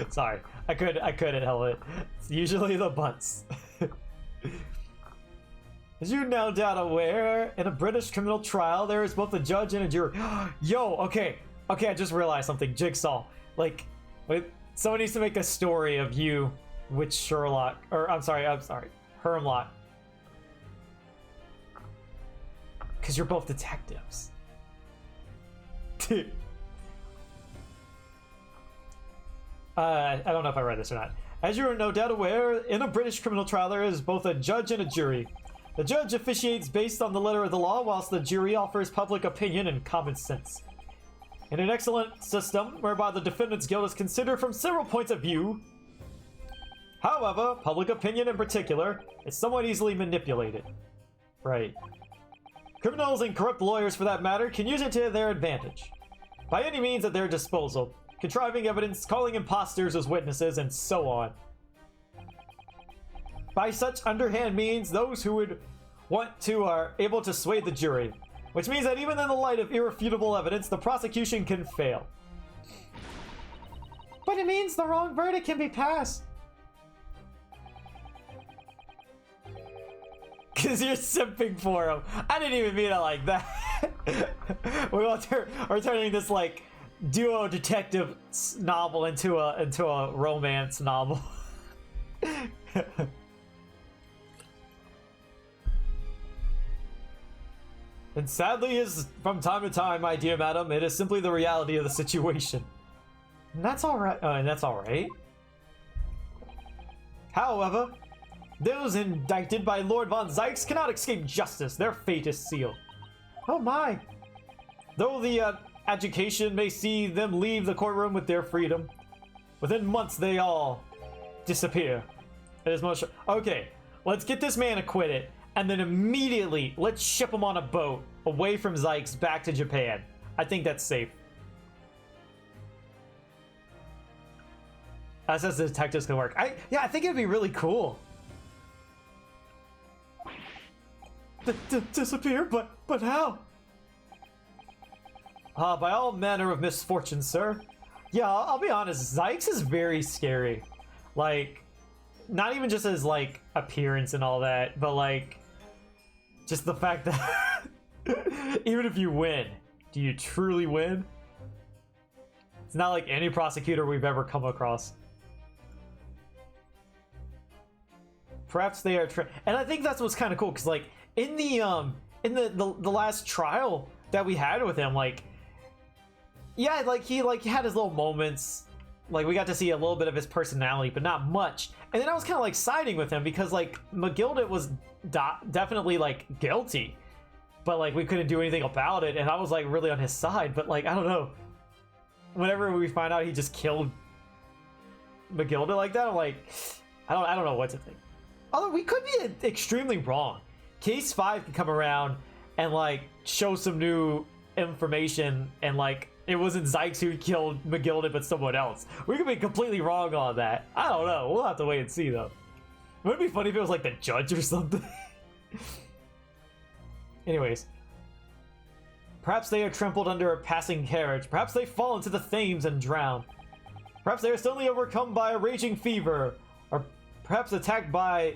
Sorry, I couldn't help it. It's usually the butts. As you're no doubt aware, in a British criminal trial, there is both a judge and a jury. Yo, okay, I just realized something. Jigsaw. Like, someone needs to make a story of you with Sherlock, or I'm sorry, Hermlock. Because you're both detectives. I don't know if I read this or not. As you are no doubt aware, in a British criminal trial, there is both a judge and a jury. The judge officiates based on the letter of the law, whilst the jury offers public opinion and common sense. In an excellent system, whereby the defendant's guilt is considered from several points of view. However, public opinion in particular is somewhat easily manipulated. Right. Criminals and corrupt lawyers, for that matter, can use it to their advantage. By any means at their disposal, contriving evidence, calling imposters as witnesses, and so on. By such underhand means, those who would want to are able to sway the jury, which means that even in the light of irrefutable evidence, the prosecution can fail. But it means the wrong verdict can be passed. Because you're simping for him. I didn't even mean it like that. We're turning this like duo detective novel into a romance novel. And sadly, is from time to time, my dear madam, it is simply the reality of the situation. And that's alright. And that's alright. However, those indicted by Lord Von Zykes cannot escape justice. Their fate is sealed. Oh my. Though the education may see them leave the courtroom with their freedom, within months they all disappear. It is most okay. Let's get this man acquitted, and then immediately let's ship him on a boat away from Zykes back to Japan. I think that's safe. That's as the detectives can work. I think it'd be really cool. Disappear? But how? By all manner of misfortune, sir. Yeah, I'll be honest, Zykes is very scary. Like, not even just his, like, appearance and all that, but, like, just the fact that even if you win, do you truly win? It's not like any prosecutor we've ever come across. Perhaps they are and I think that's what's kind of cool, because like in the last trial that we had with him, like, yeah, like he had his little moments, like we got to see a little bit of his personality, but not much. And then I was kind of like siding with him because like McGilded was definitely like guilty, but like we couldn't do anything about it, and I was like really on his side. But like, I don't know, whenever we find out he just killed McGilded like that, I'm like, I don't know what to think. Although we could be extremely wrong. Case 5 can come around and like show some new information, and like it wasn't Zykes who killed McGilded but someone else. We could be completely wrong on that. I don't know. We'll have to wait and see though. It would be funny if it was like the judge or something. Anyways. Perhaps they are trampled under a passing carriage. Perhaps they fall into the Thames and drown. Perhaps they are suddenly overcome by a raging fever. Or perhaps attacked by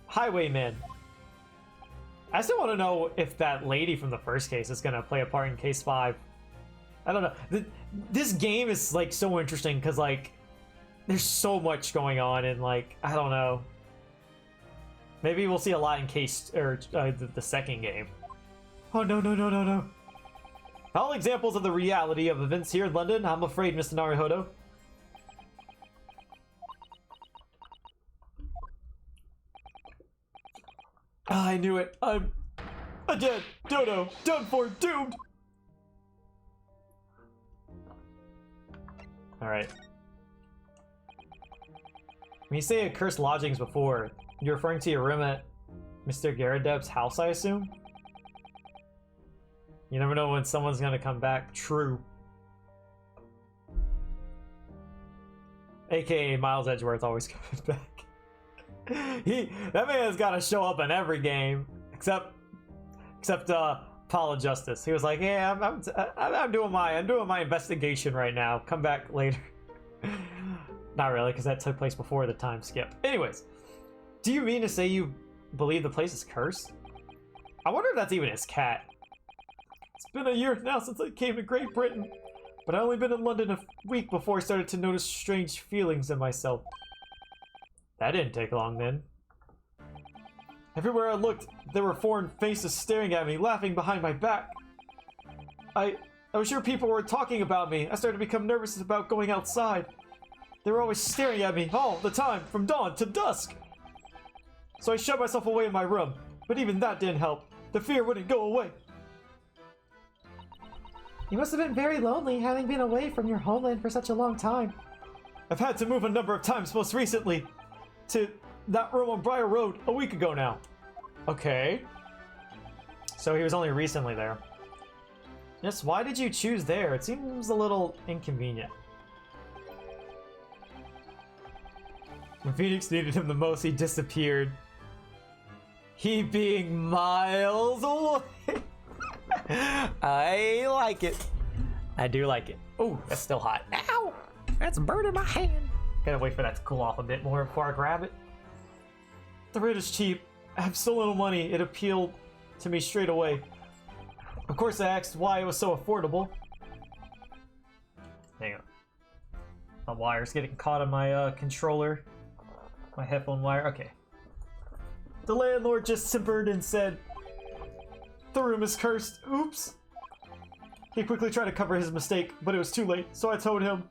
highwaymen. I still want to know if that lady from the first case is going to play a part in case 5. I don't know. This game is like so interesting because like there's so much going on, and like I don't know. Maybe we'll see a lot in case or the second game. Oh no. All examples of the reality of events here in London, I'm afraid, Mr. Naruhodo. I knew it. I'm a dead dodo, done for, doomed. All right. When you say accursed lodgings before, you're referring to your room at Mr. Garadeb's house, I assume? You never know when someone's gonna come back. True. AKA Miles Edgeworth always coming back. That man has got to show up in every game, except Paula Justice. He was like, "Yeah, I'm doing my investigation right now. Come back later." Not really, because that took place before the time skip. Anyways, do you mean to say you believe the place is cursed? I wonder if that's even his cat. It's been a year now since I came to Great Britain, but I only been in London a week before I started to notice strange feelings in myself. That didn't take long then. Everywhere I looked, there were foreign faces staring at me, laughing behind my back. I was sure people were talking about me. I started to become nervous about going outside. They were always staring at me all the time, from dawn to dusk. So I shut myself away in my room, but even that didn't help. The fear wouldn't go away. You must have been very lonely, having been away from your homeland for such a long time. I've had to move a number of times, most recently to that room on Briar Road a week ago now. Okay. So he was only recently there. Yes, why did you choose there? It seems a little inconvenient. When Phoenix needed him the most, he disappeared. He being miles away. I like it. I do like it. Oh, that's still hot. Ow! That's burning my hand. Gotta wait for that to cool off a bit more before I grab it. The rate is cheap. I have so little money, it appealed to me straight away. Of course, I asked why it was so affordable. Hang on. My wire's getting caught on my controller. My headphone wire. Okay. The landlord just simpered and said, "The room is cursed." Oops. He quickly tried to cover his mistake, but it was too late, so I told him,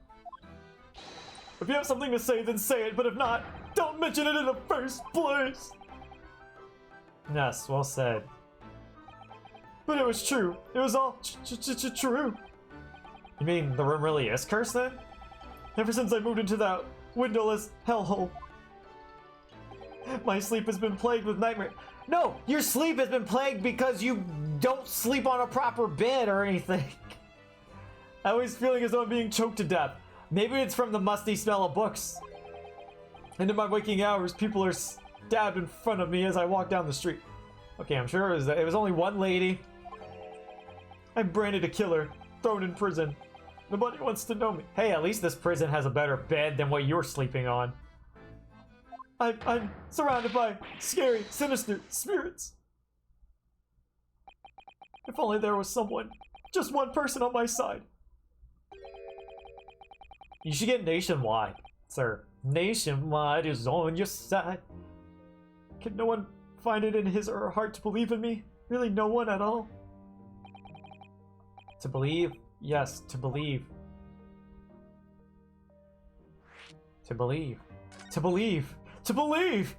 "If you have something to say, then say it, but if not, don't mention it in the first place." Yes, well said. But it was true. It was all true. You mean the room really is cursed then? Ever since I moved into that windowless hellhole, my sleep has been plagued with nightmares. No, your sleep has been plagued because you don't sleep on a proper bed or anything. I always feeling as though I'm being choked to death. Maybe it's from the musty smell of books. And in my waking hours, people are stabbed in front of me as I walk down the street. Okay, I'm sure it was only one lady. I'm branded a killer, thrown in prison. Nobody wants to know me. Hey, at least this prison has a better bed than what you're sleeping on. I'm surrounded by scary, sinister spirits. If only there was someone, just one person on my side. You should get nationwide, sir. nationwide is on your side. Can no one find it in his or her heart to believe in me? Really, no one at all? To believe? Yes, to believe. To believe. To believe. To believe!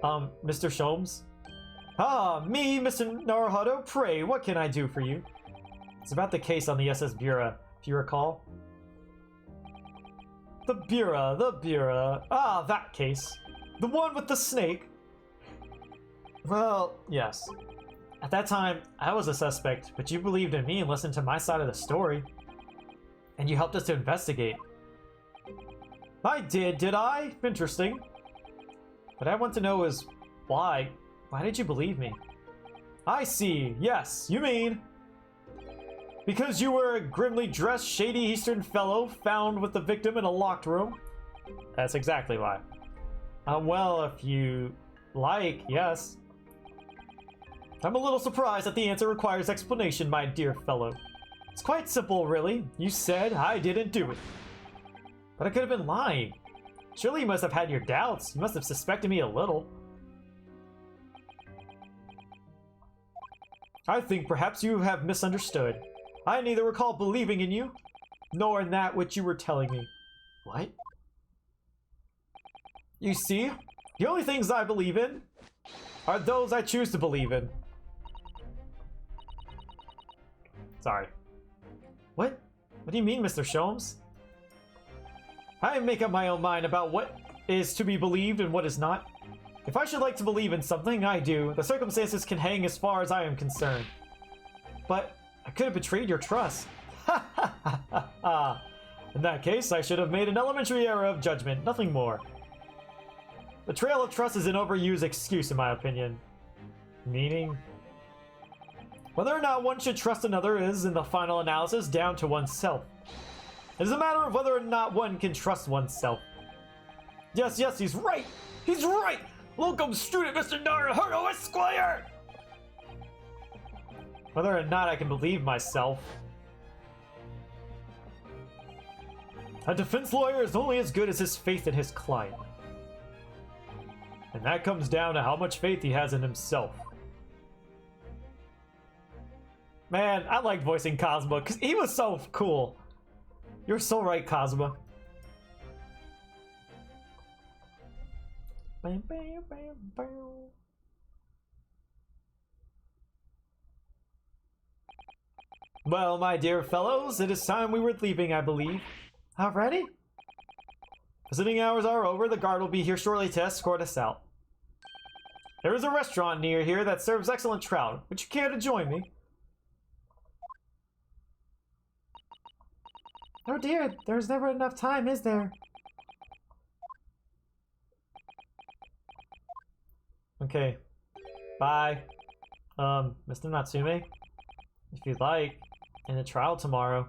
Mr. Sholmes? Ah, me, Mr. Naruhodo, pray, what can I do for you? It's about the case on the SS Bureau, if you recall. The Bureau. Ah, that case. The one with the snake. Well, yes. At that time, I was a suspect, but you believed in me and listened to my side of the story. And you helped us to investigate. I did I? Interesting. What I want to know is, why? Why did you believe me? I see, yes, you mean... because you were a grimly dressed, shady Eastern fellow found with the victim in a locked room? That's exactly why. Well, if you like, yes. I'm a little surprised that the answer requires explanation, my dear fellow. It's quite simple, really. You said I didn't do it. But I could have been lying. Surely you must have had your doubts. You must have suspected me a little. I think perhaps you have misunderstood. I neither recall believing in you, nor in that which you were telling me. What? You see, the only things I believe in are those I choose to believe in. Sorry. What? What do you mean, Mr. Sholmes? I make up my own mind about what is to be believed and what is not. If I should like to believe in something, I do. The circumstances can hang as far as I am concerned. But I could have betrayed your trust. Ha ha ha ha ha. In that case, I should have made an elementary error of judgment, nothing more. Betrayal of trust is an overused excuse, in my opinion. Meaning? Whether or not one should trust another is, in the final analysis, down to oneself. It is a matter of whether or not one can trust oneself. Yes, he's right! He's right! Welcome, student Mr. Naruhodo Esquire! Whether or not I can believe myself. A defense lawyer is only as good as his faith in his client. And that comes down to how much faith he has in himself. Man, I like voicing Cosmo because he was so cool. You're so right, Cosmo. Bam, bam, bam, bam. Well, my dear fellows, it is time we were leaving, I believe. Already? Visiting hours are over. The guard will be here shortly to escort us out. There is a restaurant near here that serves excellent trout. Would you care to join me? Oh dear, there's never enough time, is there? Okay. Bye. Mr. Natsume? If you'd like, in the trial tomorrow,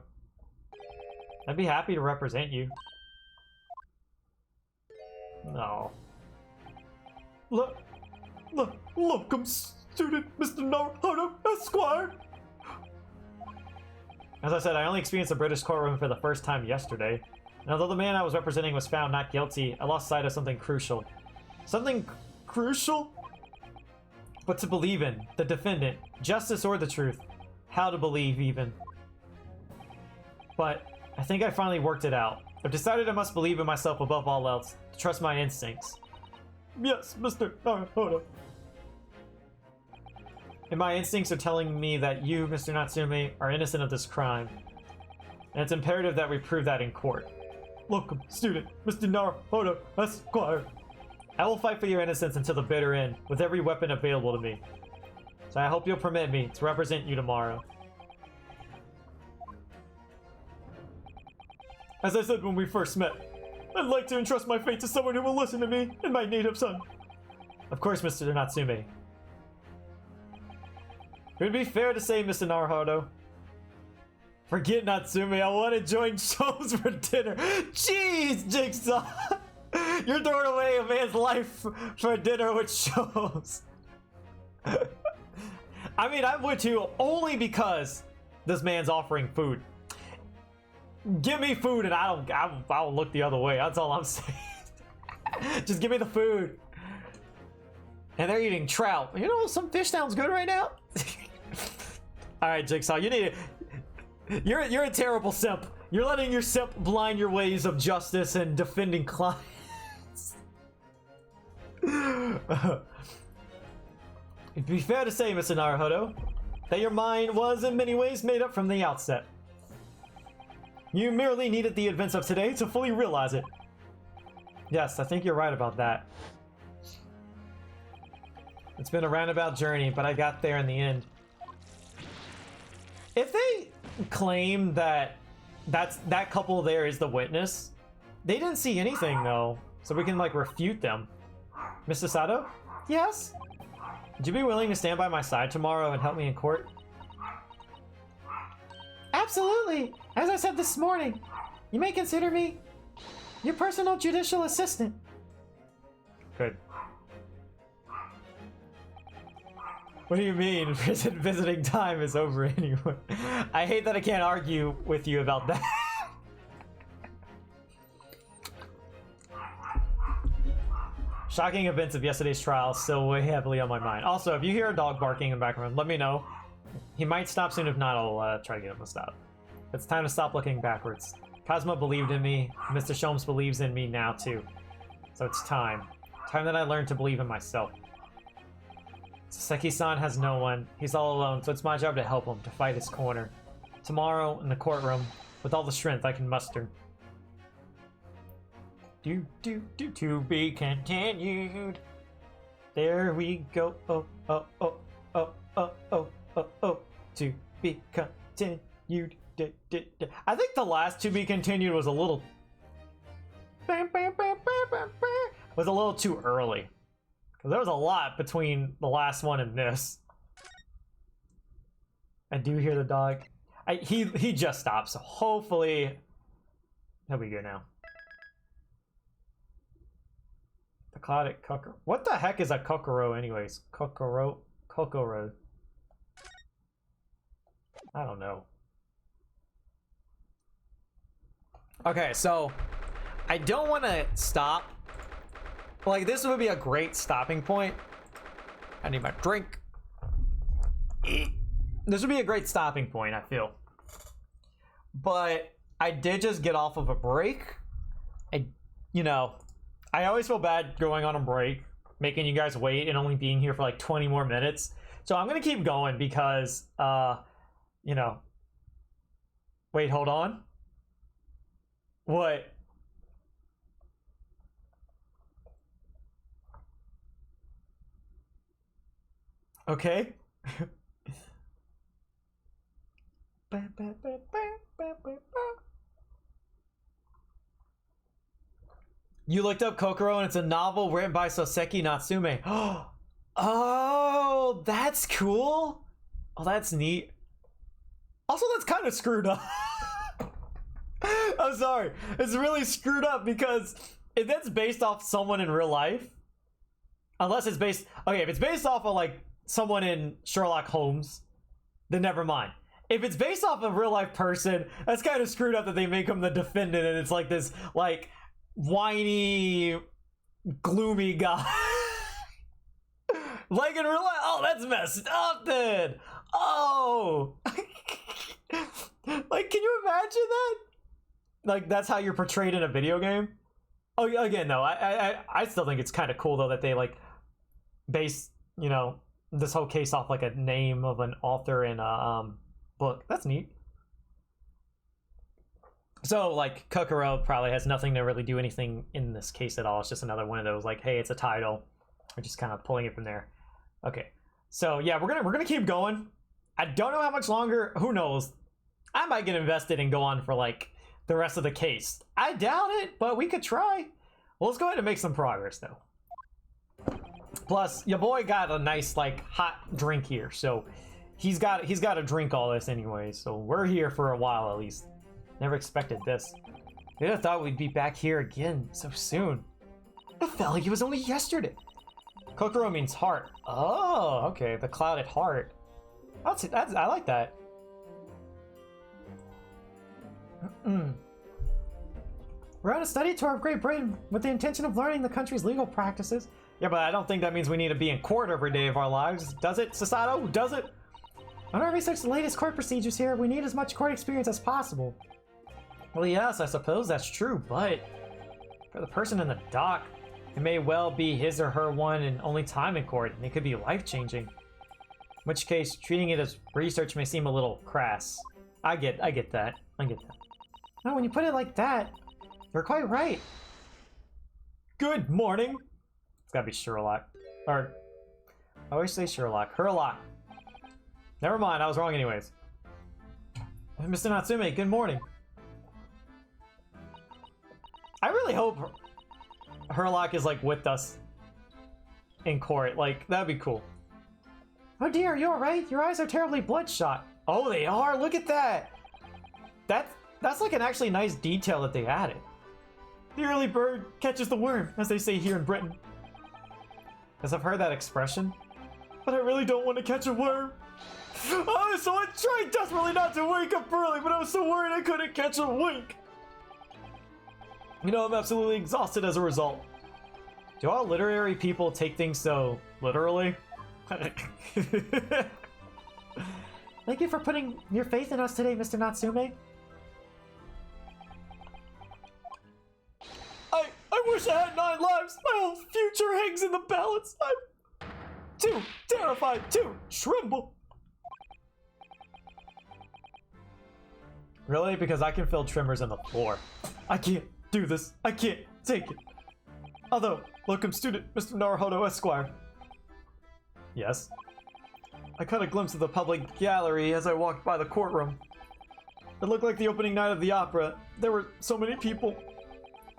I'd be happy to represent you. No. Look, I'm student Mr. Naruhodo Esquire! As I said, I only experienced the British courtroom for the first time yesterday. And although the man I was representing was found not guilty, I lost sight of something crucial. Something crucial? What to believe in, the defendant, justice or the truth. How to believe, even. But I think I finally worked it out. I've decided I must believe in myself above all else, to trust my instincts. Yes, Mr. Naruhodo. And my instincts are telling me that you, Mr. Natsume, are innocent of this crime. And it's imperative that we prove that in court. Welcome, student, Mr. Naruhodo Esquire. I will fight for your innocence until the bitter end, with every weapon available to me. So I hope you'll permit me to represent you tomorrow. As I said when we first met, I'd like to entrust my fate to someone who will listen to me and my native son. Of course, Mr. Natsume. It would be fair to say, Mr. Naruhodo. Forget Natsume, I want to join Shows for dinner. Jeez, Jigsaw! You're throwing away a man's life for dinner with Shows. I mean, I would too, only because this man's offering food. Give me food and I'll look the other way, that's all I'm saying. Just give me the food. And they're eating trout. You know, some fish sounds good right now. All right, Jigsaw, you need it. You're a terrible simp. You're letting your simp blind your ways of justice and defending clients. It'd be fair to say, Mr. Naruhodo, that your mind was in many ways made up from the outset. You merely needed the events of today to fully realize it. Yes, I think you're right about that. It's been a roundabout journey, but I got there in the end. If they claim that that couple there is the witness, they didn't see anything though, so we can like refute them. Mr. Sato? Yes? Would you be willing to stand by my side tomorrow and help me in court? Absolutely! As I said this morning, you may consider me your personal judicial assistant. Good. What do you mean? Prison visiting time is over anyway. I hate that I can't argue with you about that. Shocking events of yesterday's trial still weigh heavily on my mind. Also, if you hear a dog barking in the background, let me know. He might stop soon. If not, I'll try to get him to stop. It's time to stop looking backwards. Cosmo believed in me. Mr. Sholmes believes in me now too. So it's time. Time that I learned to believe in myself. Saseki-san has no one. He's all alone, so it's my job to help him, to fight his corner. Tomorrow, in the courtroom, with all the strength I can muster. To be continued. There we go. Oh. To be continued. I think the last to be continued was a little... was a little too early. Because there was a lot between the last one and this. I do hear the dog. He just stopped, so hopefully he'll be good now. The clouded Kokoro. What the heck is a Kokoro anyways? Kokoro? I don't know. Okay, so I don't want to stop. Like, this would be a great stopping point. I need my drink. This would be a great stopping point, I feel. But I did just get off of a break. I always feel bad going on a break, making you guys wait and only being here for like 20 more minutes. So I'm going to keep going because, Wait, hold on. What? Okay. You looked up Kokoro and it's a novel written by Soseki Natsume. Oh, that's cool. Oh, that's neat. Also, that's kind of screwed up. I'm sorry. It's really screwed up because if that's based off someone in real life, unless it's based... Okay, if it's based off of, like, someone in Sherlock Holmes, then never mind. If it's based off a real life person, that's kind of screwed up that they make him the defendant and it's like this, like, whiny, gloomy guy. Like in real life? Oh, that's messed up then. Oh. Like, can you imagine that? Like, that's how you're portrayed in a video game? Oh, again, no, I still think it's kind of cool, though, that they, like, base, this whole case off, like, a name of an author in a book. That's neat. So, like, Kokoro probably has nothing to really do anything in this case at all. It's just another one of those, like, hey, it's a title. We're just kind of pulling it from there. Okay. So, yeah, we're gonna keep going. I don't know how much longer. Who knows? I might get invested and go on for, like, the rest of the case. I doubt it, but we could try. Well, let's go ahead and make some progress, though. Plus, your boy got a nice, like, hot drink here, so he's got to drink all this anyway, so we're here for a while at least. Never expected this. Who'd have thought we'd be back here again so soon? It felt like it was only yesterday. Kokoro means heart. Oh, okay, the clouded heart. I like that. We're on a study tour of Great Britain with the intention of learning the country's legal practices. Yeah, but I don't think that means we need to be in court every day of our lives. Does it, Sasato? Does it? I want to research the latest court procedures here. We need as much court experience as possible. Well, yes, I suppose that's true, but for the person in the dock, it may well be his or her one and only time in court, and it could be life-changing. In which case, treating it as research may seem a little crass. I get that. I get that. No, when you put it like that, you're quite right. Good morning. It's gotta be Sherlock. Or, I always say Sherlock. Herlock. Never mind, I was wrong anyways. Mr. Natsume, good morning. I really hope Herlock is like with us in court. Like, that'd be cool. Oh dear, are you alright? Your eyes are terribly bloodshot. Oh, they are? Look at that! That's like an actually nice detail that they added. The early bird catches the worm, as they say here in Britain. Because I've heard that expression. But I really don't want to catch a worm. Oh, so I tried desperately not to wake up early, but I was so worried I couldn't catch a wink. You know, I'm absolutely exhausted as a result. Do all literary people take things so literally? Thank you for putting your faith in us today, Mr. Natsume. I wish I had 9 lives. My whole future hangs in the balance. I'm too terrified to tremble. Really? Because I can feel tremors in the floor. I can't do this. I can't take it. Although, locum student, Mr. Naruhodo Esquire. Yes? I caught a glimpse of the public gallery as I walked by the courtroom. It looked like the opening night of the opera. There were so many people.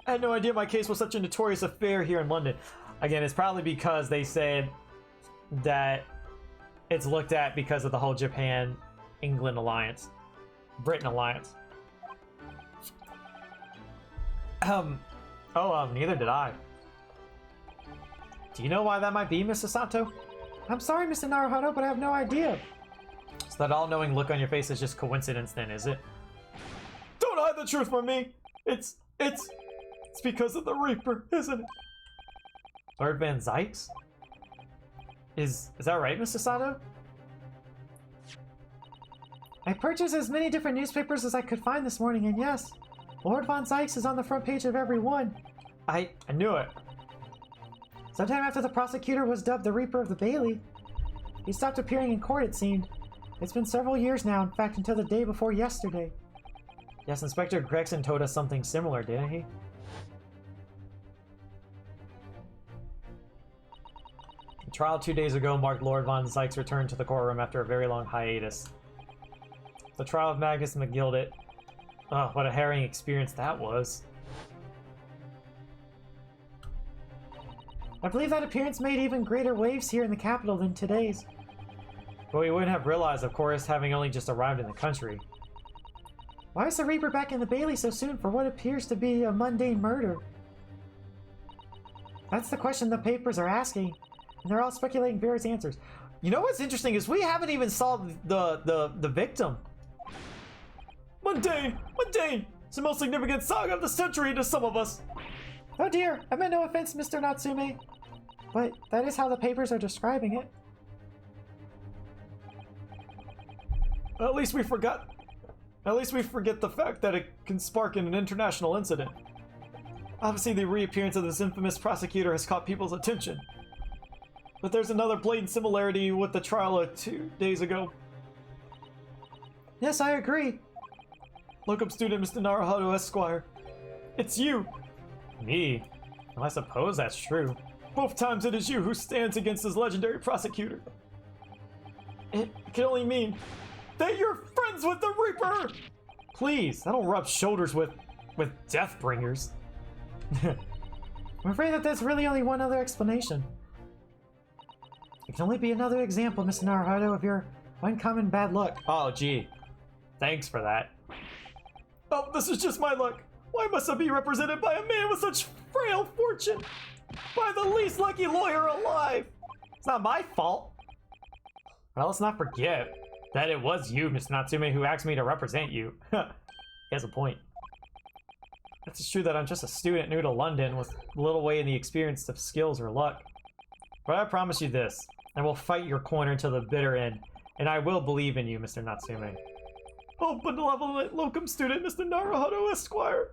I had no idea my case was such a notorious affair here in London. Again, it's probably because they said that it's looked at because of the whole Japan-England alliance. Britain alliance. Neither did I. Do you know why that might be, Mrs. Sato? I'm sorry, Mr. Naruhodo, but I have no idea. So that all-knowing look on your face is just coincidence then, is it? Don't hide the truth from me! It's because of the Reaper, isn't it? Lord Van Zykes? Is that right, Mr. Sato? I purchased as many different newspapers as I could find this morning, and yes, Lord Von Zykes is on the front page of every one. I knew it. Sometime after the prosecutor was dubbed the Reaper of the Bailey, he stopped appearing in court, it seemed. It's been several years now, in fact, until the day before yesterday. Yes, Inspector Gregson told us something similar, didn't he? The trial 2 days ago marked Lord Von Zykes' return to the courtroom after a very long hiatus. The trial of Magnus McGilded. Oh, what a harrowing experience that was. I believe that appearance made even greater waves here in the capital than today's. But we wouldn't have realized, of course, having only just arrived in the country. Why is the Reaper back in the Bailey so soon for what appears to be a mundane murder? That's the question the papers are asking, and they're all speculating various answers. You know what's interesting is we haven't even solved the victim. Mundane! Mundane! It's the most significant saga of the century to some of us. Oh dear, I meant no offense, Mr. Natsume. But that is how the papers are describing it. At least we forget the fact that it can spark an international incident. Obviously, the reappearance of this infamous prosecutor has caught people's attention. But there's another blatant similarity with the trial of 2 days ago. Yes, I agree. Locum student Mr. Naruhodo Esquire. It's you! Me? Well, I suppose that's true. Both times it is you who stands against this legendary prosecutor. It can only mean that you're friends with the Reaper! Please, I don't rub shoulders with Deathbringers. I'm afraid that there's really only one other explanation. It can only be another example, Mr. Naruhodo, of your uncommon bad luck. Oh, gee. Thanks for that. Oh, this is just my luck. Why must I be represented by a man with such frail fortune? By the least lucky lawyer alive! It's not my fault. Well, let's not forget that it was you, Mr. Natsume, who asked me to represent you. He has a point. It's true that I'm just a student new to London with little way in the experience of skills or luck. But I promise you this, I will fight your corner until the bitter end, and I will believe in you, Mr. Natsume. Oh, benevolent locum student, Mr. Naruhodo Esquire.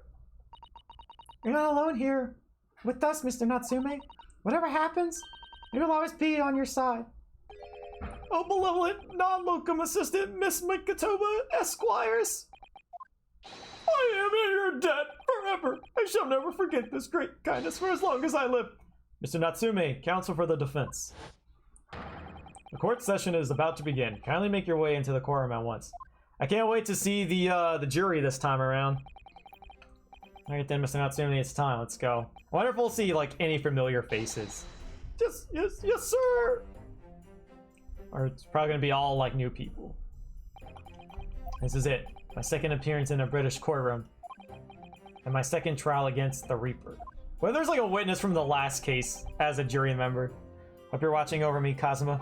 You're not alone here with us, Mr. Natsume. Whatever happens, we will always be on your side. Oh, benevolent non-locum assistant, Miss Mikatoba Esquires. I am in your debt forever. I shall never forget this great kindness for as long as I live. Mr. Natsume, counsel for the defense. The court session is about to begin. Kindly make your way into the courtroom at once. I can't wait to see the jury this time around. Alright then, Mr. Natsume, it's time. Let's go. I wonder if we'll see, like, any familiar faces. Yes, sir! Or it's probably gonna be all, like, new people. This is it. My second appearance in a British courtroom. And my second trial against the Reaper. Well, there's, like, a witness from the last case as a jury member. Hope you're watching over me, Kazuma.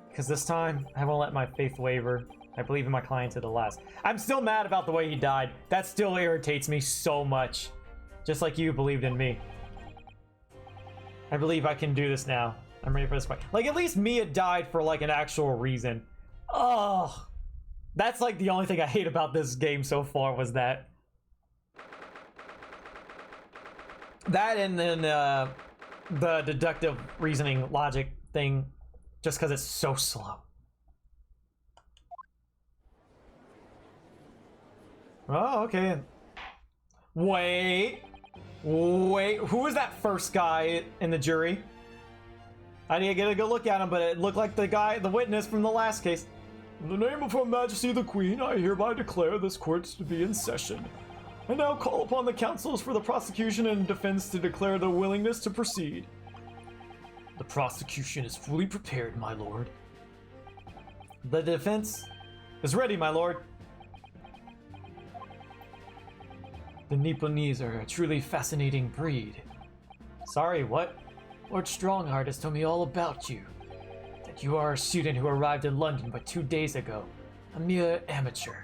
Because this time, I won't let my faith waver. I believe in my client to the last. I'm still mad about the way he died. That still irritates me so much. Just like you believed in me. I believe I can do this now. I'm ready for this fight. Like, at least Mia died for, like, an actual reason. Oh, that's, like, the only thing I hate about this game so far was that. That and then, the deductive reasoning logic thing. Just because it's so slow. Oh, okay. Wait. Who was that first guy in the jury? I didn't get a good look at him, but it looked like the witness from the last case. In the name of Her Majesty the Queen, I hereby declare this court to be in session. I now call upon the counsels for the prosecution and defense to declare their willingness to proceed. The prosecution is fully prepared, my lord. The defense is ready, my lord. The Nipponese are a truly fascinating breed. Sorry, what? Lord Strongheart has told me all about you. That you are a student who arrived in London but 2 days ago. A mere amateur.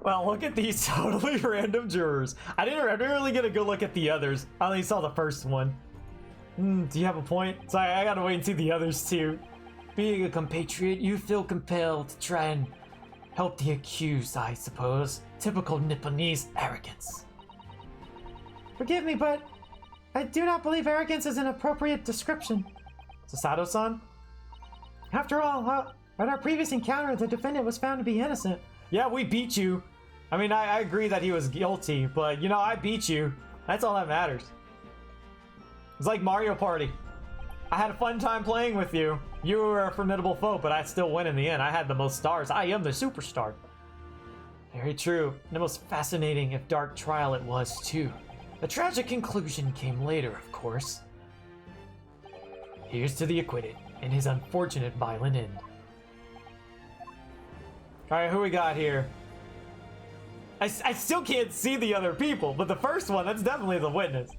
Well, look at these totally random jurors. I didn't really get a good look at the others. I only saw the first one. Do you have a point? Sorry, I gotta wait and see the others too. Being a compatriot, you feel compelled to try and help the accused, I suppose. Typical Nipponese arrogance. Forgive me, but I do not believe arrogance is an appropriate description. Sasato-san? After all, at our previous encounter, the defendant was found to be innocent. Yeah, we beat you. I mean, I agree that he was guilty, but, you know, I beat you. That's all that matters. It's like Mario Party. I had a fun time playing with you. You were a formidable foe, but I still win in the end. I had the most stars. I am the superstar. Very true. And the most fascinating, if dark, trial it was, too. The tragic conclusion came later, of course. Here's to the acquitted, and his unfortunate violent end. Alright, who we got here? I still can't see the other people, but the first one, that's definitely the witness.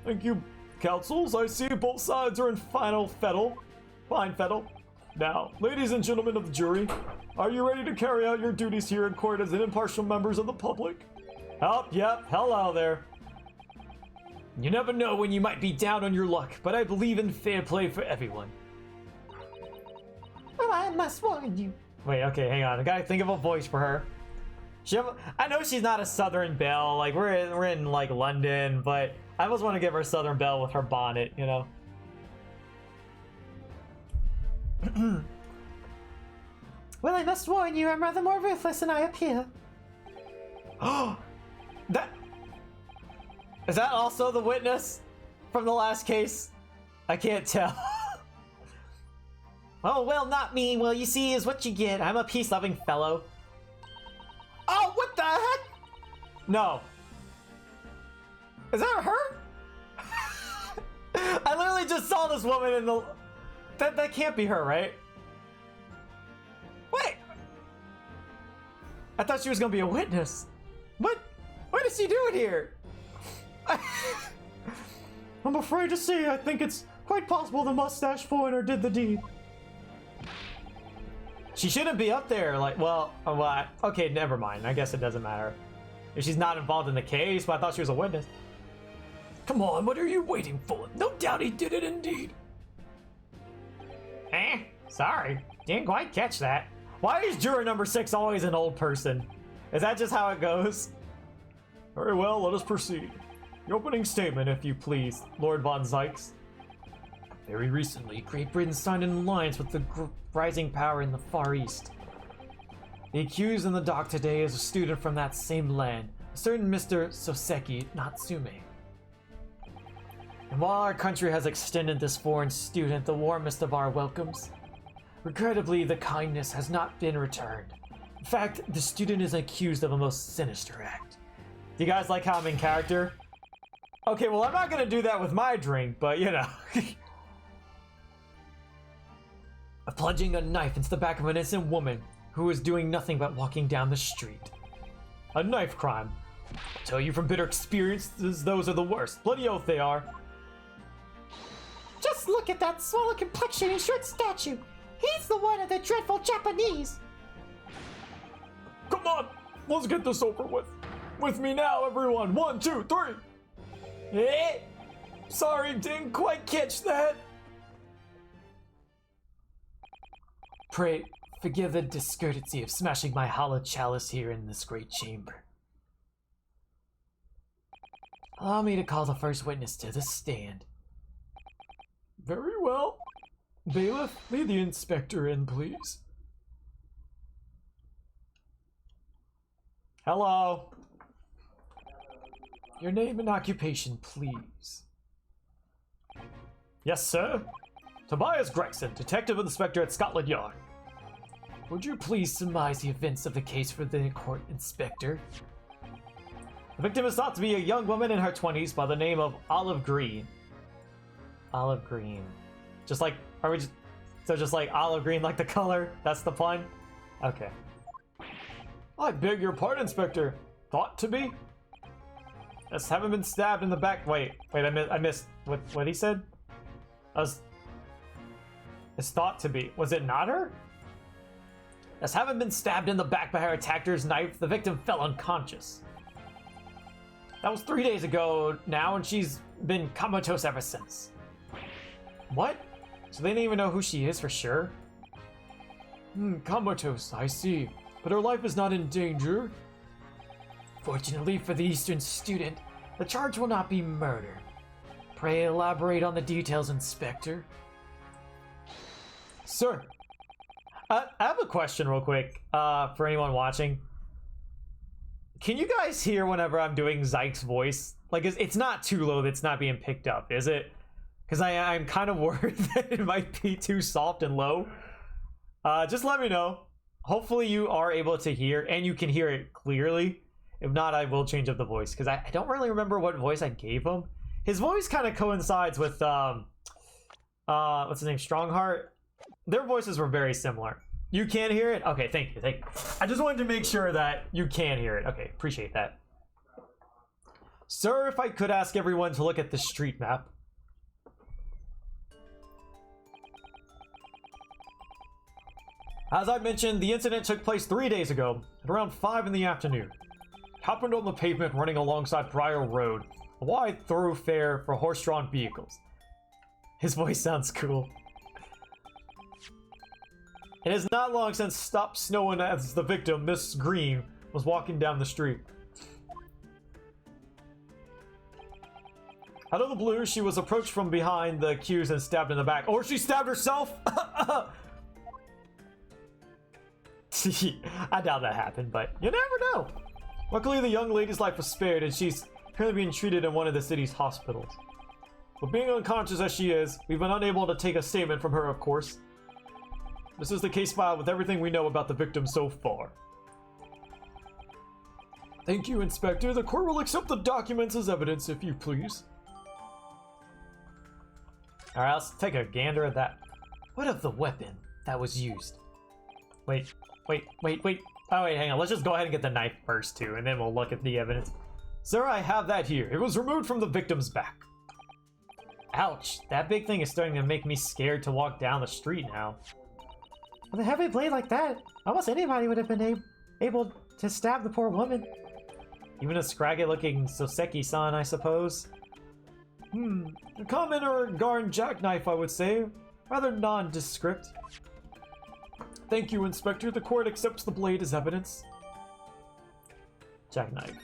Thank you, counsels. I see both sides are in fine fettle. Now, ladies and gentlemen of the jury, are you ready to carry out your duties here in court as impartial members of the public? Oh, yep, hello there. You never know when you might be down on your luck, but I believe in fair play for everyone. Well, I must warn you. Wait, okay, hang on. I gotta think of a voice for her. I know she's not a Southern Belle. Like, we're in like London, but I always want to give her Southern Belle with her bonnet, you know? Well, I must warn you, I'm rather more ruthless than I appear. Is that also the witness from the last case? I can't tell. Oh, well, not me. Well, you see, is what you get. I'm a peace-loving fellow. Oh, what the heck? No. Is that her? I literally just saw this woman in the... That can't be her, right? Wait. I thought she was gonna be a witness. What is she doing here? I'm afraid to say I think it's quite possible the mustache foreigner did the deed. She shouldn't be up there, like, well, okay, never mind. I guess it doesn't matter. If she's not involved in the case, but I thought she was a witness. Come on, what are you waiting for? No doubt he did it indeed. Sorry. Didn't quite catch that. Why is juror number 6 always an old person? Is that just how it goes? Very well, let us proceed. The opening statement, if you please, Lord von Zykes. Very recently, Great Britain signed an alliance with the rising power in the Far East. The accused in the dock today is a student from that same land, a certain Mr. Soseki Natsume. And while our country has extended this foreign student the warmest of our welcomes, regrettably the kindness has not been returned. In fact, the student is accused of a most sinister act. Do you guys like how I'm in character? Okay, well, I'm not gonna do that with my drink, but you know. Of plunging a knife into the back of an innocent woman who was doing nothing but walking down the street. A knife crime. I'll tell you from bitter experience, those are the worst. Bloody oath they are. Just look at that swallow complexion and short stature. He's the one of the dreadful Japanese. Come on, let's get this over with. With me now, everyone. 1, 2, 3. Sorry, didn't quite catch that. Pray, forgive the discourtesy of smashing my hollow chalice here in this great chamber. Allow me to call the first witness to the stand. Very well. Bailiff, lead the inspector in, please. Hello. Your name and occupation, please. Yes, sir. Tobias Gregson, Detective Inspector at Scotland Yard. Would you please surmise the events of the case for the court, Inspector? The victim is thought to be a young woman in her 20s by the name of Olive Green. Olive Green. Just like, are we just, so just like olive green like the color? That's the pun? Okay. I beg your pardon, Inspector. Thought to be? Yes, haven't been stabbed in the back. Wait, I missed what he said? It's thought to be. Was it not her? As having been stabbed in the back by her attackers' knife, the victim fell unconscious. That was 3 days ago now, and she's been comatose ever since. What? So they didn't even know who she is for sure? Comatose, I see. But her life is not in danger. Fortunately for the Eastern student, the charge will not be murder. Pray elaborate on the details, Inspector. Sir, I have a question real quick for anyone watching. Can you guys hear whenever I'm doing Zyke's voice? Like, it's not too low that it's not being picked up, is it? Because I'm kind of worried that it might be too soft and low. Just let me know. Hopefully you are able to hear, and you can hear it clearly. If not, I will change up the voice, because I don't really remember what voice I gave him. His voice kind of coincides with, what's his name, Strongheart? Their voices were very similar. You can hear it? Okay, thank you. I just wanted to make sure that you can hear it. Okay, appreciate that. Sir, if I could ask everyone to look at the street map. As I mentioned, the incident took place 3 days ago, at around 5 in the afternoon. It happened on the pavement running alongside Briar Road, a wide thoroughfare for horse-drawn vehicles. His voice sounds cool. It has not long since stopped snowing as the victim, Miss Green, was walking down the street. Out of the blue, she was approached from behind the accused and stabbed in the back. Or she stabbed herself! I doubt that happened, but you never know. Luckily, the young lady's life was spared, and she's currently being treated in one of the city's hospitals. But being unconscious as she is, we've been unable to take a statement from her, of course. This is the case file with everything we know about the victim so far. Thank you, Inspector. The court will accept the documents as evidence, if you please. Alright, let's take a gander at that. What of the weapon that was used? Wait. Oh, wait, hang on. Let's just go ahead and get the knife first, too, and then we'll look at the evidence. Sir, I have that here. It was removed from the victim's back. Ouch. That big thing is starting to make me scared to walk down the street now. With a heavy blade like that, almost anybody would have been able to stab the poor woman. Even a scraggy-looking Soseki-san, I suppose. A common or garden jackknife, I would say. Rather nondescript. Thank you, Inspector. The court accepts the blade as evidence. Jackknife.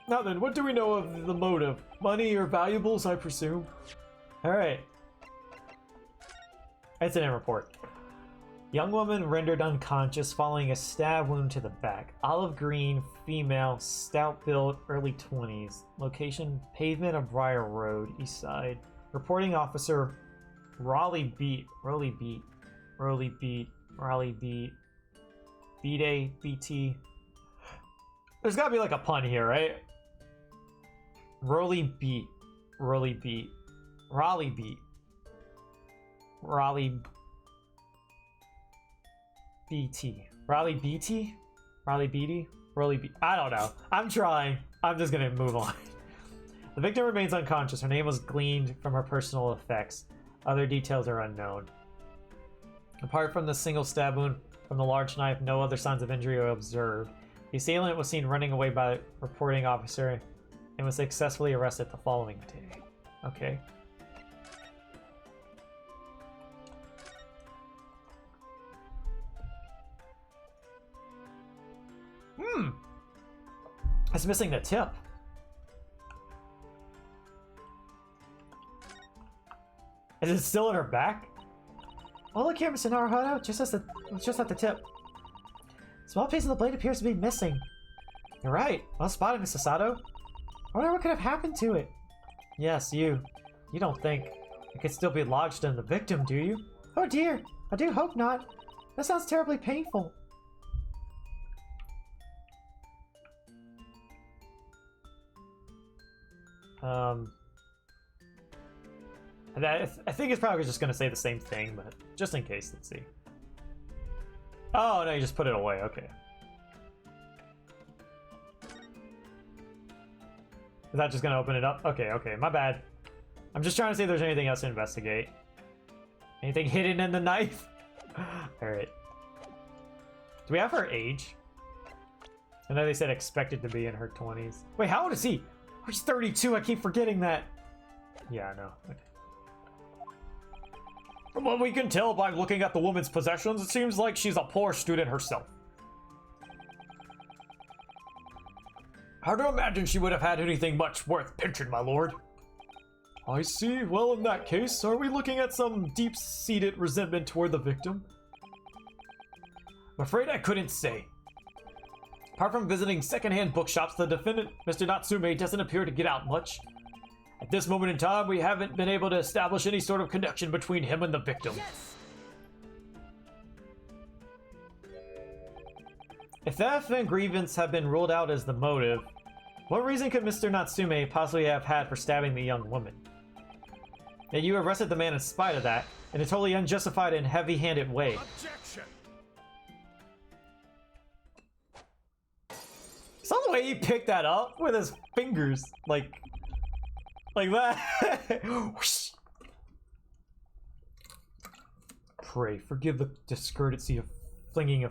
Now then, what do we know of the motive? Money or valuables, I presume? Alright. Incident report. Young woman rendered unconscious following a stab wound to the back. Olive green, female, stout build, early 20s. Location, pavement of Briar Road, east side. Reporting officer, Raleigh Beat. B-Day, BT. There's gotta be like a pun here, right? Raleigh Beat. Raleigh BT. Raleigh BT? I don't know. I'm trying. I'm just gonna move on. The victim remains unconscious. Her name was gleaned from her personal effects. Other details are unknown. Apart from the single stab wound from the large knife, no other signs of injury were observed. The assailant was seen running away by the reporting officer and was successfully arrested the following day. Okay. It's missing the tip. Is it still in her back? Oh, look here, Mr. Naruhodo. Just at the tip. Small piece of the blade appears to be missing. You're right. Well spotted, Mr. Sato. I wonder what could have happened to it. Yes, you. You don't think it could still be lodged in the victim, do you? Oh dear. I do hope not. That sounds terribly painful. I think it's probably just going to say the same thing, but just in case, let's see. Oh, no, you just put it away. Okay. Is that just going to open it up? Okay, my bad. I'm just trying to see if there's anything else to investigate. Anything hidden in the knife? Alright. Do we have her age? I know they said expected to be in her 20s. Wait, how old is he? Oh, he's 32. I keep forgetting that. Yeah, I know. Okay. From what we can tell by looking at the woman's possessions, it seems like she's a poor student herself. Hard to imagine she would have had anything much worth pinching, my lord. I see. Well, in that case, are we looking at some deep-seated resentment toward the victim? I'm afraid I couldn't say. Apart from visiting second-hand bookshops, the defendant, Mr. Natsume, doesn't appear to get out much. At this moment in time, we haven't been able to establish any sort of connection between him and the victim. Yes! If theft and grievance have been ruled out as the motive, what reason could Mr. Natsume possibly have had for stabbing the young woman? Yet you arrested the man in spite of that, in a totally unjustified and heavy-handed way. Objection! Saw the way he picked that up with his fingers, like that. Whoosh. Pray, forgive the discourtesy of flinging a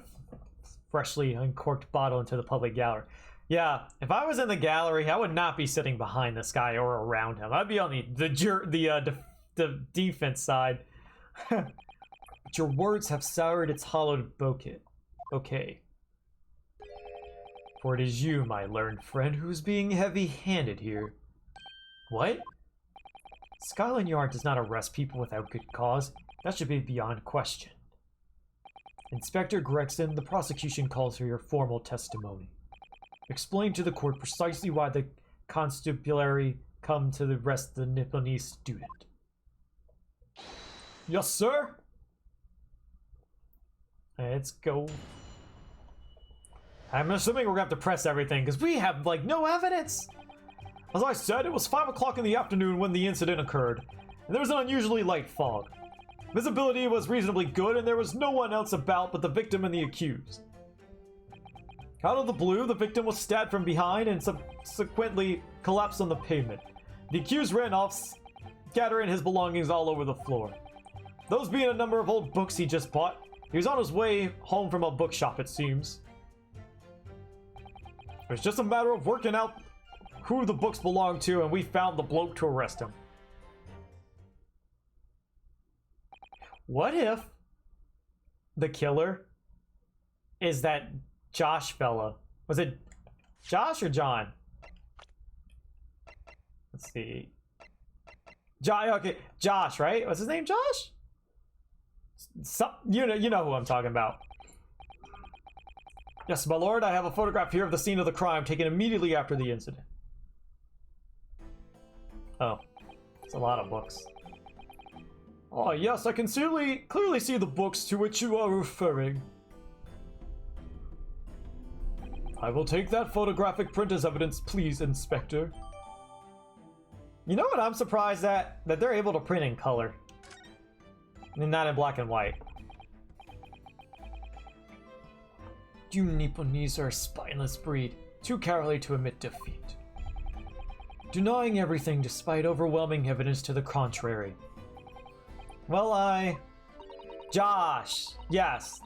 freshly uncorked bottle into the public gallery. Yeah, if I was in the gallery, I would not be sitting behind this guy or around him. I'd be on the defense side. But your words have soured its hollowed bouquet. Okay. For it is you, my learned friend, who's being heavy-handed here. What? Scotland Yard does not arrest people without good cause. That should be beyond question. Inspector Gregson, the prosecution calls for your formal testimony. Explain to the court precisely why the constabulary come to arrest the Nipponese student. Yes, sir. Let's go. I'm assuming we're gonna have to press everything because we have like no evidence. As I said, it was 5 o'clock in the afternoon when the incident occurred, and there was an unusually light fog. Visibility was reasonably good, and there was no one else about but the victim and the accused. Out of the blue, the victim was stabbed from behind and subsequently collapsed on the pavement. The accused ran off, scattering his belongings all over the floor. Those being a number of old books he just bought. He was on his way home from a bookshop, it seems. It's just a matter of working out who the books belong to, and we found the bloke to arrest him. What if the killer is that Josh fella? Was it Josh or John? Let's see. Okay, Josh, right? What's his name? Josh? You know who I'm talking about. Yes, my lord, I have a photograph here of the scene of the crime taken immediately after the incident. Oh, it's a lot of books. Oh, yes, I can clearly see the books to which you are referring. I will take that photographic print as evidence, please, Inspector. You know what I'm surprised at? That they're able to print in color. And not in black and white. You Nipponese are a spineless breed, too cowardly to admit defeat. Denying everything despite overwhelming evidence to the contrary. Well, Josh. Yes.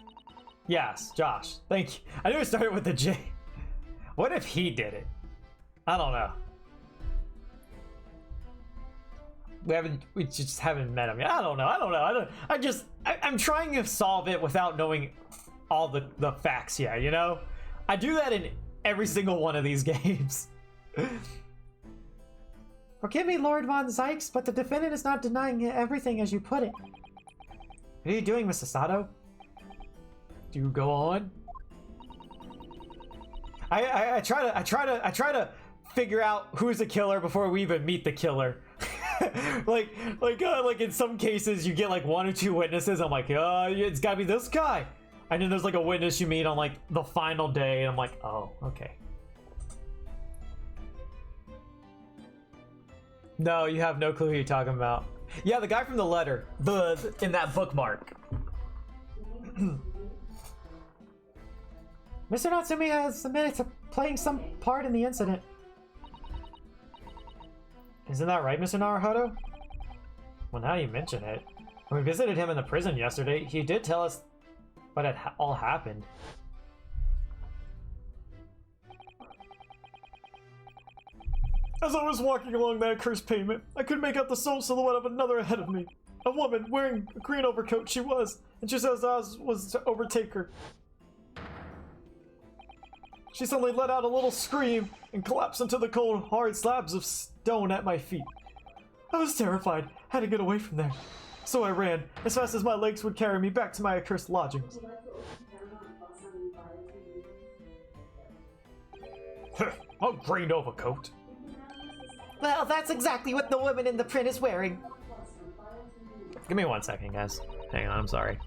Yes, Josh. Thank you. I knew it started with the J. What if he did it? I don't know. We just haven't met him yet. I don't know. I'm trying to solve it without knowing all the facts yet, you know? I do that in every single one of these games. Forgive me, Lord Von Zykes, but the defendant is not denying everything as you put it. What are you doing, Mr. Sato? Do you go on? I try to figure out who's the killer before we even meet the killer. like in some cases you get like 1 or 2 witnesses. I'm like, it's gotta be this guy. And then there's like a witness you meet on like the final day, and I'm like, oh, okay. No, you have no clue who you're talking about. Yeah, the guy from the letter, in that bookmark. Mr. Natsumi has admitted to playing some part in the incident. Isn't that right, Mr. Naruhodo? Well, now you mention it. When we visited him in the prison yesterday, he did tell us what had all happened. As I was walking along that cursed pavement, I could make out the sole silhouette of another ahead of me. A woman wearing a green overcoat she was, and just as I was to overtake her, she suddenly let out a little scream and collapsed into the cold, hard slabs of stone at my feet. I was terrified, had to get away from there. So I ran, as fast as my legs would carry me back to my accursed lodgings. A green overcoat. Well, that's exactly what the woman in the print is wearing. Give me 1 second, guys. Hang on, I'm sorry.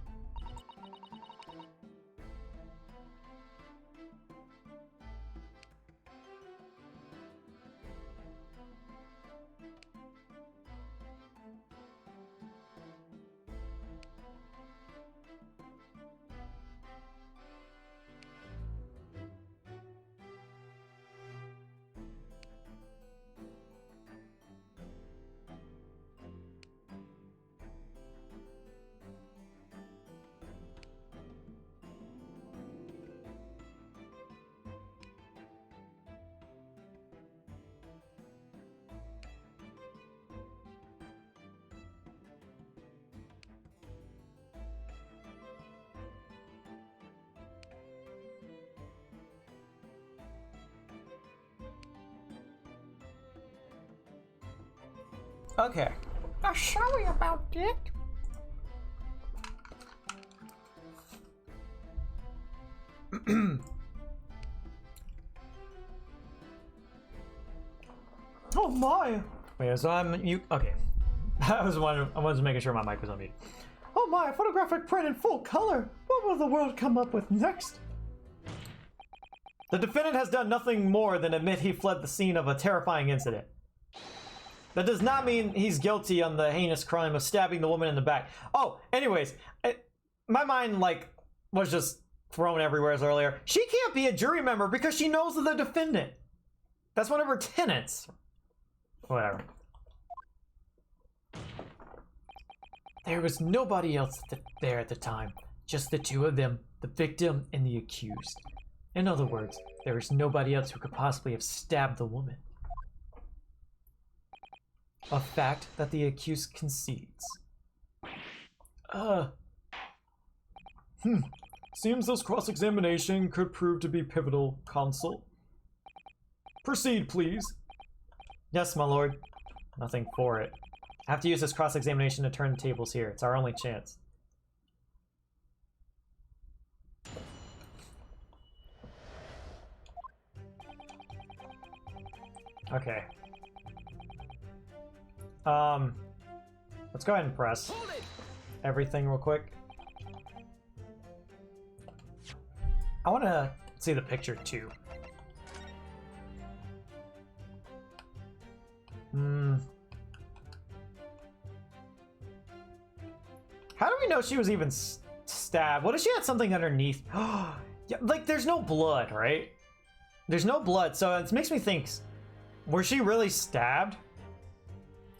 Okay. Sorry about it. Oh my! Wait, so okay. I was making sure my mic was on mute. Oh my, photographic print in full color. What will the world come up with next? The defendant has done nothing more than admit he fled the scene of a terrifying incident. That does not mean he's guilty on the heinous crime of stabbing the woman in the back. Oh, anyways, my mind was just thrown everywhere as earlier. She can't be a jury member because she knows the defendant. That's one of her tenets. Whatever. There was nobody else there at the time, just the two of them, the victim and the accused. In other words, there was nobody else who could possibly have stabbed the woman. A fact that the accused concedes. Seems this cross-examination could prove to be pivotal, Consul. Proceed, please. Yes, my lord. Nothing for it. I have to use this cross-examination to turn the tables here. It's our only chance. Okay. Let's go ahead and press everything real quick. I want to see the picture too. How do we know she was even stabbed? What if she had something underneath? Yeah, like there's no blood, right? There's no blood, so it makes me think, was she really stabbed?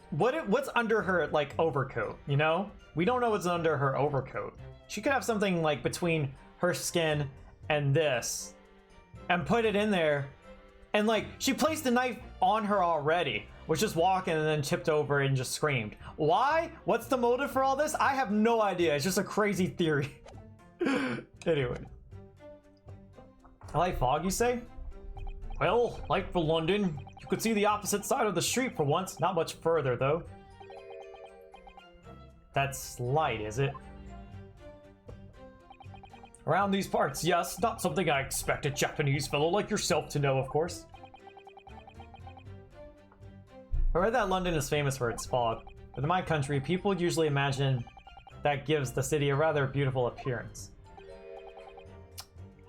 What's under her like overcoat, you know? We don't know what's under her overcoat. She could have something like between her skin and this and put it in there, and like she placed the knife on her already, was just walking and then tipped over and just screamed. Why? What's the motive for all this? I have no idea. It's just a crazy theory. Anyway, LA fog, you say? Well, like for London, you could see the opposite side of the street for once. Not much further though. That's light, is it? Around these parts, yes. Not something I expect a Japanese fellow like yourself to know, of course. I read that London is famous for its fog, but in my country, people usually imagine that gives the city a rather beautiful appearance.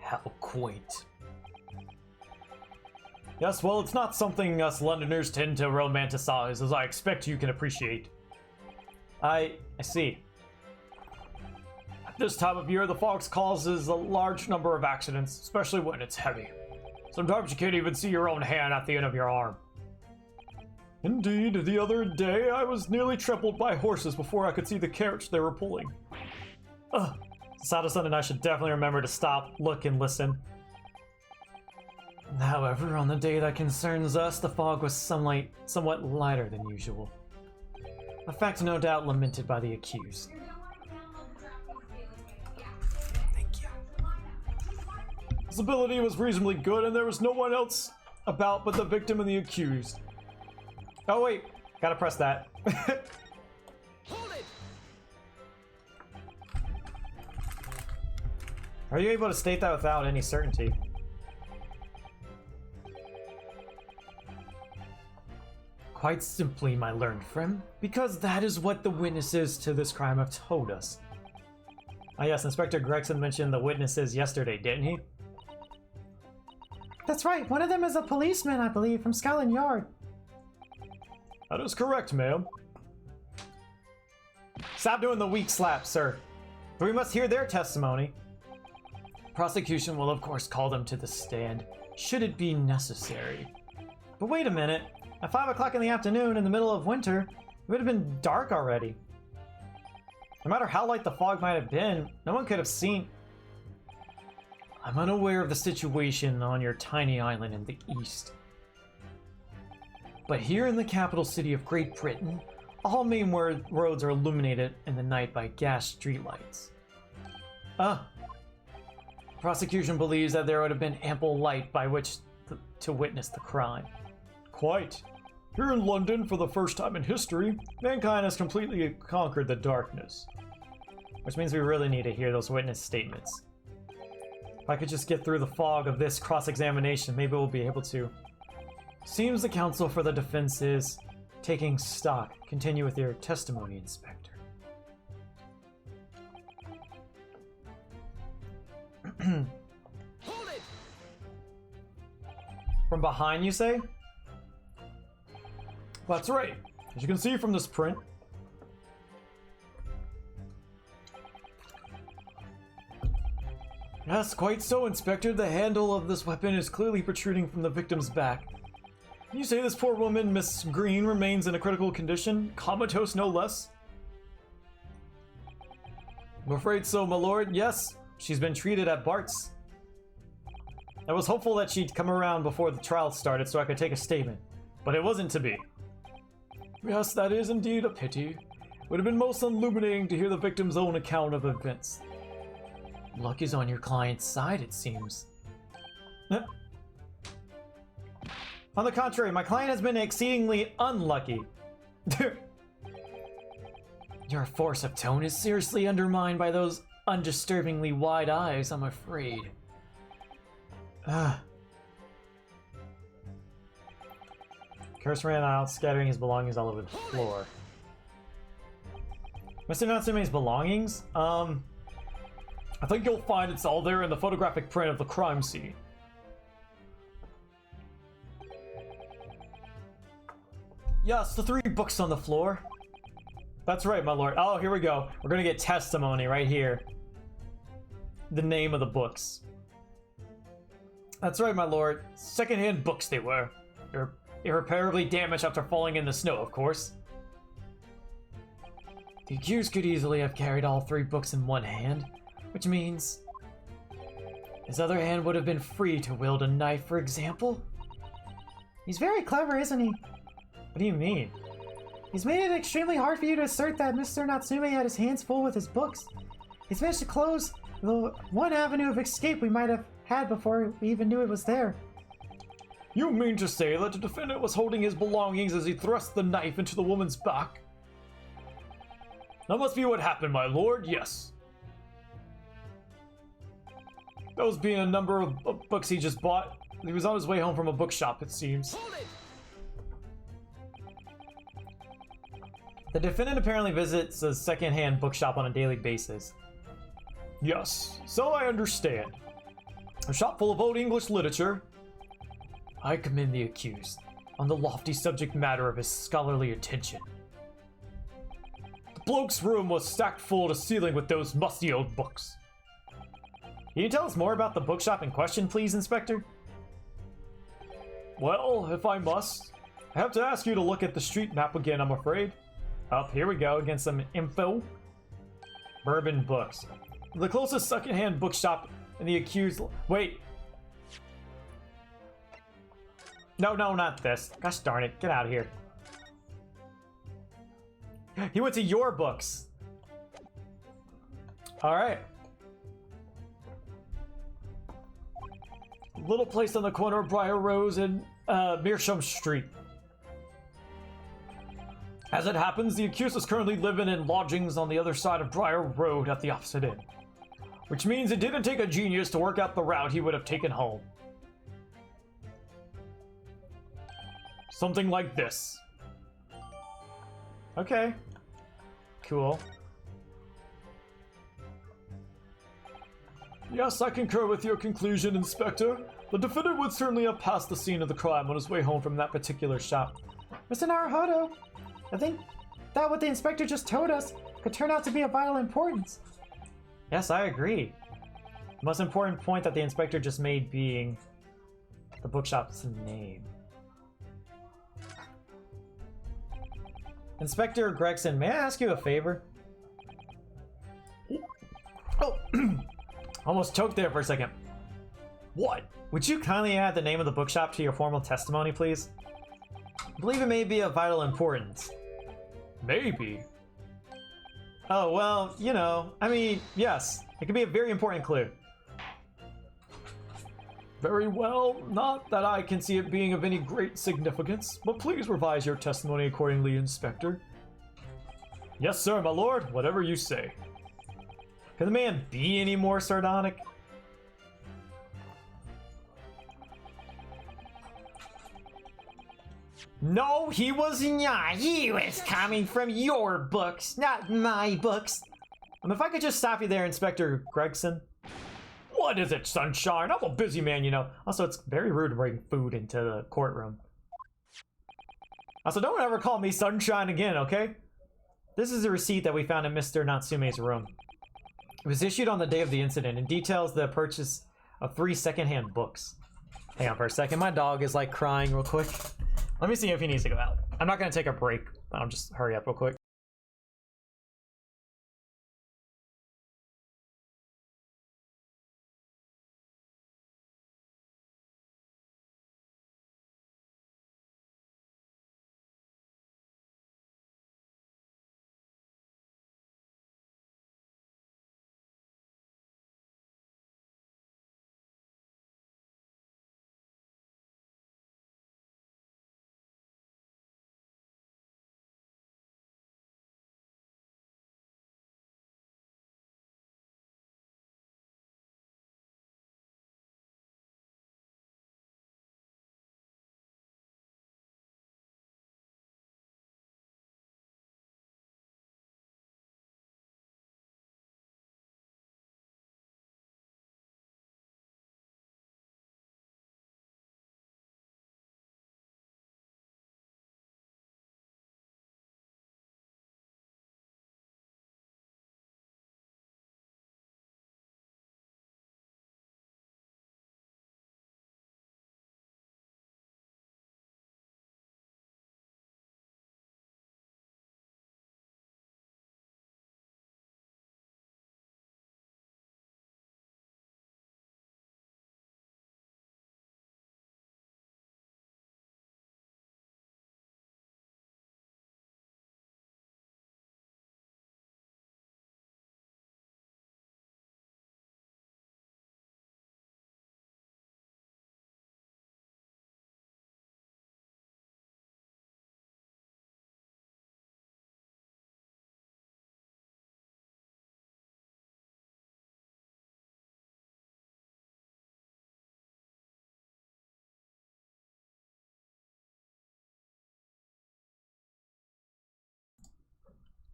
How quaint. Yes, well, it's not something us Londoners tend to romanticize, as I expect you can appreciate. I see. This time of year, the fog causes a large number of accidents, especially when it's heavy. Sometimes you can't even see your own hand at the end of your arm. Indeed, the other day I was nearly trampled by horses before I could see the carriage they were pulling. Sada-san and I should definitely remember to stop, look, and listen. However, on the day that concerns us, the fog was somewhat lighter than usual. A fact no doubt lamented by the accused. Visibility was reasonably good, and there was no one else about but the victim and the accused. Oh wait, gotta press that. Are you able to state that without any certainty? Quite simply, my learned friend, because that is what the witnesses to this crime have told us. Ah yes, Inspector Gregson mentioned the witnesses yesterday, didn't he? That's right. One of them is a policeman, I believe, from Scotland Yard. That is correct, ma'am. Stop doing the weak slap, sir. We must hear their testimony. Prosecution will, of course, call them to the stand, should it be necessary. But wait a minute. At 5 o'clock in the afternoon, in the middle of winter, it would have been dark already. No matter how light the fog might have been, no one could have seen. I'm unaware of the situation on your tiny island in the east. But here in the capital city of Great Britain, all main roads are illuminated in the night by gas streetlights. Prosecution believes that there would have been ample light by which to witness the crime. Quite. Here in London, for the first time in history, mankind has completely conquered the darkness. Which means we really need to hear those witness statements. If I could just get through the fog of this cross-examination, maybe we'll be able to. Seems the counsel for the defense is taking stock. Continue with your testimony, Inspector. From behind, you say? That's right. As you can see from this print, yes, quite so, Inspector. The handle of this weapon is clearly protruding from the victim's back. You say this poor woman, Miss Green, remains in a critical condition? Comatose, no less? I'm afraid so, my lord. Yes, she's been treated at Bart's. I was hopeful that she'd come around before the trial started so I could take a statement, but it wasn't to be. Yes, that is indeed a pity. Would have been most illuminating to hear the victim's own account of events. Luck is on your client's side, it seems. On the contrary, my client has been exceedingly unlucky. Your force of tone is seriously undermined by those undisturbingly wide eyes, I'm afraid. Curse ran out, scattering his belongings all over the floor. Mr. Natsume's belongings? I think you'll find it's all there in the photographic print of the crime scene. Yes, the 3 books on the floor. That's right, my lord. Oh, here we go. We're gonna get testimony right here. The name of the books. That's right, my lord. Secondhand books they were. Irreparably damaged after falling in the snow, of course. The accused could easily have carried all 3 books in one hand, which means his other hand would have been free to wield a knife, for example. He's very clever, isn't he? What do you mean? He's made it extremely hard for you to assert that Mr. Natsume had his hands full with his books. He's managed to close the one avenue of escape we might have had before we even knew it was there. You mean to say that the defendant was holding his belongings as he thrust the knife into the woman's back? That must be what happened, my lord, yes. Those being a number of books he just bought. He was on his way home from a bookshop, it seems. The defendant apparently visits a second-hand bookshop on a daily basis. Yes, so I understand. A shop full of old English literature. I commend the accused on the lofty subject matter of his scholarly attention. The bloke's room was stacked full to ceiling with those musty old books. Can you tell us more about the bookshop in question, please, Inspector? Well, if I must, I have to ask you to look at the street map again, I'm afraid. Up, here we go, against some info. Bourbon Books. The closest secondhand bookshop in the accused... Wait. No, not this. Gosh darn it, get out of here. He went to your books. Alright. Little place on the corner of Briar Rose and Meerschaum Street. As it happens, the accused is currently living in lodgings on the other side of Briar Road at the opposite end. Which means it didn't take a genius to work out the route he would have taken home. Something like this. Okay. Cool. Yes, I concur with your conclusion, Inspector. The defendant would certainly have passed the scene of the crime on his way home from that particular shop. Mr. Naruhodo, I think that what the inspector just told us could turn out to be of vital importance. Yes, I agree. The most important point that the inspector just made being the bookshop's name. Inspector Gregson, may I ask you a favor? Oh, almost choked there for a second. What? Would you kindly add the name of the bookshop to your formal testimony, please? I believe it may be of vital importance. Maybe. Oh, well, you know, I mean, yes. It could be a very important clue. Very well, not that I can see it being of any great significance, but please revise your testimony accordingly, Inspector. Yes, sir, my lord, whatever you say. Can the man be any more sardonic? No, he was not. He was coming from your books, not my books. If I could just stop you there, Inspector Gregson. What is it, Sunshine? I'm a busy man, you know. Also, it's very rude to bring food into the courtroom. Also, don't ever call me Sunshine again, okay? This is a receipt that we found in Mr. Natsume's room. It was issued on the day of the incident and details the purchase of 3 secondhand books. Hang on for a second, my dog is like crying real quick. Let me see if he needs to go out. I'm not gonna take a break. I'll just hurry up real quick.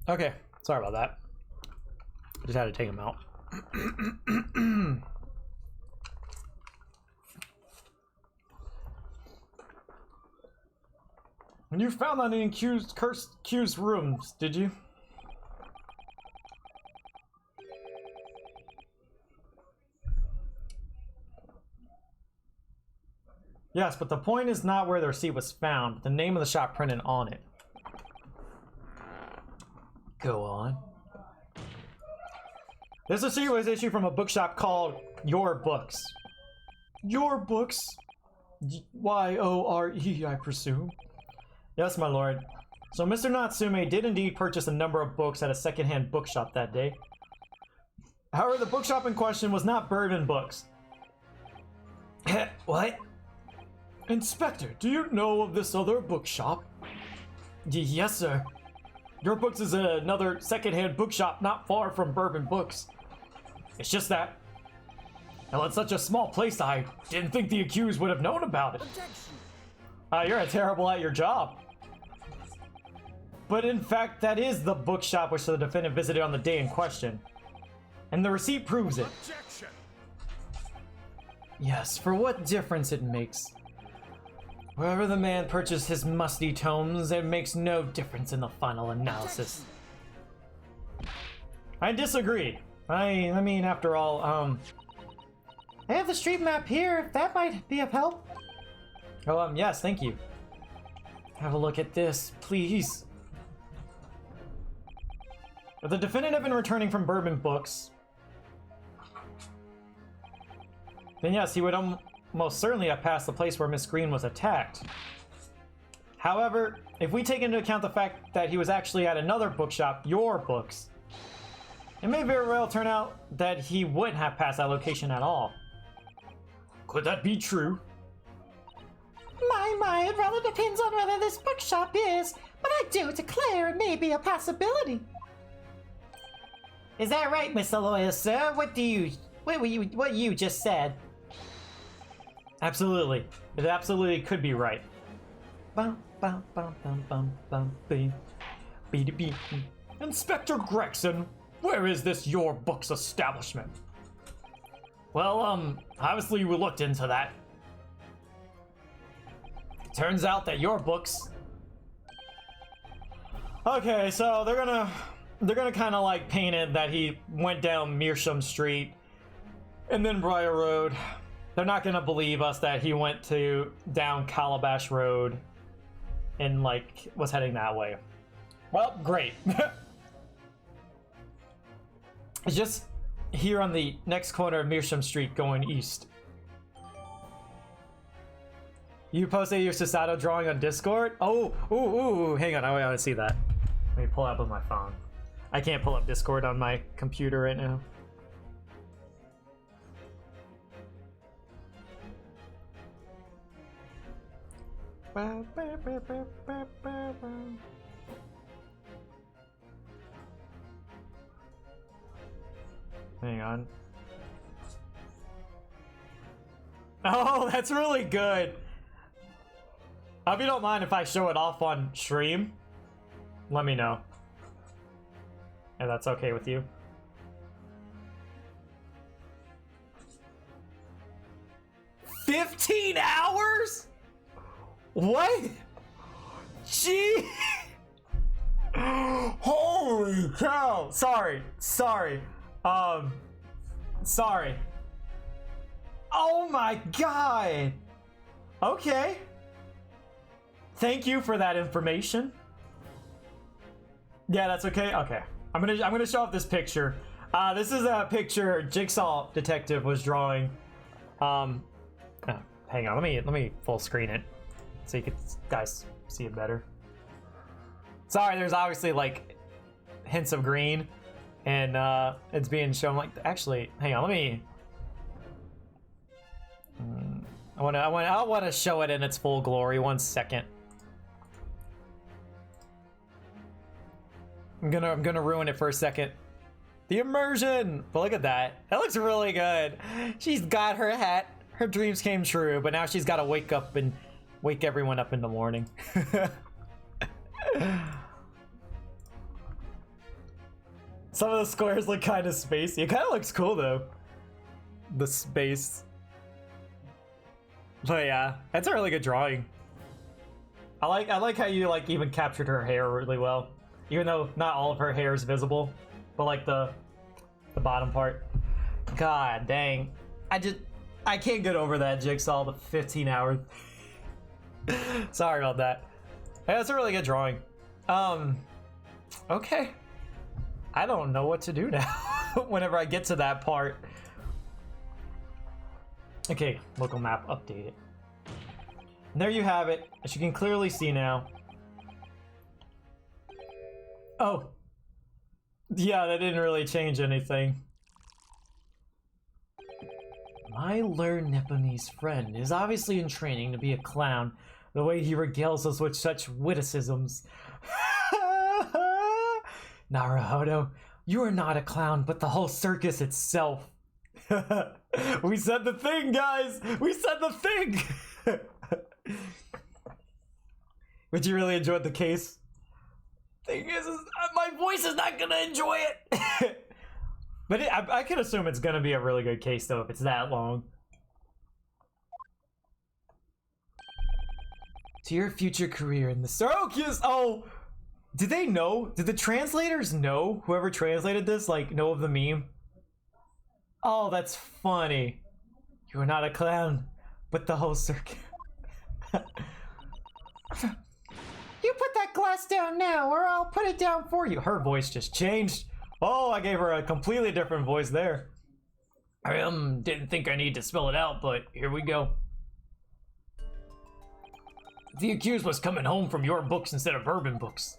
Okay, sorry about that. I just had to take him out. And you found that in Q's rooms, did you? Yes, but the point is not where the receipt was found, but the name of the shop printed on it. Go on. This receipt was issued from a bookshop called Your Books. Your Books? Y-O-R-E, I presume. Yes, my lord. So Mr. Natsume did indeed purchase a number of books at a secondhand bookshop that day. However, the bookshop in question was not Bourbon Books. What? Inspector, do you know of this other bookshop? Yes, sir. Your Books is another secondhand bookshop not far from Bourbon Books. It's just that, well, it's such a small place, I didn't think the accused would have known about it. You're terrible at your job. But in fact, that is the bookshop which the defendant visited on the day in question. And the receipt proves it. Objection. Yes, for what difference it makes. Wherever the man purchased his musty tomes, it makes no difference in the final analysis. I disagree. I mean, after all, I have the street map here, if that might be of help. Oh, yes, thank you. Have a look at this, please. If the defendant had been returning from Bourbon Books, then yes, he would almost certainly have passed the place where Miss Green was attacked. However, if we take into account the fact that he was actually at another bookshop, Your Books, it may very well turn out that he wouldn't have passed that location at all. Could that be true? My, it rather depends on whether this bookshop is, but I do declare it may be a possibility. Is that right, Mr. Lawyer, sir? What you just said? Absolutely. It absolutely could be right. Bum, bum, bum, bum, bum, bum, bee. Bee, bee. Inspector Gregson, where is this Your Books establishment? Well, obviously we looked into that. Turns out that Your Books... Okay, so they're gonna kind of like paint it that he went down Meersham Street and then Briar Road. They're not gonna believe us that he went to down Calabash Road and like was heading that way. Well, great. It's just here on the next corner of Meersham Street going east. You posted your Susato drawing on Discord? Oh, ooh, hang on, I want to see that. Let me pull it up on my phone. I can't pull up Discord on my computer right now. Hang on. Oh, that's really good. If you don't mind if I show it off on stream, let me know. And that's okay with you. $15 hours? What? Gee. Holy cow. Sorry. Sorry. Oh my god. Okay. Thank you for that information. Yeah, that's okay. Okay. I'm gonna show off this picture. This is a picture Jigsaw Detective was drawing. Oh, hang on, let me full screen it so you guys see it better. Sorry, there's obviously like hints of green, and it's being shown like. Actually, hang on, let me. I want to show it in its full glory. 1 second. I'm gonna ruin it for a second. The immersion! But look at that. That looks really good. She's got her hat. Her dreams came true, but now she's got to wake up and wake everyone up in the morning. Some of the squares look kind of spacey. It kind of looks cool though. The space. But yeah, that's a really good drawing. I like how you like even captured her hair really well. Even though not all of her hair is visible, but like the bottom part. God dang. I can't get over that Jigsaw, the 15 hours. Sorry about that. Hey, that's a really good drawing. Okay. I don't know what to do now whenever I get to that part. Okay, local map updated. And there you have it, as you can clearly see now. Oh. Yeah, that didn't really change anything. My learned Nepalese friend is obviously in training to be a clown, the way he regales us with such witticisms. Naruhodo, you are not a clown, but the whole circus itself. We said the thing, guys! We said the thing! Would you really enjoy the case? Thing is my voice is not gonna enjoy it! But I can assume it's gonna be a really good case, though, if it's that long. To your future career in the circus! Oh! Did they know? Did the translators know? Whoever translated this, like, know of the meme? Oh, that's funny. You are not a clown, but the whole circus. You put that glass down now, or I'll put it down for you. Her voice just changed. Oh, I gave her a completely different voice there. I didn't think I need to spell it out, but here we go. The accused was coming home from your books instead of urban books.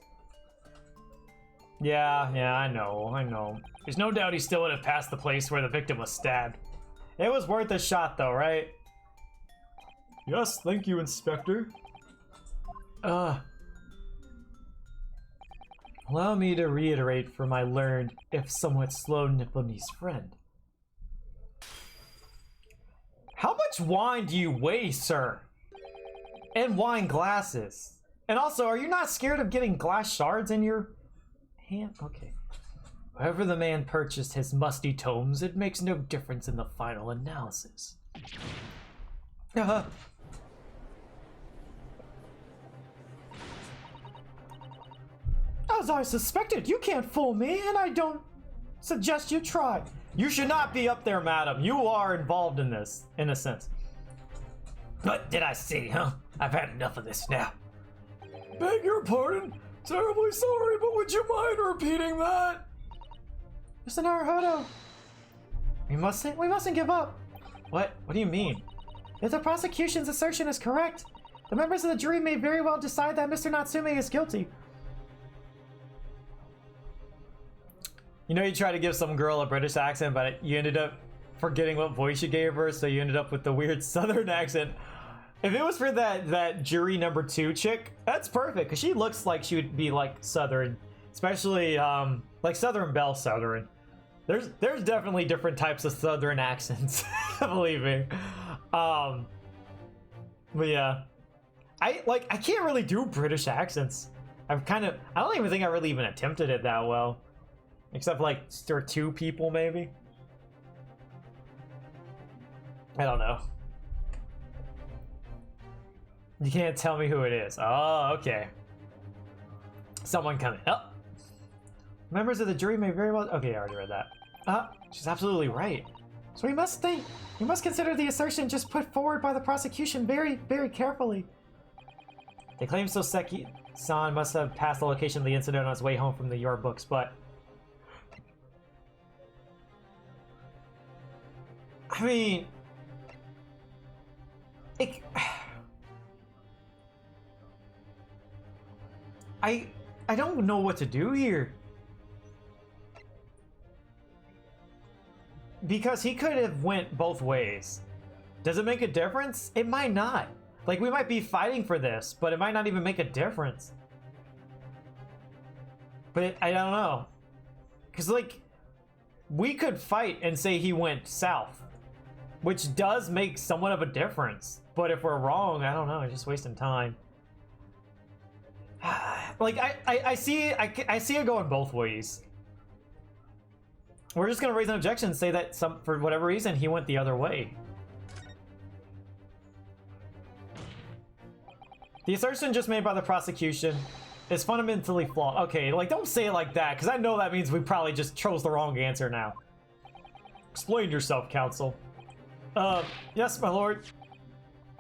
Yeah, I know. There's no doubt he still would have passed the place where the victim was stabbed. It was worth a shot though, right? Yes, thank you, Inspector. Allow me to reiterate for my learned, if somewhat slow Nipponese friend. How much wine do you weigh, sir? And wine glasses. And also, are you not scared of getting glass shards in your hand? Okay. Wherever the man purchased his musty tomes, it makes no difference in the final analysis. As I suspected, you can't fool me, and I don't suggest you try. You should not be up there, madam. You are involved in this, in a sense. What did I say, huh? I've had enough of this now. Beg your pardon? Terribly sorry, but would you mind repeating that? Mr. Naruhodo, we mustn't give up. What? What do you mean? If the prosecution's assertion is correct, the members of the jury may very well decide that Mr. Natsume is guilty. You know, you tried to give some girl a British accent, but you ended up forgetting what voice you gave her, so you ended up with the weird southern accent. If it was for that jury number 2 chick, that's perfect, because she looks like she would be like southern, especially like Southern Belle southern. There's definitely different types of southern accents, believe me. But yeah, I can't really do British accents. I don't even think I really even attempted it that well. Except like stir 2 people maybe. I don't know. You can't tell me who it is. Oh, okay. Someone coming up. Members of the jury may very well. Okay, I already read that. She's absolutely right. So we must consider the assertion just put forward by the prosecution very, very carefully. They claim Soseki-san must have passed the location of the incident on his way home from the Your books, but I mean, I don't know what to do here. Because he could have went both ways. Does it make a difference? It might not. Like, we might be fighting for this, but it might not even make a difference. But I don't know. Because, like, we could fight and say he went south, which does make somewhat of a difference. But if we're wrong, I don't know, it's just wasting time. Like, I see it going both ways. we're just gonna raise an objection and say that for whatever reason he went the other way. The assertion just made by the prosecution is fundamentally flawed. Okay, like, don't say it like that, because I know that means we probably just chose the wrong answer now. Explain yourself, counsel. Yes, my lord.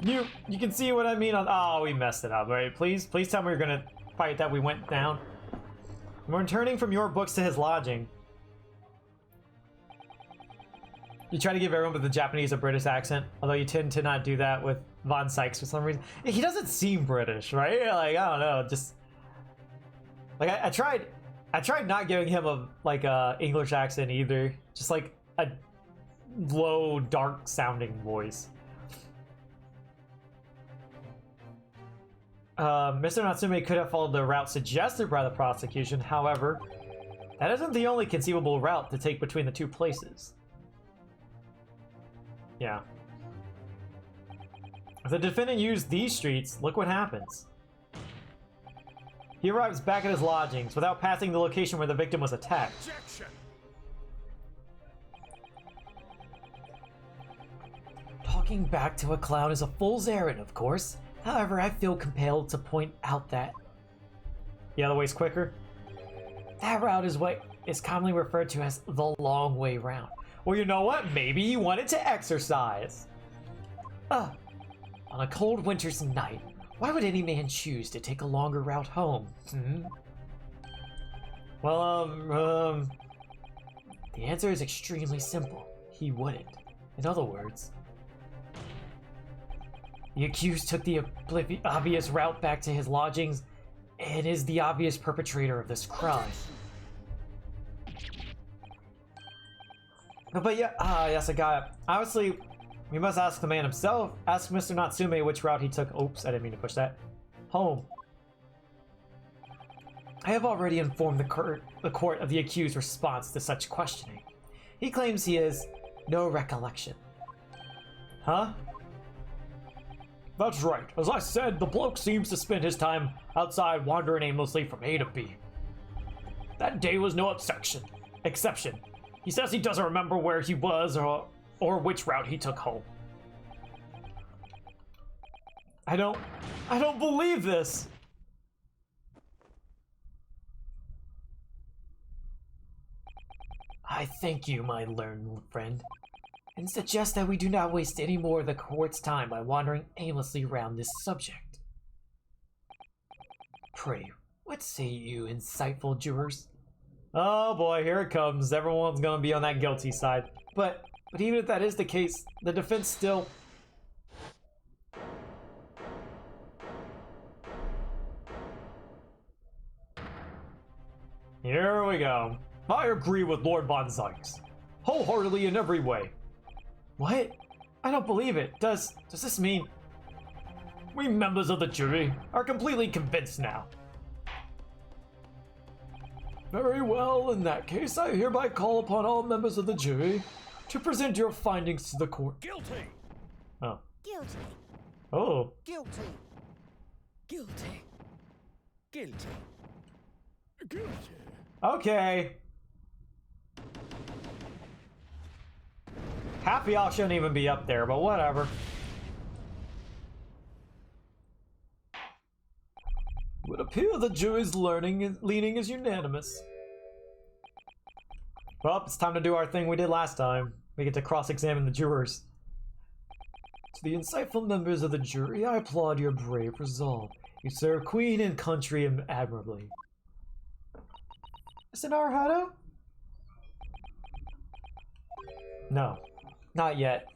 You can see what I mean on— oh, we messed it up. All right, please tell me you're gonna fight that we went down. We're returning from your books to his lodging. You try to give everyone with the Japanese a British accent, although you tend to not do that with Von Sykes for some reason. He doesn't seem British, right? Like, I don't know, just like I tried not giving him a English accent either, just like a low, dark sounding voice. Mr. Natsume could have followed the route suggested by the prosecution. However, that isn't the only conceivable route to take between the two places. Yeah. If the defendant used these streets, look what happens. He arrives back at his lodgings without passing the location where the victim was attacked. Objection! Talking back to a clown is a fool's errand, of course. However, I feel compelled to point out that The other way's quicker? that route is what is commonly referred to as the long way round. Well, you know what? Maybe he wanted to exercise. On a cold winter's night, why would any man choose to take a longer route home? Well, The answer is extremely simple. He wouldn't. In other words, the accused took the obvious route back to his lodgings and is the obvious perpetrator of this crime. but yeah, yes, I got it. Obviously, we must ask the man himself. Ask Mr. Natsume which route he took. Oops, I didn't mean to push that. Home. I have already informed the court of the accused's response to such questioning. He claims he has no recollection. Huh? That's right. As I said, the bloke seems to spend his time outside wandering aimlessly from A to B. That day was no exception. He says he doesn't remember where he was or which route he took home. I don't believe this. I thank you, my learned friend, and suggest that we do not waste any more of the court's time by wandering aimlessly around this subject. Pray, what say you, insightful jurors? Oh boy, here it comes. Everyone's gonna be on that guilty side. But even if that is the case, the defense still— Here we go. I agree with Lord Von Sykes, wholeheartedly in every way. What? I don't believe it. Does this mean— We members of the jury are completely convinced now. Very well, in that case, I hereby call upon all members of the jury to present your findings to the court. Guilty! Oh. Guilty. Oh. Guilty! Guilty. Guilty! Guilty! Okay. Half of y'all shouldn't even be up there, but whatever. It would appear the jury's leaning is unanimous. Well, it's time to do our thing we did last time. We get to cross-examine the jurors. To the insightful members of the jury, I applaud your brave resolve. You serve Queen and country admirably. Mr. Naruhodo? No, not yet.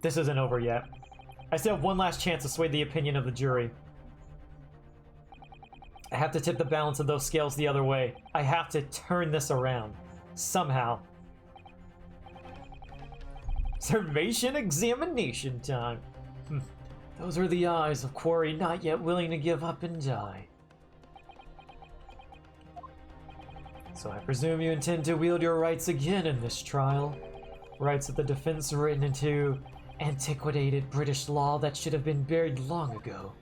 This isn't over yet. I still have one last chance to sway the opinion of the jury. I have to tip the balance of those scales the other way. I have to turn this around. Somehow. Observation examination time. Those are the eyes of Quarry not yet willing to give up and die. So I presume you intend to wield your rights again in this trial. Rights that the defense written into Antiquated British law that should have been buried long ago.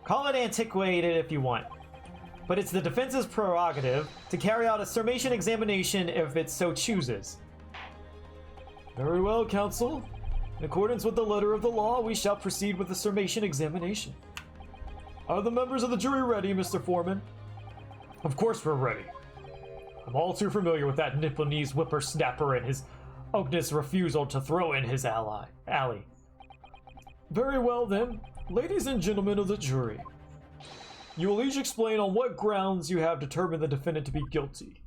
Call it antiquated if you want. but it's the defense's prerogative to carry out a summation examination if it so chooses. Very well, counsel. In accordance with the letter of the law, we shall proceed with the summation examination. Are the members of the jury ready, Mr. Foreman? Of course we're ready. I'm all too familiar with that Nipponese whippersnapper and his Ognis refusal to throw in his alley. Very well then, ladies and gentlemen of the jury. You will each explain on what grounds you have determined the defendant to be guilty.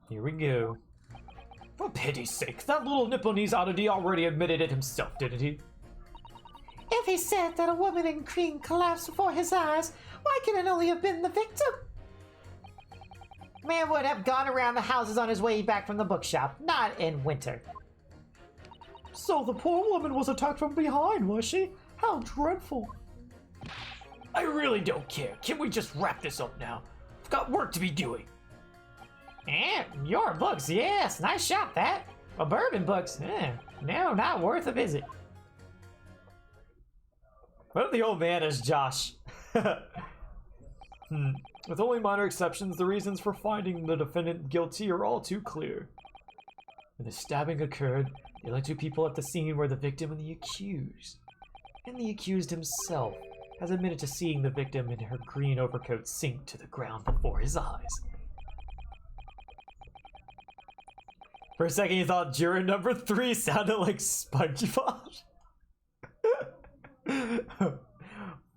Here we go. For pity's sake, that little Nipponese oddity already admitted it himself, didn't he? If he said that a woman in green collapsed before his eyes, why can it only have been the victim? Man would have gone around the houses on his way back from the bookshop, not in winter. So the poor woman was attacked from behind, was she? How dreadful. I really don't care. Can we just wrap this up now? I've got work to be doing. Your books, yes, nice shot that. But bourbon books, no, not worth a visit. What if the old man is Josh? With only minor exceptions, the reasons for finding the defendant guilty are all too clear. When the stabbing occurred, the only two people at the scene were the victim and the accused. And the accused himself has admitted to seeing the victim in her green overcoat sink to the ground before his eyes. For a second, you thought juror number 3 sounded like SpongeBob.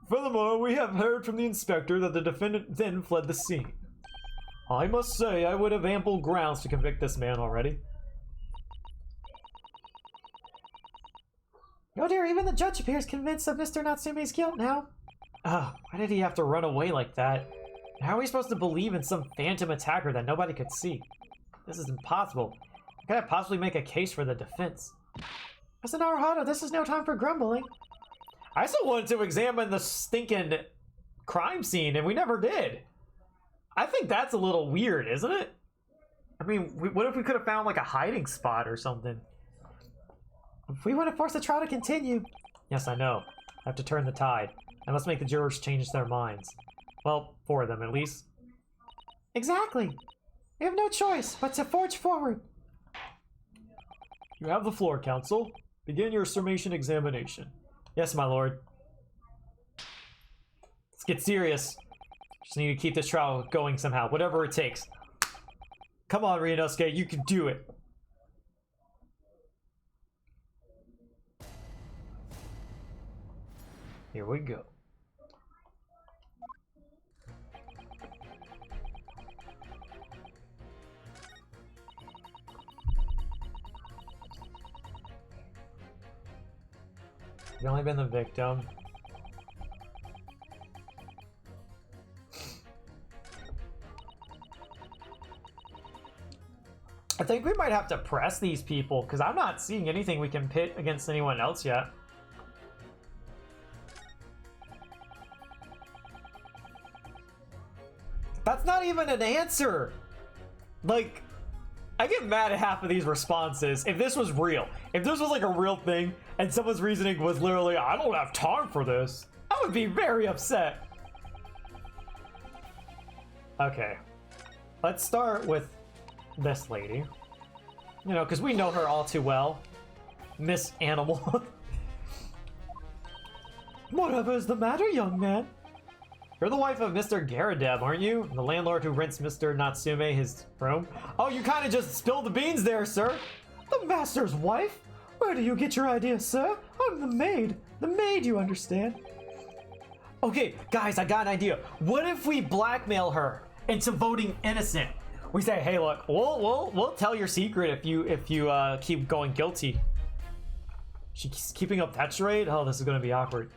Furthermore, we have heard from the inspector that the defendant then fled the scene. I must say, I would have ample grounds to convict this man already. Oh dear, even the judge appears convinced of Mr. Natsume's guilt now. Why did he have to run away like that? How are we supposed to believe in some phantom attacker that nobody could see? This is impossible. How could I possibly make a case for the defense? Mr. Naruhodo, this is no time for grumbling. I still wanted to examine the stinking crime scene, and we never did. I think that's a little weird, isn't it? I mean, what if we could have found like a hiding spot or something? If we want to force the trial to continue. Yes, I know. I have to turn the tide. I must make the jurors change their minds. Well, 4 of them at least. Exactly. We have no choice but to forge forward. You have the floor, counsel. Begin your summation examination. Yes, my lord. Let's get serious. Just need to keep this trial going somehow, whatever it takes. Come on, Ryunosuke, you can do it. Here we go. You've only been the victim. I think we might have to press these people because I'm not seeing anything we can pit against anyone else yet. That's not even an answer. Like, I get mad at half of these responses. If this was real, if this was like a real thing and someone's reasoning was literally, I don't have time for this, I would be very upset. Okay, let's start with this lady. You know, because we know her all too well. Miss Animal. Whatever is the matter, young man? You're the wife of Mr. Garadeb, aren't you? The landlord who rents Mr. Natsume his room? Oh, you kind of just spilled the beans there, sir. The master's wife? Where do you get your ideas, sir? I'm the maid. The maid, you understand? Okay, guys, I got an idea. What if we blackmail her into voting innocent? We say, hey, look, we'll tell your secret if you keep going guilty. She's keeping up that charade? Oh, this is gonna be awkward.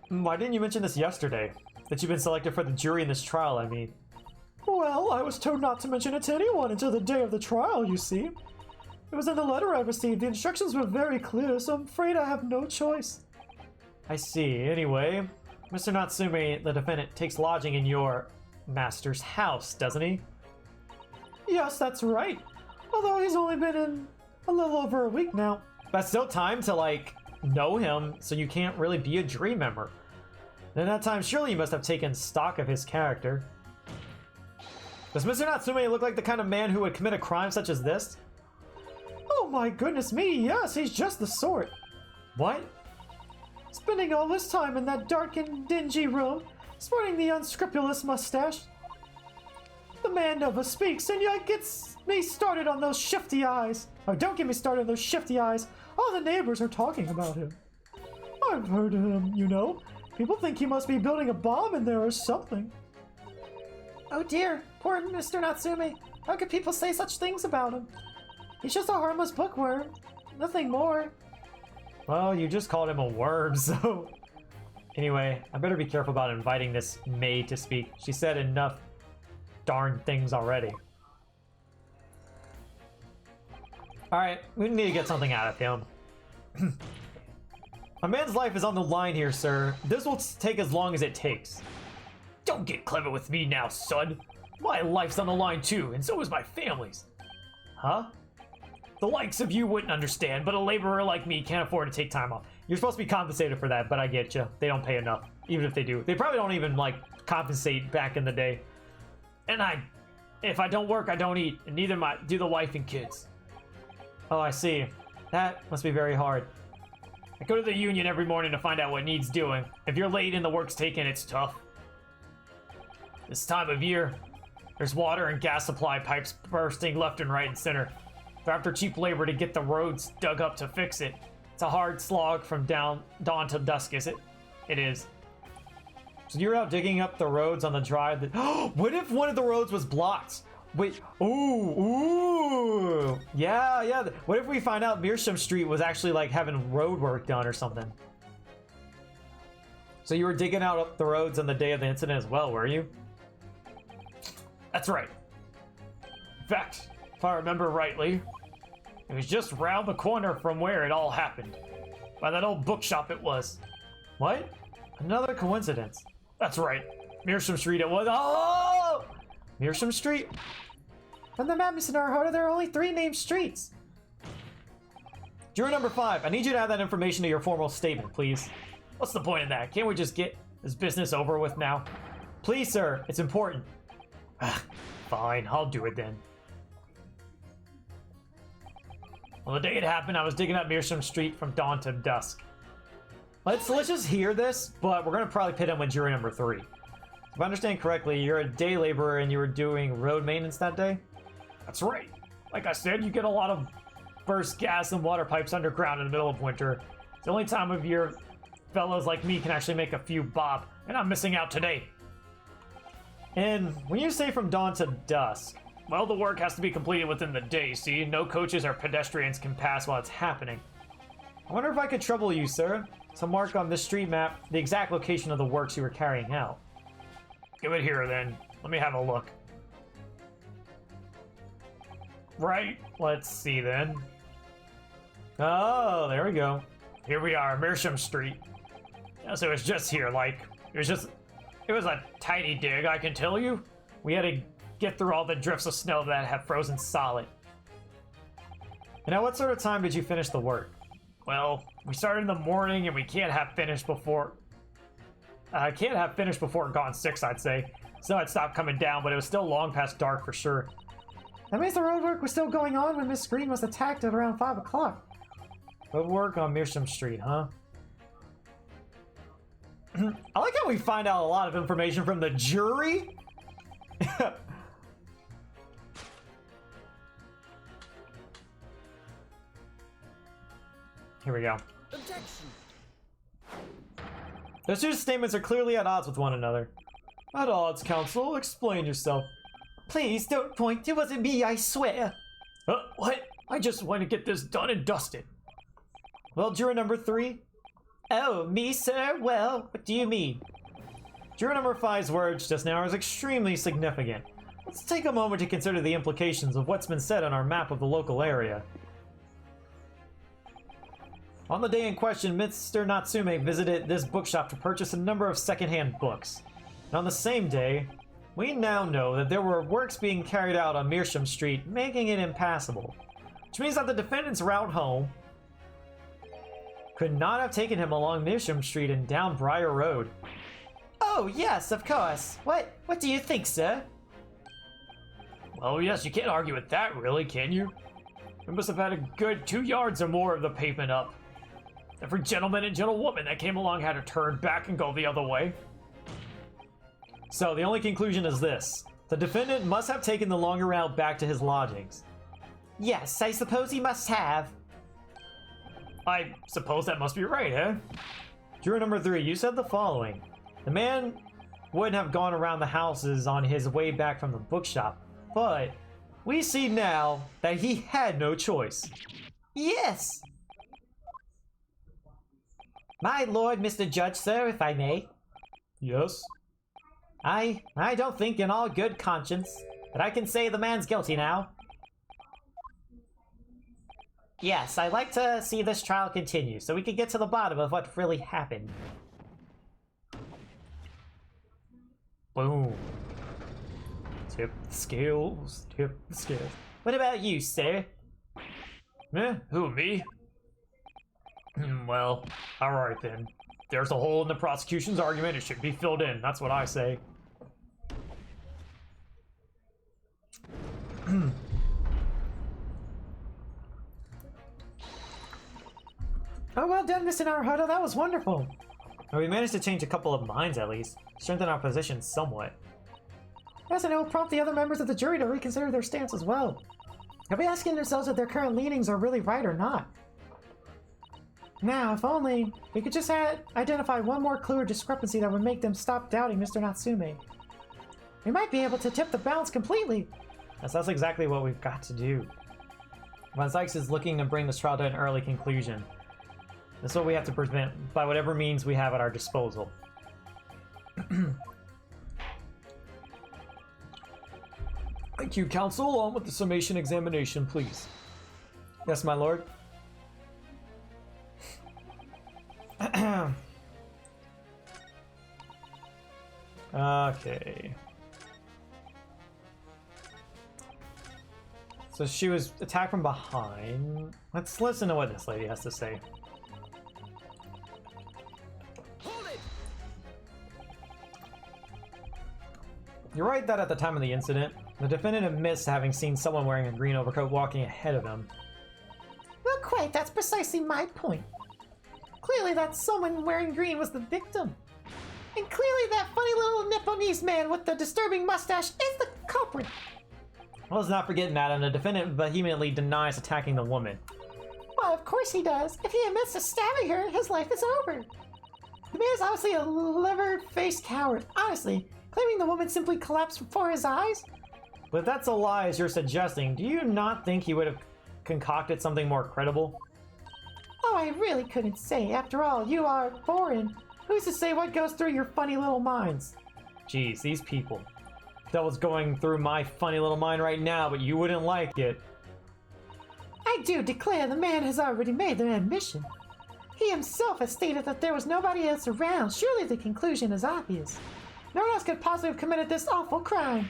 Why didn't you mention this yesterday? That you've been selected for the jury in this trial, I mean. Well, I was told not to mention it to anyone until the day of the trial, you see. It was in the letter I received. The instructions were very clear, so I'm afraid I have no choice. I see. Anyway, Mr. Natsume, the defendant, takes lodging in your master's house, doesn't he? Yes, that's right. Although he's only been in A little over a week now. But still time to, like, know him, so you can't really be a jury member. And in that time, surely you must have taken stock of his character. Does Mr. Natsume look like the kind of man who would commit a crime such as this? Oh my goodness me, yes, he's just the sort. What? Spending all this time in that dark and dingy room, sporting the unscrupulous mustache. The man never speaks, and yet gets me started on those shifty eyes. Oh, don't get me started on those shifty eyes. All the neighbors are talking about him. I've heard of him, you know. People think he must be building a bomb in there or something. Oh dear, poor Mr. Natsume. How could people say such things about him? He's just a harmless bookworm. Nothing more. Well, you just called him a worm, so... Anyway, I better be careful about inviting this maid to speak. She said enough darn things already. Alright, we need to get something out of him. A man's life is on the line here, sir. This will take as long as it takes. Don't get clever with me now, son. My life's on the line too, and so is my family's. Huh? The likes of you wouldn't understand, but a laborer like me can't afford to take time off. You're supposed to be compensated for that, but I get you. They don't pay enough, even if they do. They probably don't even, like, compensate back in the day. And if I don't work, I don't eat, and neither do the wife and kids. Oh, I see. That must be very hard. I go to the union every morning to find out what needs doing. If you're late and the work's taken, it's tough. This time of year, there's water and gas supply pipes bursting left and right and center. They're after cheap labor to get the roads dug up to fix it. It's a hard slog from dawn to dusk, is it? It is. So you're out digging up the roads on the drive that... What if one of the roads was blocked? Wait, ooh. Yeah. What if we find out Meerschaum Street was actually, like, having road work done or something? So you were digging out up the roads on the day of the incident as well, were you? That's right. In fact, if I remember rightly, it was just round the corner from where it all happened. By that old bookshop it was. What? Another coincidence. That's right. Meerschaum Street it was. Oh! Meerschaum Street? On the map, Mr. Naruhodo, there are only 3 named streets. Juror number 5, I need you to add that information to your formal statement, please. What's the point of that? Can't we just get this business over with now? Please, sir. It's important. Fine, I'll do it then. Well, the day it happened, I was digging up Meerschaum Street from dawn to dusk. Let's just hear this, but we're gonna probably pit him with jury number 3. If I understand correctly, you're a day laborer and you were doing road maintenance that day? That's right. Like I said, you get a lot of burst gas and water pipes underground in the middle of winter. It's the only time of year fellows like me can actually make a few bob, and I'm missing out today. And when you say from dawn to dusk, well, the work has to be completed within the day, see? No coaches or pedestrians can pass while it's happening. I wonder if I could trouble you, sir, to mark on this street map the exact location of the works you were carrying out. Give it here, then. Let me have a look. Right, let's see, then. Oh, there we go. Here we are, Meerschaum Street. So it was just here, like, it was a tiny dig, I can tell you. We had to get through all the drifts of snow that have frozen solid. And at what sort of time did you finish the work? Well, we started in the morning and we can't have finished before gone 6, I'd say. So I'd stopped coming down, but it was still long past dark for sure. That means the road work was still going on when Miss Green was attacked at around 5 o'clock. Road work on Meerschaum Street, huh? I like how we find out a lot of information from the jury. Here we go. Objection! Those two statements are clearly at odds with one another. At odds, counsel. Explain yourself. Please don't point. It wasn't me, I swear. What? I just want to get this done and dusted. Well, juror number 3? Oh, me, sir? Well, what do you mean? Juror number 5's words just now is extremely significant. Let's take a moment to consider the implications of what's been said on our map of the local area. On the day in question, Mr. Natsume visited this bookshop to purchase a number of secondhand books. And on the same day, we now know that there were works being carried out on Meerschaum Street, making it impassable. which means that the defendant's route home could not have taken him along Measham Street and down Briar Road. Oh, yes, of course. What do you think, sir? Well, yes, you can't argue with that, really, can you? We must have had a good 2 yards or more of the pavement up. Every gentleman and gentlewoman that came along had to turn back and go the other way. So, the only conclusion is this. The defendant must have taken the longer route back to his lodgings. Yes, I suppose he must have. I suppose that must be right, eh? Juror number 3, you said the following. The man wouldn't have gone around the houses on his way back from the bookshop, but we see now that he had no choice. Yes. My lord, Mr. Judge, sir, if I may. Yes? I don't think in all good conscience that I can say the man's guilty now. Yes, I'd like to see this trial continue so we can get to the bottom of what really happened. Boom. Tip the scales, tip the scales. What about you, sir? Eh, who, me? Well, alright then. There's a hole in the prosecution's argument, it should be filled in, that's what I say. Oh, well done, Mr. Naruhodo. That was wonderful. Well, we managed to change a couple of minds at least, strengthen our position somewhat. Yes, and it will prompt the other members of the jury to reconsider their stance as well. They'll be asking themselves if their current leanings are really right or not. Now, if only we could just identify one more clue or discrepancy that would make them stop doubting Mr. Natsume. We might be able to tip the balance completely. Yes, that's exactly what we've got to do. Von Sykes is looking to bring this trial to an early conclusion. That's what we have to prevent by whatever means we have at our disposal. Thank you, counsel. On with the summation examination, please. Yes, my lord. Okay. So she was attacked from behind. Let's listen to what this lady has to say. You're right that at the time of the incident, the defendant admits to having seen someone wearing a green overcoat walking ahead of him. Well, quite, that's precisely my point. Clearly that someone wearing green was the victim. And clearly that funny little Nipponese man with the disturbing mustache is the culprit. Well, let's not forget, madam, the defendant vehemently denies attacking the woman. Well, of course he does. If he admits to stabbing her, his life is over. The man is obviously a liver-faced coward. Honestly, claiming the woman simply collapsed before his eyes? But if that's a lie as you're suggesting, do you not think he would have concocted something more credible? Oh, I really couldn't say. After all, you are foreign. Who's to say what goes through your funny little minds? Jeez, these people. That was going through my funny little mind right now, but you wouldn't like it. I do declare the man has already made the admission. He himself has stated that there was nobody else around. Surely the conclusion is obvious. No one else could possibly have committed this awful crime.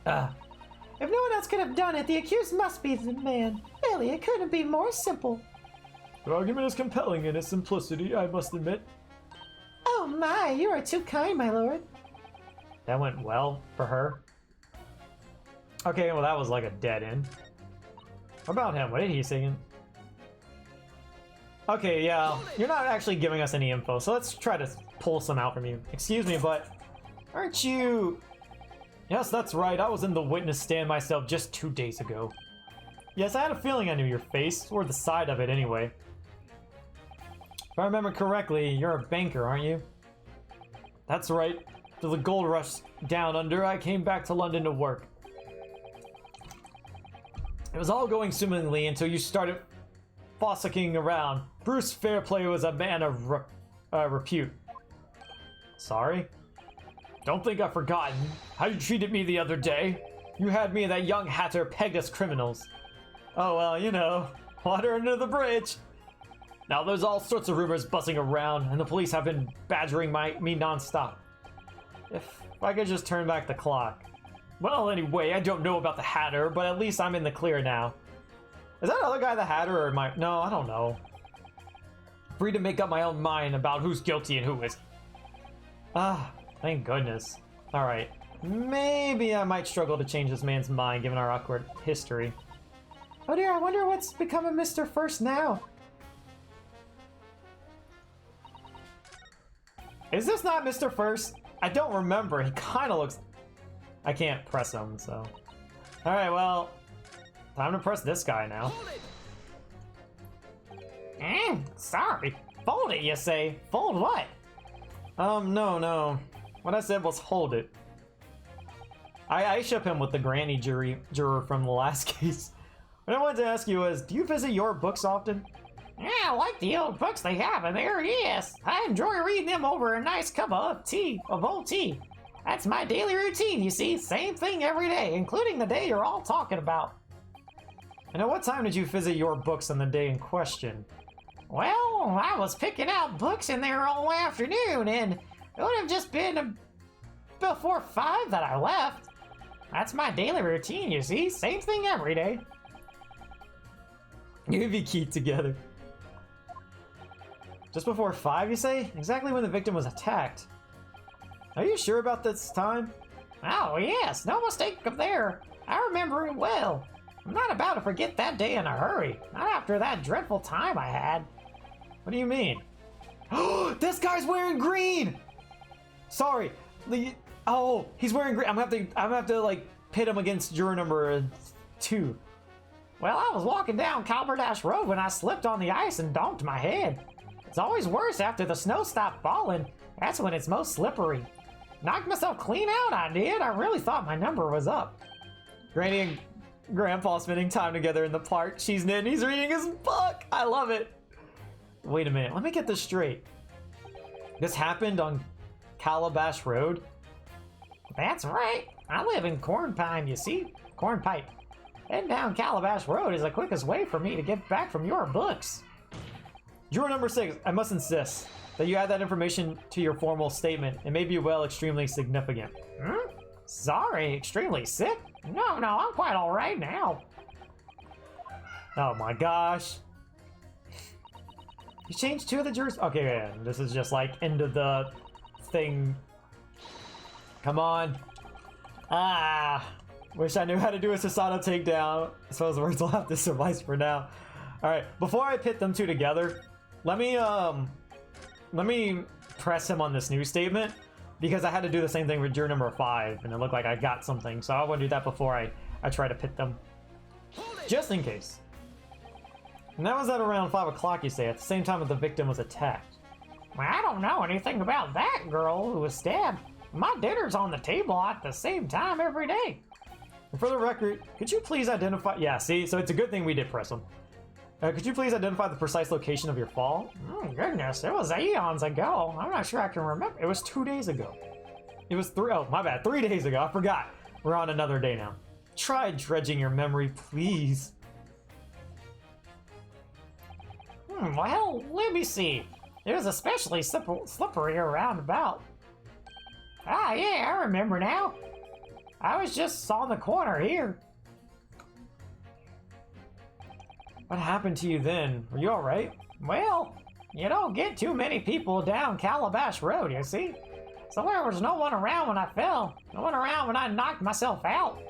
If no one else could have done it, the accused must be the man. Really, it couldn't be more simple. The argument is compelling in its simplicity, I must admit. Oh my, you are too kind, my lord. That went well for her. Okay, well that was like a dead end. What about him? What did he say? Okay, yeah, you're not actually giving us any info, so let's try to pull some out from you. Excuse me, but aren't you... Yes, that's right, I was in the witness stand myself just 2 days ago. Yes, I had a feeling I knew your face, or the side of it anyway. If I remember correctly, you're a banker, aren't you? That's right. After the gold rush down under, I came back to London to work. It was all going swimmingly until you started fossicking around. Bruce Fairplay was a man of repute. Sorry? Don't think I've forgotten how you treated me the other day. You had me and that young hatter pegged as criminals. Oh well, you know, water under the bridge. Now there's all sorts of rumors buzzing around, and the police have been badgering me non-stop. If I could just turn back the clock. Well, anyway, I don't know about the hatter, but at least I'm in the clear now. Is that other guy the Hatter or am I? No, I don't know. Free to make up my own mind about who's guilty and who isn't. Ah, thank goodness. Alright. Maybe I might struggle to change this man's mind given our awkward history. Oh dear, I wonder what's become of Mr. First now. Is this not Mr. First? I don't remember. He kind of looks... I can't press him, so... Alright, well... Time to press this guy now. Sorry. Fold it, you say? Fold what? No. What I said was hold it. I ship him with the granny juror from the last case. What I wanted to ask you was, do you visit your books often? Yeah, I like the old books they have in there, yes. I enjoy reading them over a nice cup of old tea. That's my daily routine, you see. Same thing every day, including the day you're all talking about. And at what time did you visit your books on the day in question? Well, I was picking out books in there all afternoon, and it would have just been before 5 that I left. That's my daily routine, you see. Same thing every day. You'd be keyed together. Just before 5, you say? Exactly when the victim was attacked. Are you sure about this time? Oh, yes. No mistake up there. I remember it well. I'm not about to forget that day in a hurry. Not after that dreadful time I had. What do you mean? This guy's wearing green! Sorry. Oh, he's wearing green. I'm gonna have to like pit him against juror number 2. Well, I was walking down Calverdash Road when I slipped on the ice and donked my head. It's always worse after the snow stopped falling. That's when it's most slippery. Knocked myself clean out, I did. I really thought my number was up. Granny and Grandpa spending time together in the park. She's in. He's reading his book. I love it. Wait a minute. Let me get this straight. This happened on Calabash Road? That's right. I live in Cornpine, you see? Cornpipe. Heading down Calabash Road is the quickest way for me to get back from your books. Juror number 6, I must insist that you add that information to your formal statement. It may be well extremely significant. Sorry, extremely sick? No, I'm quite alright now. Oh my gosh. You changed 2 of the jurors? Okay, yeah, this is just like end of the thing. Come on. Wish I knew how to do a Susanoo takedown. I suppose the words will have to suffice for now. Alright, before I pit them 2 together, let me press him on this new statement, because I had to do the same thing with juror number 5, and it looked like I got something, so I want to do that before I try to pit them. Just in case. And that was at around 5 o'clock, you say, at the same time that the victim was attacked. Well, I don't know anything about that girl who was stabbed. My dinner's on the table at the same time every day. And for the record, could you please identify... Yeah, see, so it's a good thing we did press him. Could you please identify the precise location of your fall? Oh, goodness, it was eons ago. I'm not sure I can remember. It was 2 days ago. It was 3... Oh, my bad. 3 days ago. I forgot. We're on another day now. Try dredging your memory, please. Well, let me see. It was especially slippery around about. Ah, yeah, I remember now. I was just on the corner here. What happened to you then? Were you alright? Well, you don't get too many people down Calabash Road, you see? So there was no one around when I fell, no one around when I knocked myself out,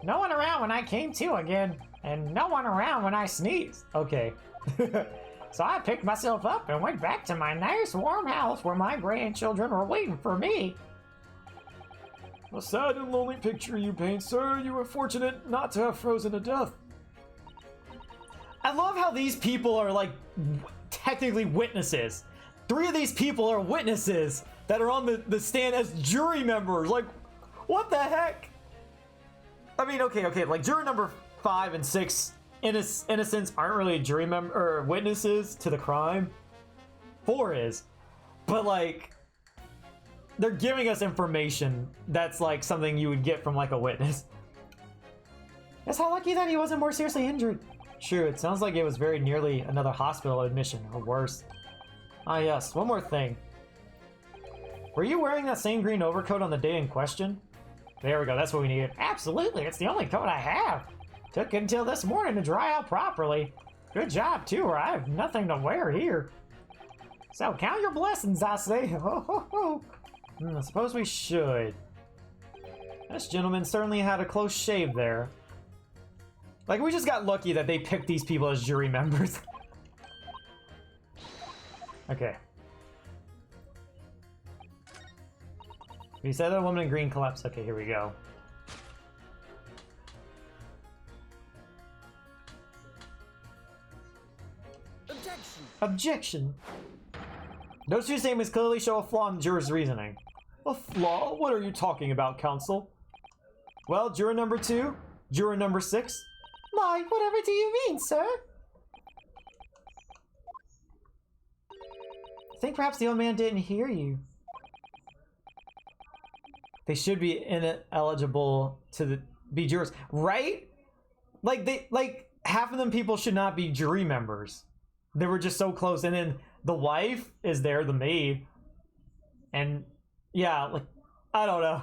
no one around when I came to again, and no one around when I sneezed. Okay. So I picked myself up and went back to my nice warm house where my grandchildren were waiting for me. A sad and lonely picture you paint, sir. You were fortunate not to have frozen to death. I love how these people are like technically witnesses. 3 of these people are witnesses that are on the stand as jury members. Like, what the heck? I mean, okay, like juror number 5 and 6, innocents aren't really jury or witnesses to the crime. 4 is, but like, they're giving us information that's like something you would get from like a witness. Guess how lucky that he wasn't more seriously injured. True, it sounds like it was very nearly another hospital admission, or worse. Ah yes, one more thing. Were you wearing that same green overcoat on the day in question? There we go, that's what we needed. Absolutely, it's the only coat I have. Took until this morning to dry out properly. Good job, too, or I have nothing to wear here. So count your blessings, I say. Ho, ho, ho. I suppose we should. This gentleman certainly had a close shave there. Like, we just got lucky that they picked these people as jury members. Okay. We said that a woman in green collapsed. Okay, here we go. Objection! Objection! Those two statements clearly show a flaw in the juror's reasoning. A flaw? What are you talking about, counsel? Well, juror number 2, juror number 6. My, whatever do you mean, sir? I think perhaps the old man didn't hear you. They should be ineligible to be jurors, right? Like half of them people should not be jury members. They were just so close, and then the wife is there, the maid, and yeah, like I don't know.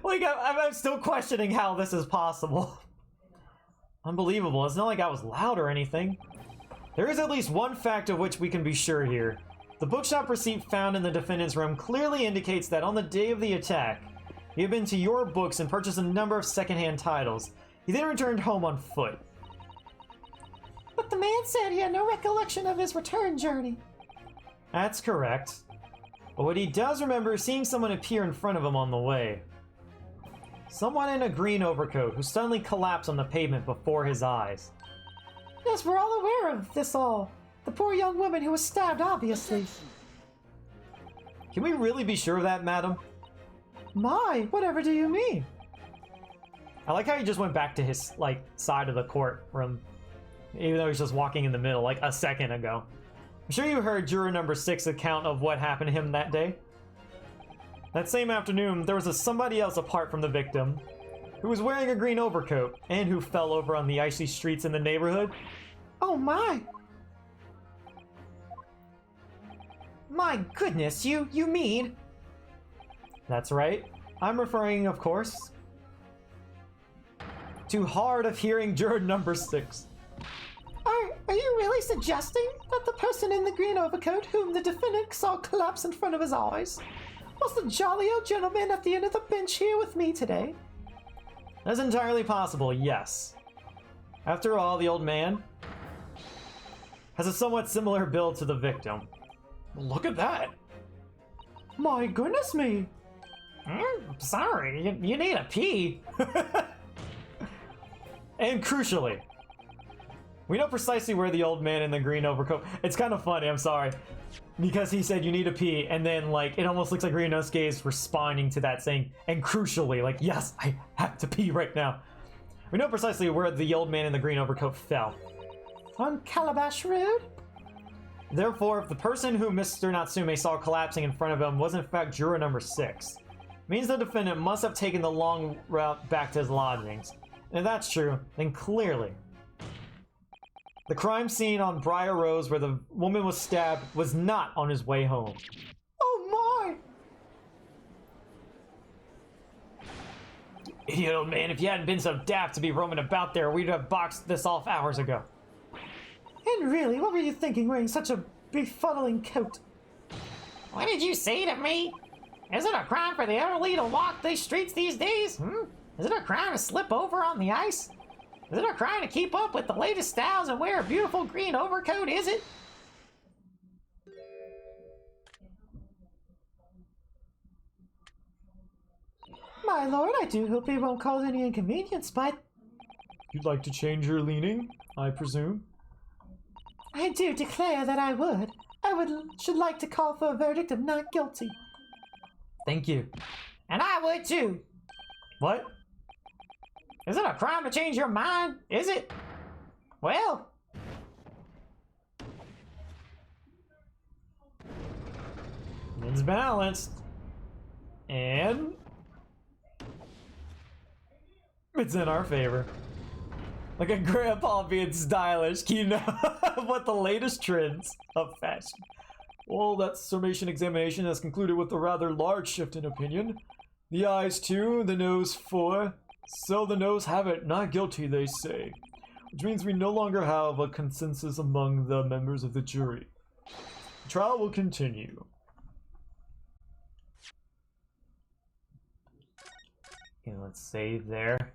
Like I'm still questioning how this is possible. Unbelievable. It's not like I was loud or anything. There is at least one fact of which we can be sure here. The bookshop receipt found in the defendant's room clearly indicates that on the day of the attack, he had been to your books and purchased a number of secondhand titles. He then returned home on foot. But the man said he had no recollection of his return journey. That's correct. But what he does remember is seeing someone appear in front of him on the way. Someone in a green overcoat who suddenly collapsed on the pavement before his eyes. Yes, we're all aware of this all. The poor young woman who was stabbed, obviously. Can we really be sure of that, madam? My, whatever do you mean? I like how he just went back to his, like, side of the courtroom, even though he's just walking in the middle, like, a second ago. I'm sure you heard juror number 6's account of what happened to him that day. That same afternoon, there was somebody else apart from the victim, who was wearing a green overcoat, and who fell over on the icy streets in the neighborhood. Oh my! My goodness, you mean... That's right. I'm referring, of course, to hard of hearing juror number 6. Are you really suggesting that the person in the green overcoat whom the defendant saw collapse in front of his eyes was the jolly old gentleman at the end of the bench here with me today? That's entirely possible, yes. After all, the old man has a somewhat similar build to the victim. Look at that! My goodness me! Sorry, you need a pee. And crucially, we know precisely where the old man in the green overcoat... It's kind of funny, I'm sorry. Because he said you need a pee, and then, like, it almost looks like Ryunosuke is responding to that saying, and crucially, like, yes, I have to pee right now. We know precisely where the old man in the green overcoat fell. On Calabash Road? Therefore, if the person who Mr. Natsume saw collapsing in front of him was in fact juror number 6, means the defendant must have taken the long route back to his lodgings. And if that's true, then clearly, the crime scene on Briar Rose where the woman was stabbed was not on his way home. Oh my! Idiot old man, if you hadn't been so daft to be roaming about there, we'd have boxed this off hours ago. And really, what were you thinking wearing such a befuddling coat? What did you say to me? Is it a crime for the elderly to walk these streets these days? Is it a crime to slip over on the ice? Is it a crime to keep up with the latest styles and wear a beautiful green overcoat, is it? My lord, I do hope it won't cause any inconvenience, but... You'd like to change your leaning, I presume? I do declare that I would. Should like to call for a verdict of not guilty. Thank you. And I would too. What? Is it a crime to change your mind? Is it? Well... It's balanced. And... it's in our favor. Like a grandpa being stylish, you know what the latest trends of fashion. Well, that summation examination has concluded with a rather large shift in opinion. The eyes 2, the nose 4, So the noes have it, not guilty, they say. Which means we no longer have a consensus among the members of the jury. The trial will continue. Okay, let's save there.